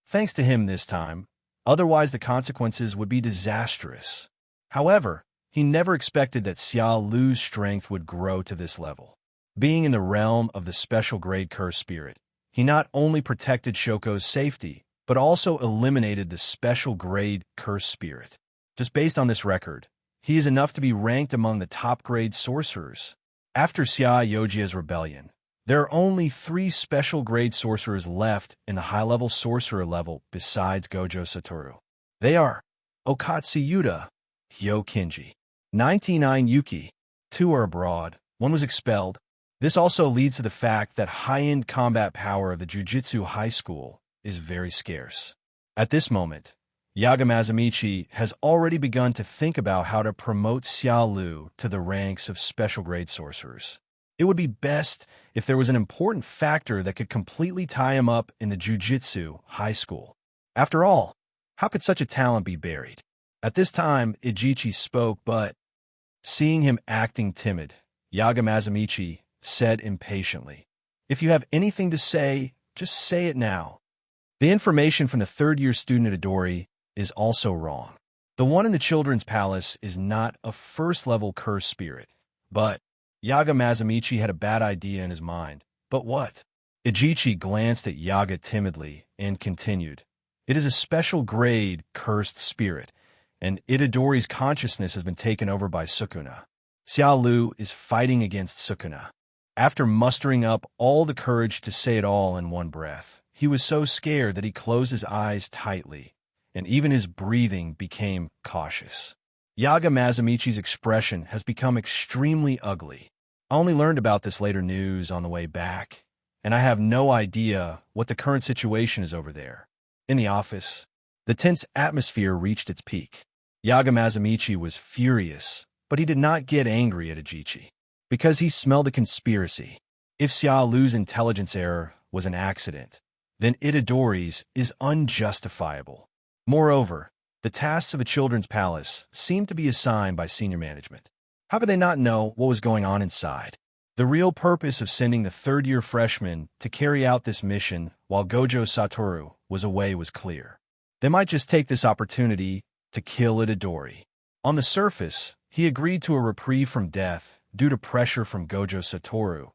Thanks to him this time, otherwise the consequences would be disastrous. However, he never expected that Xiaolu's strength would grow to this level. Being in the realm of the special grade Curse Spirit, he not only protected Shoko's safety, but also eliminated the special grade Curse Spirit. Just based on this record, he is enough to be ranked among the top-grade sorcerers. After Xiaolu's rebellion, there are only 3 special-grade sorcerers left in the high-level sorcerer level besides Gojo Satoru. They are Okatsu Hyo Kinji, 99 Yuki. 2 are abroad, 1 was expelled. This also leads to the fact that high-end combat power of the Jujutsu High School is very scarce. At this moment, Yagamazamichi has already begun to think about how to promote Xiaolu to the ranks of special-grade sorcerers. It would be best if there was an important factor that could completely tie him up in the Jujutsu High School. After all, how could such a talent be buried? At this time, Ijichi spoke, but seeing him acting timid, Yagamazamichi said impatiently, "If you have anything to say, just say it now." The information from the third-year student at Itadori is also wrong. The one in the Children's Palace is not a first-level curse spirit, but Yagamazamichi had a bad idea in his mind. But what? Ijichi glanced at Yaga timidly and continued, "It is a special-grade cursed spirit, and Itadori's consciousness has been taken over by Sukuna. Xiaolu is fighting against Sukuna." After mustering up all the courage to say it all in one breath, he was so scared that he closed his eyes tightly, and even his breathing became cautious. Yagamazamichi's expression has become extremely ugly. I only learned about this later news on the way back, and I have no idea what the current situation is over there. In the office, the tense atmosphere reached its peak. Yagamazamichi was furious, but he did not get angry at Ijichi, because he smelled a conspiracy. If Xiaolu's intelligence error was an accident, then Itadori's is unjustifiable. Moreover, the tasks of the Children's Palace seemed to be assigned by senior management. How could they not know what was going on inside? The real purpose of sending the third-year freshmen to carry out this mission while Gojo Satoru was away was clear. They might just take this opportunity to kill Itadori. On the surface, he agreed to a reprieve from death due to pressure from Gojo Satoru,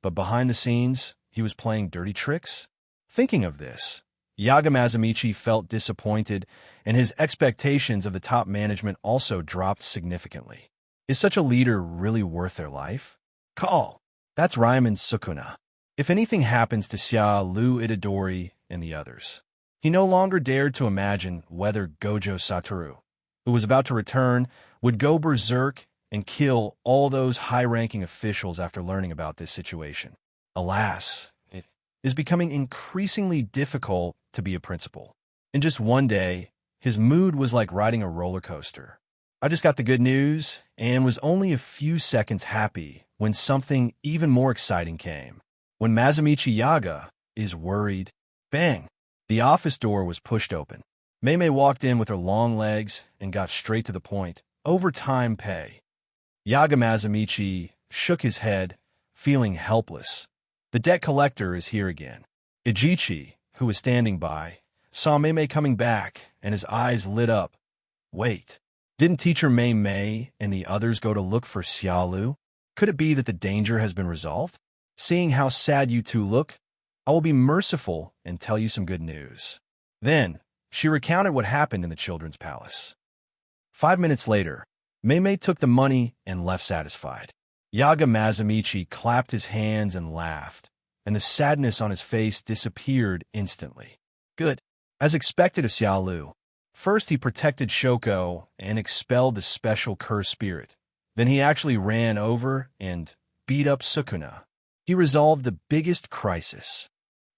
but behind the scenes, he was playing dirty tricks? Thinking of this, Yagamazamichi felt disappointed, and his expectations of the top management also dropped significantly. Is such a leader really worth their life? Call. That's Raimon's Sukuna. If anything happens to Xiaolu, Itadori, and the others, he no longer dared to imagine whether Gojo Satoru, who was about to return, would go berserk and kill all those high-ranking officials after learning about this situation. Alas, it is becoming increasingly difficult to be a principal. In just one day, his mood was like riding a roller coaster. I just got the good news and was only a few seconds happy when something even more exciting came. When Mazamichi Yaga is worried, bang, the office door was pushed open. Maymay walked in with her long legs and got straight to the point. Overtime pay. Yagamazamichi shook his head, feeling helpless. The debt collector is here again. Ijichi, who was standing by, saw Maymay coming back, and his eyes lit up. Wait, didn't teacher Maymay and the others go to look for Xiaolu? Could it be that the danger has been resolved? Seeing how sad you two look, I will be merciful and tell you some good news. Then, she recounted what happened in the Children's Palace. 5 minutes later, Maymay took the money and left satisfied. Yagamazamichi clapped his hands and laughed, and the sadness on his face disappeared instantly. Good. As expected of Xiaolu, first he protected Shoko and expelled the special curse spirit. Then he actually ran over and beat up Sukuna. He resolved the biggest crisis.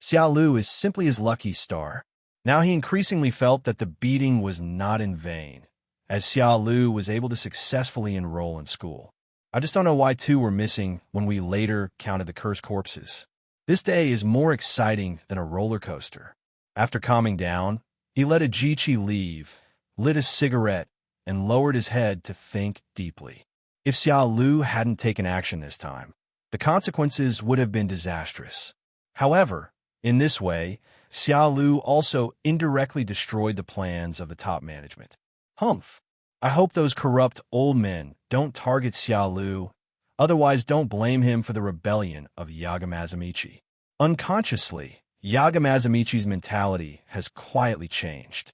Xiaolu is simply his lucky star. Now he increasingly felt that the beating was not in vain, as Xiaolu was able to successfully enroll in school. I just don't know why 2 were missing when we later counted the cursed corpses. This day is more exciting than a roller coaster. After calming down, he let Ijichi leave, lit a cigarette, and lowered his head to think deeply. If Xiaolu hadn't taken action this time, the consequences would have been disastrous. However, in this way, Xiaolu also indirectly destroyed the plans of the top management. Humph. I hope those corrupt old men don't target Xiaolu, otherwise don't blame him for the rebellion of Yagamazamichi. Unconsciously, Yagamazamichi's mentality has quietly changed.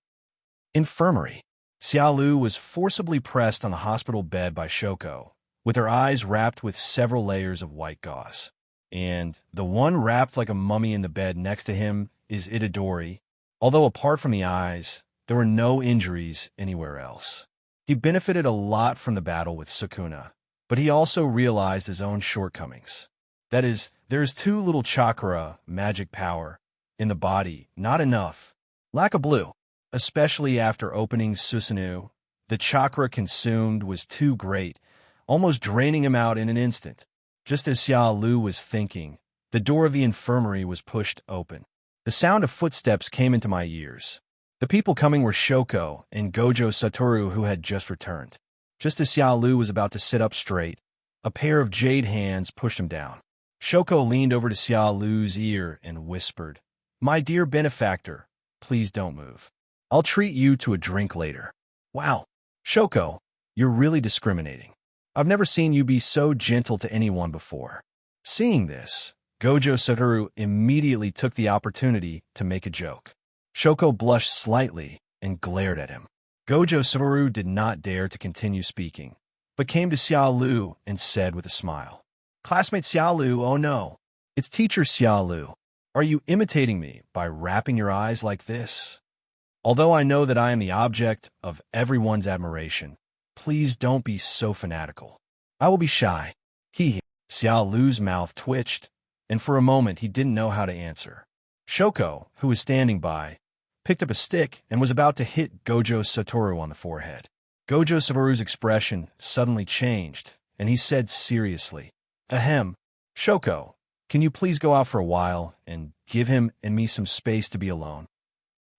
Infirmary. Xiaolu was forcibly pressed on the hospital bed by Shoko, with her eyes wrapped with several layers of white gauze. And the one wrapped like a mummy in the bed next to him is Itadori, although apart from the eyes, there were no injuries anywhere else. He benefited a lot from the battle with Sukuna, but he also realized his own shortcomings. That is, there is too little chakra, magic power, in the body, not enough. Lack of blue. Especially after opening Susanoo, the chakra consumed was too great, almost draining him out in an instant. Just as Xiaolu was thinking, the door of the infirmary was pushed open. The sound of footsteps came into my ears. The people coming were Shoko and Gojo Satoru, who had just returned. Just as Xiaolu was about to sit up straight, a pair of jade hands pushed him down. Shoko leaned over to Xiaolu's ear and whispered, "My dear benefactor, please don't move. I'll treat you to a drink later." Wow, Shoko, you're really discriminating. I've never seen you be so gentle to anyone before. Seeing this, Gojo Satoru immediately took the opportunity to make a joke. Shoko blushed slightly and glared at him. Gojo Satoru did not dare to continue speaking, but came to Xiaolu and said with a smile, "Classmate Xiaolu, oh no, it's teacher Xiaolu. Are you imitating me by wrapping your eyes like this? Although I know that I am the object of everyone's admiration, please don't be so fanatical. I will be shy." Xiaolu's mouth twitched, and for a moment he didn't know how to answer. Shoko, who was standing by, picked up a stick and was about to hit Gojo Satoru on the forehead. Gojo Satoru's expression suddenly changed, and he said seriously, "Ahem, Shoko, can you please go out for a while and give him and me some space to be alone?"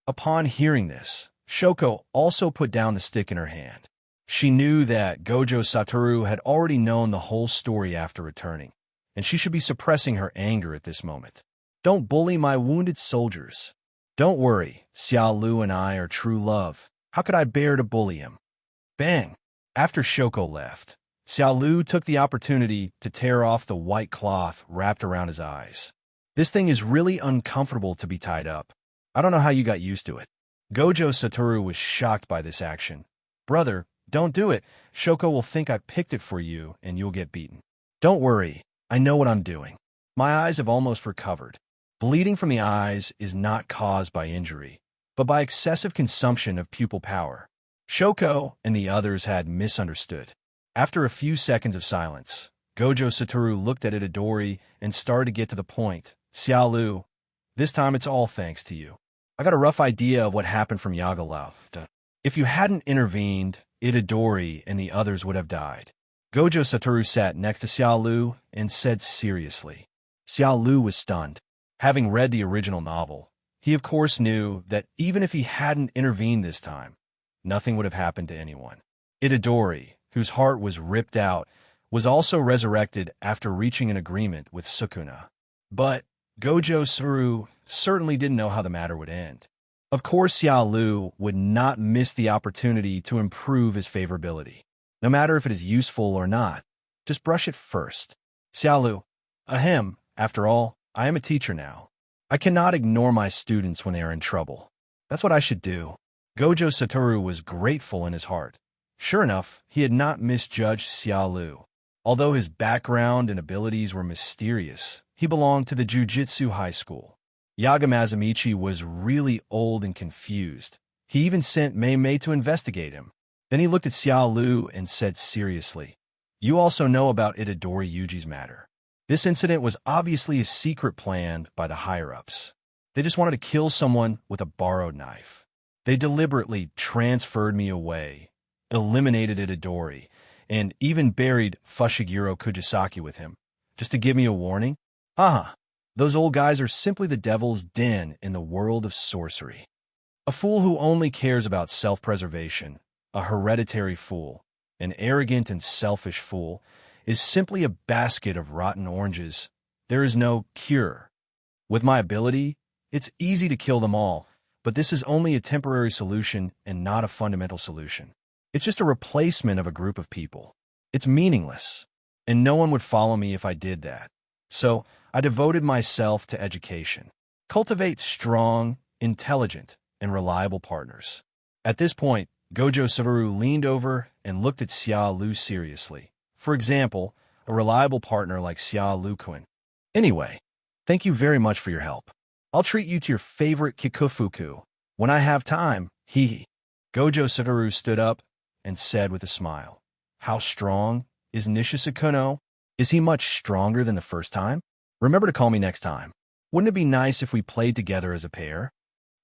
Upon hearing this, Shoko also put down the stick in her hand. She knew that Gojo Satoru had already known the whole story after returning, and she should be suppressing her anger at this moment. "Don't bully my wounded soldiers. Don't worry, Xiaolu and I are true love. How could I bear to bully him?" Bang! After Shoko left, Xiaolu took the opportunity to tear off the white cloth wrapped around his eyes. "This thing is really uncomfortable to be tied up. I don't know how you got used to it." Gojo Satoru was shocked by this action. "Brother, don't do it. Shoko will think I picked it for you and you'll get beaten." "Don't worry. I know what I'm doing. My eyes have almost recovered. Bleeding from the eyes is not caused by injury, but by excessive consumption of pupil power." Shoko and the others had misunderstood. After a few seconds of silence, Gojo Satoru looked at Itadori and started to get to the point. "Xiaolu, this time it's all thanks to you. I got a rough idea of what happened from Yagala. If you hadn't intervened, Itadori and the others would have died." Gojo Satoru sat next to Xiaolu and said seriously. Xiaolu was stunned. Having read the original novel, he of course knew that even if he hadn't intervened this time, nothing would have happened to anyone. Itadori, whose heart was ripped out, was also resurrected after reaching an agreement with Sukuna. But Gojo Satoru certainly didn't know how the matter would end. Of course, Xiaolu would not miss the opportunity to improve his favorability. No matter if it is useful or not, just brush it first. "Xiaolu, ahem, after all, I am a teacher now. I cannot ignore my students when they are in trouble. That's what I should do." Gojo Satoru was grateful in his heart. Sure enough, he had not misjudged Xiaolu. Although his background and abilities were mysterious, he belonged to the Jujutsu high school. Yagamazamichi was really old and confused. He even sent Maymay to investigate him. Then he looked at Xiaolu and said seriously, "You also know about Itadori Yuji's matter. This incident was obviously a secret planned by the higher-ups. They just wanted to kill someone with a borrowed knife. They deliberately transferred me away, eliminated Itadori, and even buried Fushiguro Kugisaki with him, just to give me a warning? Haha. Those old guys are simply the devil's den in the world of sorcery. A fool who only cares about self-preservation, a hereditary fool, an arrogant and selfish fool, is simply a basket of rotten oranges. There is no cure. With my ability, it's easy to kill them all, but this is only a temporary solution and not a fundamental solution. It's just a replacement of a group of people. It's meaningless, and no one would follow me if I did that. So I devoted myself to education. Cultivate strong, intelligent, and reliable partners. At this point, Gojo Satoru leaned over and looked at Xiaolu seriously. For example, a reliable partner like Xiaolu-kun. Anyway, thank you very much for your help. I'll treat you to your favorite kikufuku when I have time, hee. Gojo Satoru stood up and said with a smile, "How strong is Nishisakuno? Is he much stronger than the first time? Remember to call me next time. Wouldn't it be nice if we played together as a pair?"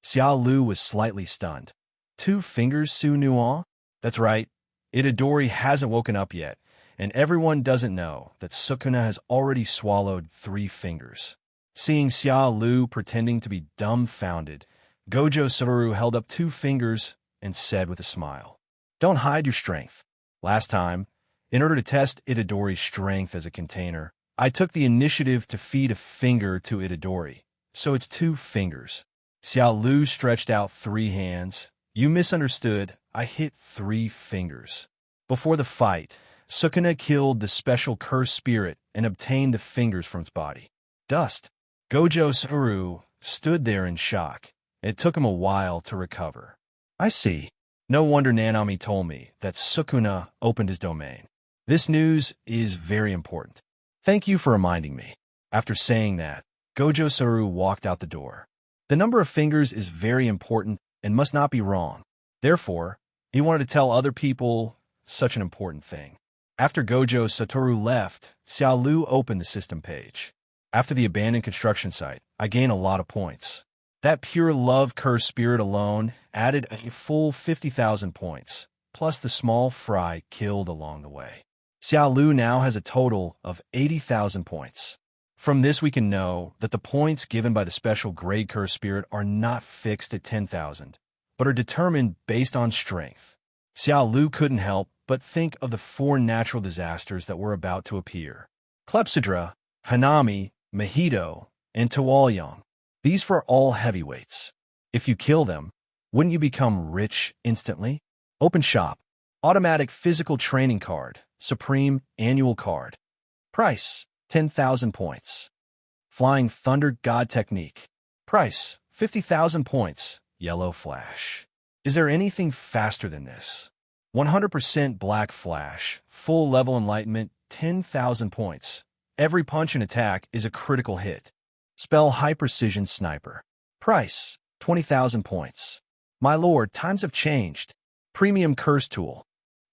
Xiaolu was slightly stunned. 2 fingers, Susanoo? That's right. Itadori hasn't woken up yet, and everyone doesn't know that Sukuna has already swallowed 3 fingers. Seeing Xiaolu pretending to be dumbfounded, Gojo Satoru held up 2 fingers and said with a smile, "Don't hide your strength. Last time, in order to test Itadori's strength as a container, I took the initiative to feed a finger to Itadori, so it's 2 fingers." Xiaolu stretched out 3 hands. "You misunderstood. I hit 3 fingers. Before the fight, Sukuna killed the special cursed spirit and obtained the fingers from its body. Dust." Gojo Satoru stood there in shock. It took him a while to recover. "I see. No wonder Nanami told me that Sukuna opened his domain. This news is very important. Thank you for reminding me." After saying that, Gojo Satoru walked out the door. The number of fingers is very important and must not be wrong. Therefore, he wanted to tell other people such an important thing. After Gojo Satoru left, Xiaolu opened the system page. "After the abandoned construction site, I gain a lot of points. That pure love cursed spirit alone added a full 50,000 points, plus the small fry killed along the way. Xiaolu now has a total of 80,000 points. From this we can know that the points given by the special grade cursed spirit are not fixed at 10,000, but are determined based on strength. Xiaolu couldn't help but think of the 4 natural disasters that were about to appear. Clepsydra, Hanami, Mahito, and Tualyong. These were all heavyweights. If you kill them, wouldn't you become rich instantly? Open shop. Automatic physical training card. Supreme annual card. Price, 10,000 points. Flying Thunder God Technique. Price, 50,000 points. Yellow Flash. Is there anything faster than this? 100% Black Flash. Full level enlightenment, 10,000 points. Every punch and attack is a critical hit. Spell High Precision Sniper. Price, 20,000 points. My lord, times have changed. Premium Curse Tool.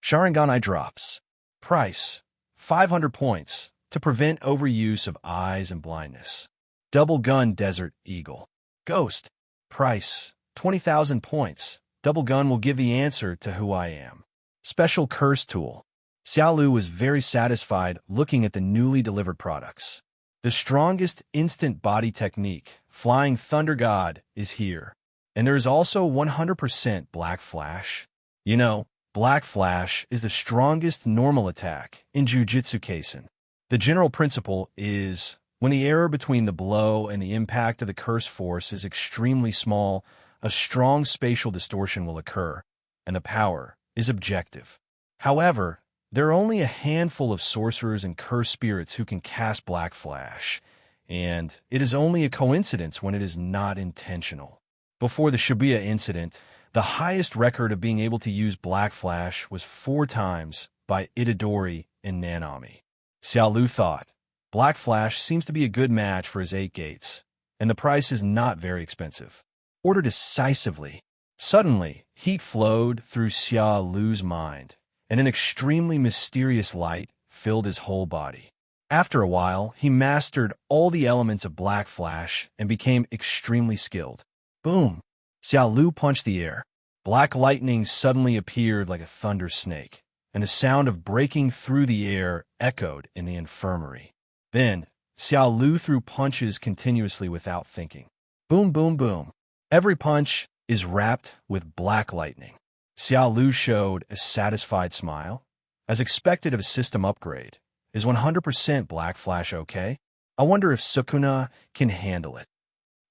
Sharingan Eye Drops. Price, 500 points to prevent overuse of eyes and blindness. Double Gun Desert Eagle. Ghost. Price, 20,000 points. Double Gun will give the answer to who I am. Special Curse Tool. Xiaolu was very satisfied looking at the newly delivered products. The strongest instant body technique, Flying Thunder God, is here. And there is also 100% Black Flash. You know, Black Flash is the strongest normal attack in Jujutsu Kaisen. The general principle is, when the error between the blow and the impact of the curse force is extremely small, a strong spatial distortion will occur, and the power is objective. However, there are only a handful of sorcerers and cursed spirits who can cast Black Flash, and it is only a coincidence when it is not intentional. Before the Shibuya incident, the highest record of being able to use Black Flash was 4 times by Itadori and Nanami. Xiaolu thought, Black Flash seems to be a good match for his 8 gates, and the price is not very expensive. Order decisively. Suddenly, heat flowed through Xiaolu's mind, and an extremely mysterious light filled his whole body. After a while, he mastered all the elements of Black Flash and became extremely skilled. Boom! Xiaolu punched the air. Black lightning suddenly appeared like a thunder snake, and the sound of breaking through the air echoed in the infirmary. Then, Xiaolu threw punches continuously without thinking. Boom, boom, boom. Every punch is wrapped with black lightning. Xiaolu showed a satisfied smile. As expected of a system upgrade, is 100% Black Flash okay? I wonder if Sukuna can handle it.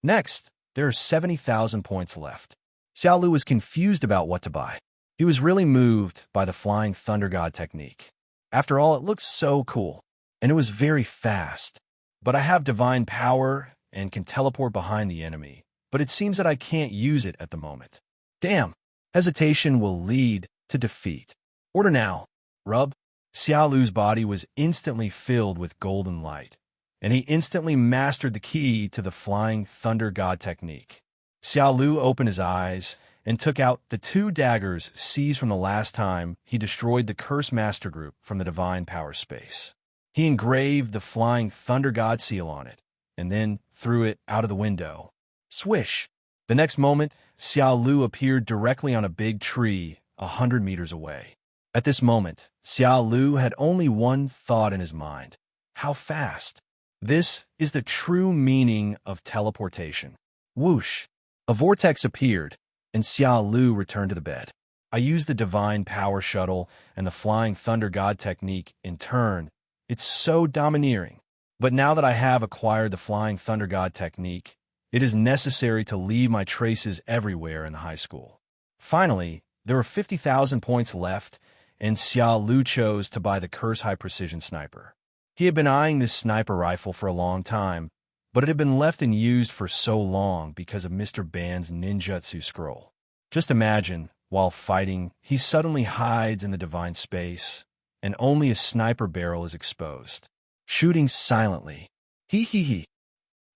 Next, there are 70,000 points left. Xiaolu was confused about what to buy. He was really moved by the Flying Thunder God technique. After all, it looked so cool, and it was very fast. But I have divine power and can teleport behind the enemy, but it seems that I can't use it at the moment. Damn, Hesitation will lead to defeat. Order now. Rub. Xiaolu's body was instantly filled with golden light, and he instantly mastered the key to the Flying Thunder God technique. Xiaolu opened his eyes and took out the 2 daggers seized from the last time he destroyed the Curse Master Group from the Divine Power Space. He engraved the Flying Thunder God seal on it, and then threw it out of the window. Swish! The next moment, Xiaolu appeared directly on a big tree 100 meters away. At this moment, Xiaolu had only one thought in his mind. How fast? This is the true meaning of teleportation. Whoosh! A vortex appeared, and Xiaolu returned to the bed. I used the Divine Power Shuttle and the Flying Thunder God technique in turn. It's so domineering. But now that I have acquired the Flying Thunder God technique, it is necessary to leave my traces everywhere in the high school. Finally, there were 50,000 points left, and Xiaolu chose to buy the Curse High Precision Sniper. He had been eyeing this sniper rifle for a long time, but it had been left unused for so long because of Mr. Ban's ninjutsu scroll. Just imagine, while fighting, he suddenly hides in the divine space, and only a sniper barrel is exposed, shooting silently. Hee.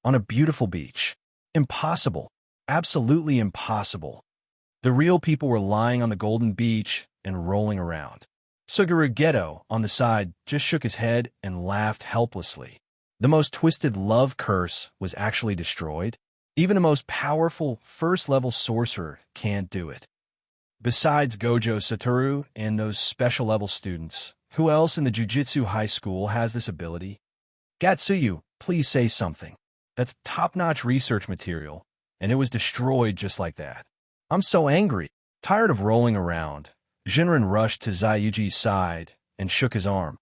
On a beautiful beach. Impossible. Absolutely impossible. The real people were lying on the golden beach and rolling around. Suguru Geto, on the side, just shook his head and laughed helplessly. The most twisted love curse was actually destroyed. Even the most powerful first-level sorcerer can't do it. Besides Gojo, Satoru, and those special-level students, who else in the Jujutsu high school has this ability? Gatsuyu, please say something. That's top-notch research material, and it was destroyed just like that. I'm so angry. Tired of rolling around, Jinren rushed to Yuji's side and shook his arm,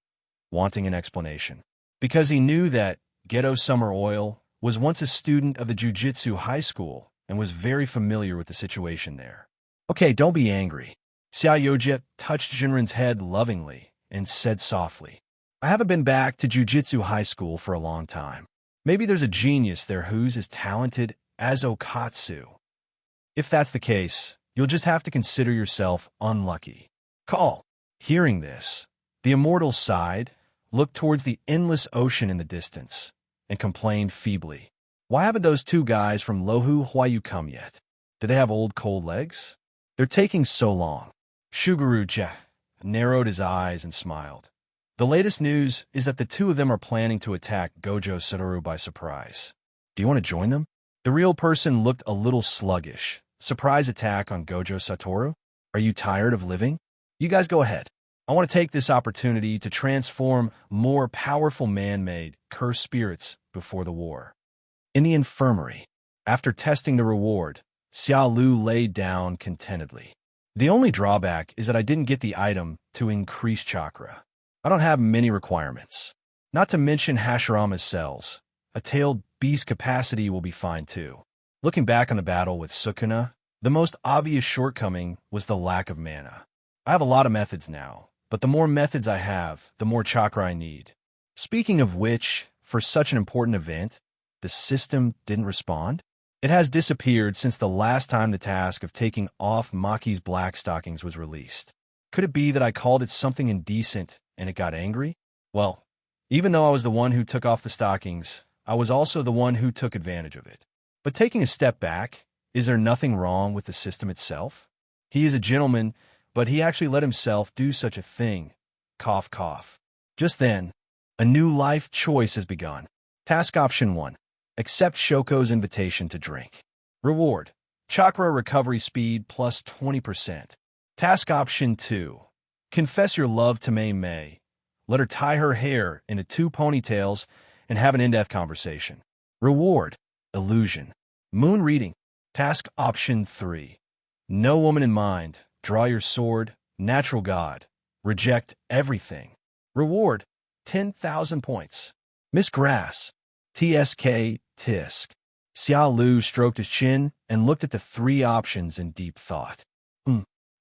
wanting an explanation. Because he knew that Geto Summer Oil was once a student of the Jujutsu high school and was very familiar with the situation there. Okay, don't be angry. Xiaoyu touched Jinren's head lovingly and said softly, I haven't been back to Jujutsu high school for a long time. Maybe there's a genius there who's as talented as Okatsu. If that's the case, you'll just have to consider yourself unlucky. Call. Hearing this, the immortal sighed, looked towards the endless ocean in the distance, and complained feebly. Why haven't those 2 guys from Lohu Huayu come yet? Do they have old cold legs? They're taking so long. Suguru narrowed his eyes and smiled. The latest news is that the 2 of them are planning to attack Gojo Satoru by surprise. Do you want to join them? The real person looked a little sluggish. Surprise attack on Gojo Satoru? Are you tired of living? You guys go ahead. I want to take this opportunity to transform more powerful man-made cursed spirits before the war. In the infirmary, after testing the reward, Xiaolu laid down contentedly. The only drawback is that I didn't get the item to increase chakra. I don't have many requirements. Not to mention Hashirama's cells. A tailed beast capacity will be fine too. Looking back on the battle with Sukuna, the most obvious shortcoming was the lack of mana. I have a lot of methods now, but the more methods I have, the more chakra I need. Speaking of which, for such an important event, the system didn't respond? It has disappeared since the last time the task of taking off Maki's black stockings was released. Could it be that I called it something indecent and it got angry? Well, even though I was the one who took off the stockings, I was also the one who took advantage of it. But taking a step back, is there nothing wrong with the system itself? He is a gentleman, but he actually let himself do such a thing. Cough, cough. Just then, a new life choice has begun. Task Option 1. Accept Shoko's invitation to drink. Reward. Chakra recovery speed plus 20%. Task Option 2. Confess your love to Maymay. Let her tie her hair into 2 ponytails and have an in-depth conversation. Reward. Illusion. Moon reading. Task Option 3. No woman in mind. Draw your sword. Natural God. Reject everything. Reward. 10,000 points. Miss Grass. TSK. Tisk. Xiaolu stroked his chin and looked at the 3 options in deep thought.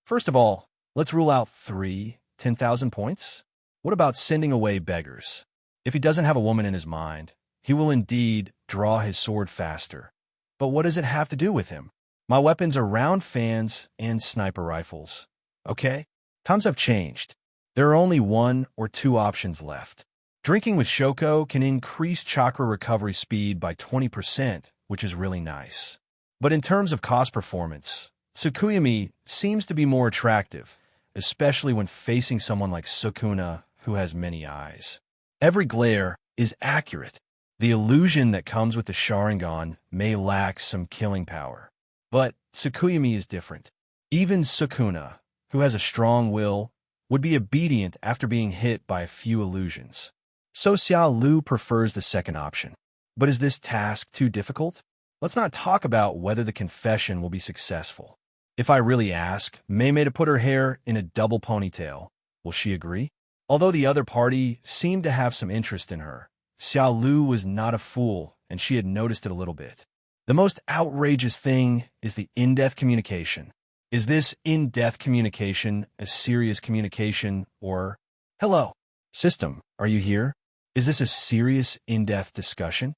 First of all, let's rule out 3 10,000 points. What about sending away beggars? If he doesn't have a woman in his mind, he will indeed draw his sword faster. But what does it have to do with him? My weapons are round fans and sniper rifles. Okay? Times have changed. There are only 1 or 2 options left. Drinking with Shoko can increase chakra recovery speed by 20%, which is really nice. But in terms of cost performance, Tsukuyami seems to be more attractive, especially when facing someone like Sukuna, who has many eyes. Every glare is accurate. The illusion that comes with the Sharingan may lack some killing power. But Tsukuyami is different. Even Sukuna, who has a strong will, would be obedient after being hit by a few illusions. So Xiaolu prefers the second option. But is this task too difficult? Let's not talk about whether the confession will be successful. If I really ask Maymay to put her hair in a double ponytail, will she agree? Although the other party seemed to have some interest in her, Xiaolu was not a fool, and she had noticed it a little bit. The most outrageous thing is the in-depth communication. Is this in-depth communication a serious communication or, hello, system, are you here? Is this a serious in-depth discussion?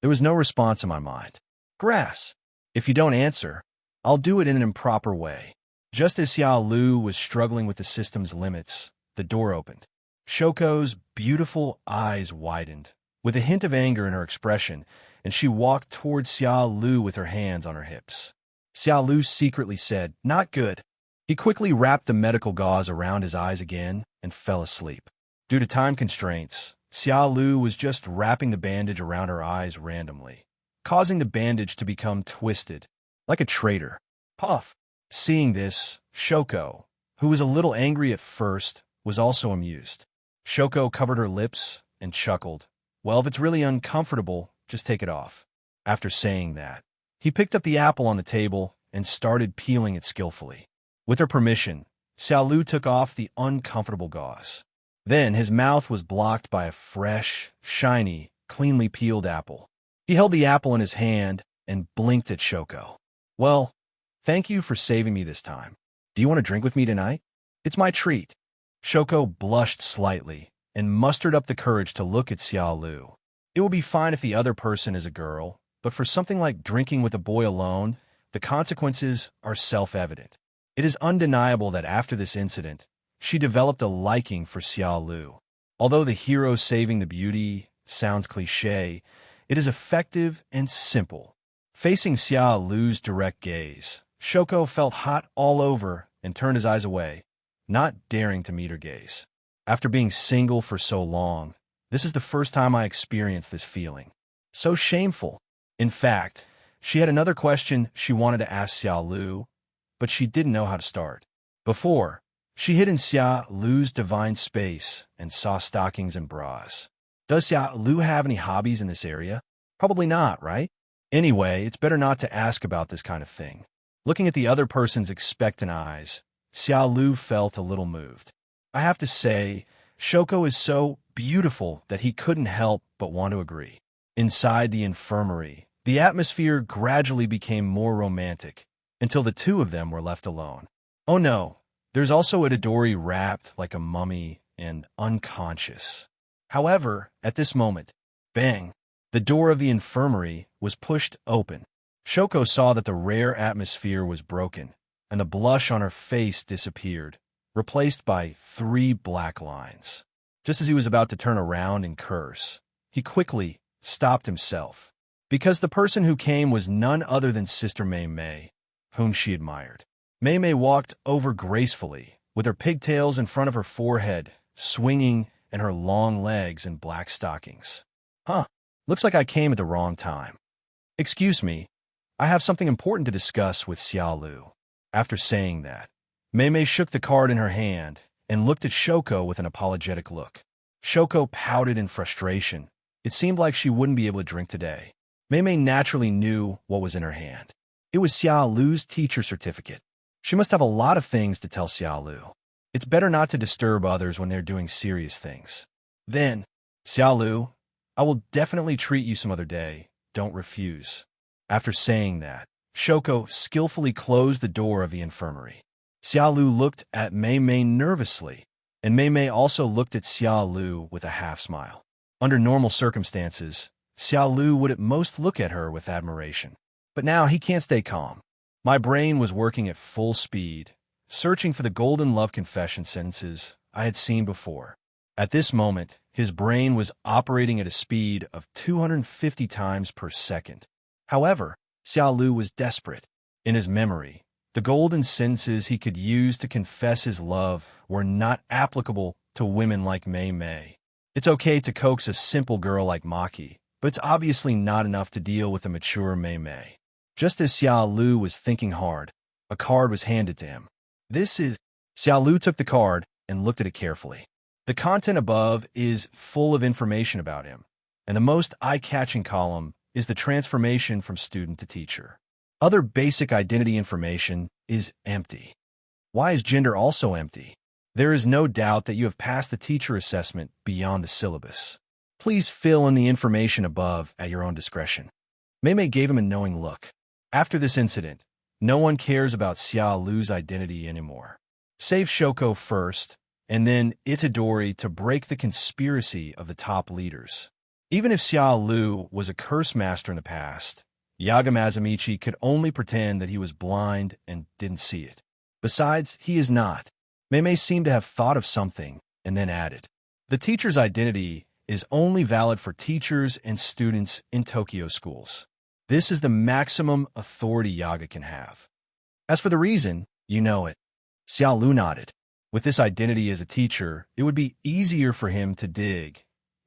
There was no response in my mind. Grass. If you don't answer, I'll do it in an improper way. Just as Xiaolu was struggling with the system's limits, the door opened. Shoko's beautiful eyes widened, with a hint of anger in her expression, and she walked towards Xiaolu with her hands on her hips. Xiaolu secretly said, "Not good." He quickly wrapped the medical gauze around his eyes again and fell asleep. Due to time constraints, Xiaolu was just wrapping the bandage around her eyes randomly, causing the bandage to become twisted, like a traitor. Puff. Seeing this, Shoko, who was a little angry at first, was also amused. Shoko covered her lips and chuckled. Well, if it's really uncomfortable, just take it off. After saying that, he picked up the apple on the table and started peeling it skillfully. With her permission, Xiaolu took off the uncomfortable gauze. Then his mouth was blocked by a fresh, shiny, cleanly peeled apple. He held the apple in his hand and blinked at Shoko. Well, thank you for saving me this time. Do you want to drink with me tonight? It's my treat. Shoko blushed slightly and mustered up the courage to look at Xiaolu. It will be fine if the other person is a girl, but for something like drinking with a boy alone, the consequences are self-evident. It is undeniable that after this incident, she developed a liking for Xiaolu. Although the hero saving the beauty sounds cliché, it is effective and simple. Facing Xiaolu's direct gaze, Shoko felt hot all over and turned his eyes away, not daring to meet her gaze. After being single for so long, this is the first time I experienced this feeling. So shameful. In fact, she had another question she wanted to ask Xiaolu, but she didn't know how to start. Before, she hid in Xiaolu's divine space and saw stockings and bras. Does Xiaolu have any hobbies in this area? Probably not, right? Anyway, it's better not to ask about this kind of thing. Looking at the other person's expectant eyes, Xiaolu felt a little moved. I have to say, Shoko is so beautiful that he couldn't help but want to agree. Inside the infirmary, the atmosphere gradually became more romantic, until the two of them were left alone. Oh no, there's also Itadori wrapped like a mummy and unconscious. However, at this moment, bang, the door of the infirmary was pushed open. Shoko saw that the rare atmosphere was broken, and the blush on her face disappeared, replaced by 3 black lines. Just as he was about to turn around and curse, he quickly stopped himself, because the person who came was none other than Sister Maymay, whom she admired. Maymay walked over gracefully, with her pigtails in front of her forehead, swinging, and her long legs in black stockings. Huh, looks like I came at the wrong time. Excuse me, I have something important to discuss with Xiaolu. After saying that, Maymay shook the card in her hand and looked at Shoko with an apologetic look. Shoko pouted in frustration. It seemed like she wouldn't be able to drink today. Maymay naturally knew what was in her hand. It was Xiaolu's teacher certificate. She must have a lot of things to tell Xiaolu. It's better not to disturb others when they're doing serious things. Then, Xiaolu, I will definitely treat you some other day. Don't refuse. After saying that, Shoko skillfully closed the door of the infirmary. Xiaolu looked at Maymay nervously, and Maymay also looked at Xiaolu with a half-smile. Under normal circumstances, Xiaolu would at most look at her with admiration. But now he can't stay calm. My brain was working at full speed, searching for the golden love confession sentences I had seen before. At this moment, his brain was operating at a speed of 250 times per second. However, Xiaolu was desperate. In his memory, the golden sentences he could use to confess his love were not applicable to women like Maymay. It's okay to coax a simple girl like Maki, but it's obviously not enough to deal with a mature Maymay. Just as Xiaolu was thinking hard, a card was handed to him. This is... Xiaolu took the card and looked at it carefully. The content above is full of information about him, and the most eye-catching column is the transformation from student to teacher. Other basic identity information is empty. Why is gender also empty? There is no doubt that you have passed the teacher assessment beyond the syllabus. Please fill in the information above at your own discretion. Maymay gave him a knowing look. After this incident, no one cares about Xiaolu's identity anymore. Save Shoko first, and then Itadori to break the conspiracy of the top leaders. Even if Xiaolu was a curse master in the past, Yaga Mazamichi could only pretend that he was blind and didn't see it. Besides, he is not. Maymay seemed to have thought of something and then added, "The teacher's identity is only valid for teachers and students in Tokyo schools. This is the maximum authority Yaga can have. As for the reason, you know it." Xiaolu nodded. With this identity as a teacher, it would be easier for him to dig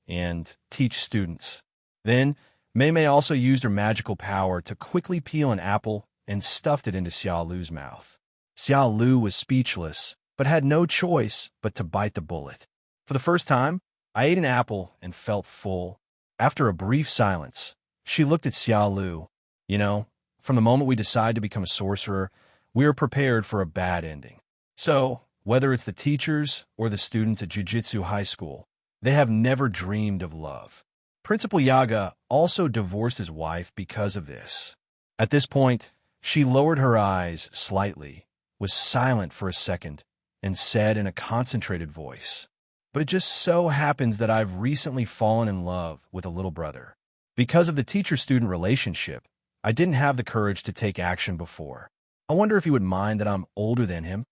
and teach students. Then, Maymay also used her magical power to quickly peel an apple and stuffed it into Xiaolu's mouth. Xiaolu was speechless, but had no choice but to bite the bullet. For the first time, I ate an apple and felt full. After a brief silence, she looked at Xiaolu. You know, from the moment we decide to become a sorcerer, we are prepared for a bad ending. So, whether it's the teachers or the students at Jujutsu High School, they have never dreamed of love. Principal Yaga also divorced his wife because of this. At this point, she lowered her eyes slightly, was silent for a second, and said in a concentrated voice, "But it just so happens that I've recently fallen in love with a little brother. Because of the teacher-student relationship, I didn't have the courage to take action before. I wonder if he would mind that I'm older than him."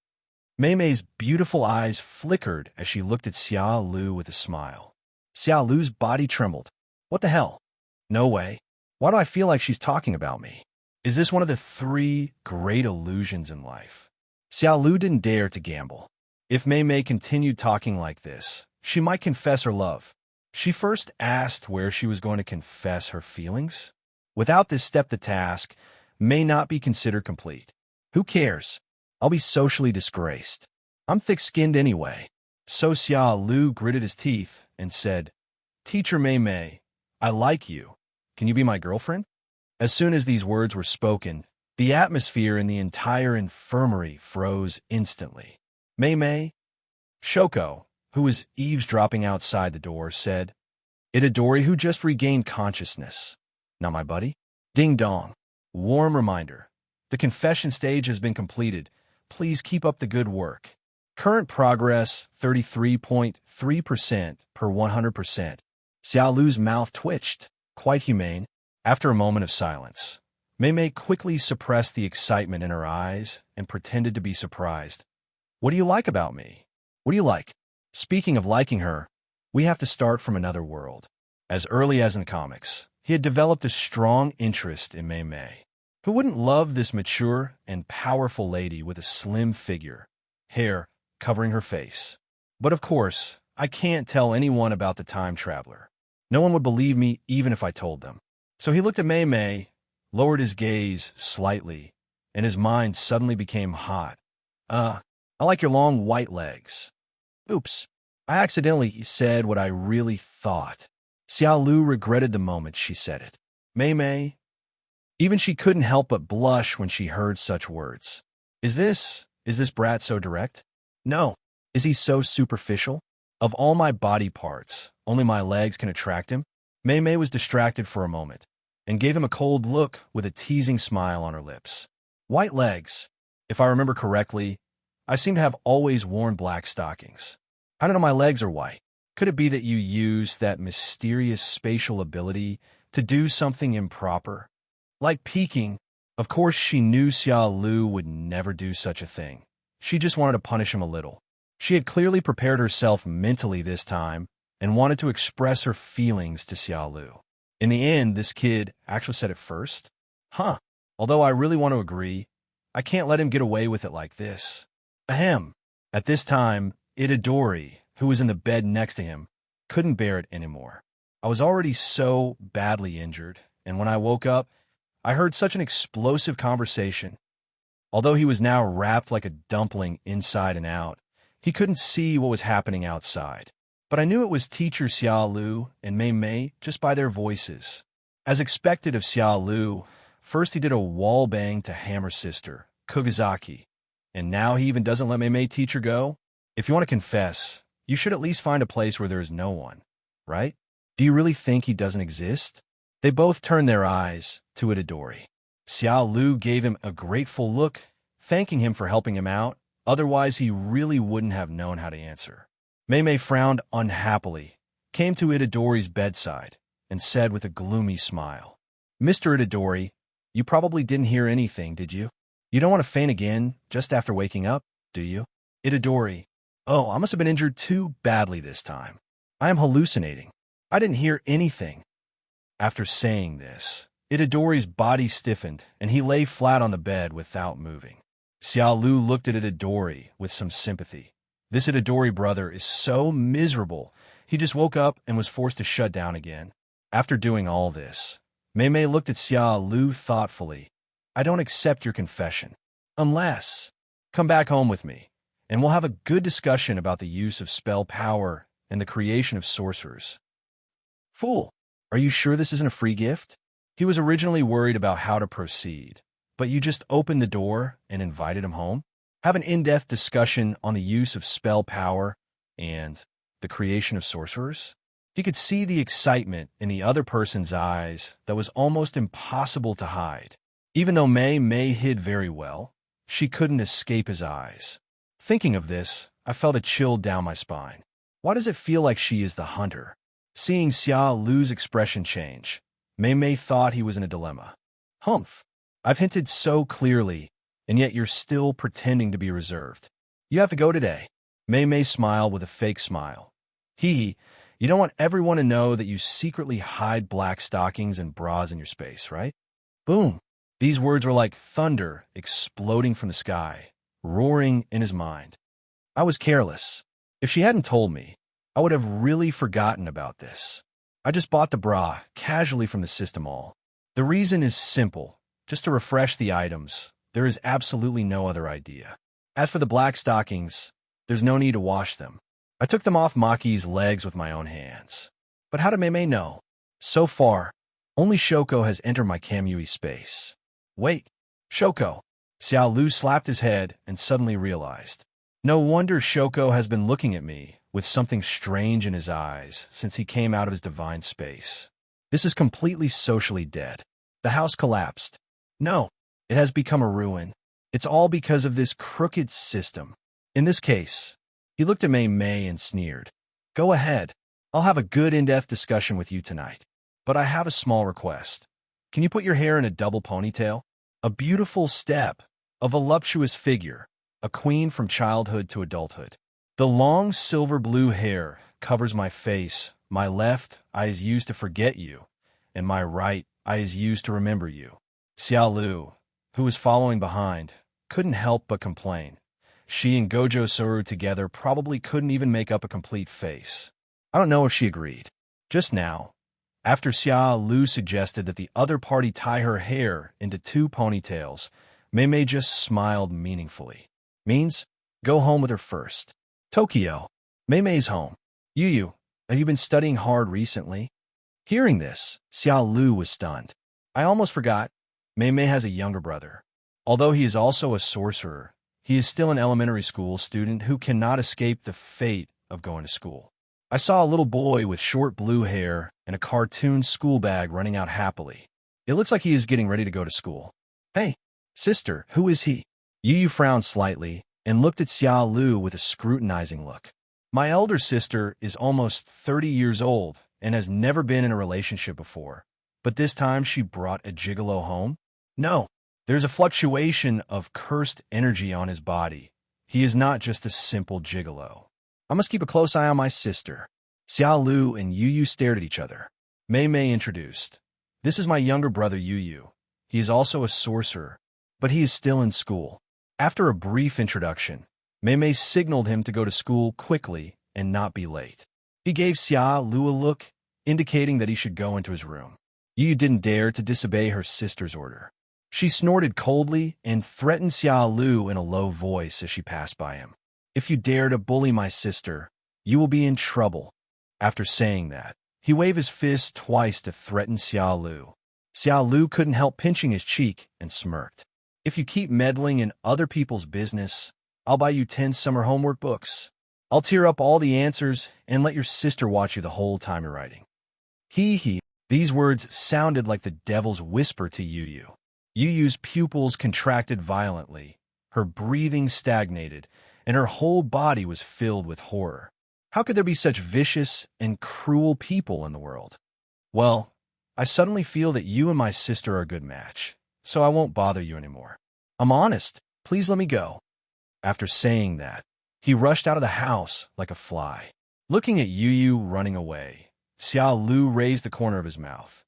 Maymay's beautiful eyes flickered as she looked at Xiaolu with a smile. Xiaolu's body trembled. What the hell? No way. Why do I feel like she's talking about me? Is this one of the 3 great illusions in life? Xiaolu didn't dare to gamble. If Maymay continued talking like this, she might confess her love. She first asked where she was going to confess her feelings. Without this step, the task may not be considered complete. Who cares? I'll be socially disgraced. I'm thick-skinned anyway. So Xiaolu gritted his teeth and said, "Teacher Maymay, I like you. Can you be my girlfriend?" As soon as these words were spoken, the atmosphere in the entire infirmary froze instantly. Maymay, Shoko, who was eavesdropping outside the door, said, "Itadori, who just regained consciousness. Not my buddy?" Ding dong. Warm reminder. The confession stage has been completed. Please keep up the good work. Current progress 33.3% per 100%. Xiaolu's mouth twitched. Quite humane. After a moment of silence, Maymay quickly suppressed the excitement in her eyes and pretended to be surprised. "What do you like about me? What do you like?" Speaking of liking her, we have to start from another world. As early as in the comics, he had developed a strong interest in Maymay. Who wouldn't love this mature and powerful lady with a slim figure, hair covering her face? But of course, I can't tell anyone about the time traveler. No one would believe me even if I told them. So he looked at Maymay, lowered his gaze slightly, and his mind suddenly became hot. I like your long white legs." Oops, I accidentally said what I really thought. Xiaolu regretted the moment she said it. Maymay, even she couldn't help but blush when she heard such words. Is this brat so direct? No. Is he so superficial? Of all my body parts, only my legs can attract him? Maymay was distracted for a moment and gave him a cold look with a teasing smile on her lips. White legs. If I remember correctly, I seem to have always worn black stockings. I don't know, my legs are white. Could it be that you used that mysterious spatial ability to do something improper? Like peeking Of course, she knew Xiaolu would never do such a thing. She just wanted to punish him a little. She had clearly prepared herself mentally this time and wanted to express her feelings to Xiaolu. In the end, this kid actually said it first. Huh. Although I really want to agree, I can't let him get away with it like this. Ahem. At this time, Itadori, who was in the bed next to him, couldn't bear it anymore. I was already so badly injured, and when I woke up, I heard such an explosive conversation. Although he was now wrapped like a dumpling inside and out, he couldn't see what was happening outside. But I knew it was teacher Xiaolu and Maymay just by their voices. As expected of Xiaolu, first he did a wall bang to Hammer sister, Kugisaki, and now he even doesn't let Maymay teacher go? If you want to confess, you should at least find a place where there is no one, right? Do you really think he doesn't exist? They both turned their eyes to Itadori. Xiaolu gave him a grateful look, thanking him for helping him out. Otherwise, he really wouldn't have known how to answer. Maymay frowned unhappily, came to Itadori's bedside, and said with a gloomy smile, "Mr. Itadori, you probably didn't hear anything, did you? You don't want to faint again just after waking up, do you?" Itadori, "Oh, I must have been injured too badly this time. I am hallucinating. I didn't hear anything." After saying this, Itadori's body stiffened, and he lay flat on the bed without moving. Xiaolu looked at Itadori with some sympathy. This Itadori brother is so miserable. He just woke up and was forced to shut down again. After doing all this, Maymay looked at Xiaolu thoughtfully. "I don't accept your confession. Unless, come back home with me, and we'll have a good discussion about the use of spell power and the creation of sorcerers." Fool, are you sure this isn't a free gift? He was originally worried about how to proceed, but you just opened the door and invited him home? Have an in-depth discussion on the use of spell power and the creation of sorcerers? He could see the excitement in the other person's eyes that was almost impossible to hide. Even though Maymay hid very well, she couldn't escape his eyes. Thinking of this, I felt a chill down my spine. Why does it feel like she is the hunter? Seeing Xiaolu's expression change, Maymay thought he was in a dilemma. Humph, I've hinted so clearly, and yet you're still pretending to be reserved. You have to go today. Maymay smiled with a fake smile. You don't want everyone to know that you secretly hide black stockings and bras in your space, right? Boom. These words were like thunder exploding from the sky, roaring in his mind. I was careless. If she hadn't told me, I would have really forgotten about this. I just bought the bra casually from the system mall. The reason is simple. Just to refresh the items. There is absolutely no other idea. As for the black stockings, there's no need to wash them. I took them off Maki's legs with my own hands. But how did Maymay know? So far, only Shoko has entered my Kamui space. Wait, Shoko. Xiaolu slapped his head and suddenly realized. No wonder Shoko has been looking at me with something strange in his eyes since he came out of his divine space. This is completely socially dead. The house collapsed. No, it has become a ruin. It's all because of this crooked system. In this case, he looked at Maymay and sneered. Go ahead. I'll have a good in-depth discussion with you tonight. But I have a small request. Can you put your hair in a double ponytail? A beautiful step, a voluptuous figure, a queen from childhood to adulthood. The long silver blue hair covers my face. My left eye is used to forget you, and my right eye is used to remember you. Xiaolu, who was following behind, couldn't help but complain. She and Gojo Satoru together probably couldn't even make up a complete face. I don't know if she agreed. Just now, after Xiaolu suggested that the other party tie her hair into 2 ponytails, Maymay just smiled meaningfully. Means, go home with her first. Tokyo. Maymay's home. Have you been studying hard recently? Hearing this, Xiaolu was stunned. I almost forgot. Maymay has a younger brother. Although he is also a sorcerer, he is still an elementary school student who cannot escape the fate of going to school. I saw a little boy with short blue hair and a cartoon school bag running out happily. It looks like he is getting ready to go to school. Hey, sister, who is he? Yu frowned slightly and looked at Xiaolu with a scrutinizing look. My elder sister is almost 30 years old and has never been in a relationship before, but this time she brought a gigolo home? No, There's a fluctuation of cursed energy on his body. He is not just a simple gigolo. I must keep a close eye on my sister. Xiaolu and Yuyu stared at each other. Maymay introduced. This is my younger brother Yuyu. He is also a sorcerer, but he is still in school. After a brief introduction, Maymay signaled him to go to school quickly and not be late. He gave Xiaolu a look, indicating that he should go into his room. Yuyu didn't dare to disobey her sister's order. She snorted coldly and threatened Xiaolu in a low voice as she passed by him. If you dare to bully my sister, you will be in trouble. After saying that, he waved his fist twice to threaten Xiaolu. Xiaolu couldn't help pinching his cheek and smirked. If you keep meddling in other people's business, I'll buy you 10 summer homework books. I'll tear up all the answers and let your sister watch you the whole time you're writing. Hee. These words sounded like the devil's whisper to Yuyu. Yuyu's pupils contracted violently, her breathing stagnated, and her whole body was filled with horror. How could there be such vicious and cruel people in the world? Well, I suddenly feel that you and my sister are a good match, so I won't bother you anymore. I'm honest. Please let me go. After saying that, he rushed out of the house like a fly. Looking at Yuyu running away, Xiaolu raised the corner of his mouth.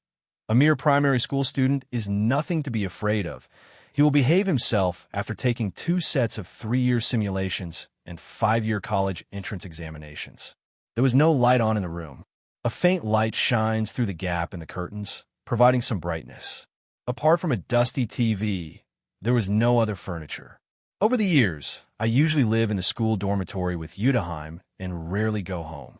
A mere primary school student is nothing to be afraid of. He will behave himself after taking 2 sets of 3-year simulations and 5-year college entrance examinations. There was no light on in the room. A faint light shines through the gap in the curtains, providing some brightness. Apart from a dusty TV, there was no other furniture. Over the years, I usually live in the school dormitory with Yudaheim and rarely go home.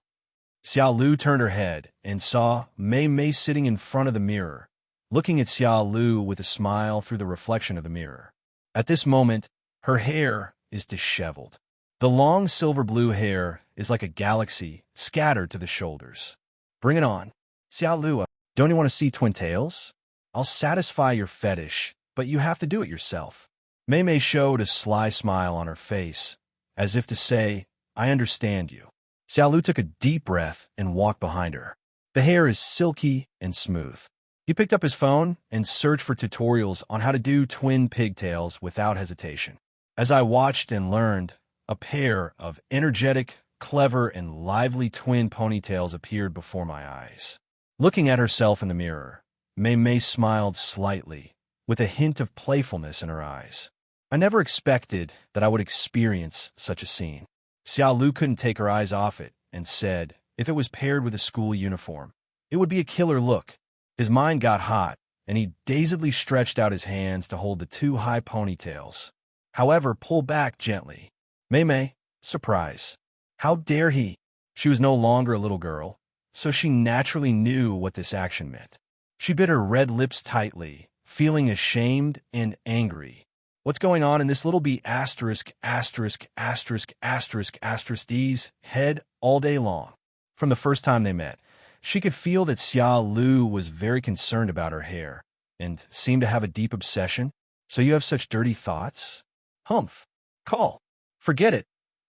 Xiaolu turned her head and saw Maymay sitting in front of the mirror, looking at Xiaolu with a smile through the reflection of the mirror. At this moment, her hair is disheveled. The long silver blue hair is like a galaxy scattered to the shoulders. Bring it on. Xiaolu, don't you want to see twin tails? I'll satisfy your fetish, but you have to do it yourself. Maymay showed a sly smile on her face, as if to say, I understand you. Xiaolu took a deep breath and walked behind her. The hair is silky and smooth. He picked up his phone and searched for tutorials on how to do twin pigtails without hesitation. As I watched and learned, a pair of energetic, clever, and lively twin ponytails appeared before my eyes. Looking at herself in the mirror, Maymay smiled slightly, with a hint of playfulness in her eyes. I never expected that I would experience such a scene. Xiaolu couldn't take her eyes off it and said, if it was paired with a school uniform, it would be a killer look. His mind got hot, and he dazedly stretched out his hands to hold the 2 high ponytails. However, pull back gently. Maymay, surprise. How dare he? She was no longer a little girl, so she naturally knew what this action meant. She bit her red lips tightly, feeling ashamed and angry. What's going on in this little b****************************************************************************************************************************************************************************************************************************************************** From the first time they met, she could feel that Xiaolu was very concerned about her hair and seemed to have a deep obsession. So you have such dirty thoughts? Humph. Call. Forget it.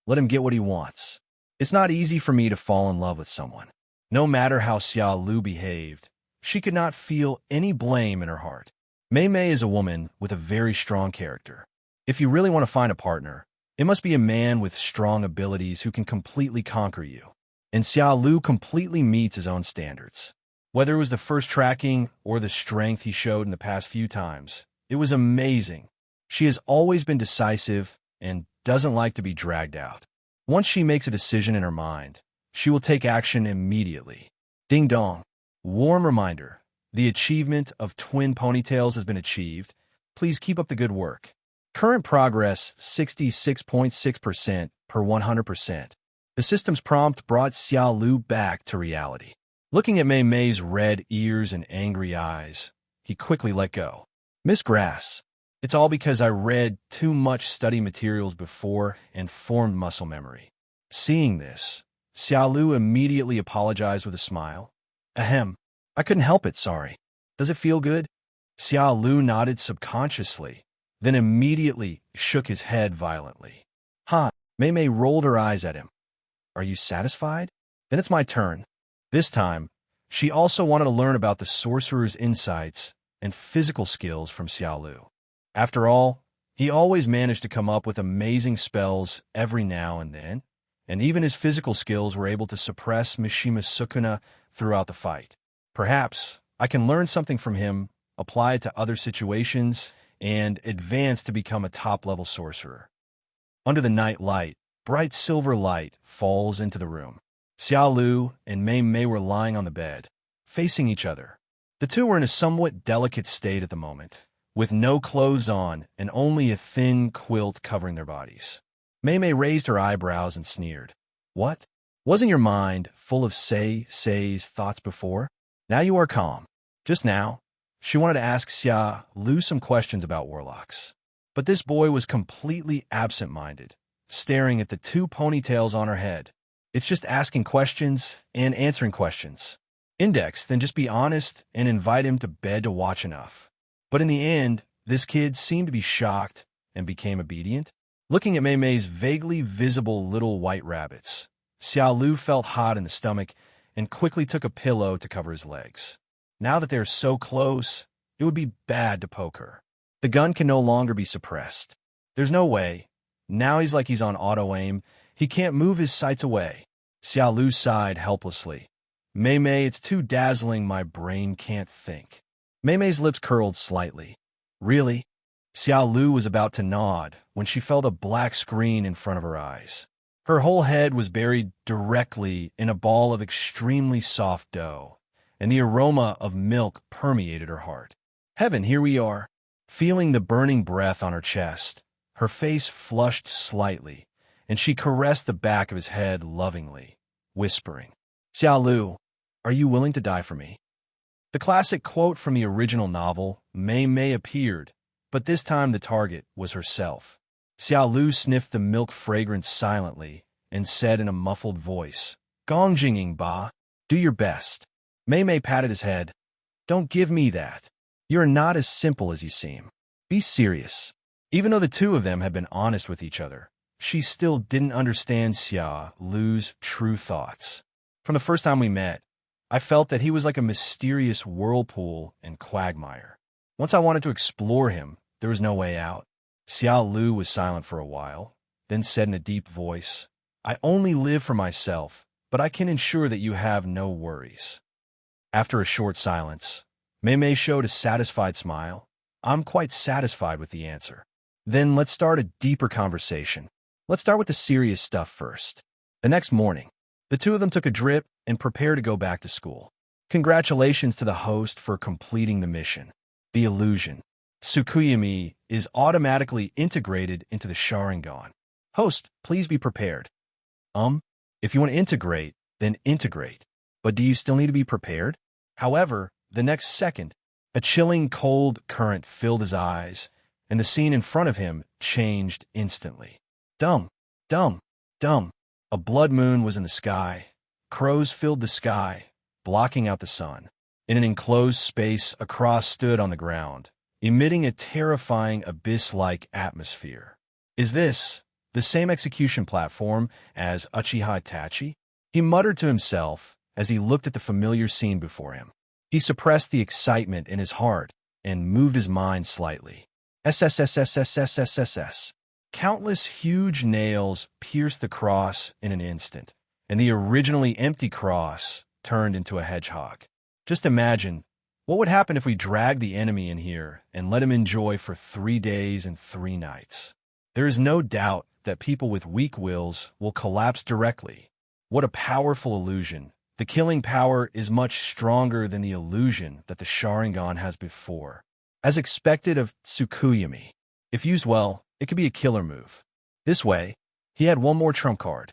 Let him get what he wants. It's not easy for me to fall in love with someone. No matter how Xiaolu behaved, she could not feel any blame in her heart. Maymay is a woman with a very strong character. If you really want to find a partner, it must be a man with strong abilities who can completely conquer you. And Xiaolu completely meets his own standards. Whether it was the first tracking or the strength he showed in the past few times, it was amazing. She has always been decisive and doesn't like to be dragged out. Once she makes a decision in her mind, she will take action immediately. Ding dong. Warm reminder. The achievement of twin ponytails has been achieved. Please keep up the good work. Current progress 66.6% per 100%. The system's prompt brought Xiaolu back to reality. Looking at May's red ears and angry eyes, he quickly let go. Miss Grass, it's all because I read too much study materials before and formed muscle memory. Seeing this, Xiaolu immediately apologized with a smile. Ahem, I couldn't help it, sorry. Does it feel good? Xiaolu nodded subconsciously, then immediately shook his head violently. Maymay rolled her eyes at him. Are you satisfied? Then it's my turn. This time, she also wanted to learn about the sorcerer's insights and physical skills from Xiaolu. After all, he always managed to come up with amazing spells every now and then, and even his physical skills were able to suppress Mishima's Sukuna throughout the fight. Perhaps I can learn something from him, apply it to other situations, and advance to become a top-level sorcerer. Under the night light, bright silver light falls into the room. Xiaolu and Maymay were lying on the bed, facing each other. The two were in a somewhat delicate state at the moment, with no clothes on and only a thin quilt covering their bodies. Maymay raised her eyebrows and sneered. What? Wasn't your mind full of say's thoughts before? Now you are calm. Just now, she wanted to ask Xiaolu some questions about warlocks. But this boy was completely absent-minded, staring at the two ponytails on her head. It's just asking questions and answering questions. Index, then just be honest and invite him to bed to watch enough. But in the end, this kid seemed to be shocked and became obedient. Looking at Maymay's vaguely visible little white rabbits, Xiaolu felt hot in the stomach and quickly took a pillow to cover his legs. Now that they're so close, it would be bad to poke her. The gun can no longer be suppressed. There's no way. Now he's like he's on auto-aim. He can't move his sights away. Xiaolu sighed helplessly. Maymay, it's too dazzling, my brain can't think. Maymay's lips curled slightly. Really? Xiaolu was about to nod when she felt a black screen in front of her eyes. Her whole head was buried directly in a ball of extremely soft dough, and the aroma of milk permeated her heart. Heaven, here we are. Feeling the burning breath on her chest, her face flushed slightly, and she caressed the back of his head lovingly, whispering, Xiaolu, are you willing to die for me? The classic quote from the original novel, Maymay, appeared, but this time the target was herself. Xiaolu sniffed the milk fragrance silently and said in a muffled voice, Gongjinging ba, do your best. Maymay patted his head. Don't give me that. You're not as simple as you seem. Be serious. Even though the two of them had been honest with each other, she still didn't understand Xiaolu's true thoughts. From the first time we met, I felt that he was like a mysterious whirlpool and quagmire. Once I wanted to explore him, there was no way out. Xiaolu was silent for a while, then said in a deep voice, I only live for myself, but I can ensure that you have no worries. After a short silence, Maymay showed a satisfied smile. I'm quite satisfied with the answer. Then let's start a deeper conversation. Let's start with the serious stuff first. The next morning, the two of them took a drip and prepared to go back to school. Congratulations to the host for completing the mission. The illusion, Tsukuyami, is automatically integrated into the Sharingan. Host, please be prepared. If you want to integrate, then integrate. But do you still need to be prepared? However, the next second, a chilling cold current filled his eyes, and the scene in front of him changed instantly. Dum, dum, dum. A blood moon was in the sky. Crows filled the sky, blocking out the sun. In an enclosed space, a cross stood on the ground, emitting a terrifying abyss-like atmosphere. Is this the same execution platform as Uchiha Itachi? He muttered to himself as he looked at the familiar scene before him. He suppressed the excitement in his heart and moved his mind slightly. SSSSSSSSS. Countless huge nails pierced the cross in an instant, and the originally empty cross turned into a hedgehog. Just imagine, what would happen if we dragged the enemy in here and let him enjoy for 3 days and 3 nights? There is no doubt that people with weak wills will collapse directly. What a powerful illusion. The killing power is much stronger than the illusion that the Sharingan has before. As expected of Tsukuyami, if used well, it could be a killer move. This way, he had one more trump card.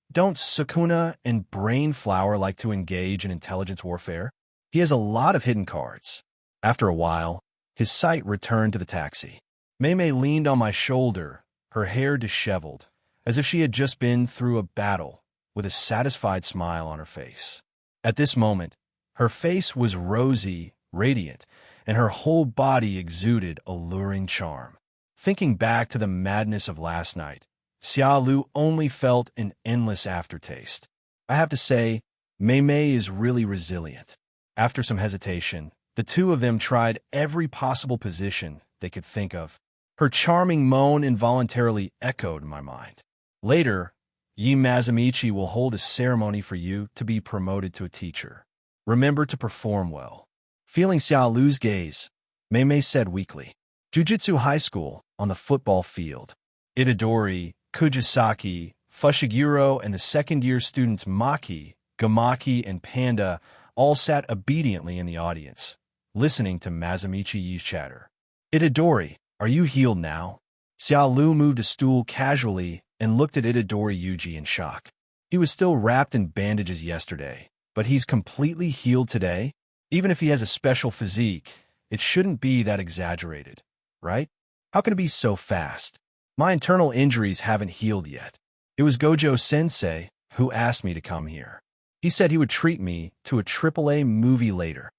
Don't Sukuna and Brain Flower like to engage in intelligence warfare? He has a lot of hidden cards. After a while, his sight returned to the taxi. Maymay leaned on my shoulder, her hair disheveled, as if she had just been through a battle, with a satisfied smile on her face. At this moment, her face was rosy, radiant, and her whole body exuded alluring charm. Thinking back to the madness of last night, Xiaolu only felt an endless aftertaste. I have to say, Maymay is really resilient. After some hesitation, the two of them tried every possible position they could think of. Her charming moan involuntarily echoed in my mind. Later, Yi Mazamichi will hold a ceremony for you to be promoted to a teacher. Remember to perform well. Feeling Xiaolu's gaze, Maymay said weakly. Jujutsu High School, on the football field. Itadori, Kugisaki, Fushiguro, and the second-year students Maki, Gamaki, and Panda all sat obediently in the audience, listening to Mazamichi Yi's chatter. Itadori, are you healed now? Xiaolu moved a stool casually and looked at Itadori Yuji in shock. He was still wrapped in bandages yesterday, but he's completely healed today? Even if he has a special physique, it shouldn't be that exaggerated, right? How can it be so fast? My internal injuries haven't healed yet. It was Gojo-sensei who asked me to come here. He said he would treat me to a AAA movie later.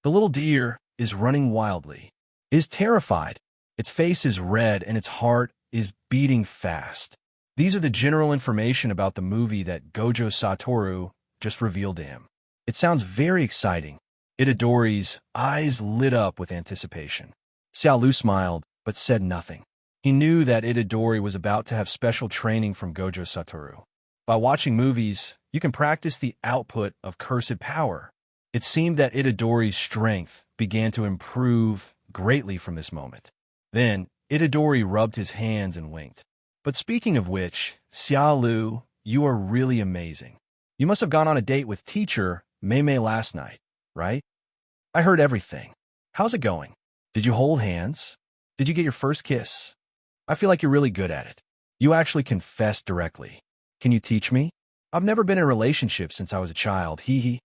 The little deer is running wildly. It is terrified. Its face is red and its heart is beating fast. These are the general information about the movie that Gojo Satoru just revealed to him. It sounds very exciting. Itadori's eyes lit up with anticipation. Xiaolu smiled, but said nothing. He knew that Itadori was about to have special training from Gojo Satoru. By watching movies, you can practice the output of cursed power. It seemed that Itadori's strength began to improve greatly from this moment. Then, Itadori rubbed his hands and winked. But speaking of which, Xiaolu, you are really amazing. You must have gone on a date with teacher Maymay last night, right? I heard everything. How's it going? Did you hold hands? Did you get your first kiss? I feel like you're really good at it. You actually confessed directly. Can you teach me? I've never been in a relationship since I was a child, hee.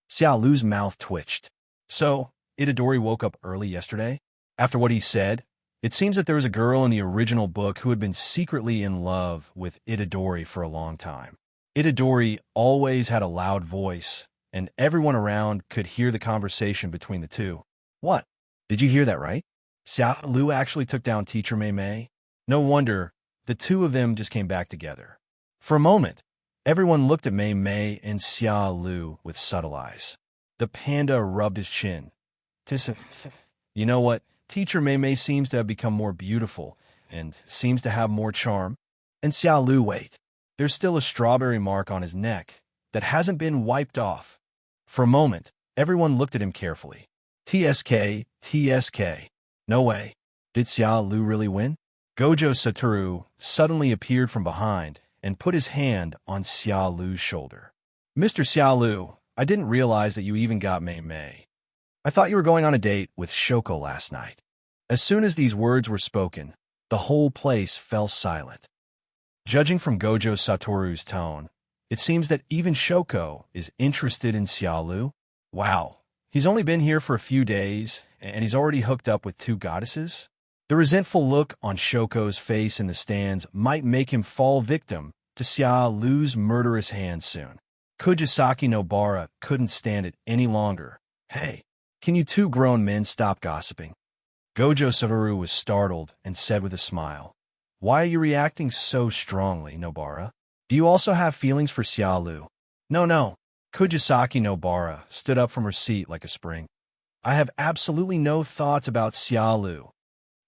Xiaolu's mouth twitched. So, Itadori woke up early yesterday? After what he said, it seems that there was a girl in the original book who had been secretly in love with Itadori for a long time. Itadori always had a loud voice, and everyone around could hear the conversation between the two. What? Did you hear that right? Xiaolu actually took down teacher Maymay? No wonder, the two of them just came back together. For a moment, everyone looked at Maymay and Xiaolu with subtle eyes. The panda rubbed his chin. You know what? Teacher Maymay seems to have become more beautiful and seems to have more charm. And Xiaolu, wait. There's still a strawberry mark on his neck that hasn't been wiped off. For a moment, everyone looked at him carefully. TSK. No way. Did Xiaolu really win? Gojo Satoru suddenly appeared from behind and put his hand on Xiaolu's shoulder. Mr. Xiaolu, I didn't realize that you even got Maymay. I thought you were going on a date with Shoko last night. As soon as these words were spoken, the whole place fell silent. Judging from Gojo Satoru's tone, it seems that even Shoko is interested in Xiaolu. Wow, he's only been here for a few days, and he's already hooked up with two goddesses? The resentful look on Shoko's face in the stands might make him fall victim to Xiaolu's murderous hands soon. Kugisaki Nobara couldn't stand it any longer. Hey, can you two grown men stop gossiping? Gojo Satoru was startled and said with a smile, Why are you reacting so strongly, Nobara? Do you also have feelings for Xiaolu? No. Kugisaki Nobara stood up from her seat like a spring. I have absolutely no thoughts about Xiaolu.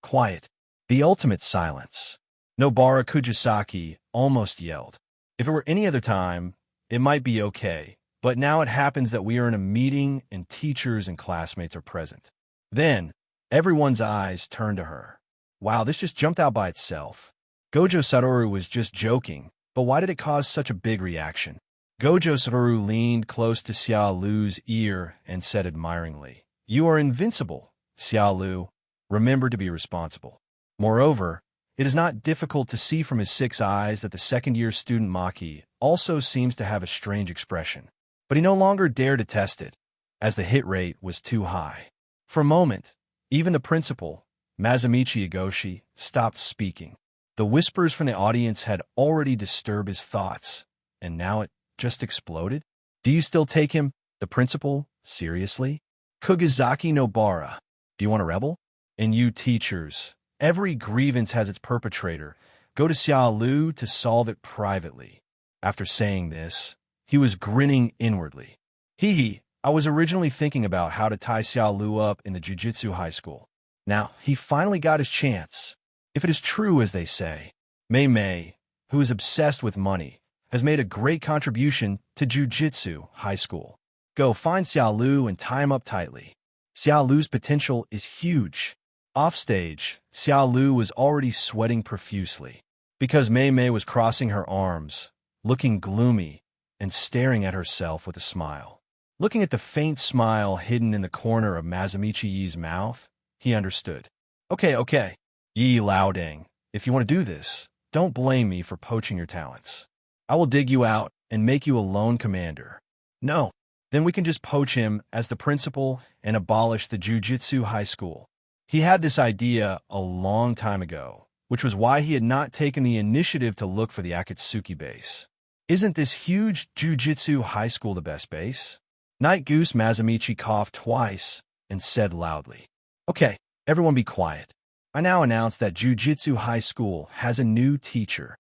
Quiet. The ultimate silence. Nobara Kugisaki almost yelled. If it were any other time, it might be okay, but now it happens that we are in a meeting and teachers and classmates are present. Then, everyone's eyes turned to her. Wow, this just jumped out by itself. Gojo Satoru was just joking, but why did it cause such a big reaction? Gojo Satoru leaned close to Xiaolu's ear and said admiringly, You are invincible, Xiaolu. Remember to be responsible. Moreover, it is not difficult to see from his 6 eyes that the second-year student Maki also seems to have a strange expression. But he no longer dared to test it, as the hit rate was too high. For a moment, even the principal, Mazamichi Igoshi, stopped speaking. The whispers from the audience had already disturbed his thoughts, and now it just exploded. Do you still take him, the principal, seriously? Kugisaki Nobara, do you want a rebel? And you teachers, every grievance has its perpetrator. Go to Xiaolu to solve it privately. After saying this, he was grinning inwardly. I was originally thinking about how to tie Xiaolu up in the Jujutsu High School. Now, he finally got his chance. If it is true, as they say, Maymay, who is obsessed with money, has made a great contribution to Jujutsu High School. Go find Xiaolu and tie him up tightly. Xiaolu's potential is huge. Offstage, Xiaolu was already sweating profusely because Maymay was crossing her arms, looking gloomy, and staring at herself with a smile. Looking at the faint smile hidden in the corner of Mazamichi Yi's mouth, he understood. Okay, Yi Laoding, if you want to do this, don't blame me for poaching your talents. I will dig you out and make you a lone commander. No, then we can just poach him as the principal and abolish the Jujutsu High School. He had this idea a long time ago, which was why he had not taken the initiative to look for the Akitsuki base. Isn't this huge Jujutsu High School the best base? Night Goose Mazamichi coughed twice and said loudly, Okay, everyone be quiet. I now announce that Jujutsu High School has a new teacher.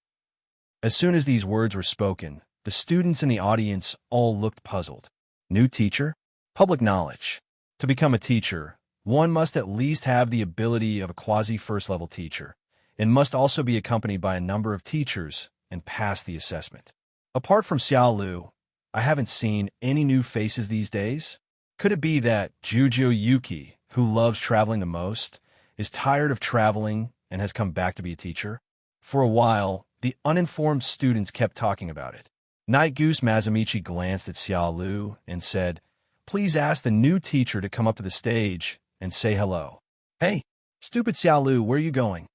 As soon as these words were spoken, the students in the audience all looked puzzled. New teacher? Public knowledge. To become a teacher, one must at least have the ability of a quasi-first-level teacher, and must also be accompanied by a number of teachers and pass the assessment. Apart from Xiaolu, I haven't seen any new faces these days. Could it be that Jujo Yuki, who loves traveling the most, is tired of traveling and has come back to be a teacher? For a while, the uninformed students kept talking about it. Night Goose Mazamichi glanced at Xiaolu and said, Please ask the new teacher to come up to the stage and say hello. Hey, stupid Xiaolu, where are you going?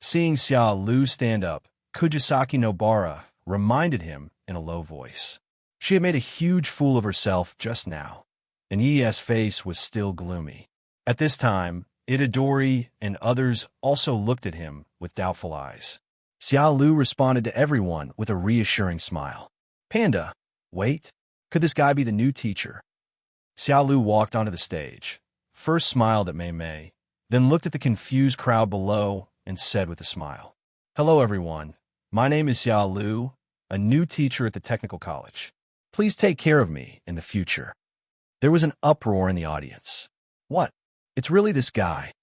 Seeing Xiaolu stand up, Kugisaki Nobara reminded him in a low voice. She had made a huge fool of herself just now, and Yi's face was still gloomy. At this time, Itadori and others also looked at him with doubtful eyes. Xiaolu responded to everyone with a reassuring smile. Panda, wait, could this guy be the new teacher? Xiaolu walked onto the stage, first smiled at Maymay, then looked at the confused crowd below and said with a smile, Hello everyone, my name is Xiaolu, a new teacher at the technical college. Please take care of me in the future. There was an uproar in the audience. What? It's really this guy.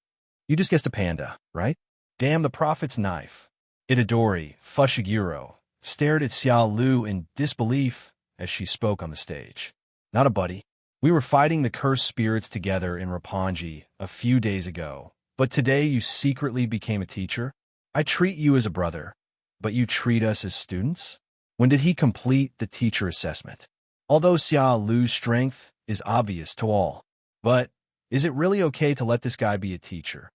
You just guessed a panda, right? Damn the prophet's knife. Itadori, Fushiguro, stared at Xiaolu in disbelief as she spoke on the stage. Not a buddy. We were fighting the cursed spirits together in Roppongi a few days ago, but today you secretly became a teacher? I treat you as a brother, but you treat us as students? When did he complete the teacher assessment? Although Xiaolu's strength is obvious to all, but is it really okay to let this guy be a teacher?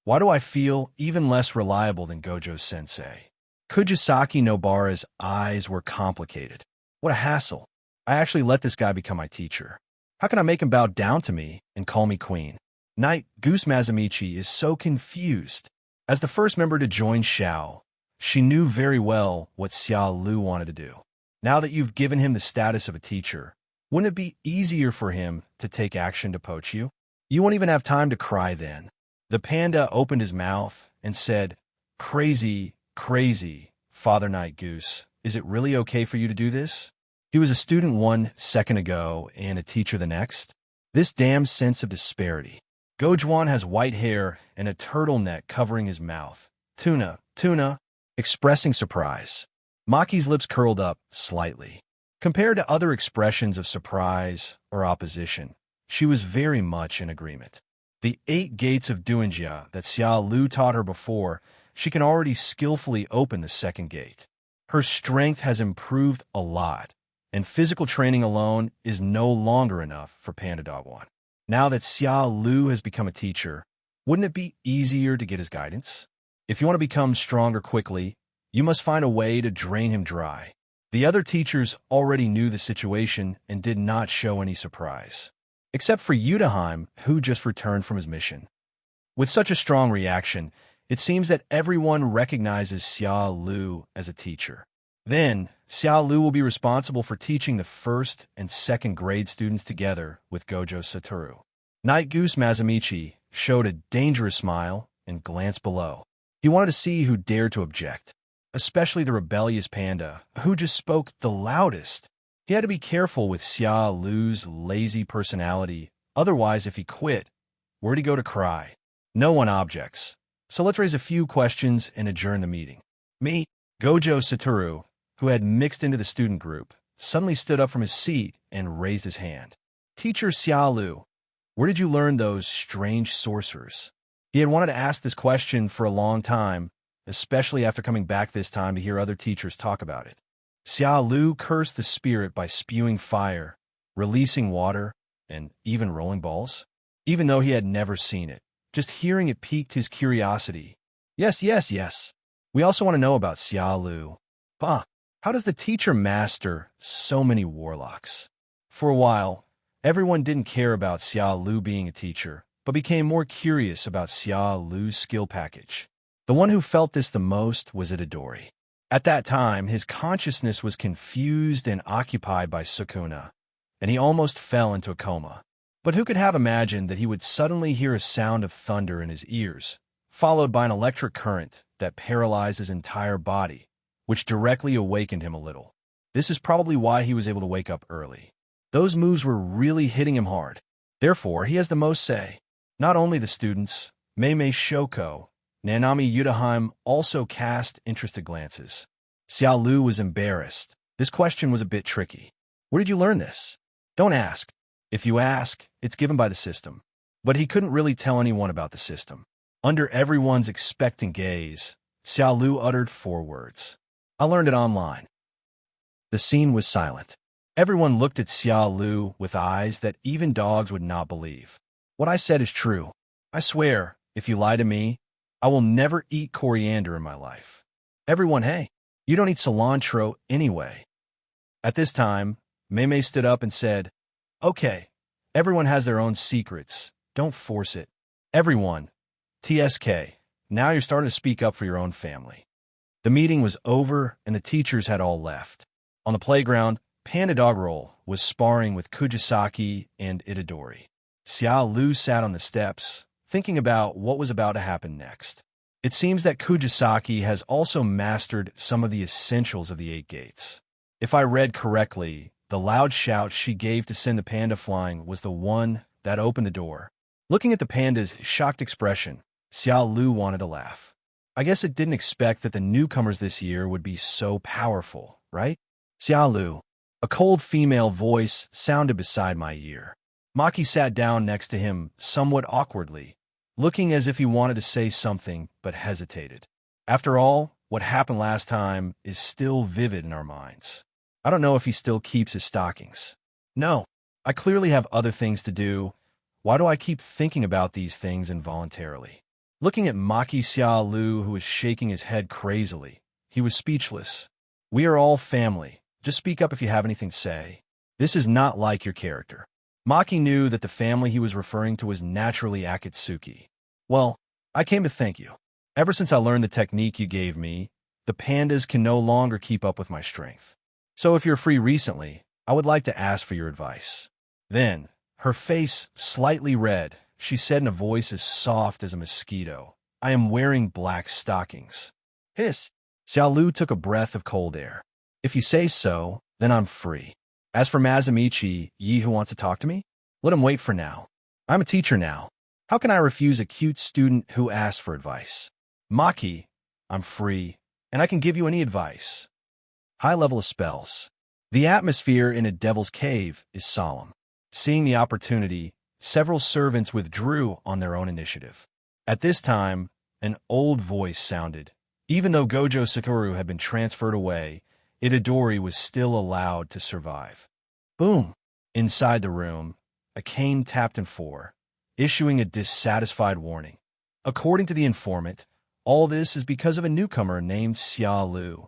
Why do I feel even less reliable than Gojo-sensei? Kugisaki Nobara's eyes were complicated. What a hassle. I actually let this guy become my teacher. How can I make him bow down to me and call me queen? Night Goose Mazamichi is so confused. As the first member to join Xiao, she knew very well what Xiaolu wanted to do. Now that you've given him the status of a teacher, wouldn't it be easier for him to take action to poach you? You won't even have time to cry then. The panda opened his mouth and said, Crazy, Father Night Goose. Is it really okay for you to do this? He was a student 1 second ago and a teacher the next. This damn sense of disparity. Gojuan has white hair and a turtleneck covering his mouth. Tuna, expressing surprise. Maki's lips curled up slightly. Compared to other expressions of surprise or opposition, she was very much in agreement. The 8 gates of Duenjia that Xiaolu taught her before, she can already skillfully open the second gate. Her strength has improved a lot, and physical training alone is no longer enough for Panda Dog 1. Now that Xiaolu has become a teacher, wouldn't it be easier to get his guidance? If you want to become stronger quickly, you must find a way to drain him dry. The other teachers already knew the situation and did not show any surprise, except for Yudaheim, who just returned from his mission. With such a strong reaction, it seems that everyone recognizes Xiaolu as a teacher. Then, Xiaolu will be responsible for teaching the first and second grade students together with Gojo Satoru. Night Goose Mazamichi showed a dangerous smile and glanced below. He wanted to see who dared to object, especially the rebellious panda, who just spoke the loudest. He had to be careful with Xiaolu's lazy personality, otherwise if he quit, where'd he go to cry? No one objects. So let's raise a few questions and adjourn the meeting. Me, Gojo Satoru, who had mixed into the student group, suddenly stood up from his seat and raised his hand. Teacher Xiaolu, where did you learn those strange sorcerers? He had wanted to ask this question for a long time, especially after coming back this time to hear other teachers talk about it. Xiaolu cursed the spirit by spewing fire, releasing water, and even rolling balls. Even though he had never seen it, just hearing it piqued his curiosity. Yes. We also want to know about Xiaolu. How does the teacher master so many warlocks? For a while, everyone didn't care about Xiaolu being a teacher, but became more curious about Xiaolu's skill package. The one who felt this the most was Itadori. At that time, his consciousness was confused and occupied by Sukuna, and he almost fell into a coma. But who could have imagined that he would suddenly hear a sound of thunder in his ears, followed by an electric current that paralyzed his entire body, which directly awakened him a little. This is probably why he was able to wake up early. Those moves were really hitting him hard. Therefore, he has the most say. Not only the students, Maymay Shoko, Nanami Yudaheim also cast interested glances. Xiaolu was embarrassed. This question was a bit tricky. Where did you learn this? Don't ask. If you ask, it's given by the system. But he couldn't really tell anyone about the system. Under everyone's expectant gaze, Xiaolu uttered 4 words. I learned it online. The scene was silent. Everyone looked at Xiaolu with eyes that even dogs would not believe. What I said is true. I swear, if you lie to me, I will never eat coriander in my life. Everyone, hey, you don't eat cilantro anyway. At this time, Maymay stood up and said, okay, everyone has their own secrets. Don't force it. Everyone, TSK, now you're starting to speak up for your own family. The meeting was over and the teachers had all left. On the playground, Panda Doggerel was sparring with Kugisaki and Itadori. Xiaolu sat on the steps, thinking about what was about to happen next. It seems that Kugisaki has also mastered some of the essentials of the 8 gates. If I read correctly, the loud shout she gave to send the panda flying was the one that opened the door. Looking at the panda's shocked expression, Xiaolu wanted to laugh. I guess it didn't expect that the newcomers this year would be so powerful, right? Xiaolu. A cold female voice sounded beside my ear. Maki sat down next to him somewhat awkwardly, looking as if he wanted to say something but hesitated. After all, what happened last time is still vivid in our minds. I don't know if he still keeps his stockings. No, I clearly have other things to do. Why do I keep thinking about these things involuntarily? Looking at Maki Xiaolu, who was shaking his head crazily, he was speechless. We are all family. Just speak up if you have anything to say. This is not like your character. Maki knew that the family he was referring to was naturally Akitsuki. Well, I came to thank you. Ever since I learned the technique you gave me, the pandas can no longer keep up with my strength. So if you're free recently, I would like to ask for your advice. Then, her face slightly red, she said in a voice as soft as a mosquito, I am wearing black stockings. Hiss! Xiaolu took a breath of cold air. If you say so, then I'm free. As for Mazamichi, ye who wants to talk to me? Let him wait for now. I'm a teacher now. How can I refuse a cute student who asks for advice? Maki, I'm free, and I can give you any advice. High level of spells. The atmosphere in a devil's cave is solemn. Seeing the opportunity, several servants withdrew on their own initiative. At this time, an old voice sounded. Even though Gojo Satoru had been transferred away, Itadori was still allowed to survive. Boom! Inside the room, a cane tapped in 4, issuing a dissatisfied warning. According to the informant, all this is because of a newcomer named Xiaolu.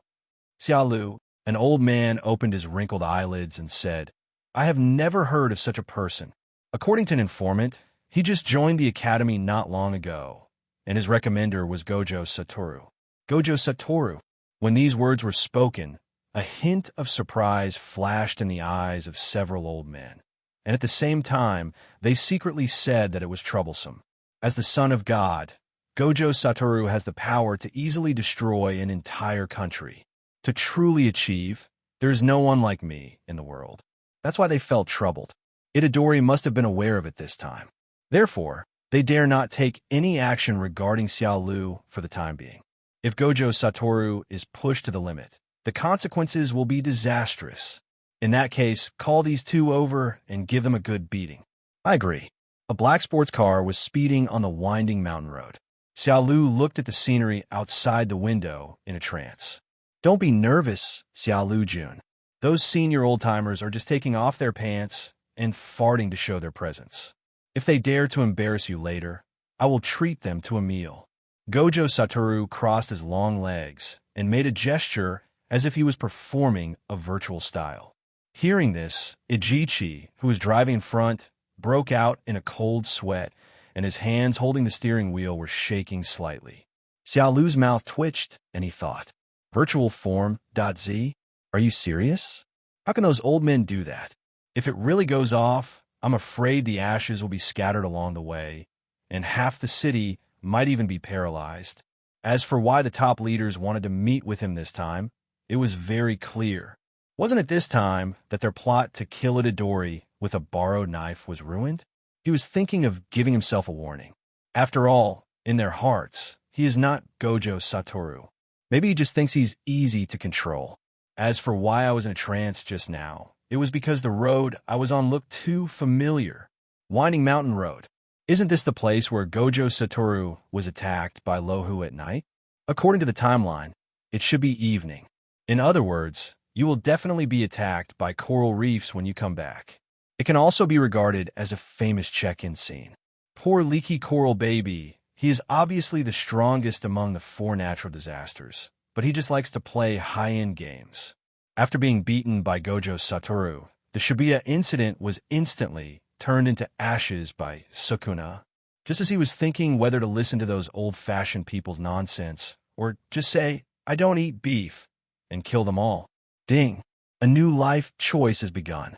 Xiaolu, an old man, opened his wrinkled eyelids and said, I have never heard of such a person. According to an informant, he just joined the academy not long ago, and his recommender was Gojo Satoru. Gojo Satoru. When these words were spoken, a hint of surprise flashed in the eyes of several old men, and at the same time, they secretly said that it was troublesome. As the son of God, Gojo Satoru has the power to easily destroy an entire country. To truly achieve, there is no one like me in the world. That's why they felt troubled. Itadori must have been aware of it this time. Therefore, They dare not take any action regarding Xiaolu for the time being. If Gojo Satoru is pushed to the limit, the consequences will be disastrous. In that case, call these two over and give them a good beating. I agree. A black sports car was speeding on the winding mountain road. Xiaolu looked at the scenery outside the window in a trance. Don't be nervous, Xiaolu-jun. Those senior old-timers are just taking off their pants and farting to show their presence. If they dare to embarrass you later, I will treat them to a meal. Gojo Satoru crossed his long legs and made a gesture as if he was performing a virtual style. Hearing this, Ijichi, who was driving in front, broke out in a cold sweat, and his hands holding the steering wheel were shaking slightly. Xiaolu's mouth twitched, and he thought, Virtual form, .z? Are you serious? How can those old men do that? If it really goes off, I'm afraid the ashes will be scattered along the way, and half the city might even be paralyzed. As for why the top leaders wanted to meet with him this time, it was very clear. Wasn't it this time that their plot to kill Itadori with a borrowed knife was ruined? He was thinking of giving himself a warning. After all, in their hearts, he is not Gojo Satoru. Maybe he just thinks he's easy to control. As for why I was in a trance just now, it was because the road I was on looked too familiar. Winding Mountain Road. Isn't this the place where Gojo Satoru was attacked by Louhu at night? According to the timeline, it should be evening. In other words, you will definitely be attacked by coral reefs when you come back. It can also be regarded as a famous check-in scene. Poor leaky coral baby, he is obviously the strongest among the 4 natural disasters, but he just likes to play high-end games. After being beaten by Gojo Satoru, the Shibuya incident was instantly turned into ashes by Sukuna. Just as he was thinking whether to listen to those old-fashioned people's nonsense, or just say, I don't eat beef, and kill them all. Ding! A new life choice has begun.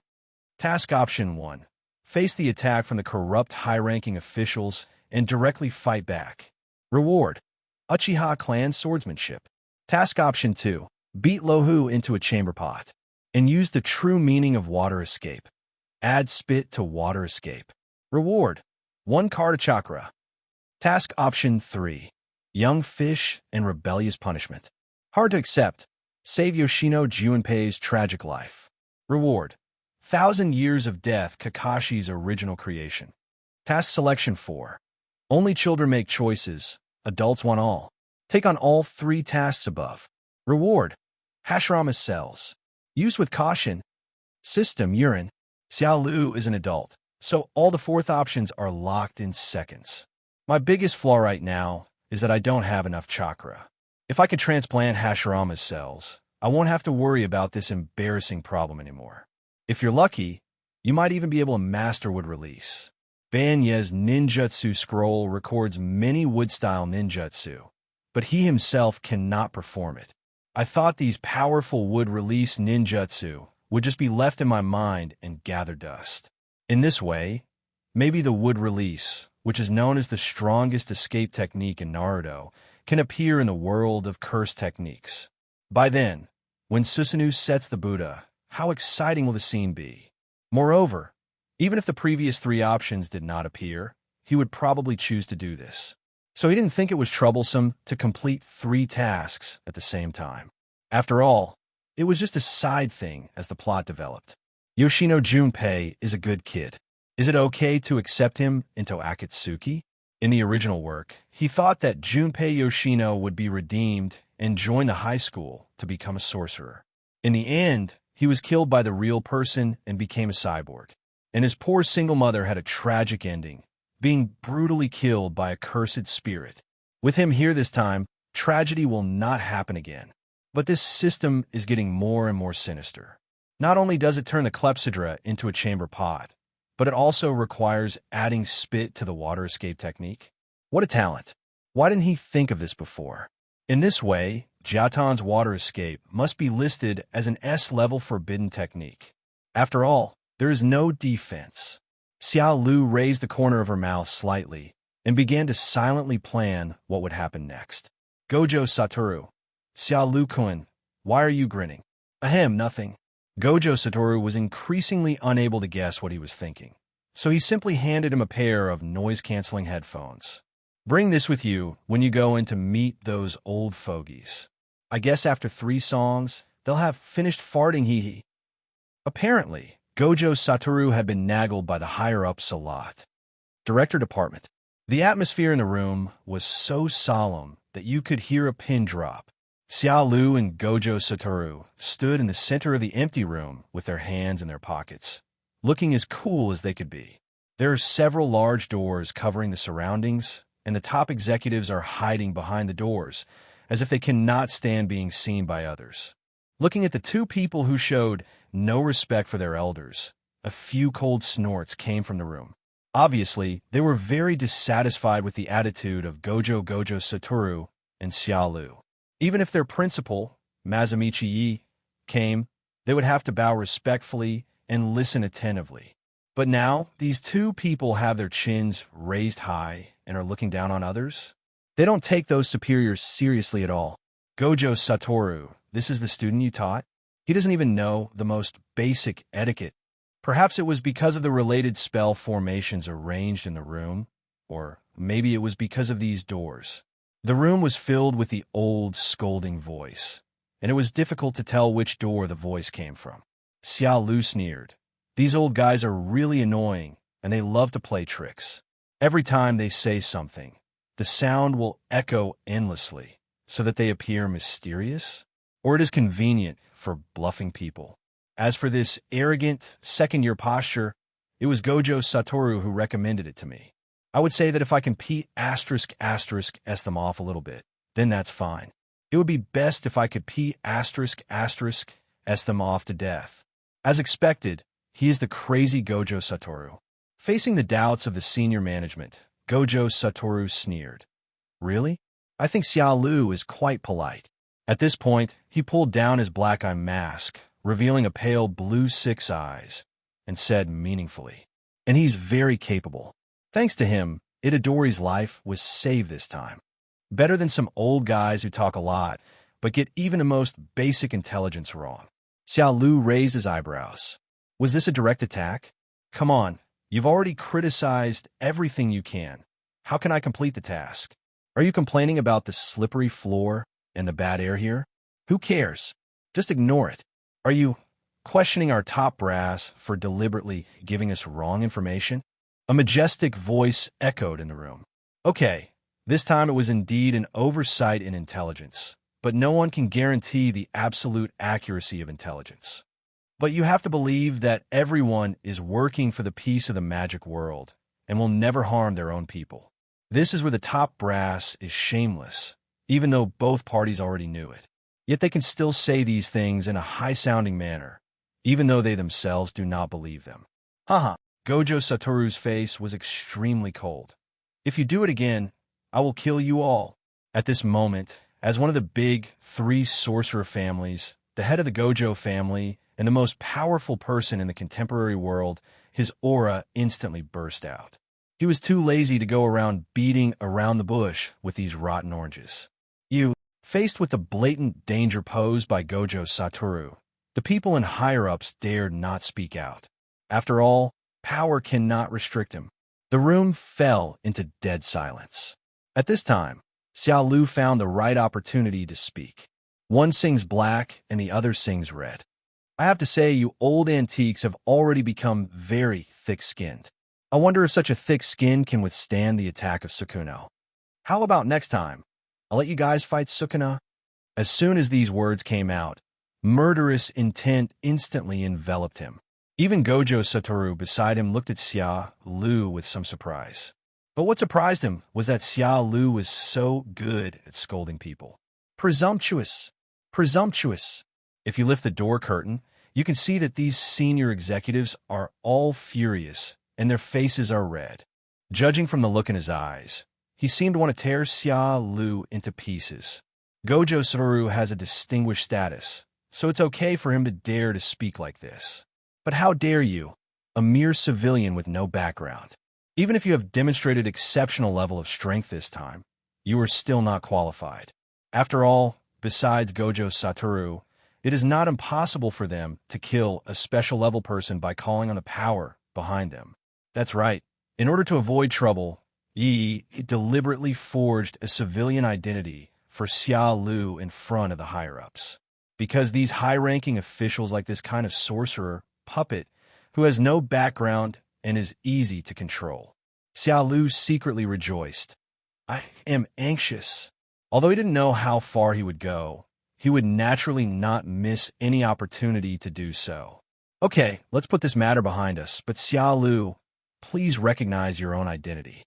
Task Option 1. Face the attack from the corrupt high-ranking officials and directly fight back. Reward. Uchiha Clan Swordsmanship. Task Option 2. Beat Louhu into a chamber pot. And use the true meaning of water escape. Add spit to water escape. Reward. 1 card chakra. Task Option 3. Young fish and rebellious punishment. Hard to accept. Save Yoshino Junpei's tragic life. Reward. 1,000 Years of Death, Kakashi's original creation. Task Selection 4. Only children make choices. Adults want all. Take on all 3 tasks above. Reward. Hashirama's cells. Use with caution. System urine. Xiaolu is an adult, so all the 4th options are locked in seconds. My biggest flaw right now is that I don't have enough chakra. If I could transplant Hashirama's cells, I won't have to worry about this embarrassing problem anymore. If you're lucky, you might even be able to master wood release. Banye's ninjutsu scroll records many wood-style ninjutsu, but he himself cannot perform it. I thought these powerful wood release ninjutsu would just be left in my mind and gather dust. In this way, maybe the wood release, which is known as the strongest escape technique in Naruto, can appear in the world of curse techniques. By then, when Susanoo sets the Buddha, how exciting will the scene be? Moreover, even if the previous 3 options did not appear, he would probably choose to do this. So he didn't think it was troublesome to complete 3 tasks at the same time. After all, it was just a side thing as the plot developed. Yoshino Junpei is a good kid. Is it okay to accept him into Akitsuki? In the original work, he thought that Junpei Yoshino would be redeemed and join the high school to become a sorcerer. In the end, he was killed by the real person and became a cyborg. And his poor single mother had a tragic ending, being brutally killed by a cursed spirit. With him here this time, tragedy will not happen again. But this system is getting more and more sinister. Not only does it turn the clepsydra into a chamber pot, but it also requires adding spit to the water escape technique. What a talent. Why didn't he think of this before? In this way, Jatan's water escape must be listed as an S-level forbidden technique. After all, there is no defense. Xiaolu raised the corner of her mouth slightly and began to silently plan what would happen next. Gojo Satoru. Xiaolu-kun, why are you grinning? Ahem, nothing. Gojo Satoru was increasingly unable to guess what he was thinking. so he simply handed him a pair of noise-canceling headphones. Bring this with you when you go in to meet those old fogies. I guess after 3 songs, they'll have finished farting hee-hee. Apparently, Gojo Satoru had been naggled by the higher-ups a lot. Director Department. The atmosphere in the room was so solemn that you could hear a pin drop. Xiaolu and Gojo Satoru stood in the center of the empty room with their hands in their pockets, looking as cool as they could be. There are several large doors covering the surroundings, and the top executives are hiding behind the doors, as if they cannot stand being seen by others. Looking at the 2 people who showed no respect for their elders, a few cold snorts came from the room. Obviously, they were very dissatisfied with the attitude of Gojo Satoru and Xiaolu. Even if their principal, Masamichi Yi, came, they would have to bow respectfully and listen attentively. But now, these 2 people have their chins raised high and are looking down on others. They don't take those superiors seriously at all. Gojo Satoru, this is the student you taught? He doesn't even know the most basic etiquette. Perhaps it was because of the related spell formations arranged in the room, or maybe it was because of these doors. The room was filled with the old scolding voice, and it was difficult to tell which door the voice came from. Xiaolu sneered. These old guys are really annoying, and they love to play tricks. Every time they say something, the sound will echo endlessly, so that they appear mysterious, or it is convenient for bluffing people. As for this arrogant, second-year posture, it was Gojo Satoru who recommended it to me. I would say that if I can s them off a little bit, then that's fine. It would be best if I could s them off to death. As expected, he is the crazy Gojo Satoru. Facing the doubts of the senior management, Gojo Satoru sneered. Really? I think Xiaolu is quite polite. At this point, he pulled down his black eye mask, revealing a pale blue 6 eyes, and said meaningfully, and he's very capable. Thanks to him, Itadori's life was saved this time. Better than some old guys who talk a lot, but get even the most basic intelligence wrong. Xiaolu raised his eyebrows. Was this a direct attack? Come on, you've already criticized everything you can. How can I complete the task? Are you complaining about the slippery floor and the bad air here? Who cares? Just ignore it. Are you questioning our top brass for deliberately giving us wrong information? A majestic voice echoed in the room. Okay, this time it was indeed an oversight in intelligence, but no one can guarantee the absolute accuracy of intelligence. But you have to believe that everyone is working for the peace of the magic world and will never harm their own people. This is where the top brass is shameless, even though both parties already knew it. Yet they can still say these things in a high-sounding manner, even though they themselves do not believe them. Haha, Gojo Satoru's face was extremely cold. If you do it again, I will kill you all. At this moment, as one of the big 3 sorcerer families, the head of the Gojo family, and the most powerful person in the contemporary world, his aura instantly burst out. He was too lazy to go around beating around the bush with these rotten oranges. Faced with the blatant danger posed by Gojo Satoru, the people in higher-ups dared not speak out. After all, power cannot restrict him. The room fell into dead silence. At this time, Xiaolu found the right opportunity to speak. One sings black and the other sings red. I have to say, you old antiques have already become very thick-skinned. I wonder if such a thick skin can withstand the attack of Sukuna. How about next time? I'll let you guys fight Sukuna. As soon as these words came out, murderous intent instantly enveloped him. Even Gojo Satoru beside him looked at Xiaolu with some surprise. But what surprised him was that Xiaolu was so good at scolding people. Presumptuous! Presumptuous! If you lift the door curtain, you can see that these senior executives are all furious, and their faces are red. Judging from the look in his eyes, he seemed to want to tear Xiaolu into pieces. Gojo Satoru has a distinguished status, so it's okay for him to dare to speak like this. But how dare you, a mere civilian with no background? Even if you have demonstrated exceptional level of strength this time, you are still not qualified. After all, besides Gojo Satoru, it is not impossible for them to kill a special level person by calling on the power behind them. That's right. In order to avoid trouble, Yi deliberately forged a civilian identity for Xiaolu in front of the higher-ups. Because these high-ranking officials like this kind of sorcerer, puppet, who has no background and is easy to control. Xiaolu secretly rejoiced. I am anxious. Although he didn't know how far he would go, he would naturally not miss any opportunity to do so. Okay, let's put this matter behind us, but Xiaolu, please recognize your own identity.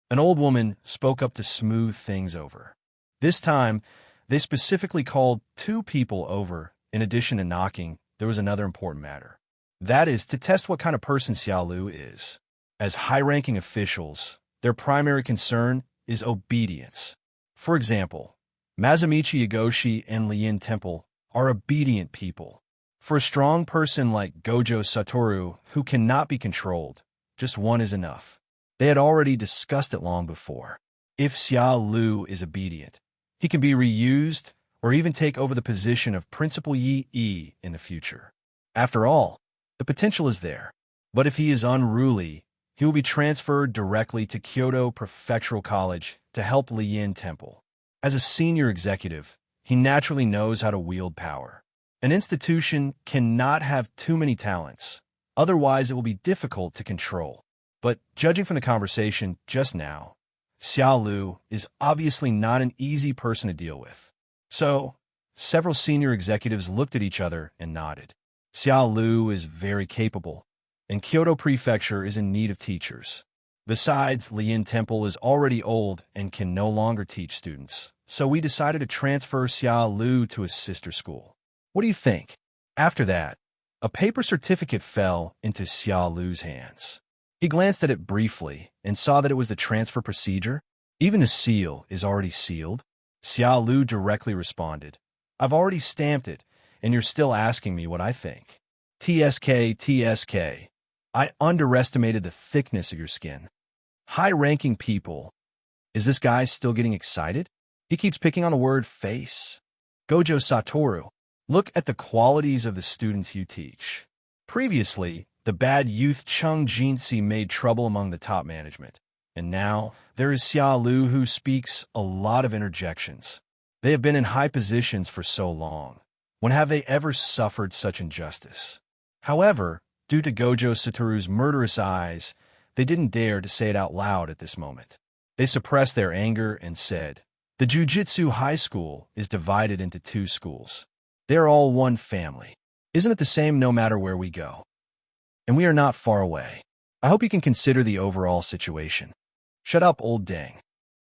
An old woman spoke up to smooth things over. This time, they specifically called 2 people over. In addition to knocking, there was another important matter. That is, to test what kind of person Xiaolu is. As high-ranking officials, their primary concern is obedience. For example, Mazumichi Yagoshi and Lien Temple are obedient people. For a strong person like Gojo Satoru, who cannot be controlled, just one is enough. They had already discussed it long before. If Xiaolu is obedient, he can be reused or even take over the position of Principal Yi in the future. After all, the potential is there. But if he is unruly, he will be transferred directly to Kyoto Prefectural College to help Lien Temple. As a senior executive, he naturally knows how to wield power. An institution cannot have too many talents, otherwise it will be difficult to control. But judging from the conversation just now, Xiaolu is obviously not an easy person to deal with. So, several senior executives looked at each other and nodded. Xiaolu is very capable, and Kyoto Prefecture is in need of teachers. Besides, Lien Temple is already old and can no longer teach students, so we decided to transfer Xiaolu to his sister school. What do you think? After that, a paper certificate fell into Xiaolu's hands. He glanced at it briefly and saw that it was the transfer procedure. Even a seal is already sealed. Xiaolu directly responded, I've already stamped it, and you're still asking me what I think. TSK. I underestimated the thickness of your skin. High-ranking people. Is this guy still getting excited? He keeps picking on the word face. Gojo Satoru. Look at the qualities of the students you teach. Previously, the bad youth Chung Jinsi made trouble among the top management. And now, there is Xiaolu who speaks a lot of interjections. They have been in high positions for so long. When have they ever suffered such injustice? However, due to Gojo Satoru's murderous eyes, they didn't dare to say it out loud at this moment. They suppressed their anger and said, the Jujutsu High School is divided into 2 schools. They are all one family. Isn't it the same no matter where we go? And we are not far away. I hope you can consider the overall situation. Shut up, old dang.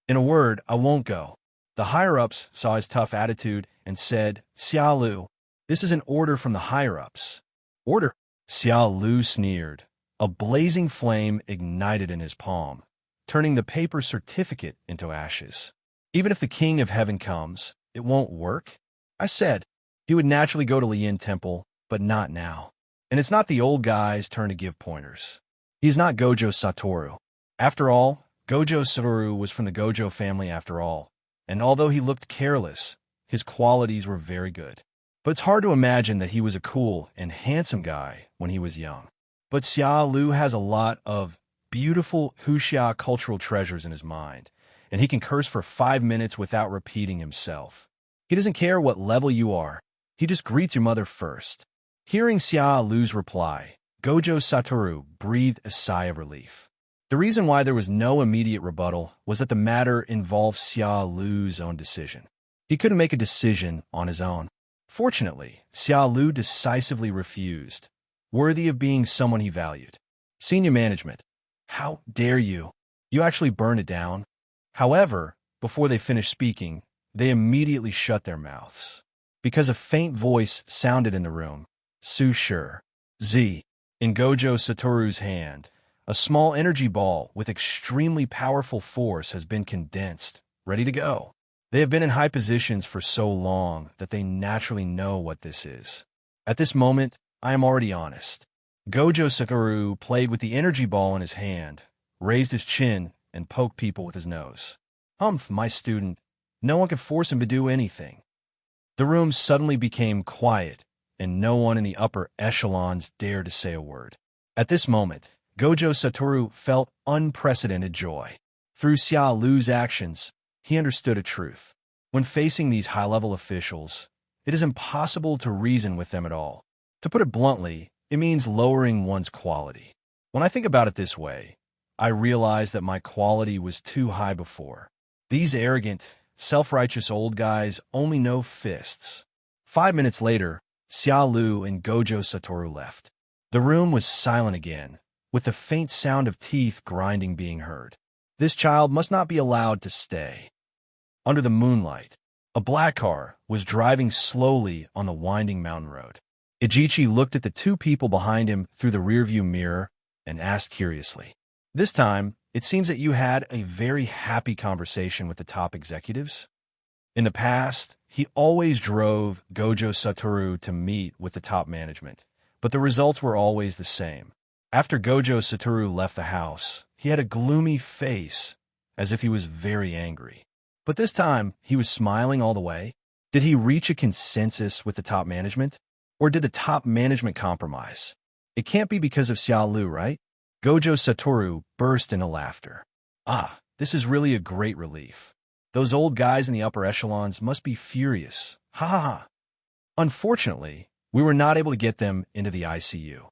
In a word, I won't go. The higher-ups saw his tough attitude and said, Xiaolu, this is an order from the higher-ups. Order? Xiaolu sneered. A blazing flame ignited in his palm, turning the paper certificate into ashes. Even if the King of Heaven comes, it won't work? I said. He would naturally go to Lien Temple, but not now. And it's not the old guy's turn to give pointers. He's not Gojo Satoru. After all, Gojo Satoru was from the Gojo family after all, and although he looked careless, his qualities were very good. But it's hard to imagine that he was a cool and handsome guy when he was young. But Xiaolu has a lot of beautiful Huxia cultural treasures in his mind, and he can curse for 5 minutes without repeating himself. He doesn't care what level you are. He just greets your mother first. Hearing Xiaolu's reply, Gojo Satoru breathed a sigh of relief. The reason why there was no immediate rebuttal was that the matter involved Xiaolu's own decision. He couldn't make a decision on his own. Fortunately, Xiaolu decisively refused, worthy of being someone he valued. Senior management. How dare you? You actually burned it down? However, before they finished speaking, they immediately shut their mouths. Because a faint voice sounded in the room. Su sure. Z. In Gojo Satoru's hand, a small energy ball with extremely powerful force has been condensed, ready to go. They have been in high positions for so long that they naturally know what this is. At this moment, I am already honest. Gojo Satoru played with the energy ball in his hand, raised his chin, and poked people with his nose. Humph, my student. No one could force him to do anything. The room suddenly became quiet, and no one in the upper echelons dared to say a word. At this moment, Gojo Satoru felt unprecedented joy. Through Xiaolu's actions, he understood a truth. When facing these high-level officials, it is impossible to reason with them at all. To put it bluntly, it means lowering one's quality. When I think about it this way, I realize that my quality was too high before. These arrogant, self-righteous old guys only know fists. 5 minutes later, Xiaolu and Gojo Satoru left. The room was silent again, with the faint sound of teeth grinding being heard. This child must not be allowed to stay. Under the moonlight, a black car was driving slowly on the winding mountain road. Ijichi looked at the two people behind him through the rearview mirror and asked curiously, "This time, it seems that you had a very happy conversation with the top executives?" In the past, he always drove Gojo Satoru to meet with the top management, but the results were always the same. After Gojo Satoru left the house, he had a gloomy face, as if he was very angry. But this time, he was smiling all the way. Did he reach a consensus with the top management? Or did the top management compromise? It can't be because of Xiaolu, right? Gojo Satoru burst into laughter. Ah, this is really a great relief. Those old guys in the upper echelons must be furious. Ha ha ha. Unfortunately, we were not able to get them into the ICU.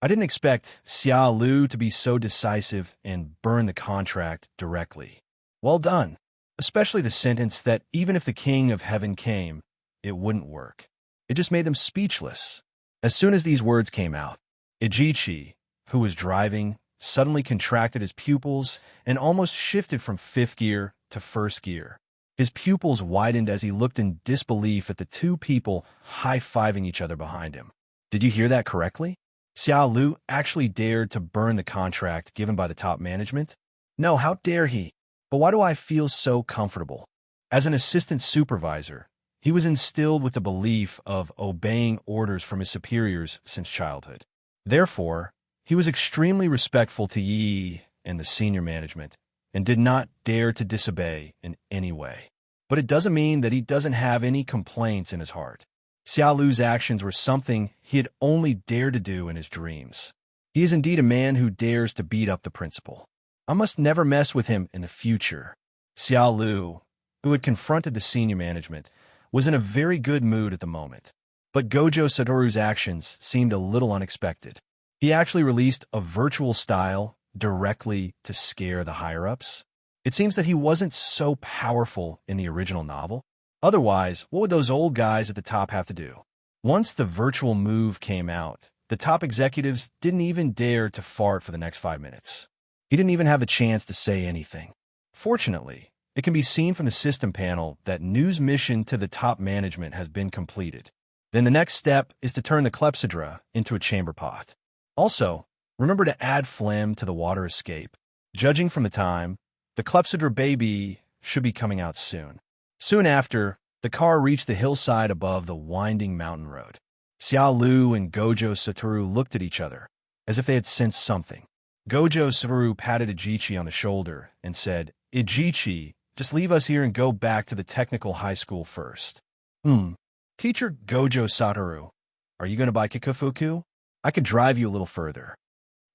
I didn't expect Xiaolu to be so decisive and burn the contract directly. Well done. Especially the sentence that even if the King of Heaven came, it wouldn't work. It just made them speechless. As soon as these words came out, Ijichi, who was driving, suddenly contracted his pupils and almost shifted from fifth gear to first gear. His pupils widened as he looked in disbelief at the two people high-fiving each other behind him. Did you hear that correctly? Xiaolu actually dared to burn the contract given by the top management? No, how dare he? But why do I feel so comfortable? As an assistant supervisor, he was instilled with the belief of obeying orders from his superiors since childhood. Therefore, he was extremely respectful to Yi and the senior management, and did not dare to disobey in any way. But it doesn't mean that he doesn't have any complaints in his heart. Xiaolu's actions were something he had only dared to do in his dreams. He is indeed a man who dares to beat up the principal. I must never mess with him in the future. Xiaolu, who had confronted the senior management, was in a very good mood at the moment. But Gojo Satoru's actions seemed a little unexpected. He actually released a virtual style directly to scare the higher-ups. It seems that he wasn't so powerful in the original novel. Otherwise, what would those old guys at the top have to do? Once the virtual move came out, the top executives didn't even dare to fart for the next 5 minutes. He didn't even have a chance to say anything. Fortunately, it can be seen from the system panel that news mission to the top management has been completed. Then the next step is to turn the clepsydra into a chamber pot. Also, remember to add phlegm to the water escape. Judging from the time, the clepsydra baby should be coming out soon. Soon after, the car reached the hillside above the winding mountain road. Xiaolu and Gojo Satoru looked at each other, as if they had sensed something. Gojo Satoru patted Ijichi on the shoulder and said, "Ijichi, just leave us here and go back to the technical high school first." Teacher Gojo Satoru, are you going to buy Kikufuku? I could drive you a little further.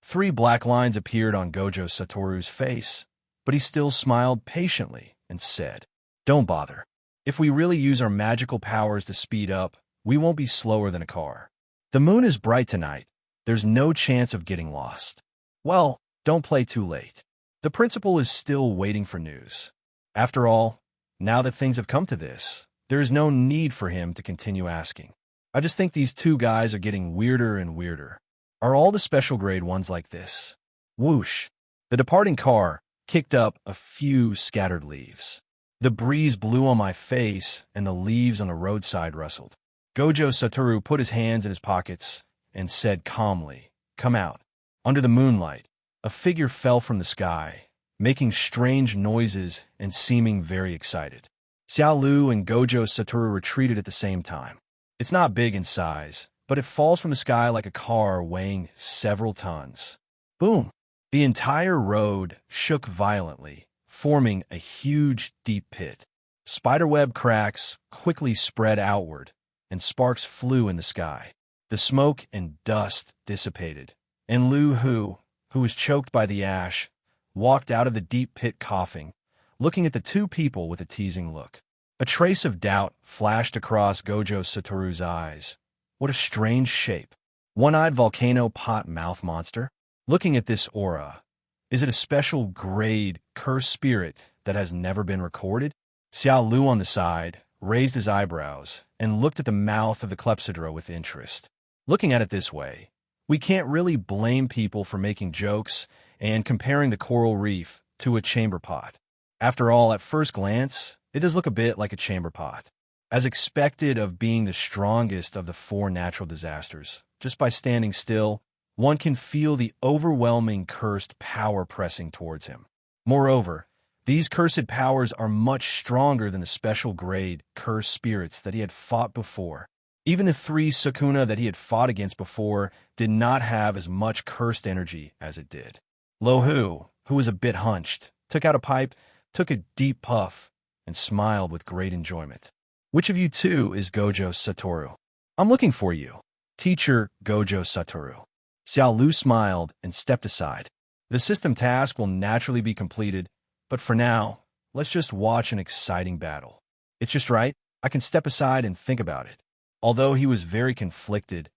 3 black lines appeared on Gojo Satoru's face, but he still smiled patiently and said, "Don't bother. If we really use our magical powers to speed up, we won't be slower than a car. The moon is bright tonight. There's no chance of getting lost. Well, don't play too late. The principal is still waiting for news. After all, now that things have come to this, there is no need for him to continue asking. I just think these two guys are getting weirder and weirder. Are all the special grade ones like this?" Whoosh! The departing car kicked up a few scattered leaves. The breeze blew on my face, and the leaves on the roadside rustled. Gojo Satoru put his hands in his pockets and said calmly, "Come out." Under the moonlight, a figure fell from the sky, making strange noises and seeming very excited. Xiaolu and Gojo Satoru retreated at the same time. It's not big in size, but it falls from the sky like a car weighing several tons. Boom! The entire road shook violently, forming a huge, deep pit. Spiderweb cracks quickly spread outward, and sparks flew in the sky. The smoke and dust dissipated, and Lu Hu, who was choked by the ash, walked out of the deep pit coughing, looking at the two people with a teasing look. A trace of doubt flashed across Gojo Satoru's eyes. What a strange shape. One-eyed volcano pot mouth monster? Looking at this aura, is it a special grade cursed spirit that has never been recorded? Xiaolu on the side raised his eyebrows and looked at the mouth of the Clepsydra with interest. Looking at it this way, we can't really blame people for making jokes and comparing the coral reef to a chamber pot. After all, at first glance, it does look a bit like a chamber pot. As expected of being the strongest of the four natural disasters, just by standing still, one can feel the overwhelming cursed power pressing towards him. Moreover, these cursed powers are much stronger than the special grade cursed spirits that he had fought before. Even the three Sukuna that he had fought against before did not have as much cursed energy as it did. Lohou, who was a bit hunched, took out a pipe, took a deep puff, and smiled with great enjoyment. Which of you two is Gojo Satoru? I'm looking for you. Teacher Gojo Satoru. Xiaolu smiled and stepped aside. The system task will naturally be completed, but for now, let's just watch an exciting battle. It's just right, I can step aside and think about it. Although he was very conflicted,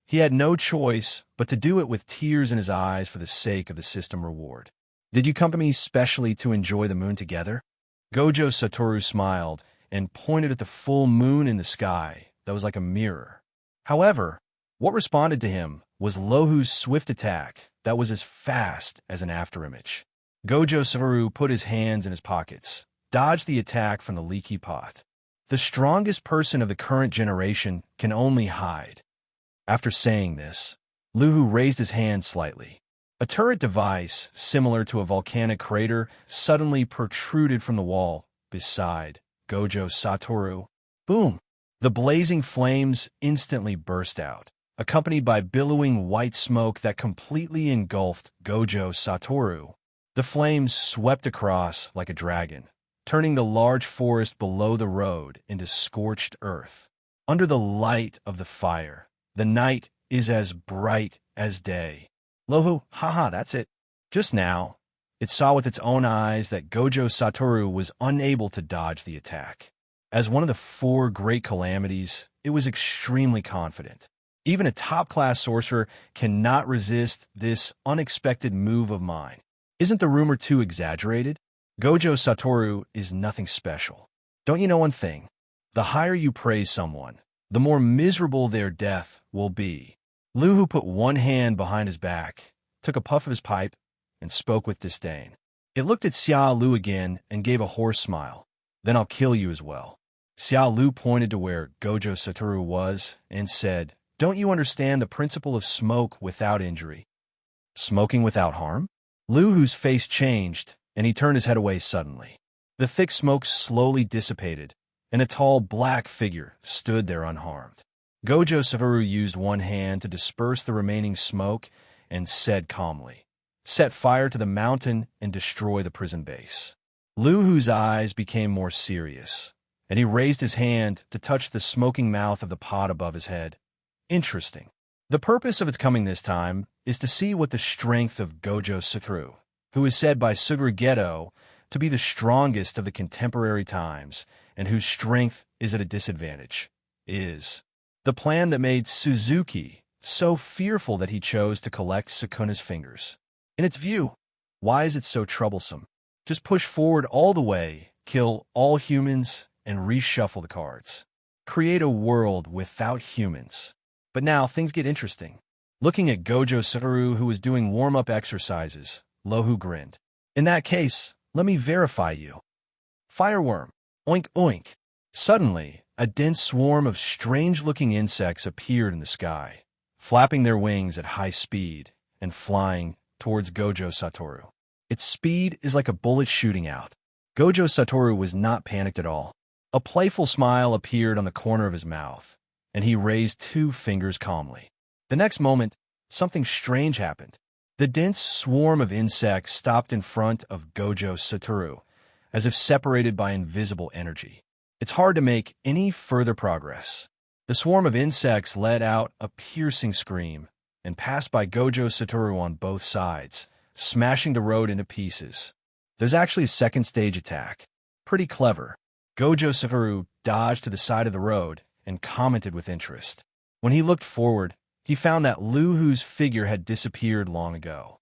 he had no choice but to do it with tears in his eyes for the sake of the system reward. Did you come to me specially to enjoy the moon together? Gojo Satoru smiled and pointed at the full moon in the sky that was like a mirror. However, what responded to him was Lohou's swift attack that was as fast as an afterimage. Gojo Satoru put his hands in his pockets, dodged the attack from the leaky pot. The strongest person of the current generation can only hide. After saying this, Lohou raised his hand slightly. A turret device, similar to a volcanic crater, suddenly protruded from the wall beside Gojo Satoru. Boom! The blazing flames instantly burst out, accompanied by billowing white smoke that completely engulfed Gojo Satoru. The flames swept across like a dragon, turning the large forest below the road into scorched earth. Under the light of the fire, the night is as bright as day. Lohou, haha, that's it. Just now, it saw with its own eyes that Gojo Satoru was unable to dodge the attack. As one of the four great calamities, it was extremely confident. Even a top-class sorcerer cannot resist this unexpected move of mine. Isn't the rumor too exaggerated? Gojo Satoru is nothing special. Don't you know one thing? The higher you praise someone, the more miserable their death will be. Lohou put one hand behind his back, took a puff of his pipe, and spoke with disdain. It looked at Xiaolu again and gave a hoarse smile. Then I'll kill you as well. Xiaolu pointed to where Gojo Satoru was and said, Don't you understand the principle of smoke without injury? Smoking without harm? Lohou's face changed, and he turned his head away suddenly. The thick smoke slowly dissipated, and a tall black figure stood there unharmed. Gojo Satoru used one hand to disperse the remaining smoke and said calmly, Set fire to the mountain and destroy the prison base. Lohou's eyes became more serious, and he raised his hand to touch the smoking mouth of the pot above his head. Interesting. The purpose of its coming this time is to see what the strength of Gojo Satoru, who is said by Suguru to be the strongest of the contemporary times and whose strength is at a disadvantage, is. The plan that made Suzuki so fearful that he chose to collect Sukuna's fingers. In its view, why is it so troublesome? Just push forward all the way, kill all humans, and reshuffle the cards. Create a world without humans. But now things get interesting. Looking at Gojo Satoru, who was doing warm-up exercises, Lohou grinned. In that case, let me verify you. Fireworm. Oink oink. Suddenly, a dense swarm of strange-looking insects appeared in the sky, flapping their wings at high speed and flying towards Gojo Satoru. Its speed is like a bullet shooting out. Gojo Satoru was not panicked at all. A playful smile appeared on the corner of his mouth, and he raised two fingers calmly. The next moment, something strange happened. The dense swarm of insects stopped in front of Gojo Satoru, as if separated by invisible energy. It's hard to make any further progress. The swarm of insects let out a piercing scream, and passed by Gojo Satoru on both sides, smashing the road into pieces. There's actually a second stage attack. Pretty clever. Gojo Satoru dodged to the side of the road and commented with interest. When he looked forward, he found that Lu Hu's figure had disappeared long ago.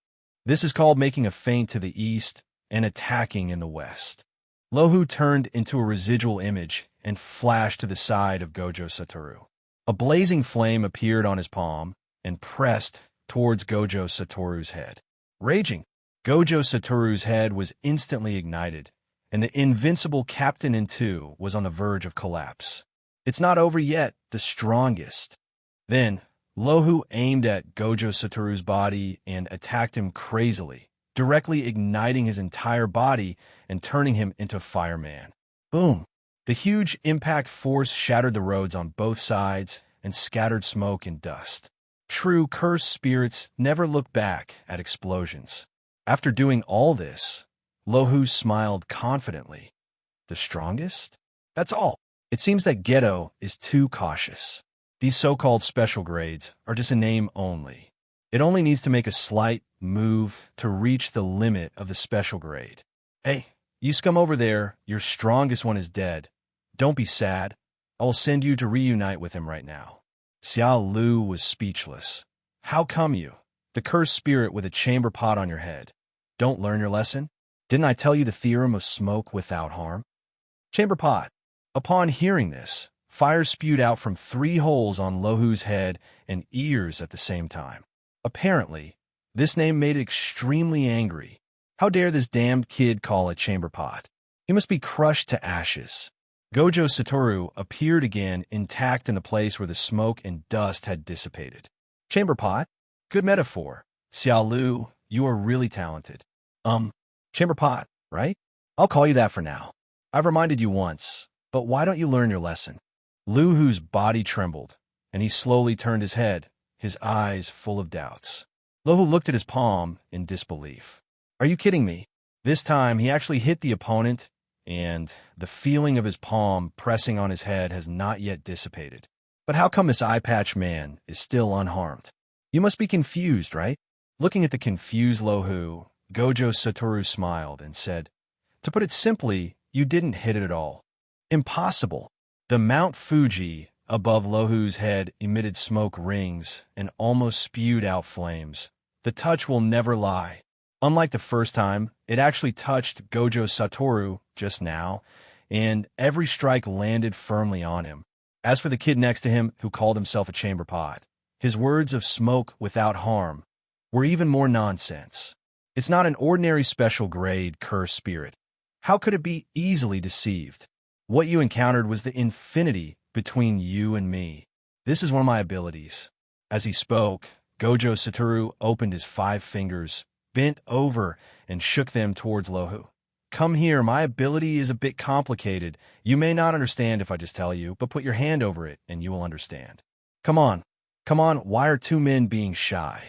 This is called making a feint to the east and attacking in the west. Lu Hu turned into a residual image and flashed to the side of Gojo Satoru. A blazing flame appeared on his palm and pressed towards Gojo Satoru's head. Raging, Gojo Satoru's head was instantly ignited, and the invincible Captain in Two was on the verge of collapse. It's not over yet, the strongest. Then, Lu Hu aimed at Gojo Satoru's body and attacked him crazily, directly igniting his entire body and turning him into Fireman. Boom! The huge impact force shattered the roads on both sides and scattered smoke and dust. True cursed spirits never look back at explosions. After doing all this, Lu Hu smiled confidently. The strongest? That's all. It seems that Geto is too cautious. These so-called special grades are just a name only. It only needs to make a slight move to reach the limit of the special grade. Hey, you scum over there, your strongest one is dead. Don't be sad. I will send you to reunite with him right now. Xiaolu was speechless. How come you, the cursed spirit with a chamber pot on your head, don't learn your lesson? Didn't I tell you the theorem of smoke without harm? Chamber pot. Upon hearing this, fire spewed out from 3 holes on Lu Hu's head and ears at the same time. Apparently, this name made it extremely angry. How dare this damned kid call it chamber pot? He must be crushed to ashes. Gojo Satoru appeared again intact in the place where the smoke and dust had dissipated. Chamber pot? Good metaphor. Xiaolu, you are really talented. Chamber pot, right? I'll call you that for now. I've reminded you once, but why don't you learn your lesson? Lu Hu's body trembled, and he slowly turned his head, his eyes full of doubts. Lu Hu looked at his palm in disbelief. Are you kidding me? This time, he actually hit the opponent, and the feeling of his palm pressing on his head has not yet dissipated. But how come this eye patch man is still unharmed? You must be confused, right? Looking at the confused Lu Hu, Gojo Satoru smiled and said, to put it simply, you didn't hit it at all. Impossible. The Mount Fuji above Lu Hu's head emitted smoke rings and almost spewed out flames. The touch will never lie. Unlike the first time, it actually touched Gojo Satoru just now, and every strike landed firmly on him. As for the kid next to him who called himself a chamber pot, his words of smoke without harm were even more nonsense. It's not an ordinary special grade cursed spirit. How could it be easily deceived? What you encountered was the infinity between you and me. This is one of my abilities. As he spoke, Gojo Satoru opened his 5 fingers, bent over, and shook them towards Lu Hu. Come here, my ability is a bit complicated. You may not understand if I just tell you, but put your hand over it and you will understand. Come on, why are 2 men being shy?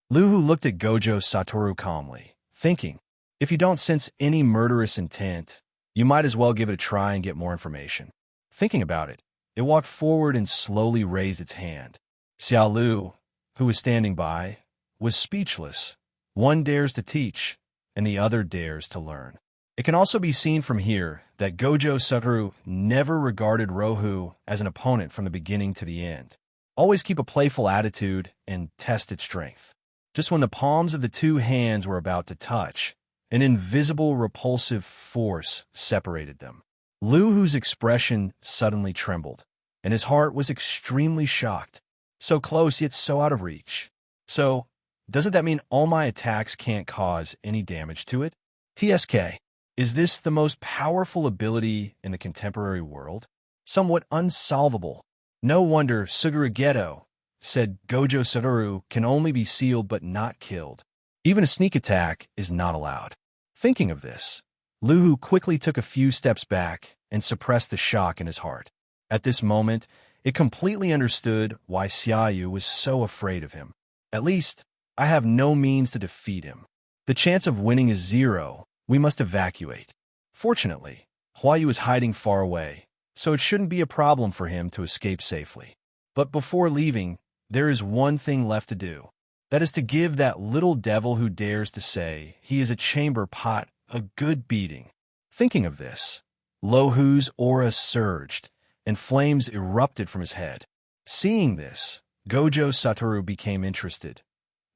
Lu Hu looked at Gojo Satoru calmly, thinking, if you don't sense any murderous intent, you might as well give it a try and get more information. Thinking about it, it walked forward and slowly raised its hand. Xiaolu, who was standing by, was speechless. One dares to teach, and the other dares to learn. It can also be seen from here that Gojo Satoru never regarded Lu Hu as an opponent from the beginning to the end. Always keep a playful attitude and test its strength. Just when the palms of the 2 hands were about to touch, an invisible repulsive force separated them. Lu Hu's expression suddenly trembled, and his heart was extremely shocked. So close, yet so out of reach. So, doesn't that mean all my attacks can't cause any damage to it? TSK, is this the most powerful ability in the contemporary world? Somewhat unsolvable. No wonder Suguru Geto said Gojo Satoru can only be sealed but not killed. Even a sneak attack is not allowed. Thinking of this, Lu Hu quickly took a few steps back and suppressed the shock in his heart. At this moment, it completely understood why Xiaolu was so afraid of him. At least, I have no means to defeat him. The chance of winning is 0. We must evacuate. Fortunately, Huayu is hiding far away, so it shouldn't be a problem for him to escape safely. But before leaving, there is one thing left to do. That is to give that little devil who dares to say he is a chamber pot a good beating. Thinking of this, Louhu's aura surged, and flames erupted from his head. Seeing this, Gojo Satoru became interested.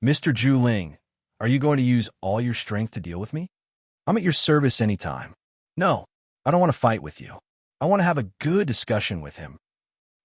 Mr. Juling, are you going to use all your strength to deal with me? I'm at your service anytime. No, I don't want to fight with you. I want to have a good discussion with him.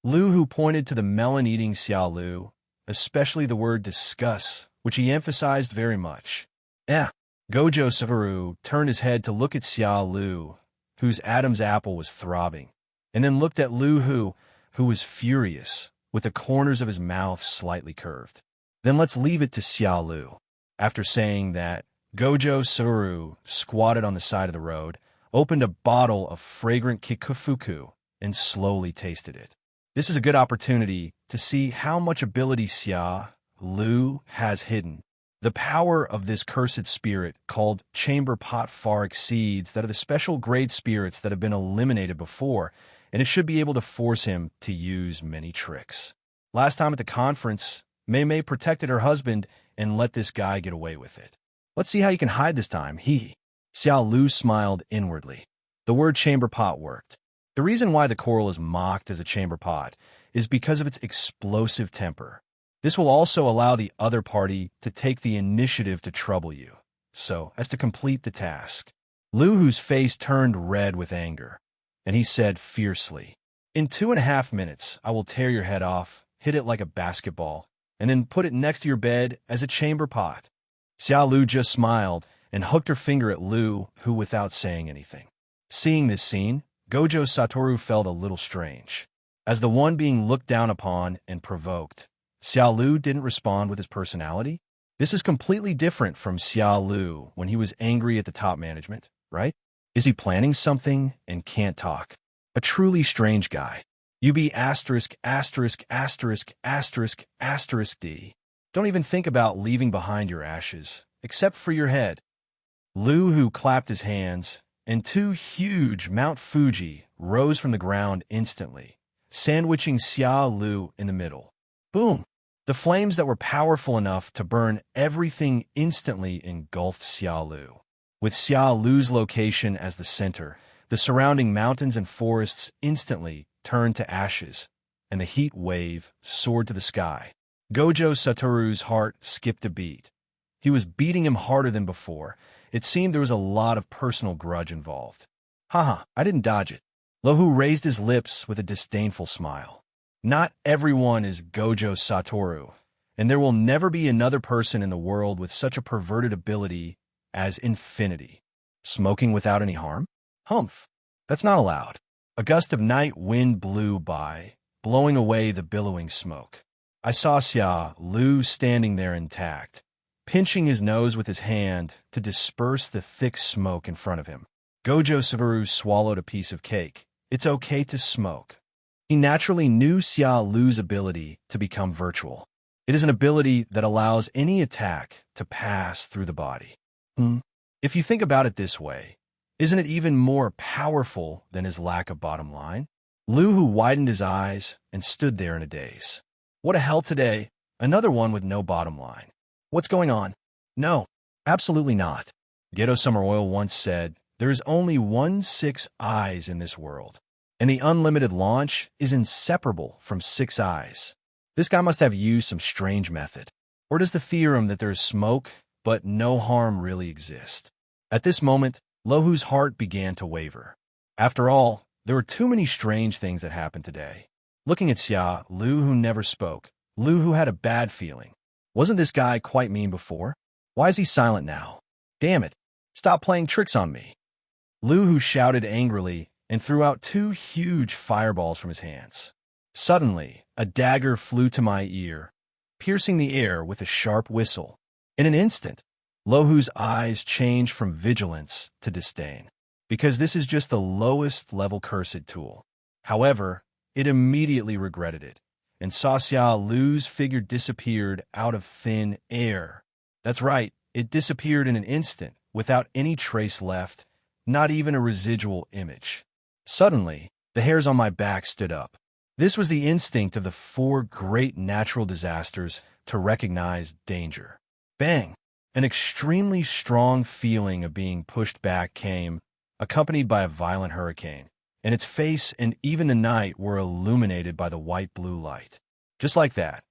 Louhu pointed to the melon-eating Xiaolu, especially the word discuss, which he emphasized very much. Gojo Satoru turned his head to look at Xiaolu, whose Adam's apple was throbbing, and then looked at Louhu, who was furious, with the corners of his mouth slightly curved. Then let's leave it to Xiaolu. After saying that, Gojo Satoru squatted on the side of the road, opened a bottle of fragrant kikufuku, and slowly tasted it. This is a good opportunity to see how much ability Xiaolu has hidden. The power of this cursed spirit, called Chamber Pot, far exceeds that of the special grade spirits that have been eliminated before, and it should be able to force him to use many tricks. Last time at the conference, Maymay protected her husband and let this guy get away with it. Let's see how you can hide this time, Xiaolu smiled inwardly. The word chamber pot worked. The reason why the coral is mocked as a chamber pot is because of its explosive temper. This will also allow the other party to take the initiative to trouble you, so as to complete the task. Louhu's face turned red with anger, and he said fiercely, "In 2.5 minutes, I will tear your head off, hit it like a basketball, and then put it next to your bed as a chamber pot." Xiaolu just smiled and hooked her finger at Louhu without saying anything. Seeing this scene, Gojo Satoru felt a little strange. As the one being looked down upon and provoked, Xiaolu didn't respond with his personality. This is completely different from Xiaolu when he was angry at the top management, right? Is he planning something and can't talk? A truly strange guy. UB asterisk asterisk asterisk asterisk asterisk D. Don't even think about leaving behind your ashes, except for your head. Louhu clapped his hands, and 2 huge Mount Fuji rose from the ground instantly, sandwiching Xiaolu in the middle. Boom! The flames that were powerful enough to burn everything instantly engulfed Xiaolu. With Xiaolu's location as the center, the surrounding mountains and forests instantly turned to ashes, and the heat wave soared to the sky. Gojo Satoru's heart skipped a beat. He was beating him harder than before. It seemed there was a lot of personal grudge involved. Haha, I didn't dodge it. Louhu raised his lips with a disdainful smile. Not everyone is Gojo Satoru, and there will never be another person in the world with such a perverted ability as infinity. Smoking without any harm? Humph. That's not allowed. A gust of night wind blew by, blowing away the billowing smoke. I saw Xiaolu standing there intact, pinching his nose with his hand to disperse the thick smoke in front of him. Gojo Satoru swallowed a piece of cake. It's okay to smoke. He naturally knew Xiaolu's ability to become virtual. It is an ability that allows any attack to pass through the body. If you think about it this way, isn't it even more powerful than his lack of bottom line? Louhu widened his eyes and stood there in a daze. What a hell today, another one with no bottom line. What's going on? No, absolutely not. Geto Summer Oil once said, there is only 6 eyes in this world, and the unlimited launch is inseparable from 6 eyes. This guy must have used some strange method. Or does the theorem that there is smoke, but no harm really exist? At this moment, Louhu's heart began to waver. After all, there were too many strange things that happened today. Looking at Xiaolu, who never spoke, Louhu had a bad feeling. Wasn't this guy quite mean before? Why is he silent now? Damn it! Stop playing tricks on me! Louhu shouted angrily and threw out 2 huge fireballs from his hands. Suddenly, a dagger flew to my ear, piercing the air with a sharp whistle. In an instant, Louhu's eyes changed from vigilance to disdain, because this is just the lowest level cursed tool. However, it immediately regretted it, and saw Xiaolu's figure disappeared out of thin air. That's right, it disappeared in an instant, without any trace left, not even a residual image. Suddenly, the hairs on my back stood up. This was the instinct of the 4 great natural disasters to recognize danger. Bang! An extremely strong feeling of being pushed back came, accompanied by a violent hurricane, and its face and even the night were illuminated by the white-blue light. Just like that,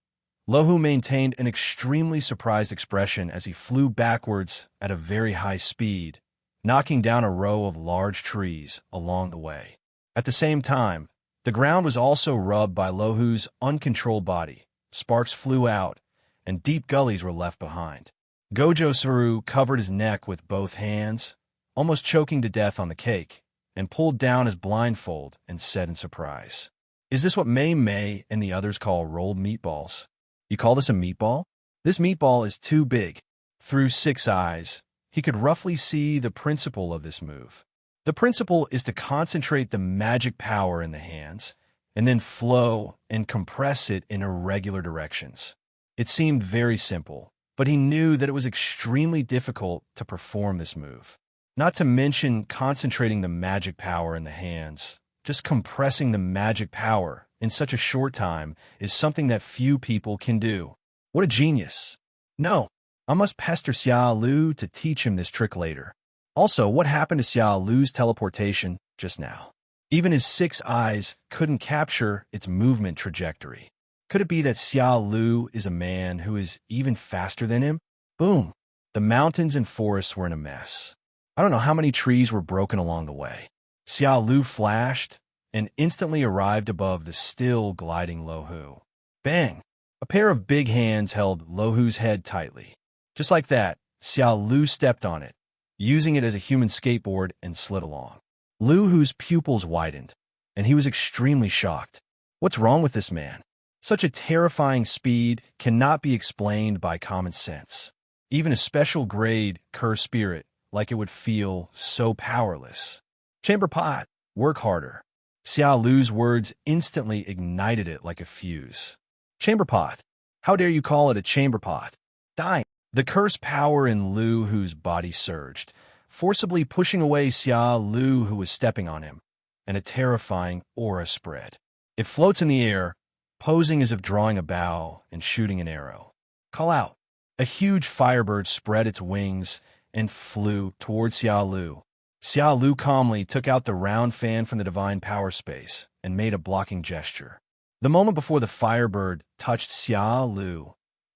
Louhu maintained an extremely surprised expression as he flew backwards at a very high speed, knocking down a row of large trees along the way. At the same time, the ground was also rubbed by Louhu's uncontrolled body. Sparks flew out, and deep gullies were left behind. Gojo Satoru covered his neck with both hands, almost choking to death on the cake, and pulled down his blindfold and said in surprise, "Is this what Maymay and the others call rolled meatballs? You call this a meatball? This meatball is too big." Through 6 eyes, he could roughly see the principle of this move. The principle is to concentrate the magic power in the hands, and then flow and compress it in irregular directions. It seemed very simple, but he knew that it was extremely difficult to perform this move. Not to mention concentrating the magic power in the hands. Just compressing the magic power in such a short time is something that few people can do. What a genius. No, I must pester Xiaolu to teach him this trick later. Also, what happened to Xiaolu's teleportation just now? Even his 6 eyes couldn't capture its movement trajectory. Could it be that Xiaolu is a man who is even faster than him? Boom! The mountains and forests were in a mess. I don't know how many trees were broken along the way. Xiaolu flashed and instantly arrived above the still gliding Louhu. Bang! A pair of big hands held Louhu's head tightly. Just like that, Xiaolu stepped on it, using it as a human skateboard, and slid along. Louhu's pupils widened, and he was extremely shocked. What's wrong with this man? Such a terrifying speed cannot be explained by common sense. Even a special grade Curse Spirit like it would feel so powerless. Chamber pot, work harder. Xiaolu's words instantly ignited it like a fuse. Chamber pot. How dare you call it a chamber pot? Die. The curse power in Louhu's body surged, forcibly pushing away Xiaolu, who was stepping on him, and a terrifying aura spread. It floats in the air, posing as if drawing a bow and shooting an arrow. Call out. A huge firebird spread its wings and flew towards Xiaolu. Xiaolu calmly took out the round fan from the divine power space and made a blocking gesture. The moment before the firebird touched Xiaolu,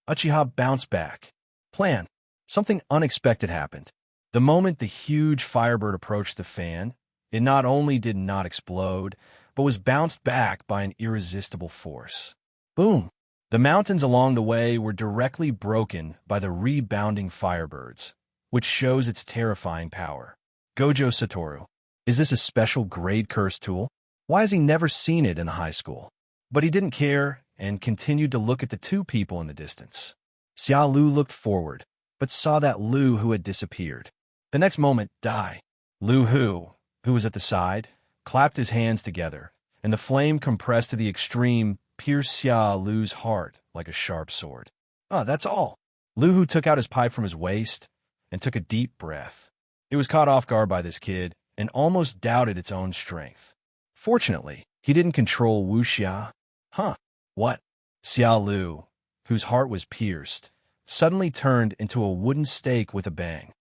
Uchiha bounced back. Plan. Something unexpected happened. The moment the huge firebird approached the fan, it not only did not explode, but was bounced back by an irresistible force. Boom! The mountains along the way were directly broken by the rebounding firebirds, which shows its terrifying power. Gojo Satoru. Is this a special grade curse tool? Why has he never seen it in high school? But he didn't care and continued to look at the 2 people in the distance. Xiaolu looked forward, but saw that Louhu had disappeared. The next moment, Louhu, who was at the side, clapped his hands together, and the flame compressed to the extreme pierced Xiaolu's heart like a sharp sword. That's all. Louhu took out his pipe from his waist and took a deep breath. It was caught off guard by this kid and almost doubted its own strength. Fortunately, he didn't control wuxia. What? Xiaolu, whose heart was pierced, suddenly turned into a wooden stake with a bang.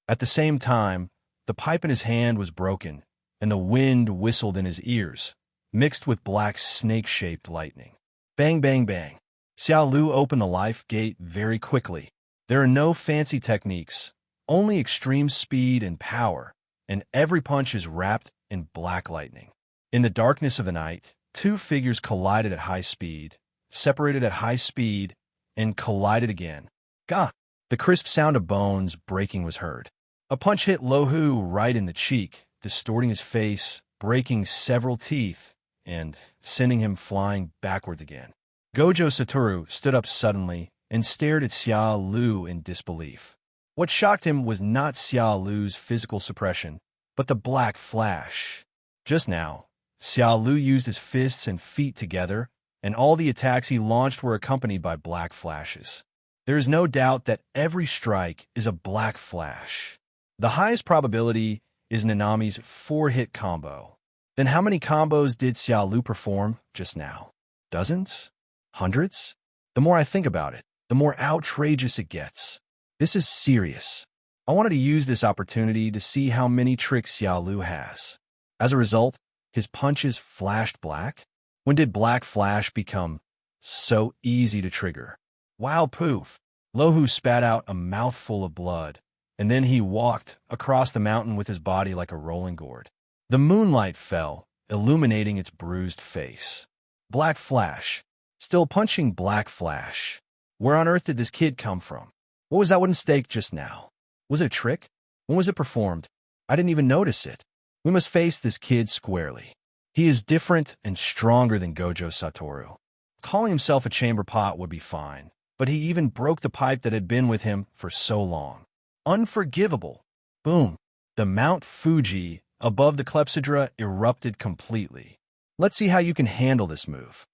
At the same time, the pipe in his hand was broken, and the wind whistled in his ears, mixed with black snake-shaped lightning. Bang, bang, bang. Xiaolu opened the life gate very quickly. There are no fancy techniques, only extreme speed and power, and every punch is wrapped in black lightning. In the darkness of the night, 2 figures collided at high speed, separated at high speed, and collided again. Gah! The crisp sound of bones breaking was heard. A punch hit Louhu right in the cheek, distorting his face, breaking several teeth, and sending him flying backwards again. Gojo Satoru stood up suddenly and stared at Xiaolu in disbelief. What shocked him was not Xiaolu's physical suppression, but the black flash. Just now, Xiaolu used his fists and feet together, and all the attacks he launched were accompanied by black flashes. There is no doubt that every strike is a black flash. The highest probability is Nanami's 4-hit combo. Then how many combos did Xiaolu perform just now? Dozens? Hundreds? The more I think about it, the more outrageous it gets. This is serious. I wanted to use this opportunity to see how many tricks Xiaolu has. As a result, his punches flashed black. When did black flash become so easy to trigger? Wow, poof! Louhu spat out a mouthful of blood, and then he walked across the mountain with his body like a rolling gourd. The moonlight fell, illuminating its bruised face. Black flash. Still punching black flash. Where on earth did this kid come from? What was that wooden stake just now? Was it a trick? When was it performed? I didn't even notice it. We must face this kid squarely. He is different and stronger than Gojo Satoru. Calling himself a chamber pot would be fine, but he even broke the pipe that had been with him for so long. Unforgivable. Boom. The Mount Fuji above the clepsydra erupted completely. Let's see how you can handle this move.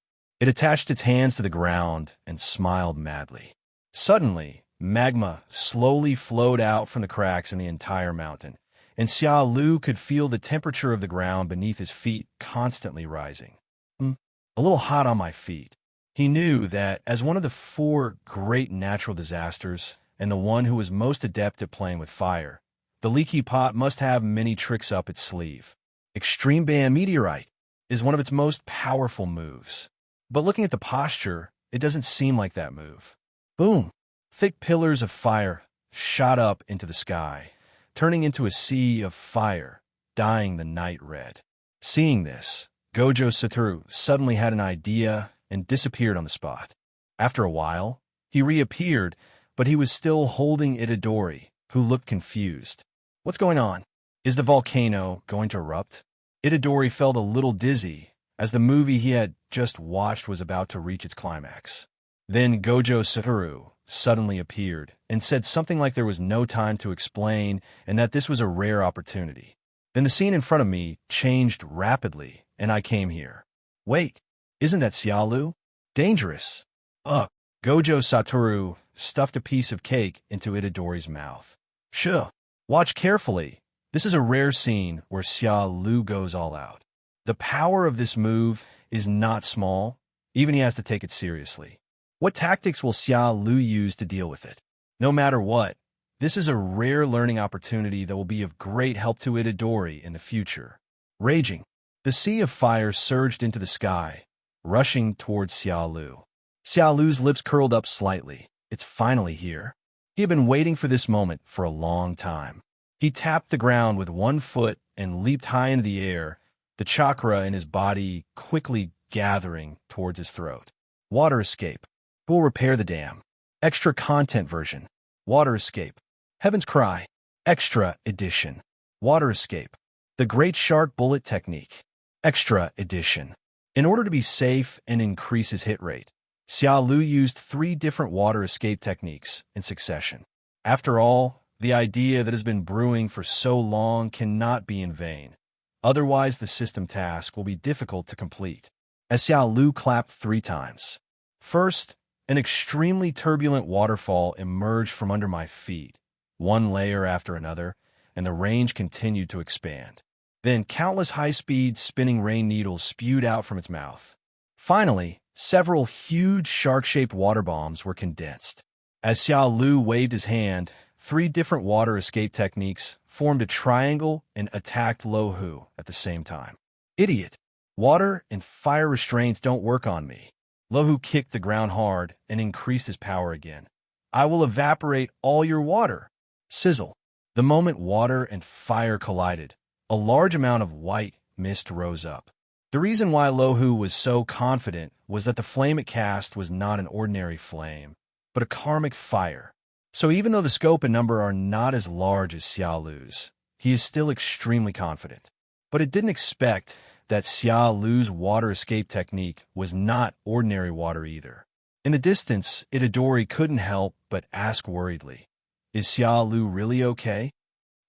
It attached its hands to the ground and smiled madly. Suddenly, magma slowly flowed out from the cracks in the entire mountain, and Xiaolu could feel the temperature of the ground beneath his feet constantly rising. A little hot on my feet. He knew that as one of the 4 great natural disasters, and the one who was most adept at playing with fire, the leaky pot must have many tricks up its sleeve. Extreme Band Meteorite is one of its most powerful moves. But looking at the posture, it doesn't seem like that move. Boom! Thick pillars of fire shot up into the sky, turning into a sea of fire, dyeing the night red. Seeing this, Gojo Satoru suddenly had an idea and disappeared on the spot. After a while, he reappeared, but he was still holding Itadori, who looked confused. What's going on? Is the volcano going to erupt? Itadori felt a little dizzy, as the movie he had just watched was about to reach its climax. Then Gojo Satoru suddenly appeared and said something like there was no time to explain and that this was a rare opportunity. Then the scene in front of me changed rapidly, and I came here. Wait, isn't that Xiaolu? Dangerous. Gojo Satoru stuffed a piece of cake into Itadori's mouth. Sure. Watch carefully. This is a rare scene where Xiaolu goes all out. The power of this move is not small. Even he has to take it seriously. What tactics will Xiaolu use to deal with it? No matter what, this is a rare learning opportunity that will be of great help to Itadori in the future. Raging. The sea of fire surged into the sky, rushing towards Xiaolu. Xiaolu's lips curled up slightly. It's finally here. He had been waiting for this moment for a long time. He tapped the ground with one foot and leaped high into the air, the chakra in his body quickly gathering towards his throat. Water escape. Who will repair the dam? Extra content version. Water escape. Heaven's Cry. Extra edition. Water escape. The Great Shark Bullet Technique. Extra edition. In order to be safe and increase his hit rate, Xiaolu used 3 different water escape techniques in succession. After all, the idea that has been brewing for so long cannot be in vain. Otherwise, the system task will be difficult to complete. As Xiaolu clapped 3 times. First, an extremely turbulent waterfall emerged from under my feet, one layer after another, and the range continued to expand. Then countless high-speed spinning rain needles spewed out from its mouth. Finally, several huge shark-shaped water bombs were condensed. As Xiaolu waved his hand, 3 different water escape techniques formed a triangle and attacked Louhu at the same time. Idiot! Water and fire restraints don't work on me. Louhu kicked the ground hard and increased his power again. I will evaporate all your water. Sizzle. The moment water and fire collided, a large amount of white mist rose up. The reason why Louhu was so confident was that the flame it cast was not an ordinary flame, but a karmic fire. So even though the scope and number are not as large as Xiaolu's, he is still extremely confident. But it didn't expect that Xiaolu's water escape technique was not ordinary water either. In the distance, Itadori couldn't help but ask worriedly, "Is Xiaolu really okay?"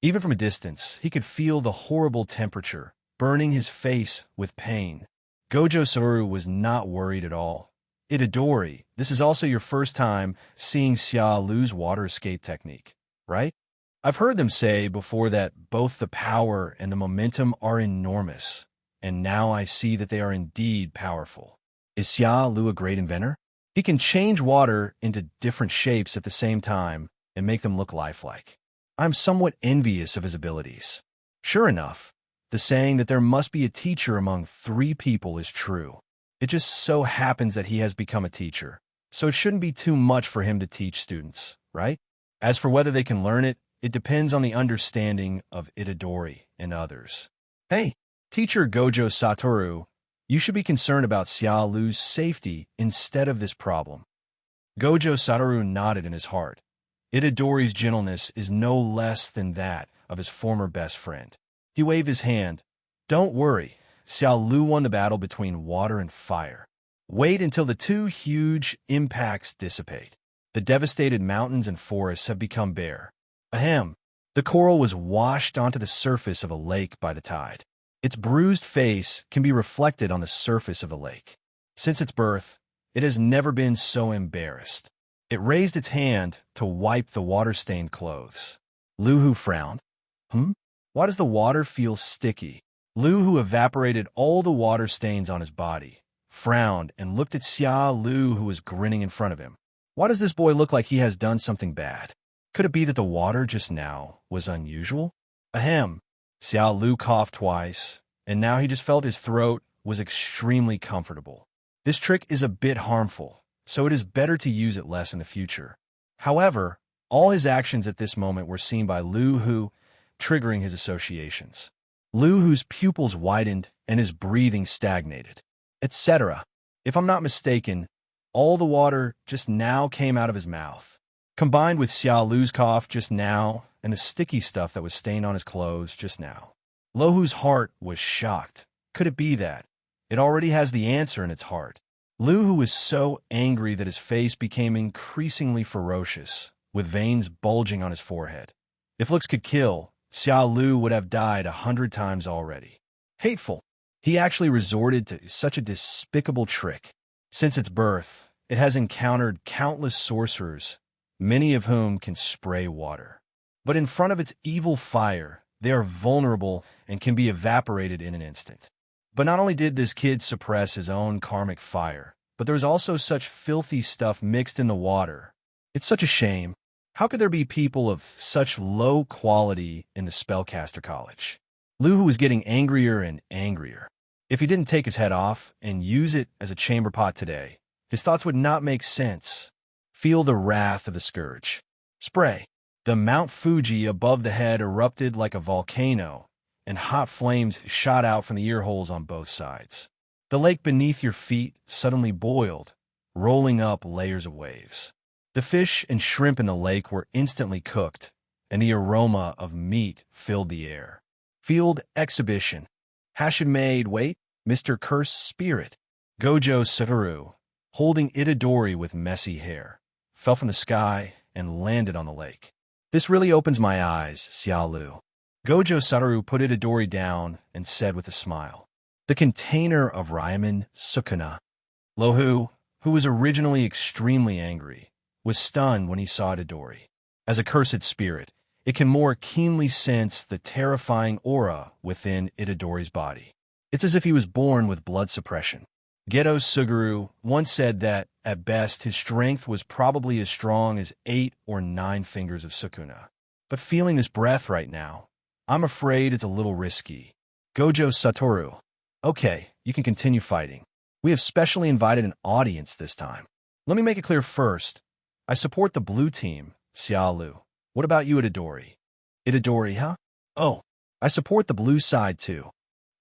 Even from a distance, he could feel the horrible temperature, burning his face with pain. Gojo Satoru was not worried at all. Itadori, this is also your first time seeing Xiaolu's water escape technique, right? I've heard them say before that both the power and the momentum are enormous, and now I see that they are indeed powerful. Is Xiaolu a great inventor? He can change water into different shapes at the same time and make them look lifelike. I'm somewhat envious of his abilities. Sure enough, the saying that there must be a teacher among 3 people is true. It just so happens that he has become a teacher, so it shouldn't be too much for him to teach students, right? As for whether they can learn it, it depends on the understanding of Itadori and others. Hey, teacher Gojo Satoru, you should be concerned about Xiaolu's safety instead of this problem. Gojo Satoru nodded in his heart. Itadori's gentleness is no less than that of his former best friend. He waved his hand. Don't worry, Xiaolu won the battle between water and fire. Wait until the 2 huge impacts dissipate. The devastated mountains and forests have become bare. Ahem. The coral was washed onto the surface of a lake by the tide. Its bruised face can be reflected on the surface of the lake. Since its birth, it has never been so embarrassed. It raised its hand to wipe the water-stained clothes. Lu Hu frowned. Why does the water feel sticky? Lu Hu evaporated all the water stains on his body, frowned, and looked at Xiaolu, who was grinning in front of him. Why does this boy look like he has done something bad? Could it be that the water just now was unusual? Ahem. Xiaolu coughed twice, and now he just felt his throat was extremely comfortable. This trick is a bit harmful, so it is better to use it less in the future. However, all his actions at this moment were seen by Lu Hu, triggering his associations. Lu Hu's pupils widened and his breathing stagnated, etc. If I'm not mistaken, all the water just now came out of his mouth. Combined with Xiaolu's cough just now and the sticky stuff that was stained on his clothes just now. Lu Hu's heart was shocked. Could it be that? It already has the answer in its heart. Lu Hu was so angry that his face became increasingly ferocious, with veins bulging on his forehead. If looks could kill, Xiaolu would have died 100 times already. Hateful. He actually resorted to such a despicable trick. Since its birth, it has encountered countless sorcerers, many of whom can spray water. But in front of its evil fire, they are vulnerable and can be evaporated in an instant. But not only did this kid suppress his own karmic fire, but there was also such filthy stuff mixed in the water. It's such a shame. How could there be people of such low quality in the Spellcaster College? Lu Hu was getting angrier and angrier. If he didn't take his head off and use it as a chamber pot today, his thoughts would not make sense. Feel the wrath of the scourge. Spray. The Mount Fuji above the head erupted like a volcano, and hot flames shot out from the ear holes on both sides. The lake beneath your feet suddenly boiled, rolling up layers of waves. The fish and shrimp in the lake were instantly cooked, and the aroma of meat filled the air. Field exhibition. Hashimade, wait, Mr. Cursed Spirit. Gojo Satoru, holding Itadori with messy hair, fell from the sky and landed on the lake. This really opens my eyes, Xiaolu. Gojo Satoru put Itadori down and said with a smile. The container of Ryaman Sukuna. Lu Hu, who was originally extremely angry, was stunned when he saw Itadori. As a cursed spirit, it can more keenly sense the terrifying aura within Itadori's body. It's as if he was born with blood suppression. Geto Suguru once said that, at best, his strength was probably as strong as 8 or 9 fingers of Sukuna. But feeling this breath right now, I'm afraid it's a little risky. Gojo Satoru. Okay, you can continue fighting. We have specially invited an audience this time. Let me make it clear first. I support the blue team, Xiaolu. What about you, Itadori? Itadori, huh? Oh, I support the blue side too.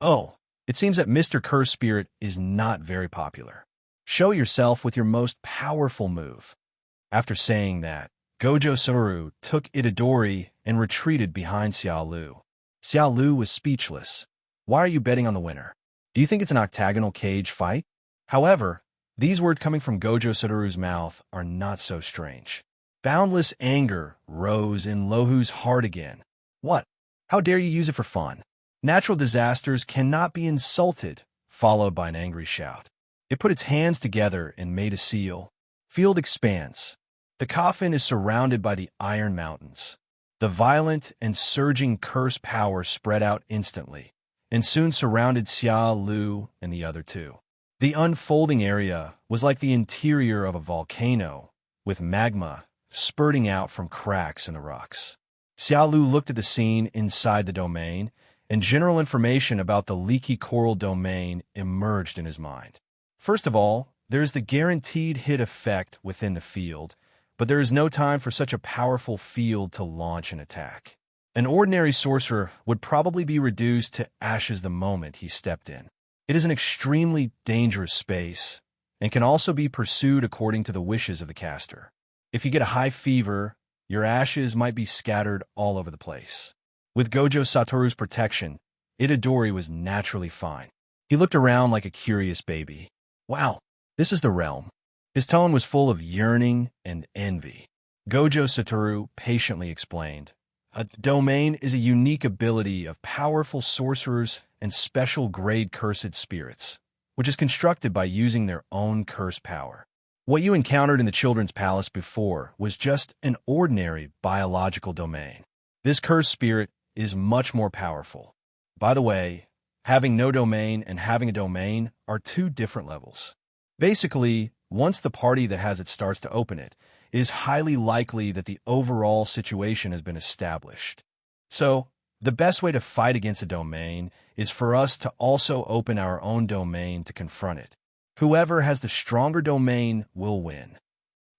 Oh, it seems that Mr. Curse Spirit is not very popular. Show yourself with your most powerful move. After saying that, Gojo Satoru took Itadori and retreated behind Xiaolu. Xiaolu was speechless. Why are you betting on the winner? Do you think it's an octagonal cage fight? However, these words coming from Gojo Satoru's mouth are not so strange. Boundless anger rose in Lu Hu's heart again. What? How dare you use it for fun? Natural disasters cannot be insulted, followed by an angry shout. It put its hands together and made a seal. Field expands. The coffin is surrounded by the Iron Mountains. The violent and surging curse power spread out instantly, and soon surrounded Xiaolu and the other two. The unfolding area was like the interior of a volcano, with magma spurting out from cracks in the rocks. Xiaolu looked at the scene inside the domain, and general information about the leaky coral domain emerged in his mind. First of all, there is the guaranteed hit effect within the field, but there is no time for such a powerful field to launch an attack. An ordinary sorcerer would probably be reduced to ashes the moment he stepped in. It is an extremely dangerous space, and can also be pursued according to the wishes of the caster. If you get a high fever, your ashes might be scattered all over the place. With Gojo Satoru's protection, Itadori was naturally fine. He looked around like a curious baby. Wow, this is the realm. His tone was full of yearning and envy. Gojo Satoru patiently explained, a domain is a unique ability of powerful sorcerers and special grade cursed spirits, which is constructed by using their own curse power. What you encountered in the Children's Palace before was just an ordinary biological domain. This cursed spirit is much more powerful. By the way, having no domain and having a domain are two different levels. Basically, once the party that has it starts to open it, it is highly likely that the overall situation has been established. So, the best way to fight against a domain is for us to also open our own domain to confront it. Whoever has the stronger domain will win.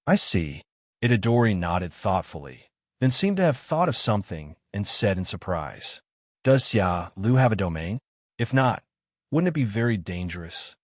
I see. Itadori nodded thoughtfully, then seemed to have thought of something and said in surprise, does Xiaolu have a domain? If not, wouldn't it be very dangerous?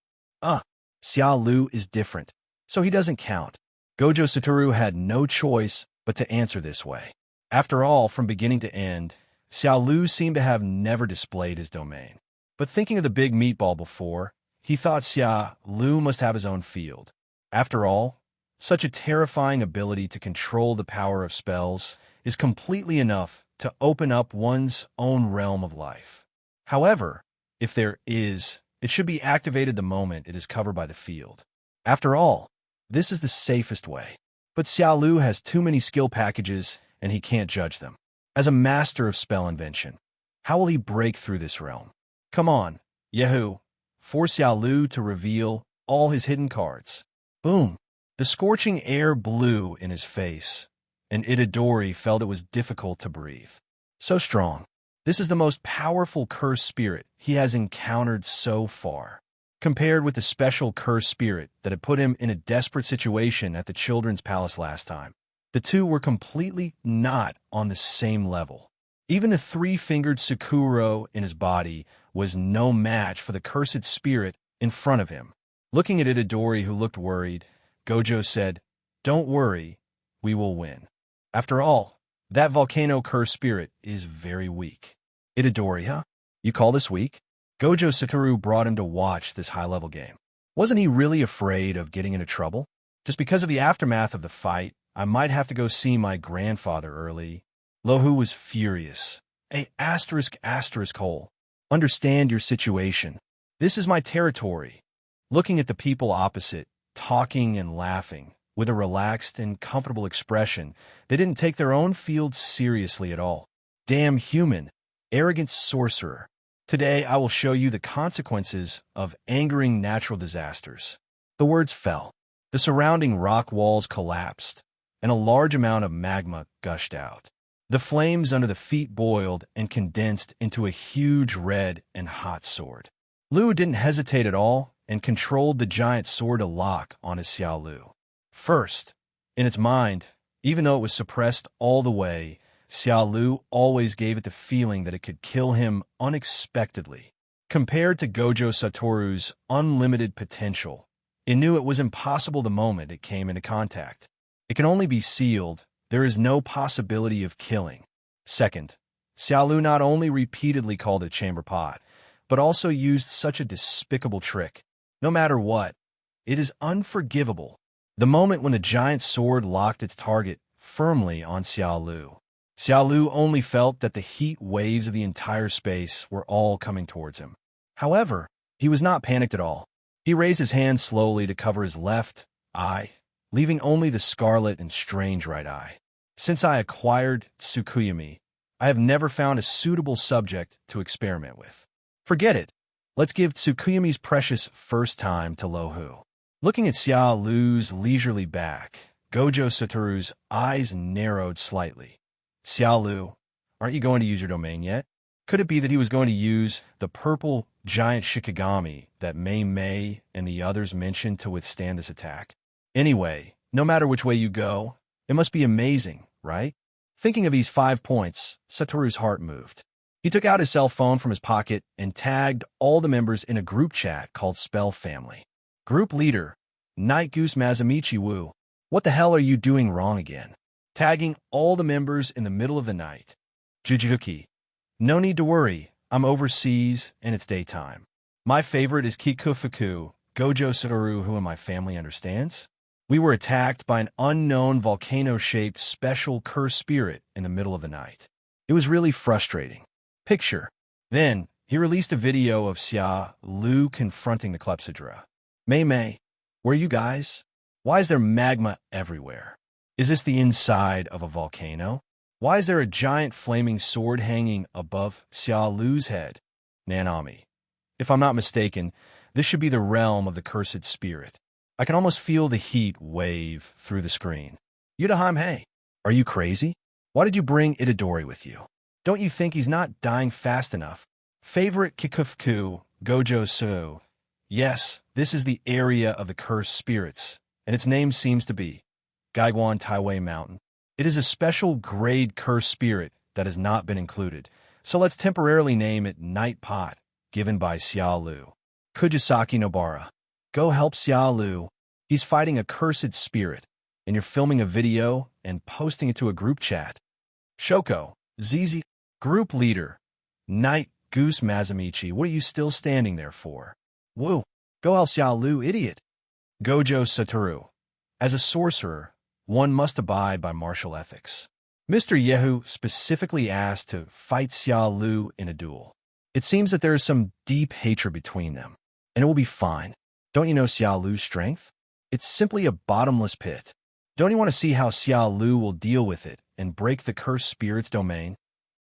Xiaolu is different, so he doesn't count. Gojo Satoru had no choice but to answer this way. After all, from beginning to end, Xiaolu seemed to have never displayed his domain. But thinking of the big meatball before, he thought Xiaolu must have his own field. After all, such a terrifying ability to control the power of spells is completely enough to open up one's own realm of life. However, if there is, it should be activated the moment it is covered by the field. After all, this is the safest way. But Xiaolu has too many skill packages, and he can't judge them. As a master of spell invention, how will he break through this realm? Come on, Yahoo! Force Xiaolu to reveal all his hidden cards. Boom! The scorching air blew in his face, and Itadori felt it was difficult to breathe. So strong. This is the most powerful cursed spirit he has encountered so far. Compared with the special cursed spirit that had put him in a desperate situation at the Children's Palace last time, the two were completely not on the same level. Even the three-fingered Sukuro in his body was no match for the cursed spirit in front of him. Looking at Itadori, who looked worried, Gojo said, "Don't worry, we will win. After all, that volcano cursed spirit is very weak." Itadori, huh? You call this weak? Gojo Satoru brought him to watch this high-level game. Wasn't he really afraid of getting into trouble? Just because of the aftermath of the fight, I might have to go see my grandfather early. Lohu was furious. Hole. Understand your situation. This is my territory. Looking at the people opposite, talking and laughing, with a relaxed and comfortable expression, they didn't take their own field seriously at all. Damn human. Arrogant sorcerer. Today I will show you the consequences of angering natural disasters. The words fell. The surrounding rock walls collapsed, and a large amount of magma gushed out. The flames under the feet boiled and condensed into a huge red and hot sword. Lu didn't hesitate at all and controlled the giant sword to lock on his Xiaolu. First, in its mind, even though it was suppressed all the way, Xiaolu always gave it the feeling that it could kill him unexpectedly. Compared to Gojo Satoru's unlimited potential, it knew it was impossible the moment it came into contact. It can only be sealed. There is no possibility of killing. Second, Xiaolu not only repeatedly called it chamber pot, but also used such a despicable trick. No matter what, it is unforgivable. The moment when the giant sword locked its target firmly on Xiaolu. Xiaolu only felt that the heat waves of the entire space were all coming towards him. However, he was not panicked at all. He raised his hand slowly to cover his left eye, leaving only the scarlet and strange right eye. Since I acquired Tsukuyami, I have never found a suitable subject to experiment with. Forget it. Let's give Tsukuyomi's precious first time to Louhu. Looking at Xiaolu's leisurely back, Gojo Satoru's eyes narrowed slightly. Xiaolu, aren't you going to use your domain yet? Could it be that he was going to use the purple giant Shikigami that Maymay and the others mentioned to withstand this attack? Anyway, no matter which way you go, it must be amazing, right? Thinking of these 5 points, Satoru's heart moved. He took out his cell phone from his pocket and tagged all the members in a group chat called Spell Family. Group leader, Night Goose Mazamichi Wu. What the hell are you doing wrong again? Tagging all the members in the middle of the night. Jujutsu. No need to worry, I'm overseas and it's daytime. My favorite is Kikufuku, Gojo Satoru, who in my family understands. We were attacked by an unknown volcano-shaped special cursed spirit in the middle of the night. It was really frustrating. Picture. Then, he released a video of Xiaolu confronting the Clepsydra. Maymay, where are you guys? Why is there magma everywhere? Is this the inside of a volcano? Why is there a giant flaming sword hanging above Xiaolu's head? Nanami. If I'm not mistaken, this should be the realm of the cursed spirit. I can almost feel the heat wave through the screen. Yudaheim, hey, are you crazy? Why did you bring Itadori with you? Don't you think he's not dying fast enough? Favorite Kikufuku, Gojo Satoru. Yes, this is the area of the cursed spirits, and its name seems to be Gaiguan Taiwei Mountain. It is a special grade cursed spirit that has not been included, so let's temporarily name it Night Pot, given by Xiaolu. Kugisaki Nobara. Go help Xiaolu. He's fighting a cursed spirit, and you're filming a video and posting it to a group chat. Shoko. Zizi. Group leader. Night Goose Mazamichi. What are you still standing there for? Woo. Go help Xiaolu, idiot. Gojo Satoru. As a sorcerer, one must abide by martial ethics. Mr. Yehu specifically asked to fight Xiaolu in a duel. It seems that there is some deep hatred between them, and it will be fine. Don't you know Xiaolu's strength? It's simply a bottomless pit. Don't you want to see how Xiaolu will deal with it and break the cursed spirit's domain?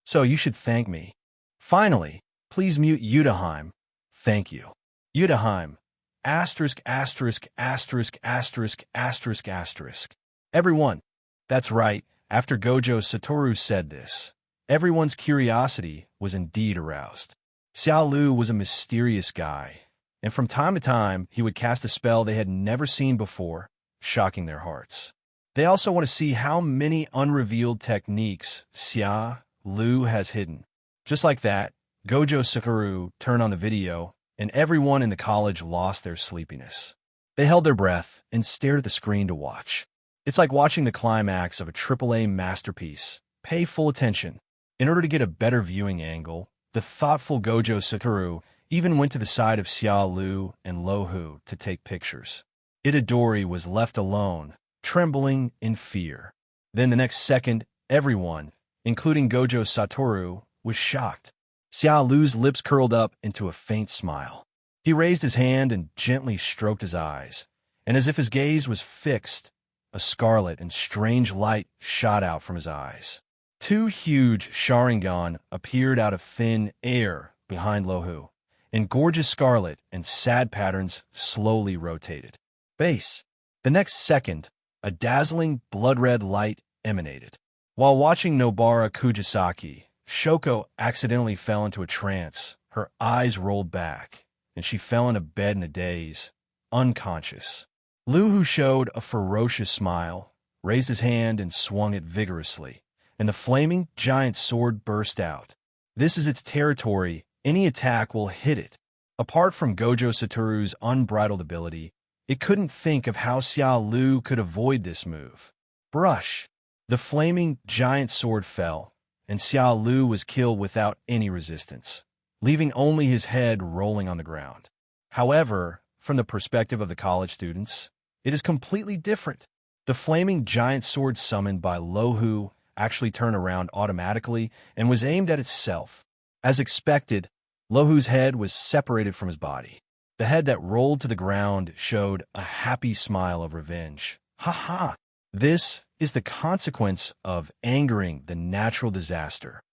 So you should thank me. Finally, please mute Yudaheim. Thank you. Yudaheim. Asterisk, asterisk, asterisk, asterisk, asterisk, asterisk. Everyone. That's right. After Gojo Satoru said this, everyone's curiosity was indeed aroused. Xiaolu was a mysterious guy, and from time to time, he would cast a spell they had never seen before, shocking their hearts. They also want to see how many unrevealed techniques Xiaolu has hidden. Just like that, Gojo Satoru turned on the video, and everyone in the college lost their sleepiness. They held their breath and stared at the screen to watch. It's like watching the climax of a AAA masterpiece. Pay full attention. In order to get a better viewing angle, the thoughtful Gojo Satoru even went to the side of Xiaolu and Louhu to take pictures. Itadori was left alone, trembling in fear. Then the next second, everyone, including Gojo Satoru, was shocked. Xiaolu's lips curled up into a faint smile. He raised his hand and gently stroked his eyes, and as if his gaze was fixed, a scarlet and strange light shot out from his eyes. 2 huge Sharingan appeared out of thin air behind Louhu, and gorgeous scarlet and sad patterns slowly rotated. Base. The next second, a dazzling blood-red light emanated. While watching Nobara Kugisaki, Shoko accidentally fell into a trance. Her eyes rolled back, and she fell into bed in a daze, unconscious. Louhu showed a ferocious smile, raised his hand and swung it vigorously, and the flaming giant sword burst out. This is its territory. Any attack will hit it. Apart from Gojo Satoru's unbridled ability, it couldn't think of how Xiaolu could avoid this move. Brush. The flaming giant sword fell, and Xiaolu was killed without any resistance, leaving only his head rolling on the ground. However, from the perspective of the college students, it is completely different. The flaming giant sword summoned by Louhu actually turned around automatically and was aimed at itself. As expected, Louhu's head was separated from his body. The head that rolled to the ground showed a happy smile of revenge. Ha ha! This is the consequence of angering the natural disaster.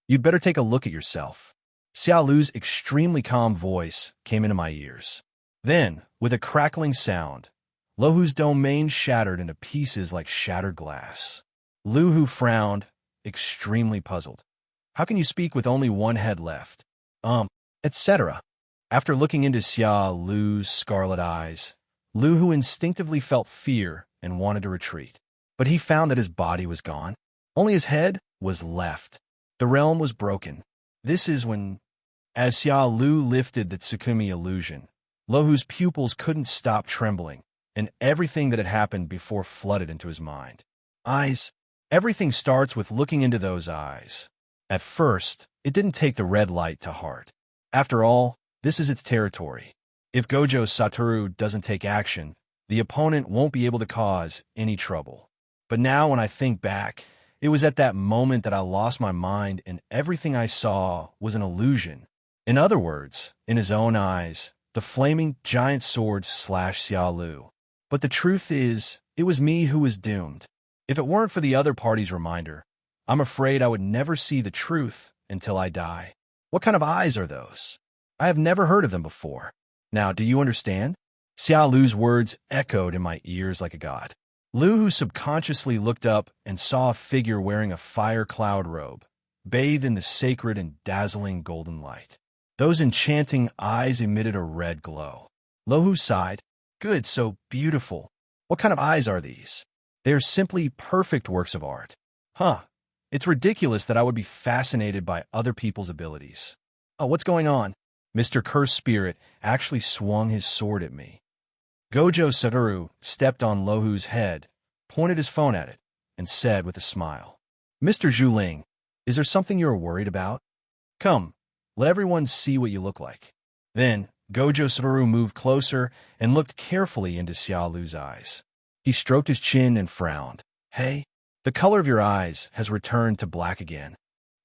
You'd better take a look at yourself. Xiaolu's extremely calm voice came into my ears. Then, with a crackling sound, Louhu's domain shattered into pieces like shattered glass. Louhu frowned, extremely puzzled. How can you speak with only one head left? Etc. After looking into Xiaolu's scarlet eyes, Louhu instinctively felt fear and wanted to retreat. But he found that his body was gone. Only his head was left. The realm was broken. This is when, as Xiaolu lifted the Tsukumi illusion, Louhu's pupils couldn't stop trembling, and everything that had happened before flooded into his mind. Eyes. Everything starts with looking into those eyes. At first, it didn't take the red light to heart. After all, this is its territory. If Gojo Satoru doesn't take action, the opponent won't be able to cause any trouble. But now when I think back, it was at that moment that I lost my mind and everything I saw was an illusion. In other words, in his own eyes, the flaming giant sword slashed Xiaolu. But the truth is, it was me who was doomed. If it weren't for the other party's reminder, I'm afraid I would never see the truth until I die. What kind of eyes are those? I have never heard of them before. Now, do you understand? Xiaolu's words echoed in my ears like a god. Louhu subconsciously looked up and saw a figure wearing a fire cloud robe, bathed in the sacred and dazzling golden light. Those enchanting eyes emitted a red glow. Louhu sighed. Good, so beautiful. What kind of eyes are these? They are simply perfect works of art. It's ridiculous that I would be fascinated by other people's abilities. Oh, what's going on? Mr. Curse Spirit actually swung his sword at me. Gojo Satoru stepped on Louhu's head, pointed his phone at it, and said with a smile, Mr. Zhuling, is there something you are worried about? Come, let everyone see what you look like. Then, Gojo Satoru moved closer and looked carefully into Xiaolu's eyes. He stroked his chin and frowned. Hey, the color of your eyes has returned to black again.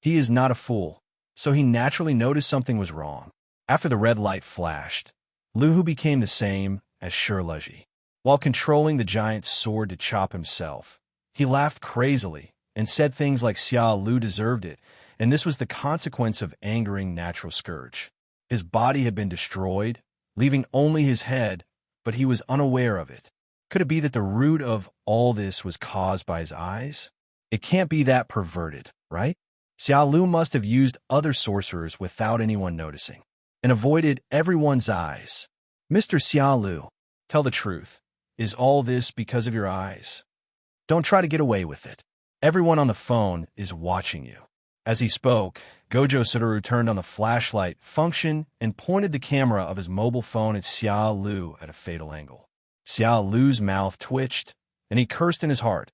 He is not a fool, so he naturally noticed something was wrong. After the red light flashed, Louhu became the same as Shirleji. While controlling the giant's sword to chop himself, he laughed crazily and said things like Xiaolu deserved it, and this was the consequence of angering Natural Scourge. His body had been destroyed, leaving only his head, but he was unaware of it. Could it be that the root of all this was caused by his eyes? It can't be that perverted, right? Xiaolu must have used other sorcerers without anyone noticing, and avoided everyone's eyes. Mr. Xiaolu, tell the truth. Is all this because of your eyes? Don't try to get away with it. Everyone on the phone is watching you. As he spoke, Gojo Satoru turned on the flashlight function and pointed the camera of his mobile phone at Xiaolu at a fatal angle. Xiaolu's mouth twitched, and he cursed in his heart.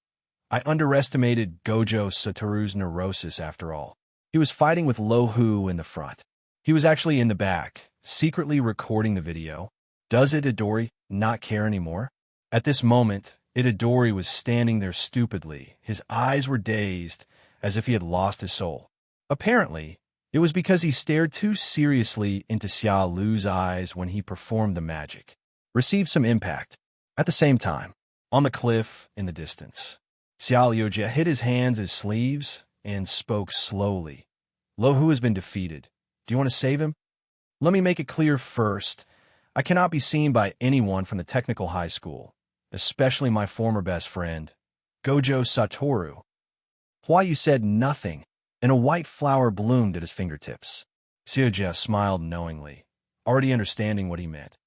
I underestimated Gojo Satoru's neurosis after all. He was fighting with Louhu in the front. He was actually in the back, secretly recording the video. Does Itadori not care anymore? At this moment, Itadori was standing there stupidly. His eyes were dazed, as if he had lost his soul. Apparently, it was because he stared too seriously into Xiaolu's eyes when he performed the magic. Received some impact. At the same time, on the cliff in the distance, Xiaolu hid his hands in his sleeves and spoke slowly. Louhu has been defeated. Do you want to save him? Let me make it clear first. I cannot be seen by anyone from the technical high school, especially my former best friend, Gojo Satoru. Why you said nothing, and a white flower bloomed at his fingertips. Xiaolu smiled knowingly, already understanding what he meant.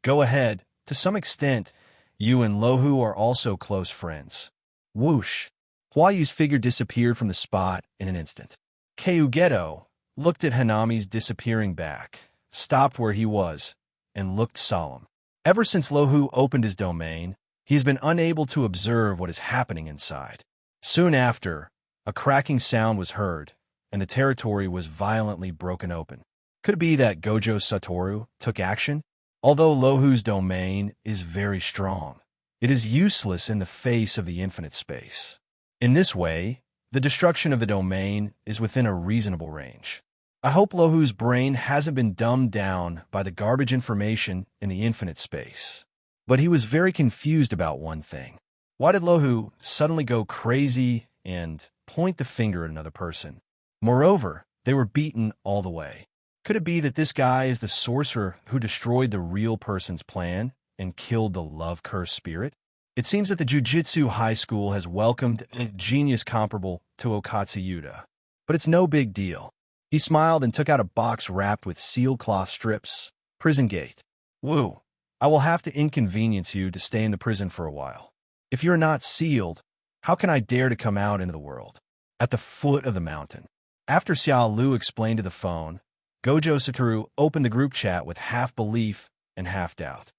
Go ahead. To some extent, you and Louhu are also close friends. Whoosh. Huayu's figure disappeared from the spot in an instant. Kyugeto looked at Hanami's disappearing back, stopped where he was, and looked solemn. Ever since Louhu opened his domain, he has been unable to observe what is happening inside. Soon after, a cracking sound was heard, and the territory was violently broken open. Could it be that Gojo Satoru took action? Although Louhu's domain is very strong, it is useless in the face of the infinite space. In this way, the destruction of the domain is within a reasonable range. I hope Louhu's brain hasn't been dumbed down by the garbage information in the infinite space. But he was very confused about one thing. Why did Louhu suddenly go crazy and point the finger at another person? Moreover, they were beaten all the way. Could it be that this guy is the sorcerer who destroyed the real person's plan and killed the love-cursed spirit? It seems that the Jujutsu high school has welcomed a genius comparable to Okatsuyuta. But it's no big deal. He smiled and took out a box wrapped with sealed cloth strips. Prison gate. Woo. I will have to inconvenience you to stay in the prison for a while. If you're not sealed, how can I dare to come out into the world? At the foot of the mountain. After Xiaolu explained to the phone, Gojo Satoru opened the group chat with half belief and half doubt.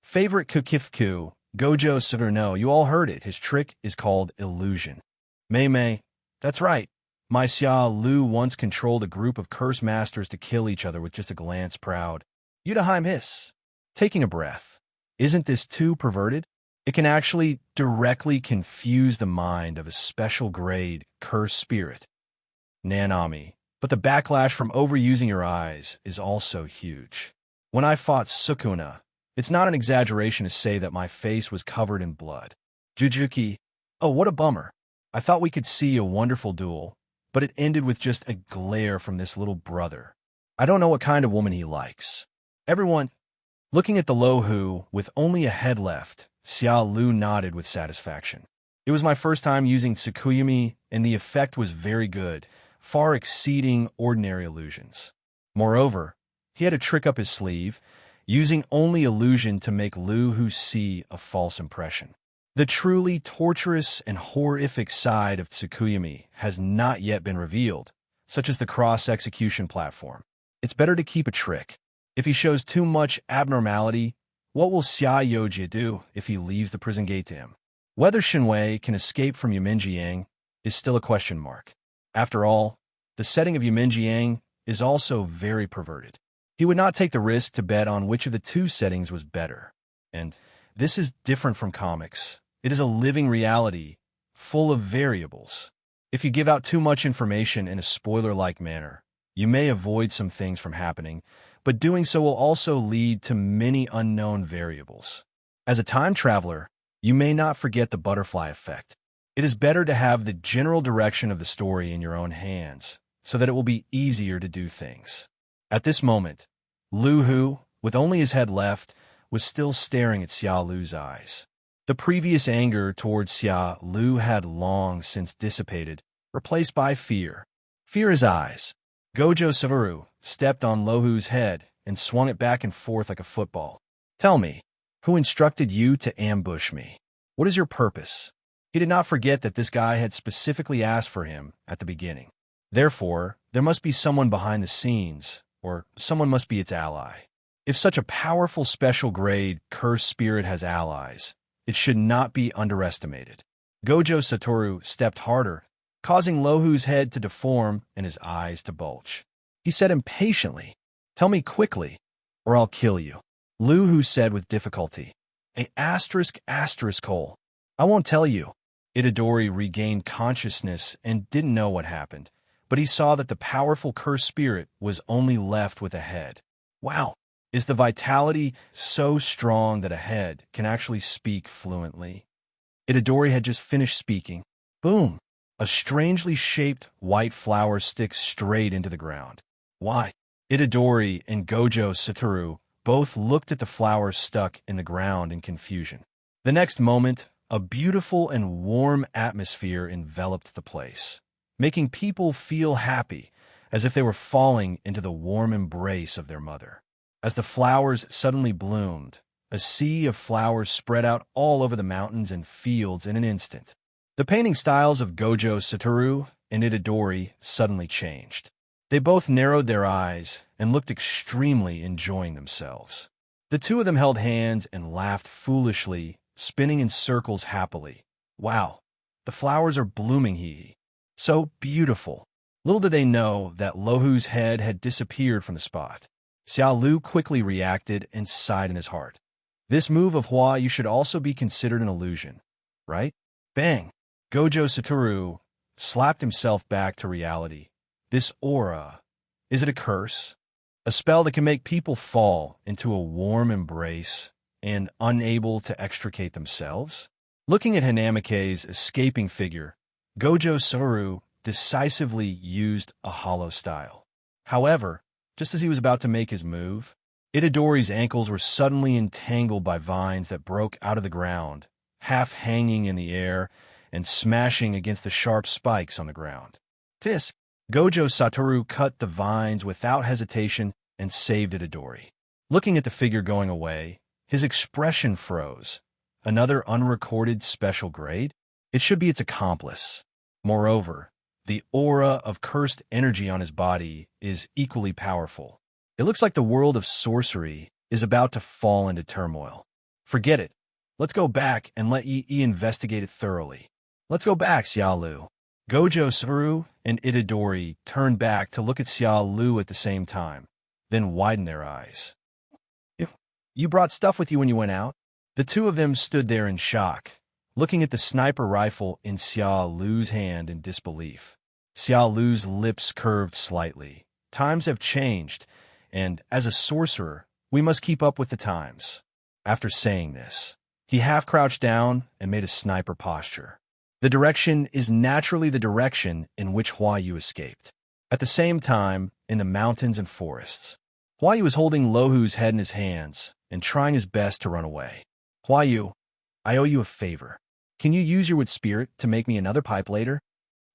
Favorite Kukifku, Gojo Satoru. You all heard it. His trick is called illusion. Maymay, that's right. My Xiaolu once controlled a group of curse masters to kill each other with just a glance. Proud. Yudaheim hiss. Taking a breath. Isn't this too perverted? It can actually directly confuse the mind of a special grade curse spirit. Nanami. But the backlash from overusing your eyes is also huge. When I fought Sukuna, it's not an exaggeration to say that my face was covered in blood. Jujutsu. Oh, what a bummer. I thought we could see a wonderful duel, but it ended with just a glare from this little brother. I don't know what kind of woman he likes. Everyone, looking at the Lohou with only a head left, Xiaolu nodded with satisfaction. It was my first time using Tsukuyumi, and the effect was very good, far exceeding ordinary illusions. Moreover, he had a trick up his sleeve, using only illusion to make Lohou see a false impression. The truly torturous and horrific side of Tsukuyumi has not yet been revealed, such as the cross-execution platform. It's better to keep a trick. If he shows too much abnormality, what will Xiaoyu do if he leaves the prison gate to him? Whether Shinwei can escape from Yuminjiang is still a question mark. After all, the setting of Yuminjiang is also very perverted. He would not take the risk to bet on which of the two settings was better. And this is different from comics. It is a living reality, full of variables. If you give out too much information in a spoiler-like manner, you may avoid some things from happening, but doing so will also lead to many unknown variables. As a time traveler, you may not forget the butterfly effect. It is better to have the general direction of the story in your own hands, so that it will be easier to do things. At this moment, Lohou, with only his head left, was still staring at Xiaolu's eyes. The previous anger towards Xiaolu had long since dissipated, replaced by fear. Fear his eyes. Gojo Satoru stepped on Lohou's head and swung it back and forth like a football. Tell me, who instructed you to ambush me? What is your purpose? He did not forget that this guy had specifically asked for him at the beginning. Therefore, there must be someone behind the scenes, or someone must be its ally. If such a powerful special grade cursed spirit has allies, it should not be underestimated. Gojo Satoru stepped harder, causing Lohou's head to deform and his eyes to bulge. He said impatiently, "Tell me quickly, or I'll kill you." Lohou said with difficulty, "A asterisk hole. I won't tell you." Itadori regained consciousness and didn't know what happened, but he saw that the powerful cursed spirit was only left with a head. Wow, is the vitality so strong that a head can actually speak fluently? Itadori had just finished speaking. Boom! A strangely shaped white flower sticks straight into the ground. Why? Itadori and Gojo Satoru both looked at the flowers stuck in the ground in confusion. The next moment, a beautiful and warm atmosphere enveloped the place, making people feel happy, as if they were falling into the warm embrace of their mother. As the flowers suddenly bloomed, a sea of flowers spread out all over the mountains and fields in an instant. The painting styles of Gojo Satoru and Itadori suddenly changed. They both narrowed their eyes and looked extremely enjoying themselves. The two of them held hands and laughed foolishly, spinning in circles happily. Wow, the flowers are blooming, hee. So beautiful. Little did they know that Lohou's head had disappeared from the spot. Xiaolu quickly reacted and sighed in his heart. This move of Hua you should also be considered an illusion, right? Bang! Gojo Satoru slapped himself back to reality. This aura, is it a curse? A spell that can make people fall into a warm embrace and unable to extricate themselves? Looking at Hanameke's escaping figure, Gojo Satoru decisively used a hollow style. However, just as he was about to make his move, Itadori's ankles were suddenly entangled by vines that broke out of the ground, half hanging in the air and smashing against the sharp spikes on the ground. This, Gojo Satoru cut the vines without hesitation and saved Itadori. Looking at the figure going away, his expression froze. Another unrecorded special grade? It should be its accomplice. Moreover, the aura of cursed energy on his body is equally powerful. It looks like the world of sorcery is about to fall into turmoil. Forget it. Let's go back and let Yi investigate it thoroughly. Let's go back, Xiaolu. Gojo Satoru and Itadori turned back to look at Xiaolu at the same time, then widened their eyes. You brought stuff with you when you went out? The two of them stood there in shock, looking at the sniper rifle in Xiaolu's hand in disbelief. Xiaolu's lips curved slightly. Times have changed, and as a sorcerer, we must keep up with the times. After saying this, he half-crouched down and made a sniper posture. The direction is naturally the direction in which Huayu escaped. At the same time, in the mountains and forests, Huayu was holding Lohu's head in his hands and trying his best to run away. Huayu, I owe you a favor. Can you use your wood spirit to make me another pipe later?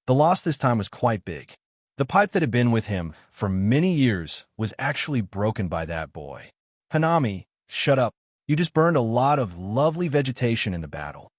The loss this time was quite big. The pipe that had been with him for many years was actually broken by that boy. Hanami, shut up. You just burned a lot of lovely vegetation in the battle.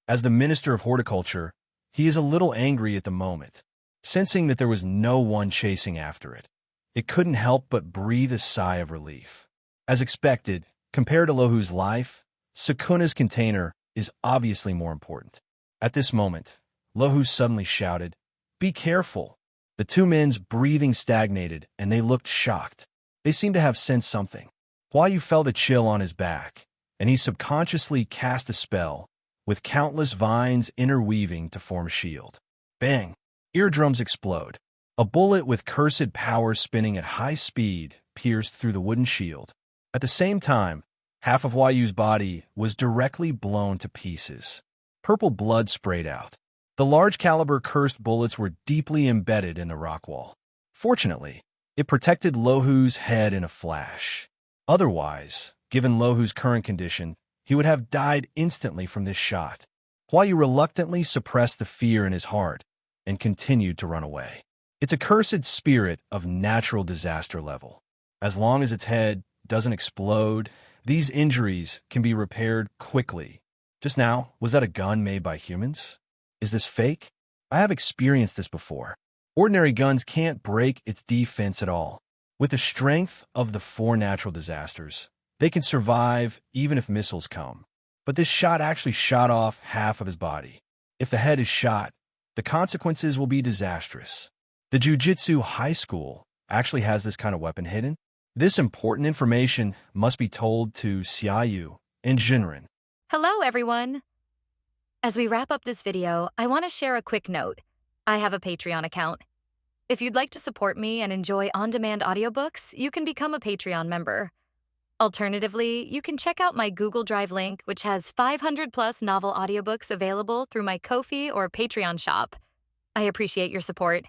As the Minister of Horticulture, he is a little angry at the moment, sensing that there was no one chasing after it. It couldn't help but breathe a sigh of relief. As expected, compared to Lohu's life, Sukuna's container is obviously more important. At this moment, Lohu suddenly shouted, "Be careful!" The two men's breathing stagnated, and they looked shocked. They seemed to have sensed something. Huayu felt a chill on his back, and he subconsciously cast a spell, with countless vines interweaving to form a shield. Bang! Eardrums explode. A bullet with cursed power spinning at high speed pierced through the wooden shield. At the same time, half of Huayu's body was directly blown to pieces. Purple blood sprayed out. The large-caliber cursed bullets were deeply embedded in the rock wall. Fortunately, it protected Lohu's head in a flash. Otherwise, given Lohu's current condition, he would have died instantly from this shot. Huayu reluctantly suppressed the fear in his heart and continued to run away. It's a cursed spirit of natural disaster level. As long as its head doesn't explode, these injuries can be repaired quickly. Just now, was that a gun made by humans? Is this fake? I have experienced this before. Ordinary guns can't break its defense at all. With the strength of the four natural disasters, they can survive even if missiles come. But this shot actually shot off half of his body. If the head is shot, the consequences will be disastrous. The Jujutsu High School actually has this kind of weapon hidden. This important information must be told to Xiaolu and Jinren. Hello, everyone. As we wrap up this video, I want to share a quick note. I have a Patreon account. If you'd like to support me and enjoy on-demand audiobooks, you can become a Patreon member. Alternatively, you can check out my Google Drive link, which has 500-plus novel audiobooks available through my Ko-fi or Patreon shop. I appreciate your support.